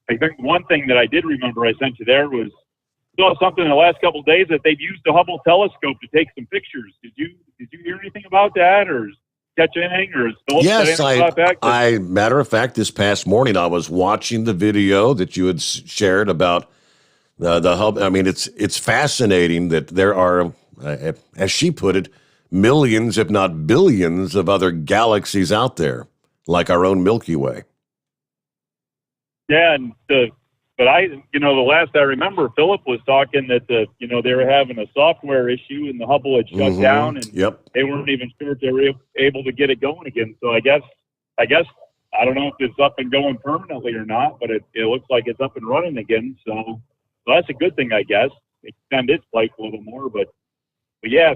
I think one thing that I did remember I sent you there was saw something in the last couple of days that they've used the Hubble telescope to take some pictures. Did you hear anything about that, or catch anything, or Philip said anything about that? Matter of fact, this past morning I was watching the video that you had shared about the Hubble. I mean, it's fascinating that there are, as she put it, millions, if not billions, of other galaxies out there, like our own Milky Way. Yeah, but the last I remember, Philip was talking that they were having a software issue and the Hubble had shut down, and they weren't even sure if they were able to get it going again. So I guess I don't know if it's up and going permanently or not, but it looks like it's up and running again. So that's a good thing, I guess. Extend its life a little more, but yeah,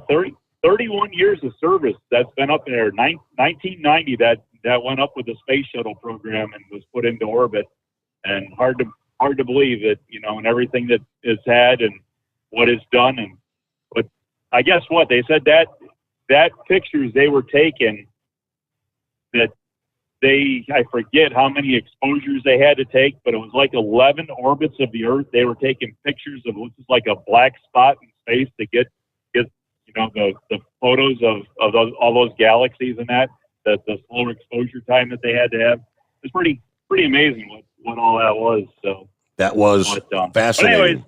31 years of service that's been up there. 1990 that went up with the space shuttle program and was put into orbit, and hard to believe that, and everything that it's had and what it's done. But I guess what they said that pictures they were taking, that I forget how many exposures they had to take, but it was like 11 orbits of the Earth. They were taking pictures of what looks like a black spot in space to get the photos of all those galaxies and the slower exposure time that they had to have. It's pretty amazing what all that was. So that was fascinating.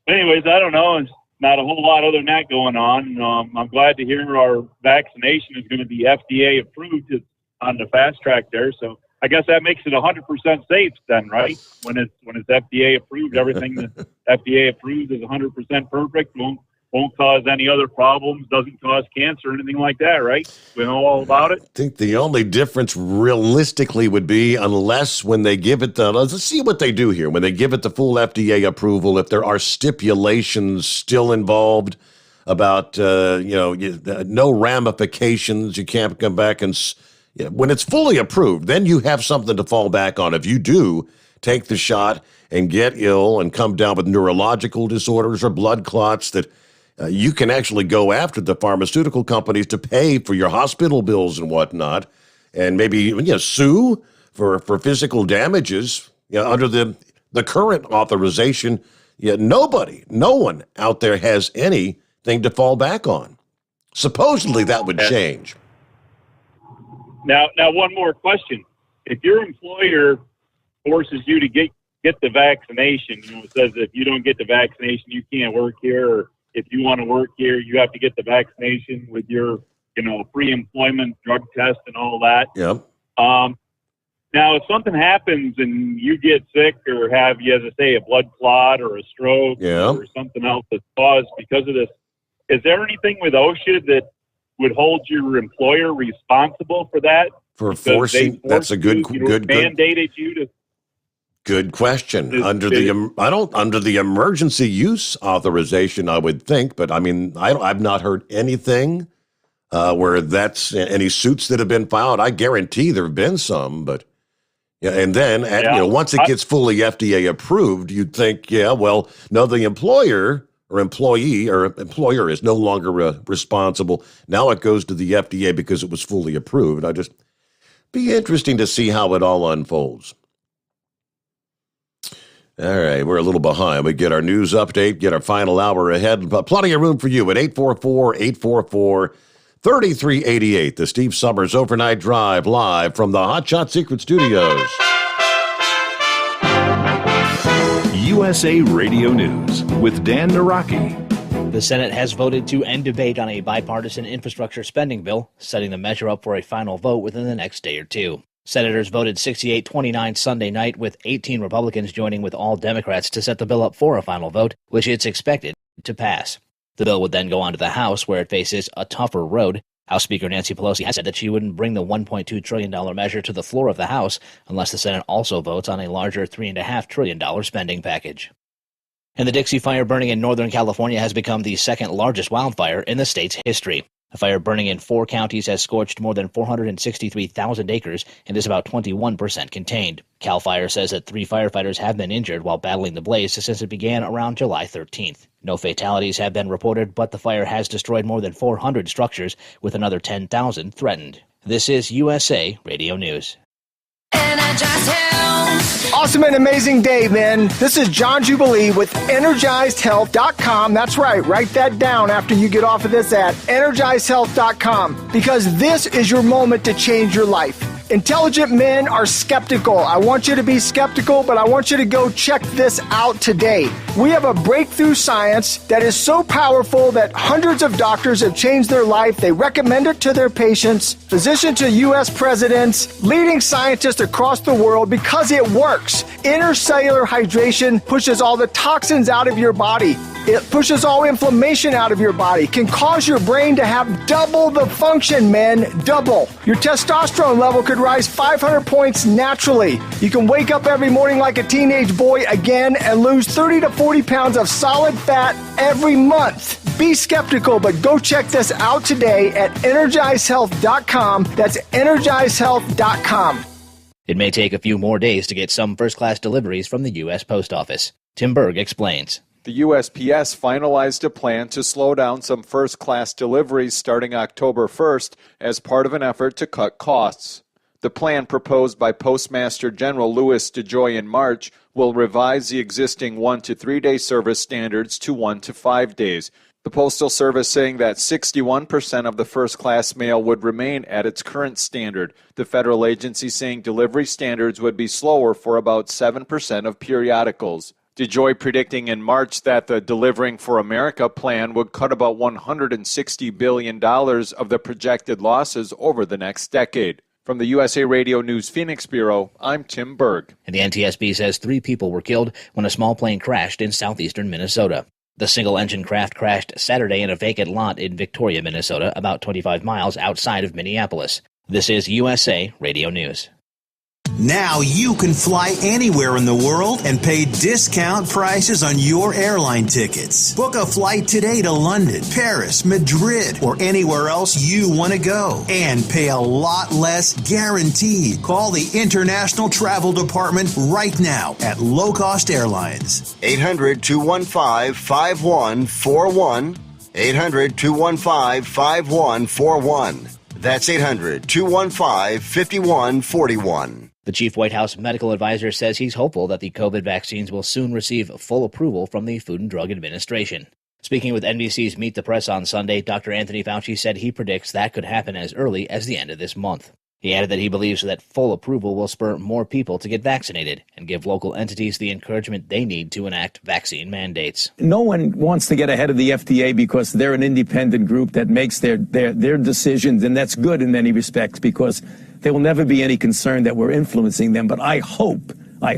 Anyways, I don't know. It's not a whole lot other than that going on. I'm glad to hear our vaccination is going to be FDA approved on the fast track there. So I guess that makes it 100% safe then, right? When it's FDA approved, everything that FDA approved is 100% perfect. Won't cause any other problems, doesn't cause cancer or anything like that, right? We know all about it. I think the only difference realistically would be unless when they give it let's see what they do here. When they give it the full FDA approval, if there are stipulations still involved about, no ramifications, you can't come back and, when it's fully approved, then you have something to fall back on. If you do take the shot and get ill and come down with neurological disorders or blood clots, that you can actually go after the pharmaceutical companies to pay for your hospital bills and whatnot, and maybe sue for physical damages. Under the current authorization, no one out there has anything to fall back on. Supposedly that would change. Now, one more question: if your employer forces you to get the vaccination, it says if you don't get the vaccination, you can't work here, or if you want to work here, you have to get the vaccination with your, pre-employment drug test and all that. Yep. Now, if something happens and you get sick or have, as I say, a blood clot or a stroke or something else that's caused because of this, is there anything with OSHA that would hold your employer responsible for that? For forcing? That's a good mandated you to. Good question. Under the emergency use authorization, I would think, but I mean, I've not heard anything where that's any suits that have been filed. I guarantee there have been some, but and then once it gets fully FDA approved, you'd think, no, the employer or employee or employer is no longer responsible. Now it goes to the FDA because it was fully approved. Be interesting to see how it all unfolds. All right, we're a little behind. We get our news update, get our final hour ahead. But plenty of room for you at 844-844-3388. The Steve Sommers Overnight Drive live from the Hot Shot Secret Studios. USA Radio News with Dan Naraki. The Senate has voted to end debate on a bipartisan infrastructure spending bill, setting the measure up for a final vote within the next day or two. Senators voted 68-29 Sunday night, with 18 Republicans joining with all Democrats to set the bill up for a final vote, which it's expected to pass. The bill would then go on to the House, where it faces a tougher road. House Speaker Nancy Pelosi has said that she wouldn't bring the $1.2 trillion measure to the floor of the House unless the Senate also votes on a larger $3.5 trillion spending package. And the Dixie Fire burning in Northern California has become the second largest wildfire in the state's history. The fire burning in 4 counties has scorched more than 463,000 acres and is about 21% contained. CAL FIRE says that 3 firefighters have been injured while battling the blaze since it began around July 13th. No fatalities have been reported, but the fire has destroyed more than 400 structures, with another 10,000 threatened. This is USA Radio News. Awesome and amazing day, man. This is John Jubilee with EnergizedHealth.com. That's right. Write that down after you get off of this at EnergizedHealth.com, because this is your moment to change your life. Intelligent men are skeptical. I want you to be skeptical, but I want you to go check this out today. We have a breakthrough science that is so powerful that hundreds of doctors have changed their life. They recommend it to their patients, physicians to U.S. presidents, leading scientists across the world, because it works. Intercellular hydration pushes all the toxins out of your body. It pushes all inflammation out of your body, can cause your brain to have double the function, men, double. Your testosterone level could rise 500 points naturally. You can wake up every morning like a teenage boy again and lose 30 to 40 pounds of solid fat every month. Be skeptical, but go check this out today at EnergizedHealth.com. That's EnergizedHealth.com. It may take a few more days to get some first-class deliveries from the U.S. Post Office. Tim Berg explains. The USPS finalized a plan to slow down some first-class deliveries starting October 1st as part of an effort to cut costs. The plan, proposed by Postmaster General Louis DeJoy in March, will revise the existing 1 to 3 day service standards to 1 to 5 days. The Postal Service saying that 61% of the first-class mail would remain at its current standard. The federal agency saying delivery standards would be slower for about 7% of periodicals. DeJoy predicting in March that the Delivering for America plan would cut about $160 billion of the projected losses over the next decade. From the USA Radio News Phoenix Bureau, I'm Tim Berg. And the NTSB says 3 people were killed when a small plane crashed in southeastern Minnesota. The single-engine craft crashed Saturday in a vacant lot in Victoria, Minnesota, about 25 miles outside of Minneapolis. This is USA Radio News. Now you can fly anywhere in the world and pay discount prices on your airline tickets. Book a flight today to London, Paris, Madrid, or anywhere else you want to go and pay a lot less guaranteed. Call the International Travel Department right now at Low Cost Airlines. 800-215-5141. 800-215-5141. That's 800-215-5141. The chief White House medical advisor says he's hopeful that the COVID vaccines will soon receive full approval from the Food and Drug Administration. Speaking with NBC's Meet the Press on Sunday, Dr. Anthony Fauci said he predicts that could happen as early as the end of this month. He added that he believes that full approval will spur more people to get vaccinated and give local entities the encouragement they need to enact vaccine mandates. No one wants to get ahead of the FDA because they're an independent group that makes their decisions, and that's good in many respects because there will never be any concern that we're influencing them. But I hope, I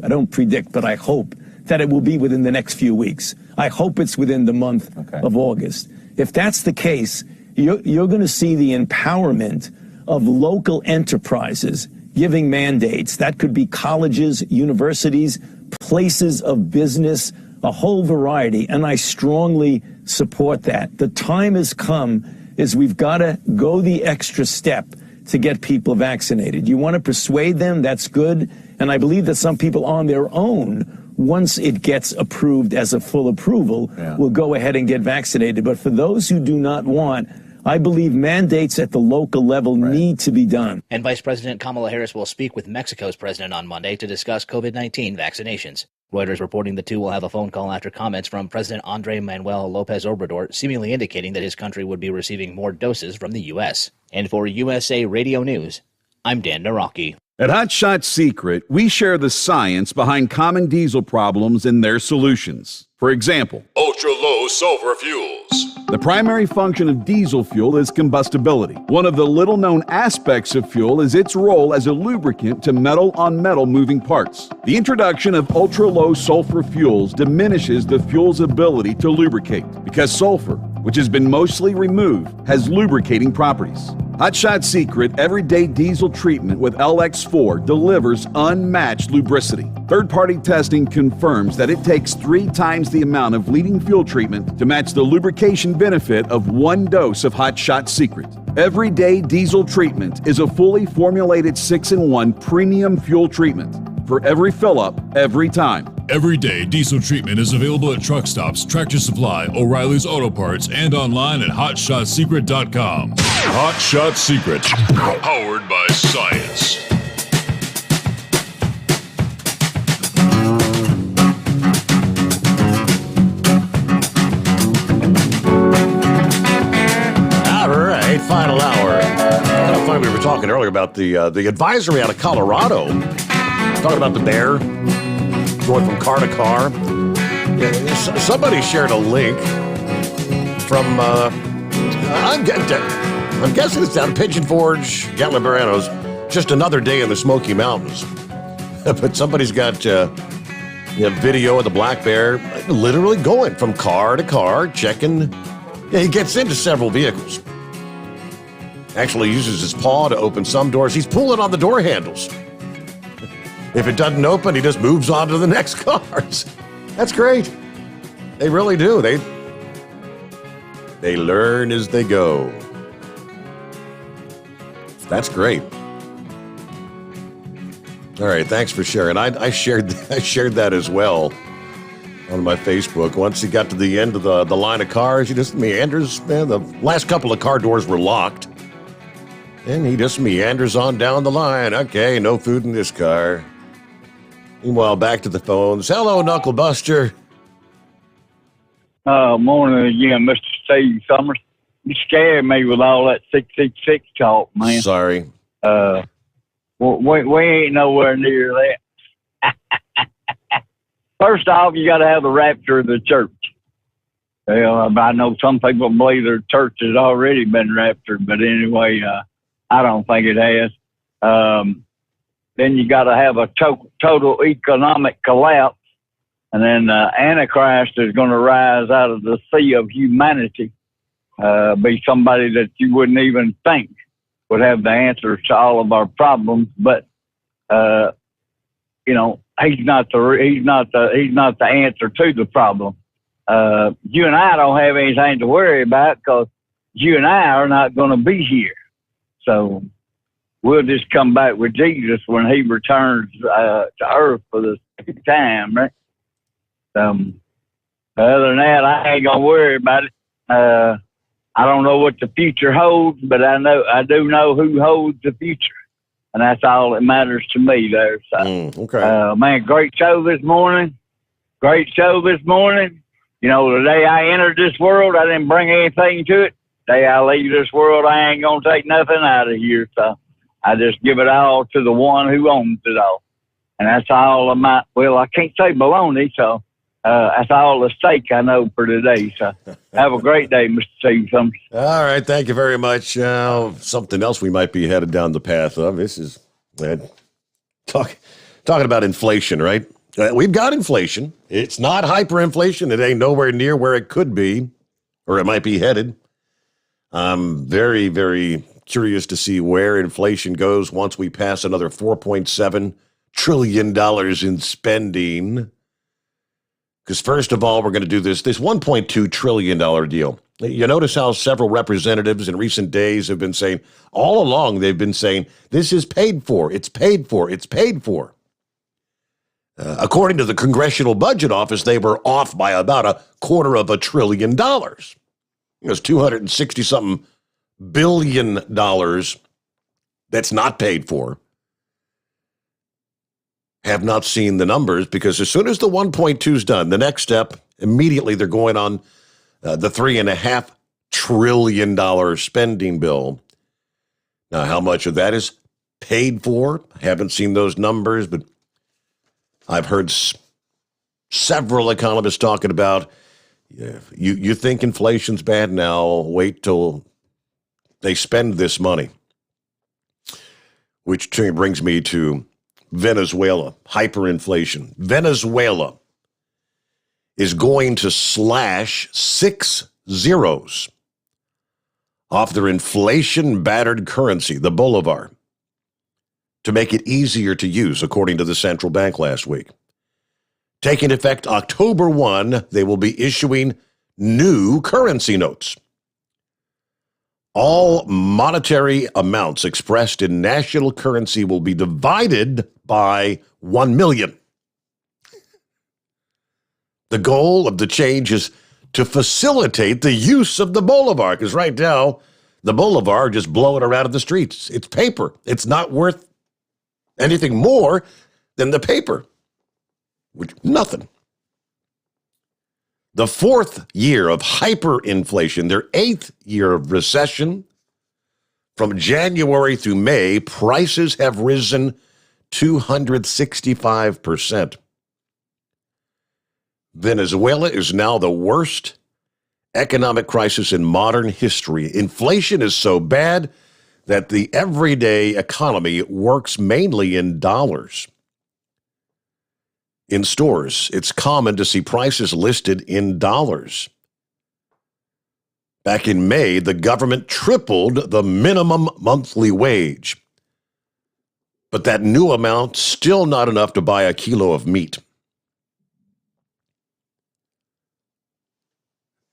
don't predict, but I hope that it will be within the next few weeks. I hope it's within the month of August. If that's the case, you're going to see the empowerment of local enterprises giving mandates. That could be colleges, universities, places of business, a whole variety, and I strongly support that. The time has come is we've got to go the extra step to get people vaccinated. You want to persuade them, that's good, and I believe that some people on their own, once it gets approved as a full approval, will go ahead and get vaccinated. But for those who do not want, I believe mandates at the local level need to be done. And Vice President Kamala Harris will speak with Mexico's president on Monday to discuss COVID-19 vaccinations. Reuters reporting the two will have a phone call after comments from President Andrés Manuel López Obrador seemingly indicating that his country would be receiving more doses from the U.S. And for USA Radio News, I'm Dan Naraki. At Hot Shot Secret, we share the science behind common diesel problems and their solutions. For example, ultra-low sulfur fuels. The primary function of diesel fuel is combustibility. One of the little-known aspects of fuel is its role as a lubricant to metal-on-metal moving parts. The introduction of ultra-low sulfur fuels diminishes the fuel's ability to lubricate because sulfur, which has been mostly removed, has lubricating properties. Hot Shot Secret Everyday Diesel Treatment with LX4 delivers unmatched lubricity. Third-party testing confirms that it takes 3 times the amount of leading fuel treatment to match the lubrication benefit of 1 dose of Hot Shot Secret. Everyday Diesel Treatment is a fully formulated 6-in-1 premium fuel treatment for every fill-up, every time. Everyday Diesel Treatment is available at truck stops, Tractor Supply, O'Reilly's Auto Parts, and online at HotShotSecret.com. Hot Shot Secret, powered by science. All right, final hour. Kind of funny, we were talking earlier about the advisory out of Colorado, talking about the bear going from car to car. Yeah, somebody shared a link from, I'm guessing it's down at Pigeon Forge, Gatlinburg Barranos, just another day in the Smoky Mountains. But somebody's got a video of the black bear literally going from car to car, checking. Yeah, he gets into several vehicles. Actually uses his paw to open some doors. He's pulling on the door handles. If it doesn't open, he just moves on to the next cars. That's great. They really do. They learn as they go. That's great. All right, thanks for sharing. I shared that as well on my Facebook. Once he got to the end of the line of cars, he just meanders. Man, the last couple of car doors were locked. And he just meanders on down the line. Okay, no food in this car. Meanwhile, back to the phones. Hello, Knuckle Buster. Morning again, Mr. Steve Sommers. You scared me with all that 666 talk, man. Sorry. We ain't nowhere near that. First off, you got to have the rapture of the church. Well, I know some people believe their church has already been raptured, but anyway, I don't think it has. Then you got to have a total economic collapse, and then Antichrist is going to rise out of the sea of humanity, be somebody that you wouldn't even think would have the answers to all of our problems. But he's not the answer to the problem. You and I don't have anything to worry about because you and I are not going to be here. So we'll just come back with Jesus when he returns to earth for the second time, right? Other than that, I ain't gonna worry about it. I don't know what the future holds, but I do know who holds the future, and that's all that matters to me there. So, okay. Man, great show this morning. Great show this morning. You know, the day I entered this world, I didn't bring anything to it. The day I leave this world, I ain't gonna take nothing out of here. So I just give it all to the one who owns it all. And that's all of my, well, I can't say baloney, so that's all the stake I know for today. So have a great day, Mr. Steve Summers. All right, thank you very much. Something else we might be headed down the path of. This is talking about inflation, right? We've got inflation. It's not hyperinflation. It ain't nowhere near where it could be, or it might be headed. I'm very, very curious to see where inflation goes once we pass another $4.7 trillion in spending. Because first of all, we're going to do this $1.2 trillion deal. You notice how several representatives in recent days have been saying, all along they've been saying, this is paid for, it's paid for, it's paid for. According to the Congressional Budget Office, they were off by about $250 billion. It was $260-something billion that's not paid for. Have not seen the numbers, because as soon as the 1.2 is done, the next step, immediately they're going on the $3.5 trillion spending bill. Now, how much of that is paid for? I haven't seen those numbers, but I've heard several economists talking about, you think inflation's bad now, wait till they spend this money. Which brings me to Venezuela, hyperinflation. Venezuela is going to slash 6 zeros off their inflation-battered currency, the Bolivar, to make it easier to use, according to the central bank last week. Taking effect October 1, they will be issuing new currency notes. All monetary amounts expressed in national currency will be divided by 1 million. The goal of the change is to facilitate the use of the Bolivar, because right now, the Bolivar just blowing around in the streets. It's paper. It's not worth anything more than the paper. Nothing. The fourth year of hyperinflation, their eighth year of recession. From January through May, prices have risen 265%. Venezuela is now the worst economic crisis in modern history. Inflation is so bad that the everyday economy works mainly in dollars. In stores, it's common to see prices listed in dollars. Back in May, the government tripled the minimum monthly wage. But that new amount, still not enough to buy a kilo of meat.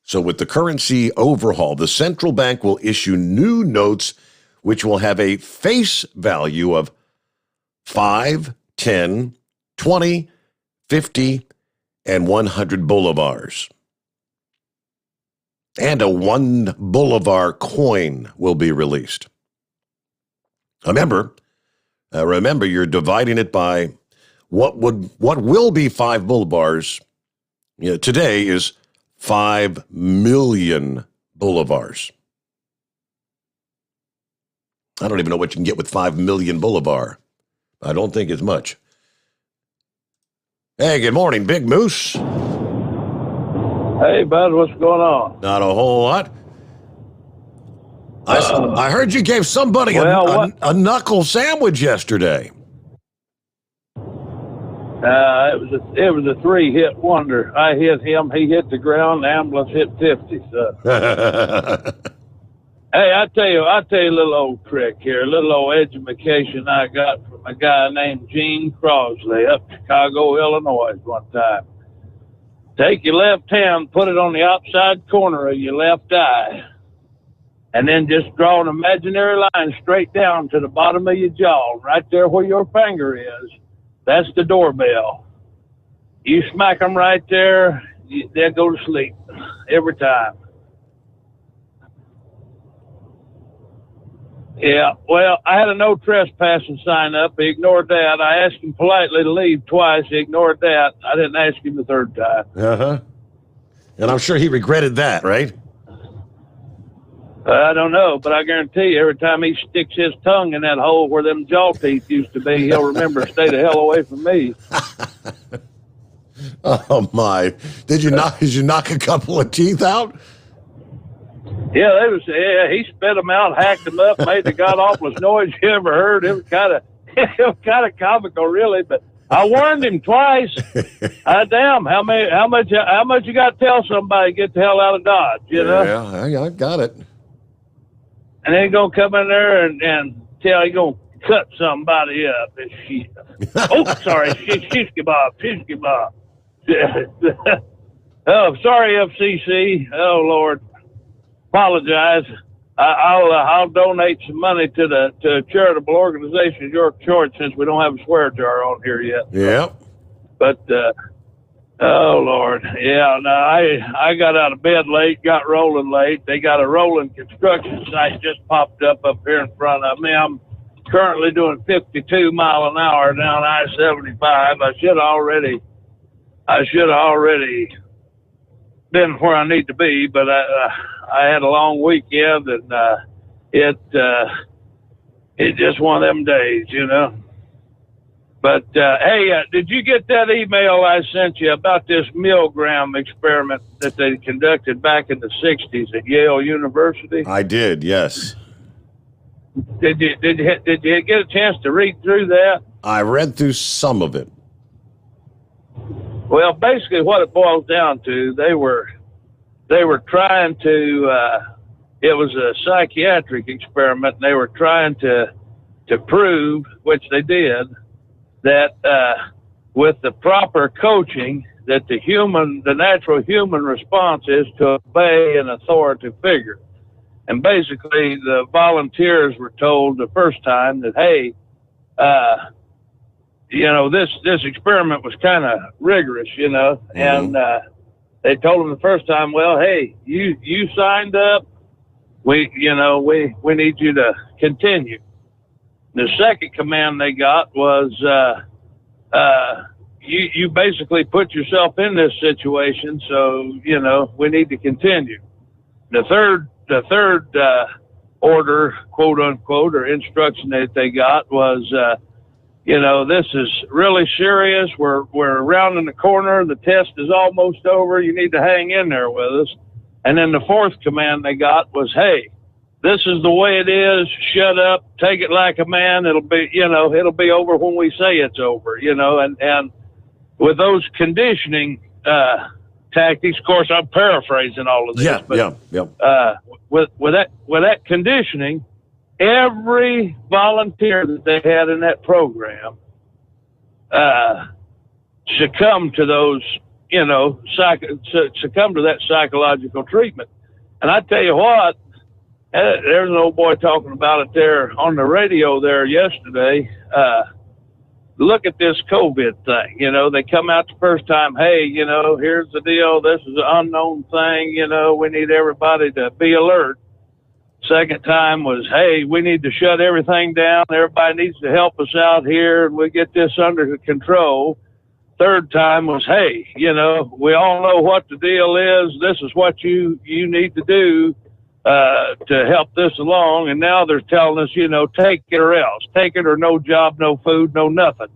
So with the currency overhaul, the central bank will issue new notes which will have a face value of 5, 10, 20, 50, and 100 bolivars. And a 1 bolivar coin will be released. Remember, you're dividing it by what will be 5 bolivars. Today is 5 million bolivars. I don't even know what you can get with 5 million bolivar. I don't think it's much. Hey, good morning, Big Moose. Hey, bud, what's going on? Not a whole lot. I heard you gave somebody a knuckle sandwich yesterday. It was a 3-hit wonder. I hit him, he hit the ground, the ambulance hit 50. So. Hey, I tell you a little old trick here, a little old education I got from a guy named Gene Crosley up Chicago, Illinois one time. Take your left hand, put it on the outside corner of your left eye, and then just draw an imaginary line straight down to the bottom of your jaw, right there where your finger is. That's the doorbell. You smack them right there, they'll go to sleep every time. Yeah, well, I had a no trespassing sign up. He ignored that. I asked him politely to leave twice. He ignored that. I didn't ask him the third time. Uh-huh. And I'm sure he regretted that, right? I don't know, but I guarantee you every time he sticks his tongue in that hole where them jaw teeth used to be, he'll remember to stay the hell away from me. Oh, my. Did you knock a couple of teeth out? Yeah, he spit them out, hacked them up, made the god-awfulest noise you ever heard. It was kind of comical, really, but I warned him twice. Damn, how much you got to tell somebody to get the hell out of Dodge, you know? Yeah, I got it. And then he's going to come in there and tell he's going to cut somebody up and shit. Oh, sorry, shish kebab. Oh, sorry, FCC. Oh, Lord. Apologize. I'll donate some money to a charitable organization, your choice, since we don't have a swear jar on here yet. Yeah. But oh Lord, yeah. No, I got out of bed late, got rolling late. They got a rolling construction site just popped up here in front of me. I'm currently doing 52 mile an hour down I-75. I should have already been where I need to be, but I had a long weekend, and it's just one of them days, you know. But hey, did you get that email I sent you about this Milgram experiment that they conducted back in the '60s at Yale University? I did, yes. Did you get a chance to read through that? I read through some of it. Well, basically what it boils down to, they were trying to it was a psychiatric experiment, and they were trying to prove, which they did, that with the proper coaching, that the natural human response is to obey an authoritative figure. And basically, the volunteers were told the first time that, hey, this experiment was kind of rigorous, and they told them the first time, well, hey, you signed up, we need you to continue. The second command they got was, you basically put yourself in this situation, so, we need to continue. The third order, quote unquote, or instruction that they got was, this is really serious. We're rounding the corner. The test is almost over. You need to hang in there with us. And then the fourth command they got was, hey, this is the way it is. Shut up. Take it like a man. It'll be over when we say it's over, and with those conditioning, tactics, of course, I'm paraphrasing all of this. With that conditioning, every volunteer that they had in that program succumbed to those, succumbed to that psychological treatment. And I tell you what, there's an old boy talking about it there on the radio there yesterday. Look at this COVID thing. They come out the first time, hey, here's the deal. This is an unknown thing. We need everybody to be alert. Second time was, hey, we need to shut everything down. Everybody needs to help us out here, and we get this under control. Third time was, hey, we all know what the deal is. This is what you need to do to help this along. And now they're telling us, take it or else. Take it or no job, no food, no nothing,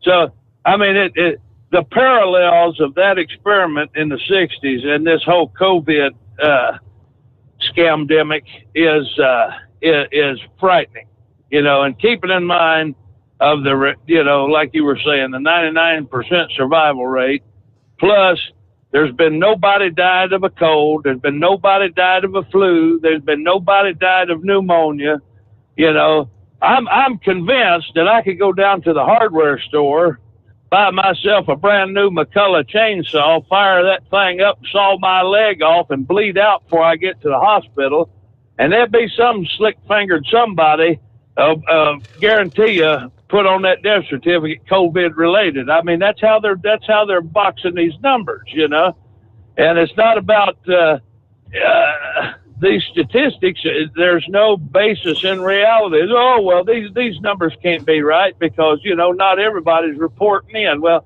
So, I mean, the parallels of that experiment in the 60s and this whole COVID scamdemic is frightening, and keeping in mind of the, like you were saying, the 99% survival rate, plus there's been nobody died of a cold, there's been nobody died of a flu, there's been nobody died of pneumonia. I'm convinced that I could go down to the hardware store, buy myself a brand new McCullough chainsaw, fire that thing up, saw my leg off, and bleed out before I get to the hospital. And there'd be some slick-fingered somebody, guarantee you, put on that death certificate COVID related. I mean, that's how they're boxing these numbers, And it's not about these statistics. There's no basis in reality. Oh, well, these numbers can't be right because, not everybody's reporting in. Well,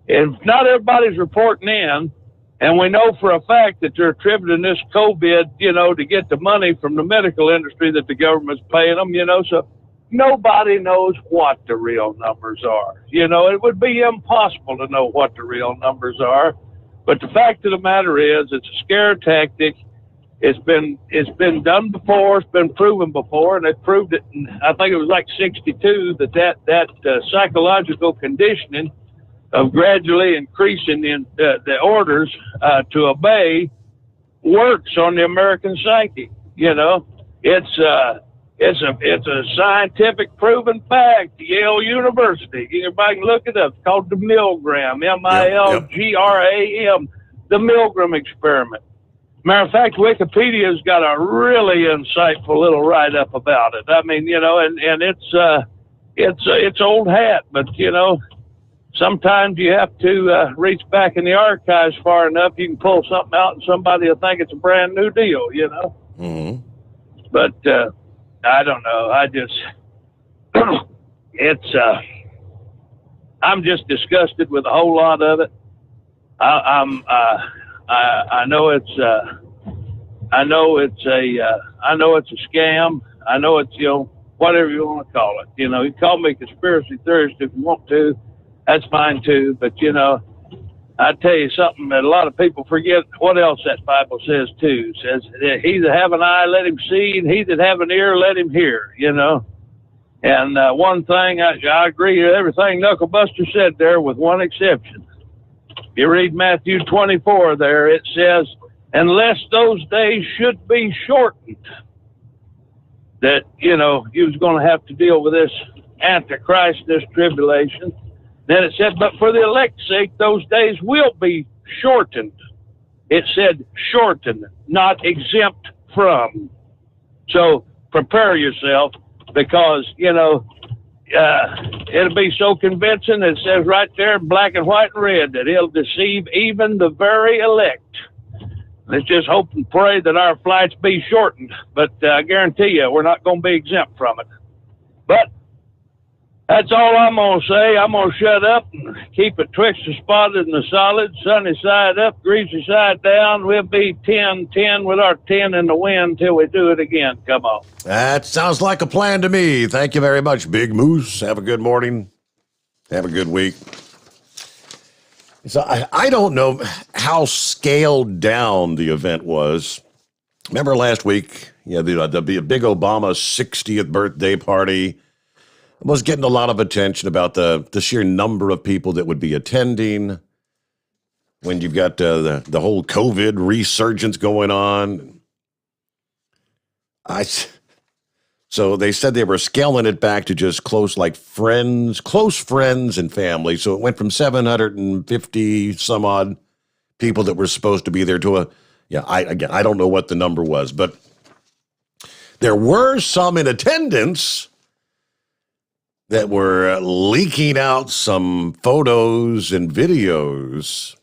if not everybody's reporting in, and we know for a fact that they're attributing this COVID, to get the money from the medical industry that the government's paying them, so nobody knows what the real numbers are. It would be impossible to know what the real numbers are. But the fact of the matter is, it's a scare tactic. It's been done before. It's been proven before, and they proved it. I think it was like 62 that psychological conditioning of gradually increasing the orders to obey works on the American psyche. It's a scientific proven fact. Yale University. Everybody can look it up. It's called the Milgram, Milgram, the Milgram experiment. Matter of fact, Wikipedia's got a really insightful little write-up about it. I mean, and it's old hat, but sometimes you have to reach back in the archives far enough. You can pull something out, and somebody will think it's a brand new deal. Mm-hmm. But I don't know. I just I'm just disgusted with a whole lot of it. I know it's a scam. I know it's, whatever you want to call it. You can call me conspiracy theorist if you want to. That's fine too. But I tell you something that a lot of people forget what else that Bible says too. It says, he that have an eye, let him see, and he that have an ear, let him hear, And one thing, I agree with everything Knucklebuster said there with one exception. You read Matthew 24 there, it says, unless those days should be shortened. That, you was going to have to deal with this Antichrist, this tribulation. Then it said, but for the elect's sake, those days will be shortened. It said shortened, not exempt from. So prepare yourself because, it'll be so convincing. It says right there in black and white and red that he'll deceive even the very elect. Let's just hope and pray that our flights be shortened. But I guarantee you, we're not going to be exempt from it. But that's all I'm going to say. I'm going to shut up and keep it twixt the spotted and the solid, sunny side up, greasy side down. We'll be 10-10 with our 10 in the wind till we do it again. Come on. That sounds like a plan to me. Thank you very much, Big Moose. Have a good morning. Have a good week. So I don't know how scaled down the event was. Remember last week, there'd be a big Obama 60th birthday party. It was getting a lot of attention about the sheer number of people that would be attending when you've got the whole COVID resurgence going on. So they said they were scaling it back to just close friends and family. So it went from 750 some odd people that were supposed to be there to I don't know what the number was, but there were some in attendance that were leaking out some photos and videos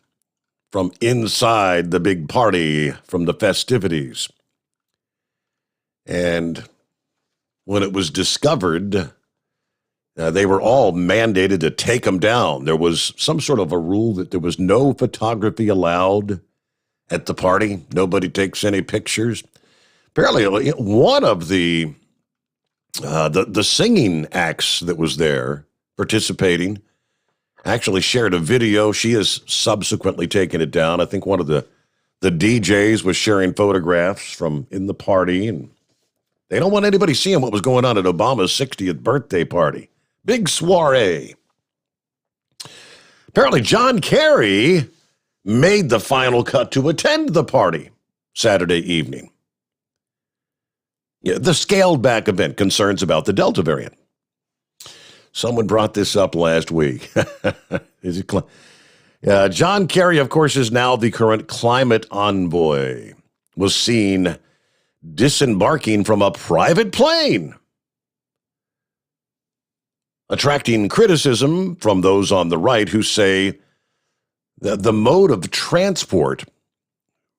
from inside the big party, from the festivities. And when it was discovered, they were all mandated to take them down. There was some sort of a rule that there was no photography allowed at the party. Nobody takes any pictures. Apparently, one of the singing acts that was there participating actually shared a video. She has subsequently taken it down. I think one of the DJs was sharing photographs from in the party, and they don't want anybody seeing what was going on at Obama's 60th birthday party. Big soiree. Apparently, John Kerry made the final cut to attend the party Saturday evening. Yeah, the scaled-back event, concerns about the Delta variant. Someone brought this up last week. John Kerry, of course, is now the current climate envoy, was seen disembarking from a private plane, attracting criticism from those on the right who say that the mode of transport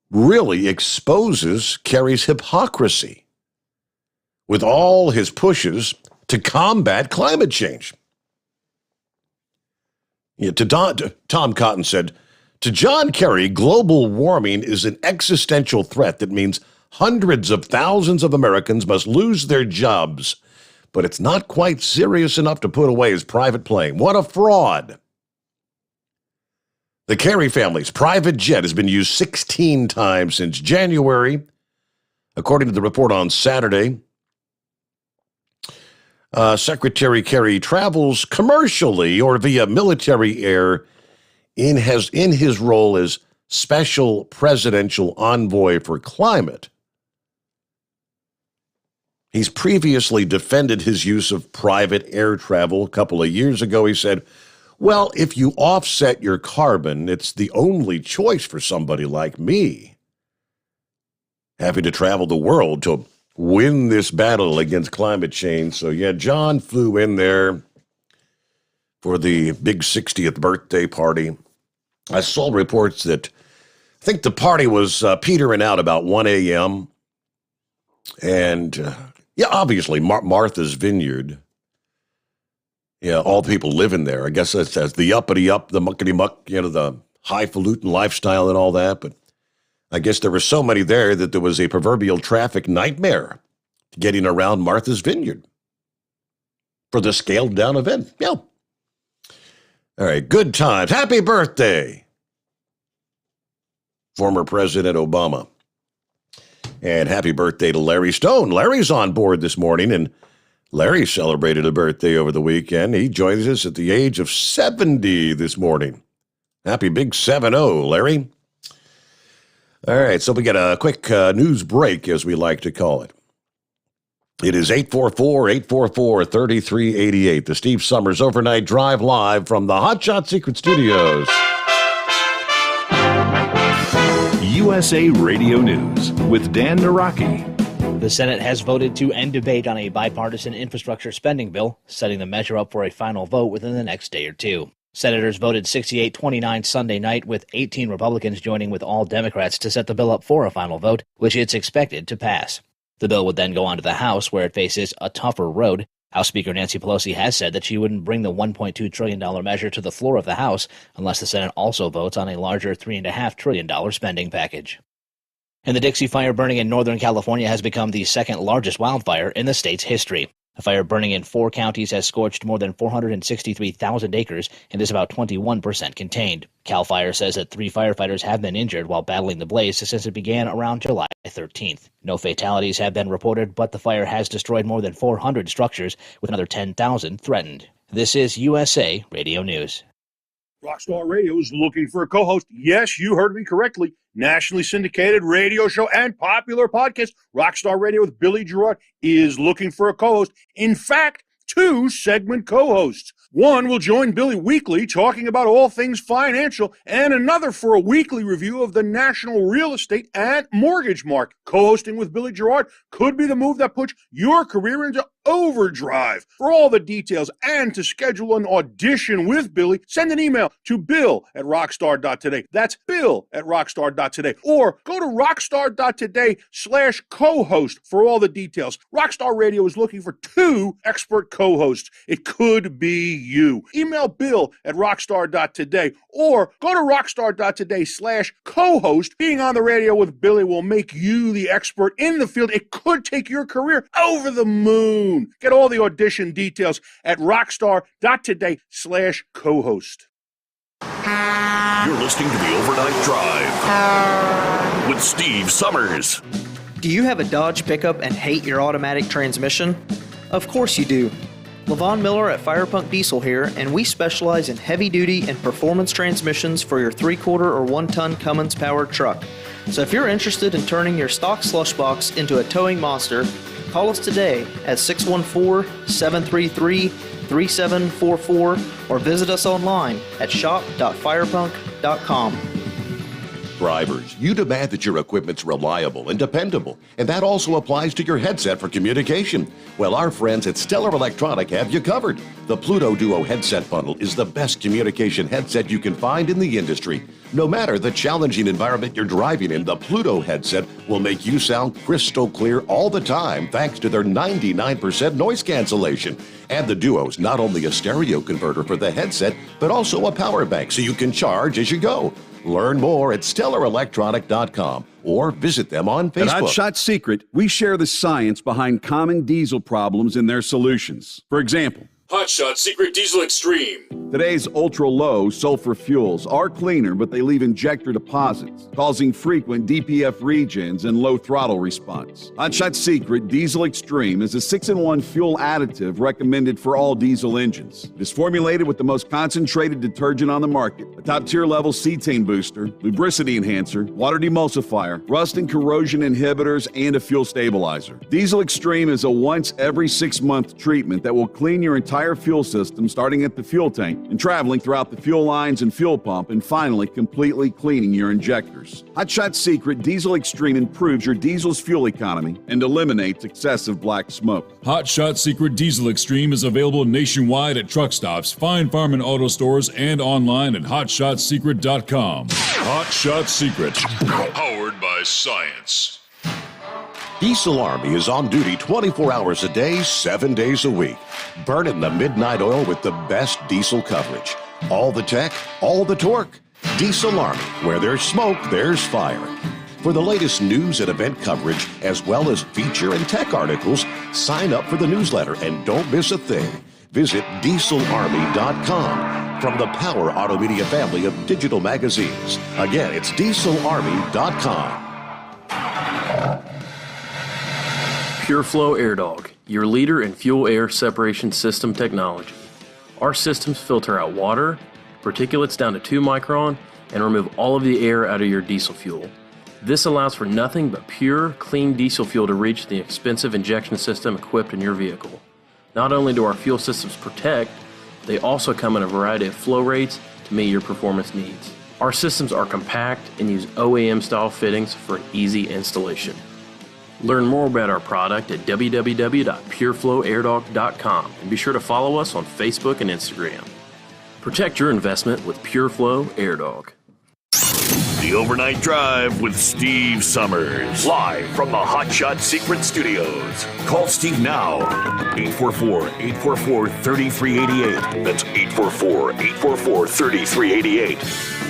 really exposes Kerry's hypocrisy with all his pushes to combat climate change. Tom Cotton said, to John Kerry, global warming is an existential threat that means hundreds of thousands of Americans must lose their jobs, but it's not quite serious enough to put away his private plane. What a fraud. The Kerry family's private jet has been used 16 times since January. According to the report on Saturday, Secretary Kerry travels commercially or via military air in his role as special presidential envoy for climate. He's previously defended his use of private air travel. A couple of years ago, he said, well, if you offset your carbon, it's the only choice for somebody like me. Happy to travel the world to win this battle against climate change. So, yeah, John flew in there for the big 60th birthday party. I saw reports that I think the party was petering out about 1 a.m. And, obviously, Martha's Vineyard. Yeah, all the people living there. I guess that's the uppity-up, the muckety-muck, the highfalutin lifestyle and all that. But I guess there were so many there that there was a proverbial traffic nightmare getting around Martha's Vineyard for the scaled-down event. Yeah. All right, good times. Happy birthday, former President Obama. And happy birthday to Larry Stone. Larry's on board this morning, and Larry celebrated a birthday over the weekend. He joins us at the age of 70 this morning. Happy big 7-0, Larry. All right, so we get a quick news break, as we like to call it. It is 844-844-3388, the Steve Sommers Overnight Drive live from the Hot Shot Secret Studios. USA Radio News with Dan Naraki. The Senate has voted to end debate on a bipartisan infrastructure spending bill, setting the measure up for a final vote within the next day or two. Senators voted 68-29 Sunday night, with 18 Republicans joining with all Democrats to set the bill up for a final vote, which it's expected to pass. The bill would then go on to the House, where it faces a tougher road. House Speaker Nancy Pelosi has said that she wouldn't bring the $1.2 trillion measure to the floor of the House unless the Senate also votes on a larger $3.5 trillion spending package. And the Dixie Fire burning in Northern California has become the second largest wildfire in the state's history. The fire burning in 4 counties has scorched more than 463,000 acres and is about 21% contained. CAL FIRE says that 3 firefighters have been injured while battling the blaze since it began around July 13th. No fatalities have been reported, but the fire has destroyed more than 400 structures, with another 10,000 threatened. This is USA Radio News. Rockstar Radio is looking for a co-host. Yes, you heard me correctly. Nationally syndicated radio show and popular podcast, Rockstar Radio with Billy Gerard, is looking for a co-host. In fact, 2 segment co-hosts. One will join Billy weekly talking about all things financial, and another for a weekly review of the national real estate and mortgage market. Co-hosting with Billy Gerard could be the move that puts your career into overdrive. For all the details and to schedule an audition with Billy, send an email to bill@rockstar.today. That's bill@rockstar.today. Or go to rockstar.today/co-host for all the details. Rockstar Radio is looking for 2 expert co-hosts. It could be you. Email bill@rockstar.today or go to rockstar.today/co-host. Being on the radio with Billy will make you the expert in the field. It could take your career over the moon. Get all the audition details at rockstar.today/co-host. You're listening to the Overnight Drive with Steve Sommers. Do you have a Dodge pickup and hate your automatic transmission? Of course you do. Levon Miller at Firepunk Diesel here, and we specialize in heavy-duty and performance transmissions for your 3/4 or 1-ton Cummins-powered truck. So if you're interested in turning your stock slush box into a towing monster, call us today at 614-733-3744 or visit us online at shop.firepunk.com. Drivers, you demand that your equipment's reliable and dependable, and that also applies to your headset for communication. Well, our friends at Stellar Electronic have you covered. The Pluto Duo headset bundle is the best communication headset you can find in the industry. No matter the challenging environment you're driving in, the Pluto headset will make you sound crystal clear all the time thanks to their 99% noise cancellation. And the Duo's not only a stereo converter for the headset, but also a power bank so you can charge as you go. Learn more at StellarElectronic.com or visit them on Facebook. At Hot Shot Secret, we share the science behind common diesel problems and their solutions. For example, Hot Shot Secret Diesel Extreme. Today's ultra-low sulfur fuels are cleaner, but they leave injector deposits, causing frequent DPF regens and low throttle response. Hot Shot Secret Diesel Extreme is a 6-in-1 fuel additive recommended for all diesel engines. It is formulated with the most concentrated detergent on the market, a top-tier level cetane booster, lubricity enhancer, water demulsifier, rust and corrosion inhibitors, and a fuel stabilizer. Diesel Extreme is a once every 6-month treatment that will clean your entire fuel system, starting at the fuel tank and traveling throughout the fuel lines and fuel pump, and finally completely cleaning your injectors. Hot Shot Secret Diesel Extreme improves your diesel's fuel economy and eliminates excessive black smoke. Hot Shot Secret Diesel Extreme is available nationwide at truck stops, fine farm and auto stores, and online at hotshotsecret.com. Hot Shot Secret, powered by science. Diesel Army is on duty 24 hours a day, 7 days a week. Burning the midnight oil with the best diesel coverage. All the tech, all the torque. Diesel Army, where there's smoke, there's fire. For the latest news and event coverage, as well as feature and tech articles, sign up for the newsletter and don't miss a thing. Visit dieselarmy.com from the Power Auto Media family of digital magazines. Again, it's dieselarmy.com. PureFlow AirDog, your leader in fuel air separation system technology. Our systems filter out water, particulates down to 2 micron, and remove all of the air out of your diesel fuel. This allows for nothing but pure, clean diesel fuel to reach the expensive injection system equipped in your vehicle. Not only do our fuel systems protect, they also come in a variety of flow rates to meet your performance needs. Our systems are compact and use OEM-style fittings for an easy installation. Learn more about our product at www.pureflowairdog.com and be sure to follow us on Facebook and Instagram. Protect your investment with PureFlow AirDog. The Overnight Drive with Steve Sommers. Live from the Hot Shot Secret Studios. Call Steve now. 844-844-3388. That's 844-844-3388.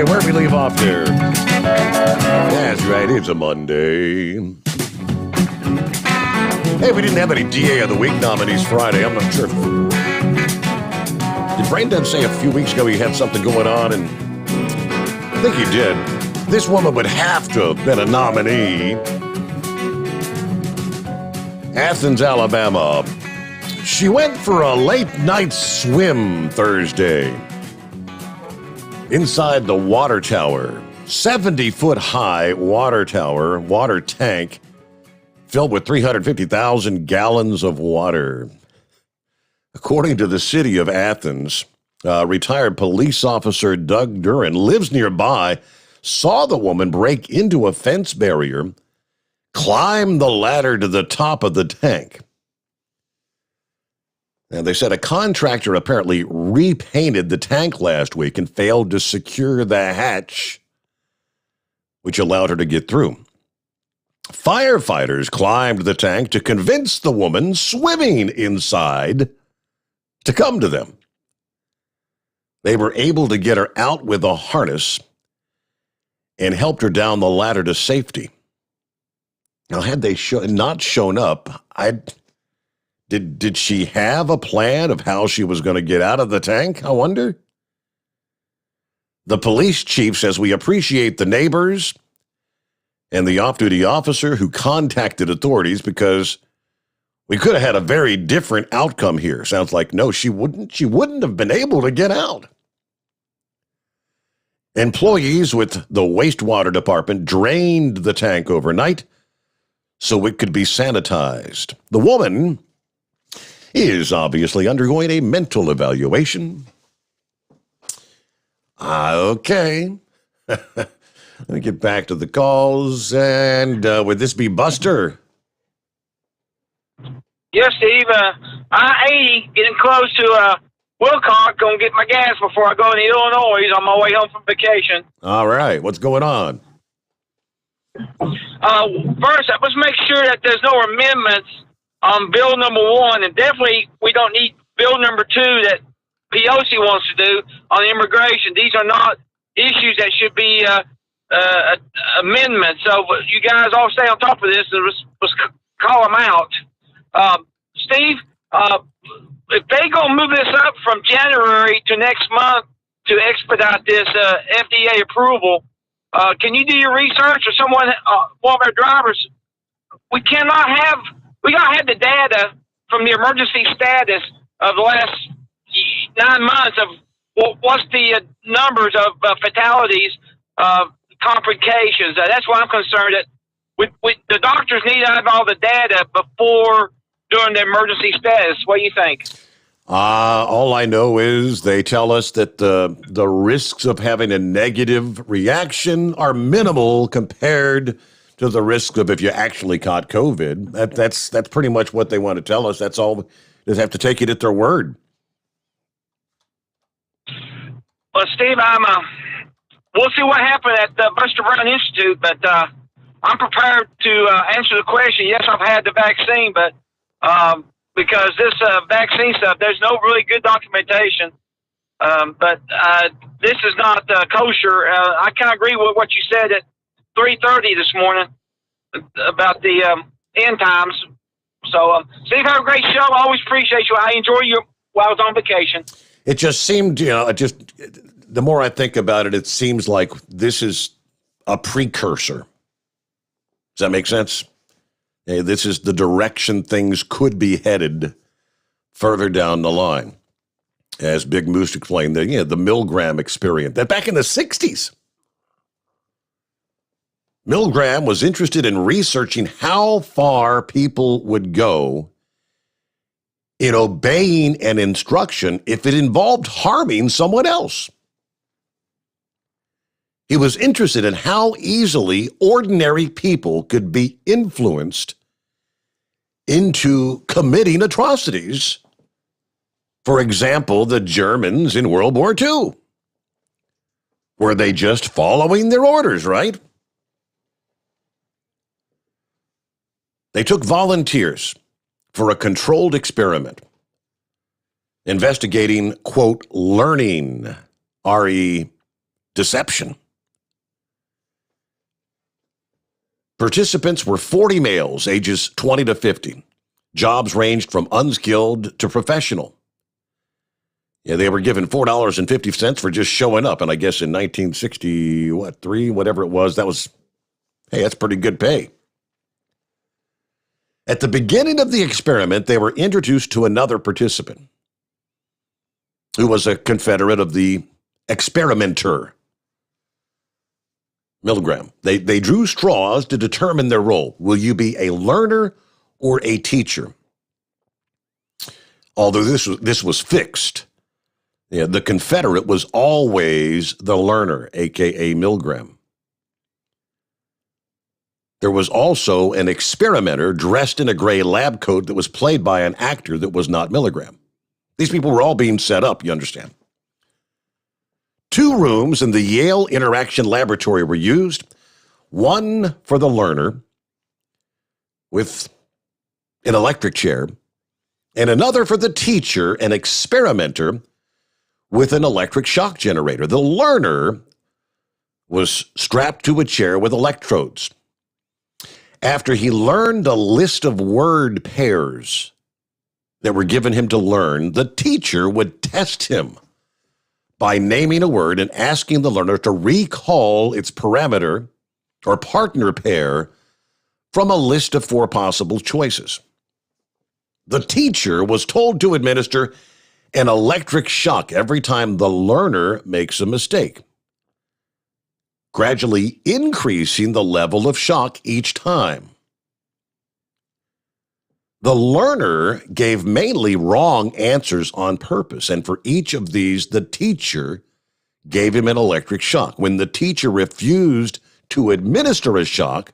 Where we leave off there? That's right, it's a Monday. Hey, we didn't have any DA of the Week nominees Friday. I'm not sure. Did Braindon say a few weeks ago he had something going on? And I think he did. This woman would have to have been a nominee. Athens, Alabama. She went for a late night swim Thursday. Inside the water tower, 70-foot high water tower, water tank filled with 350,000 gallons of water. According to the city of Athens, retired police officer Doug Duran lives nearby, saw the woman break into a fence barrier, climb the ladder to the top of the tank. And they said a contractor apparently repainted the tank last week and failed to secure the hatch, which allowed her to get through. Firefighters climbed the tank to convince the woman swimming inside to come to them. They were able to get her out with a harness and helped her down the ladder to safety. Now, had they not shown up, Did she have a plan of how she was going to get out of the tank, I wonder? The police chief says we appreciate the neighbors and the off-duty officer who contacted authorities because we could have had a very different outcome here. Sounds like, no, she wouldn't have been able to get out. Employees with the wastewater department drained the tank overnight so it could be sanitized. The woman is obviously undergoing a mental evaluation. Okay. Let me get back to the calls. And would this be Buster? Yes, Steve. I-80 getting close to Wilcox. Going to get my gas before I go to Illinois on my way home from vacation. All right. What's going on? First, let's make sure that there's no amendments on bill number 1, and definitely we don't need bill number 2 that POC wants to do on immigration. These are not issues that should be amendments. So you guys all stay on top of this and let's call them out. Steve, if they gonna move this up from January to next month to expedite this FDA approval, can you do your research or someone, one of our drivers? We gotta have the data from the emergency status of the last 9 months of what's the numbers of fatalities, complications. That's why I'm concerned that the doctors need to have all the data before doing the emergency status. What do you think? All I know is they tell us that the risks of having a negative reaction are minimal compared to the risk of if you actually caught COVID. That's pretty much what they want to tell us. That's all. They have to take it at their word. Well, Steve, we'll see what happened at the Buster Brown Institute, but I'm prepared to answer the question. Yes, I've had the vaccine, but because this vaccine stuff, there's no really good documentation. But this is not kosher. I kind of agree with what you said at 3:30 this morning about the end times. So, Steve, have a great show. I always appreciate you. I enjoy you while I was on vacation. It just seemed, the more I think about it, it seems like this is a precursor. Does that make sense? Hey, this is the direction things could be headed further down the line. As Big Moose explained, the Milgram experience. That back in the 60s, Milgram was interested in researching how far people would go in obeying an instruction if it involved harming someone else. He was interested in how easily ordinary people could be influenced into committing atrocities. For example, the Germans in World War II. Were they just following their orders, right? They took volunteers for a controlled experiment investigating, quote, learning, R-E, deception. Participants were 40 males, ages 20 to 50. Jobs ranged from unskilled to professional. Yeah, they were given $4.50 for just showing up. And I guess in 1963, whatever it was, that's pretty good pay. At the beginning of the experiment, they were introduced to another participant who was a Confederate of the experimenter, Milgram. They drew straws to determine their role. Will you be a learner or a teacher? Although this was fixed, the Confederate was always the learner, a.k.a. Milgram. There was also an experimenter dressed in a gray lab coat that was played by an actor that was not Milgram. These people were all being set up, you understand. 2 rooms in the Yale Interaction Laboratory were used, one for the learner with an electric chair, and another for the teacher, an experimenter with an electric shock generator. The learner was strapped to a chair with electrodes. After he learned a list of word pairs that were given him to learn, the teacher would test him by naming a word and asking the learner to recall its parameter or partner pair from a list of 4 possible choices. The teacher was told to administer an electric shock every time the learner makes a mistake, gradually increasing the level of shock each time. The learner gave mainly wrong answers on purpose, and for each of these, the teacher gave him an electric shock. When the teacher refused to administer a shock,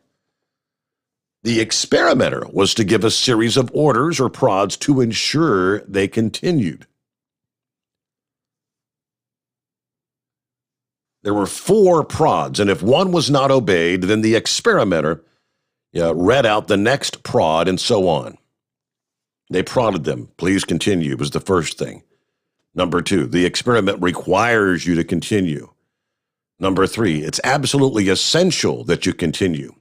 the experimenter was to give a series of orders or prods to ensure they continued. There were 4 prods, and if one was not obeyed, then the experimenter read out the next prod and so on. They prodded them. Please continue was the first thing. Number 2, the experiment requires you to continue. Number 3, it's absolutely essential that you continue.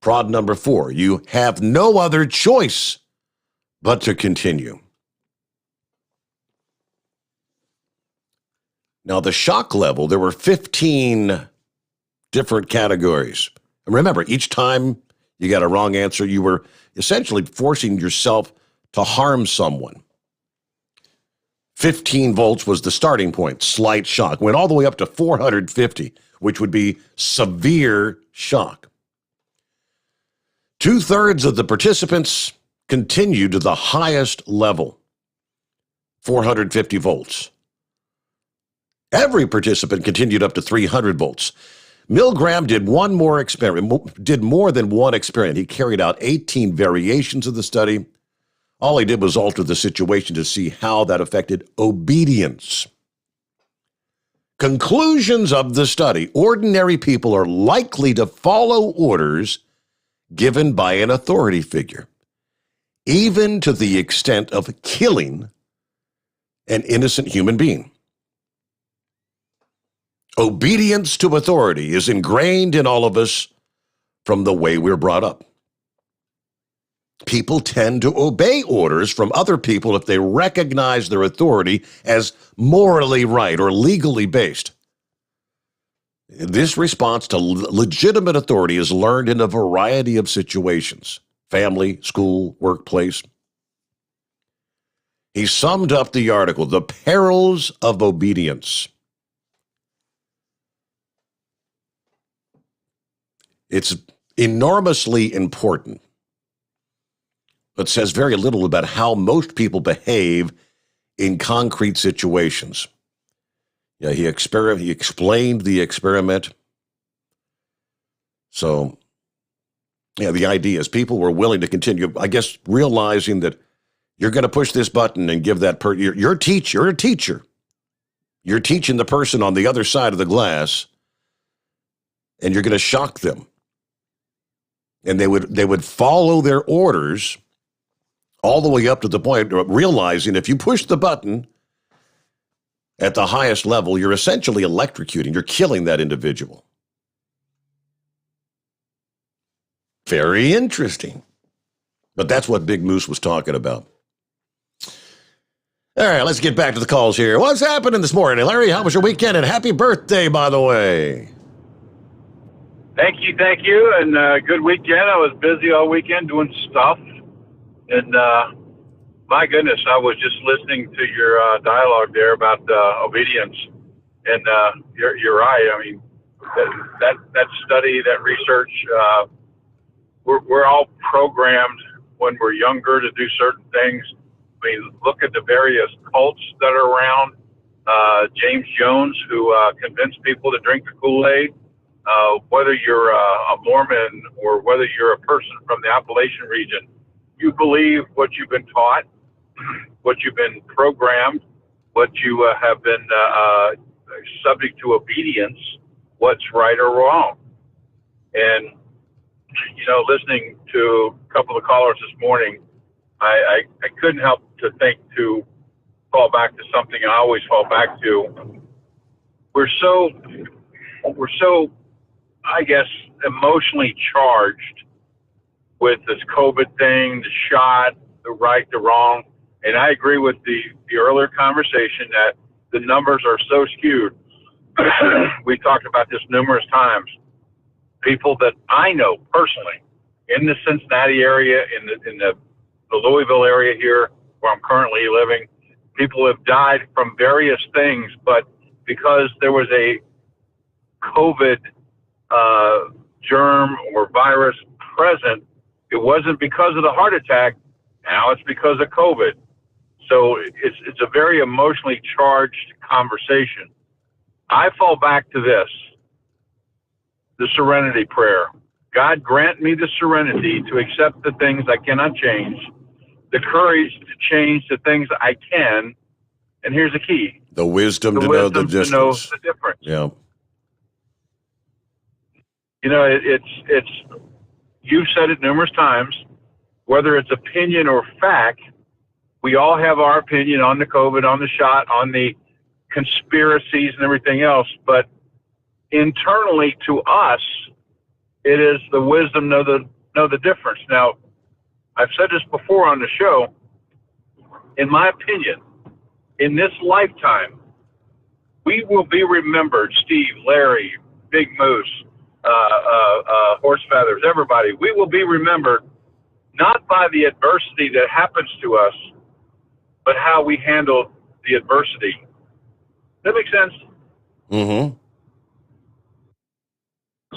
Prod number 4, you have no other choice but to continue. Now, the shock level, there were 15 different categories. And remember, each time you got a wrong answer, you were essentially forcing yourself to harm someone. 15 volts was the starting point, slight shock. Went all the way up to 450, which would be severe shock. 2/3 of the participants continued to the highest level, 450 volts. Every participant continued up to 300 volts. Milgram did more than one experiment. He carried out 18 variations of the study. All he did was alter the situation to see how that affected obedience. Conclusions of the study: ordinary people are likely to follow orders given by an authority figure, even to the extent of killing an innocent human being. Obedience to authority is ingrained in all of us from the way we're brought up. people tend to obey orders from other people if they recognize their authority as morally right or legally based. This response to legitimate authority is learned in a variety of situations: family, school, workplace. He summed up the article, "The Perils of Obedience." It's enormously important, but says very little about how most people behave in concrete situations. Yeah, he explained the experiment. So, yeah, the idea is people were willing to continue, I guess, realizing that you're going to push this button and give that you're a teacher. You're teaching the person on the other side of the glass, and you're going to shock them. And they would follow their orders all the way up to the point of realizing if you push the button at the highest level, you're essentially electrocuting. You're killing that individual. Very interesting. But that's what Big Moose was talking about. All right, let's get back to the calls here. What's happening this morning, Larry? How was your weekend? And happy birthday, by the way. Thank you, and good weekend. I was busy all weekend doing stuff, and my goodness, I was just listening to your dialogue there about obedience, and you're right. I mean, that study, that research, we're all programmed when we're younger to do certain things. I mean, look at the various cults that are around. James Jones, who convinced people to drink the Kool-Aid. Whether you're a Mormon or whether you're a person from the Appalachian region, you believe what you've been taught, what you've been programmed, what you have been subject to obedience, what's right or wrong. And, you know, listening to a couple of callers this morning, I couldn't help to think to fall back to something I always fall back to. We're so I guess, emotionally charged with this COVID thing, the shot, the right, the wrong. And I agree with the earlier conversation that the numbers are so skewed. We talked about this numerous times. People that I know personally in the Cincinnati area, in the Louisville area here where I'm currently living, people have died from various things, but because there was a COVID germ or virus present, it wasn't because of the heart attack. Now it's because of COVID. So it's a very emotionally charged conversation. I fall back to this, the serenity prayer. God, grant me the serenity to accept the things I cannot change, the courage to change the things I can, and here's the key. The wisdom to know the difference. Yeah. You know, it's you've said it numerous times, whether it's opinion or fact, we all have our opinion on the COVID, on the shot, on the conspiracies and everything else. But internally to us, it is the wisdom know the difference. Now, I've said this before on the show. In my opinion, in this lifetime, we will be remembered, Steve, Larry, Big Moose, Horse Feathers, everybody. We will be remembered not by the adversity that happens to us, but how we handle the adversity. Does that make sense? Mm-hmm.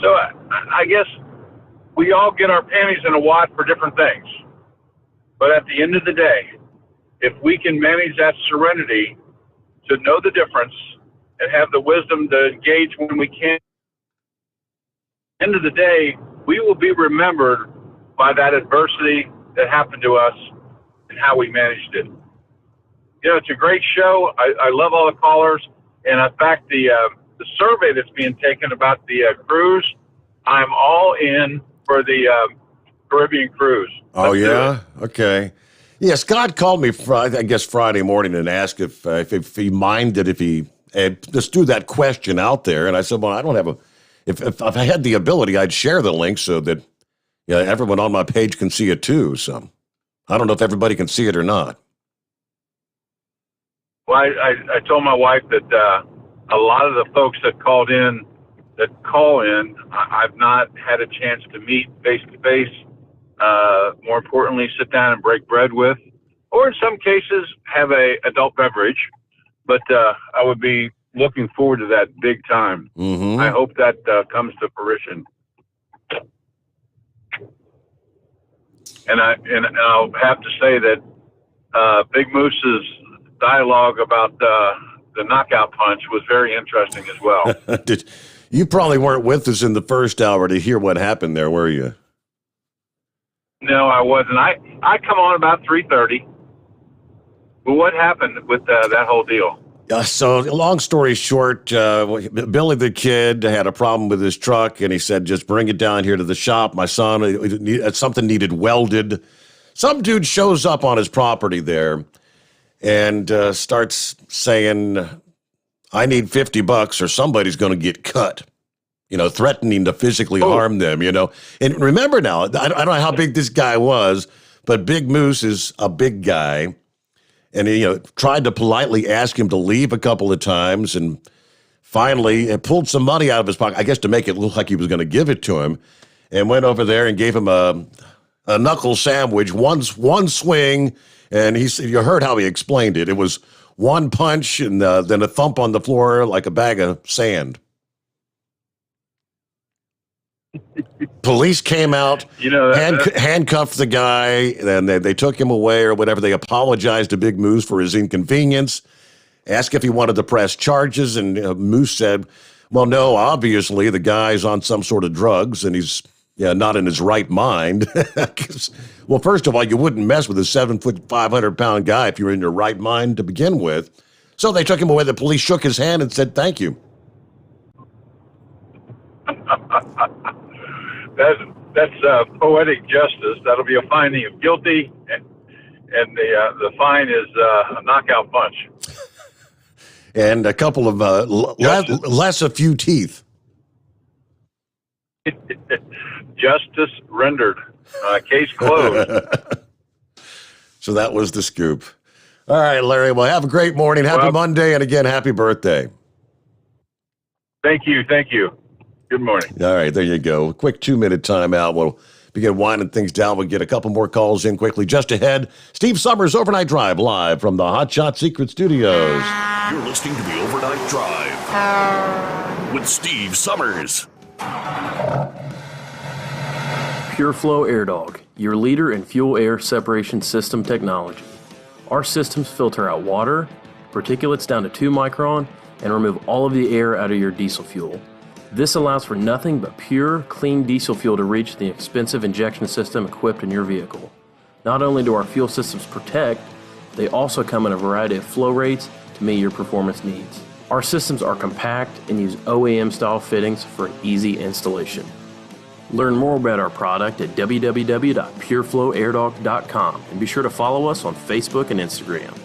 So I guess we all get our panties in a wad for different things. But at the end of the day, if we can manage that serenity to know the difference and have the wisdom to engage when we can, at the end of the day, we will be remembered by that adversity that happened to us and how we managed it. You know, it's a great show. I love all the callers. And in fact, the survey that's being taken about the cruise, I'm all in for the Caribbean cruise. Oh, yeah? Okay. Yeah, Scott called me, Friday morning and asked if he minded if he just threw that question out there. And I said, well, I don't have if I had the ability, I'd share the link so that everyone on my page can see it too. So I don't know if everybody can see it or not. Well, I told my wife that a lot of the folks that call in, I've not had a chance to meet face to face. More importantly, sit down and break bread with, or in some cases have a adult beverage. But I would be looking forward to that big time. Mm-hmm. I hope that comes to fruition. And I'll have to say that Big Moose's dialogue about the knockout punch was very interesting as well. You probably weren't with us in the first hour to hear what happened there, were you? No, I wasn't. I come on about 3:30. But what happened with that whole deal? So long story short, Billy the kid had a problem with his truck, and he said, just bring it down here to the shop. My son, something needed welded. Some dude shows up on his property there and starts saying, I need $50 or somebody's going to get cut, threatening to physically harm them, And remember now, I don't know how big this guy was, but Big Moose is a big guy. And he tried to politely ask him to leave a couple of times, and finally pulled some money out of his pocket, I guess to make it look like he was going to give it to him, and went over there and gave him a knuckle sandwich, one swing, and he said, you heard how he explained it. It was one punch and then a thump on the floor like a bag of sand. Police came out, handcuffed the guy, and they took him away or whatever. They apologized to Big Moose for his inconvenience, asked if he wanted to press charges, and Moose said, well, no, obviously the guy's on some sort of drugs, and he's not in his right mind. Well, first of all, you wouldn't mess with a 7-foot, 500-pound guy if you were in your right mind to begin with. So they took him away. The police shook his hand and said, thank you. That's poetic justice. That'll be a finding of guilty, and the fine is a knockout punch. And a couple of less a few teeth. Justice rendered. Case closed. So that was the scoop. All right, Larry. Well, have a great morning. Happy Monday, and again, happy birthday. Thank you. Good morning. All right, there you go. Quick 2-minute timeout. We'll begin winding things down. We'll get a couple more calls in quickly. Just ahead, Steve Sommers' Overnight Drive live from the Hot Shot Secret Studios. You're listening to the Overnight Drive with Steve Sommers. Pure Flow Air Dog, your leader in fuel air separation system technology. Our systems filter out water, particulates down to 2 micron, and remove all of the air out of your diesel fuel. This allows for nothing but pure, clean diesel fuel to reach the expensive injection system equipped in your vehicle. Not only do our fuel systems protect, they also come in a variety of flow rates to meet your performance needs. Our systems are compact and use OEM-style fittings for an easy installation. Learn more about our product at www.pureflowairdog.com and be sure to follow us on Facebook and Instagram.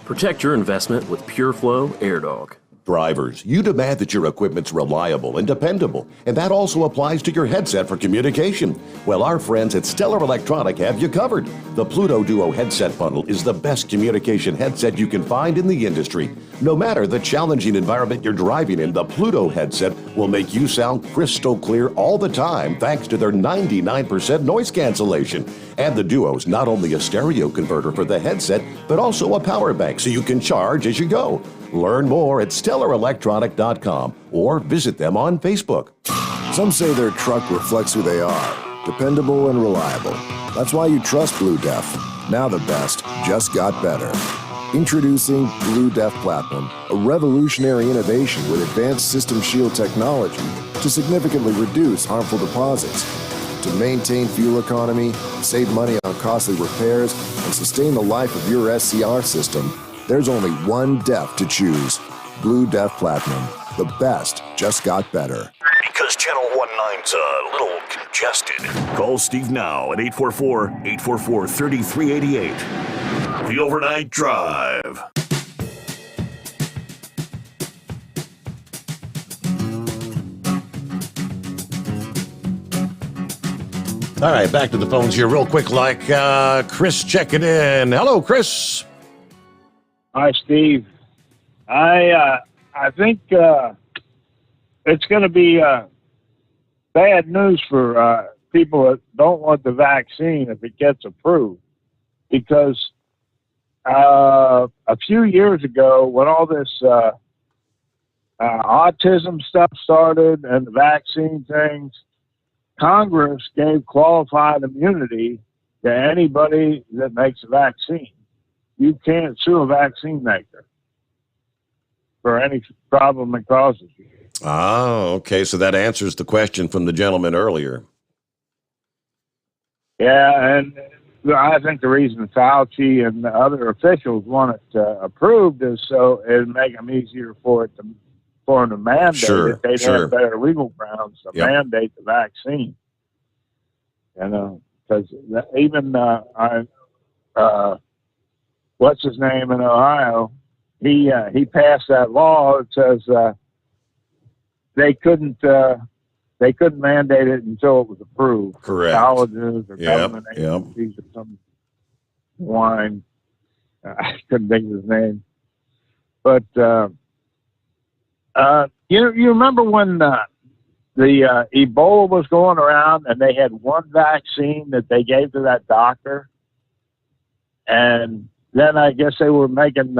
Protect your investment with Pure Flow Air Dog. Drivers, you demand that your equipment's reliable and dependable, and that also applies to your headset for communication. Well, our friends at Stellar Electronic have you covered. The Pluto Duo headset bundle is the best communication headset you can find in the industry. No matter the challenging environment you're driving in, the Pluto headset will make you sound crystal clear all the time thanks to their 99% noise cancellation. And the Duo's not only a stereo converter for the headset, but also a power bank so you can charge as you go. Learn more at StellarElectronic.com or visit them on Facebook. Some say their truck reflects who they are, dependable and reliable. That's why you trust Blue Def. Now the best just got better. Introducing Blue Def Platinum, a revolutionary innovation with advanced system shield technology to significantly reduce harmful deposits. To maintain fuel economy, save money on costly repairs, and sustain the life of your SCR system, there's only one DEF to choose. Blue Def Platinum. The best just got better. Because Channel 19's a little congested. Call Steve now at 844-844-3388. The Overnight Drive. All right, back to the phones here real quick, like Chris checking in. Hello, Chris. Hi, Steve. I think it's going to be bad news for people that don't want the vaccine if it gets approved, because a few years ago, when all this autism stuff started and the vaccine things, Congress gave qualified immunity to anybody that makes a vaccine. You can't sue a vaccine maker for any problem it causes you. Oh, okay. So that answers the question from the gentleman earlier. Yeah, and I think the reason Fauci and the other officials want it approved is so it'd make them easier for them to mandate it. They'd have better legal grounds to mandate the vaccine. You know, because even what's his name in Ohio? He passed that law that says they couldn't mandate it until it was approved. Correct. Colleges or government agencies or some wine. I couldn't think of his name. But you remember when the Ebola was going around and they had one vaccine that they gave to that doctor, and then I guess they were making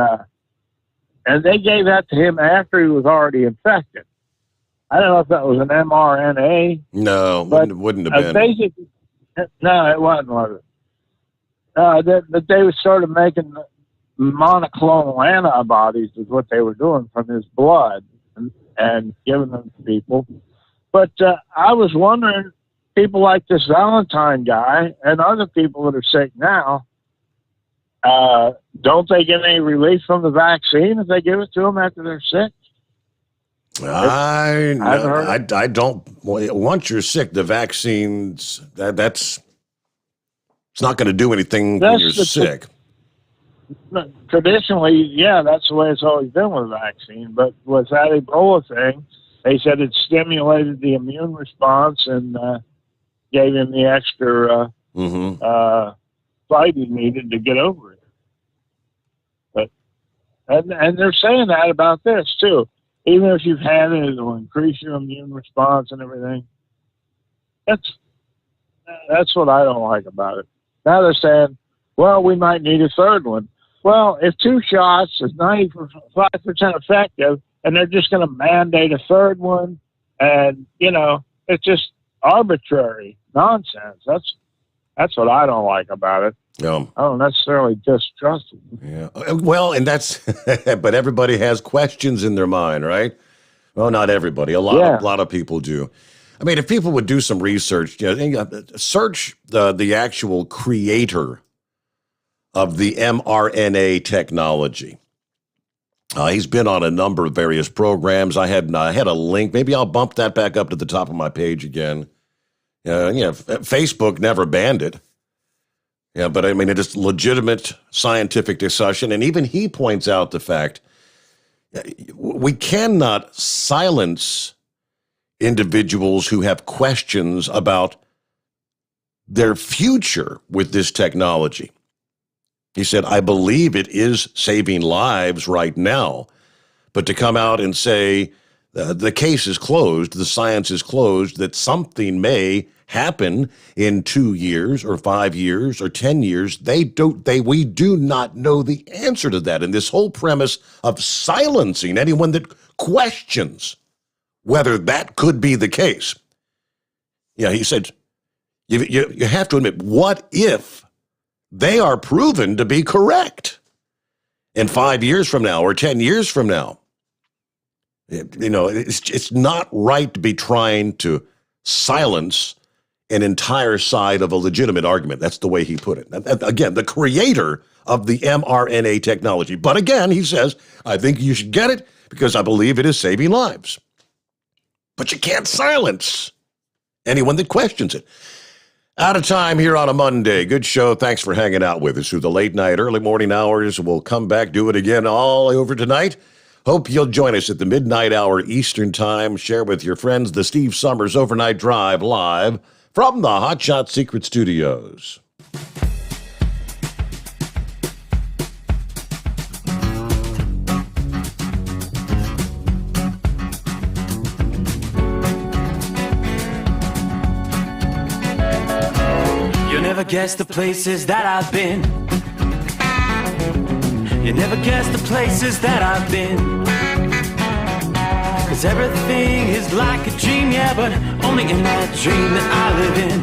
and they gave that to him after he was already infected. I don't know if that was an mRNA. No, wouldn't have been. Basically, no, it wasn't, was it? That they started making monoclonal antibodies is what they were doing from his blood and giving them to people. But I was wondering, people like this Valentine guy and other people that are sick now, don't they get any relief from the vaccine if they give it to them after they're sick? I don't. Once you're sick, the vaccines it's not going to do anything when you're sick. Traditionally, yeah, that's the way it's always been with the vaccine. But with that Ebola thing, they said it stimulated the immune response and gave him the extra fight he needed to get over it. But and they're saying that about this too. Even if you've had it, it'll increase your immune response and everything. That's what I don't like about it. Now they're saying, well, we might need a third one. Well, if 2 shots is 95% effective and they're just going to mandate a third one, and, you know, it's just arbitrary nonsense. That's what I don't like about it. I don't necessarily distrust it. Yeah. Well, and that's, but everybody has questions in their mind, right? Well, not everybody. A lot of people do. I mean, if people would do some research, search the actual creator of the mRNA technology. He's been on a number of various programs. I had a link. Maybe I'll bump that back up to the top of my page again. Facebook never banned it. Yeah, but I mean, it is legitimate scientific discussion. And even he points out the fact we cannot silence individuals who have questions about their future with this technology. He said, I believe it is saving lives right now, but to come out and say the case is closed, the science is closed, that something may happen in 2 years or 5 years or 10 years, we do not know the answer to that. And this whole premise of silencing anyone that questions whether that could be the case. Yeah, he said, you have to admit, what if they are proven to be correct in 5 years from now or 10 years from now? It's not right to be trying to silence an entire side of a legitimate argument. That's the way he put it. Again, the creator of the mRNA technology. But again, he says, I think you should get it because I believe it is saving lives. But you can't silence anyone that questions it. Out of time here on a Monday. Good show. Thanks for hanging out with us through the late night, early morning hours. We'll come back, do it again all over tonight. Hope you'll join us at the midnight hour Eastern time. Share with your friends the Steve Sommers Overnight Drive live from the Hot Shot Secret Studios. You'll never guess the places that I've been. You never guess the places that I've been. 'Cause everything is like a dream, yeah, but only in that dream that I live in.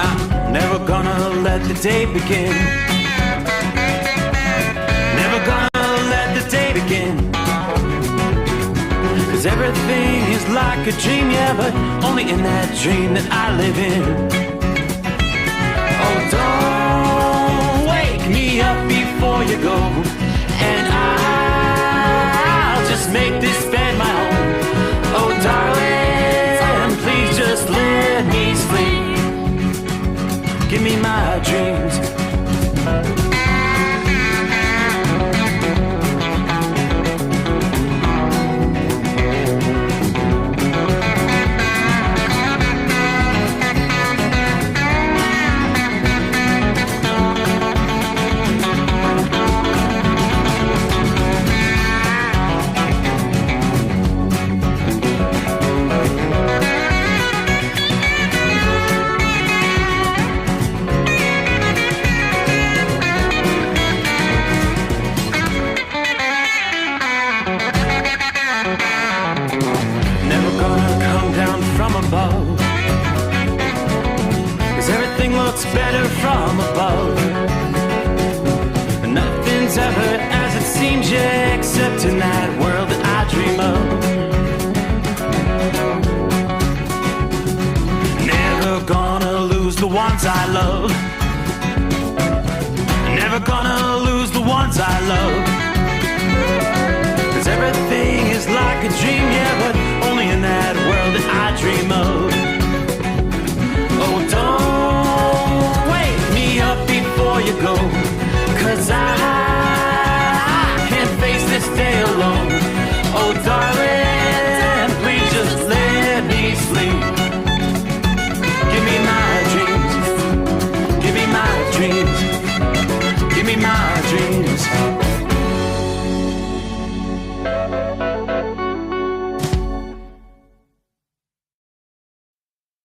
I'm never gonna let the day begin. Never gonna let the day begin. 'Cause everything is like a dream, yeah, but only in that dream that I live in. Oh, don't wake me up before you go, and I'll just make this bed my home. Oh, darling, please just let me sleep. Give me my dreams. Better from above. Nothing's ever as it seems, yeah, except in that world that I dream of. Never gonna lose the ones I love. Never gonna lose the ones I love. 'Cause everything is like a dream, yeah, but only in that world that I dream of. Oh, don't wake me up before you go, 'cause I can't face this day alone. Oh, darling, please just let me sleep. Give me my dreams. Give me my dreams. Give me my dreams.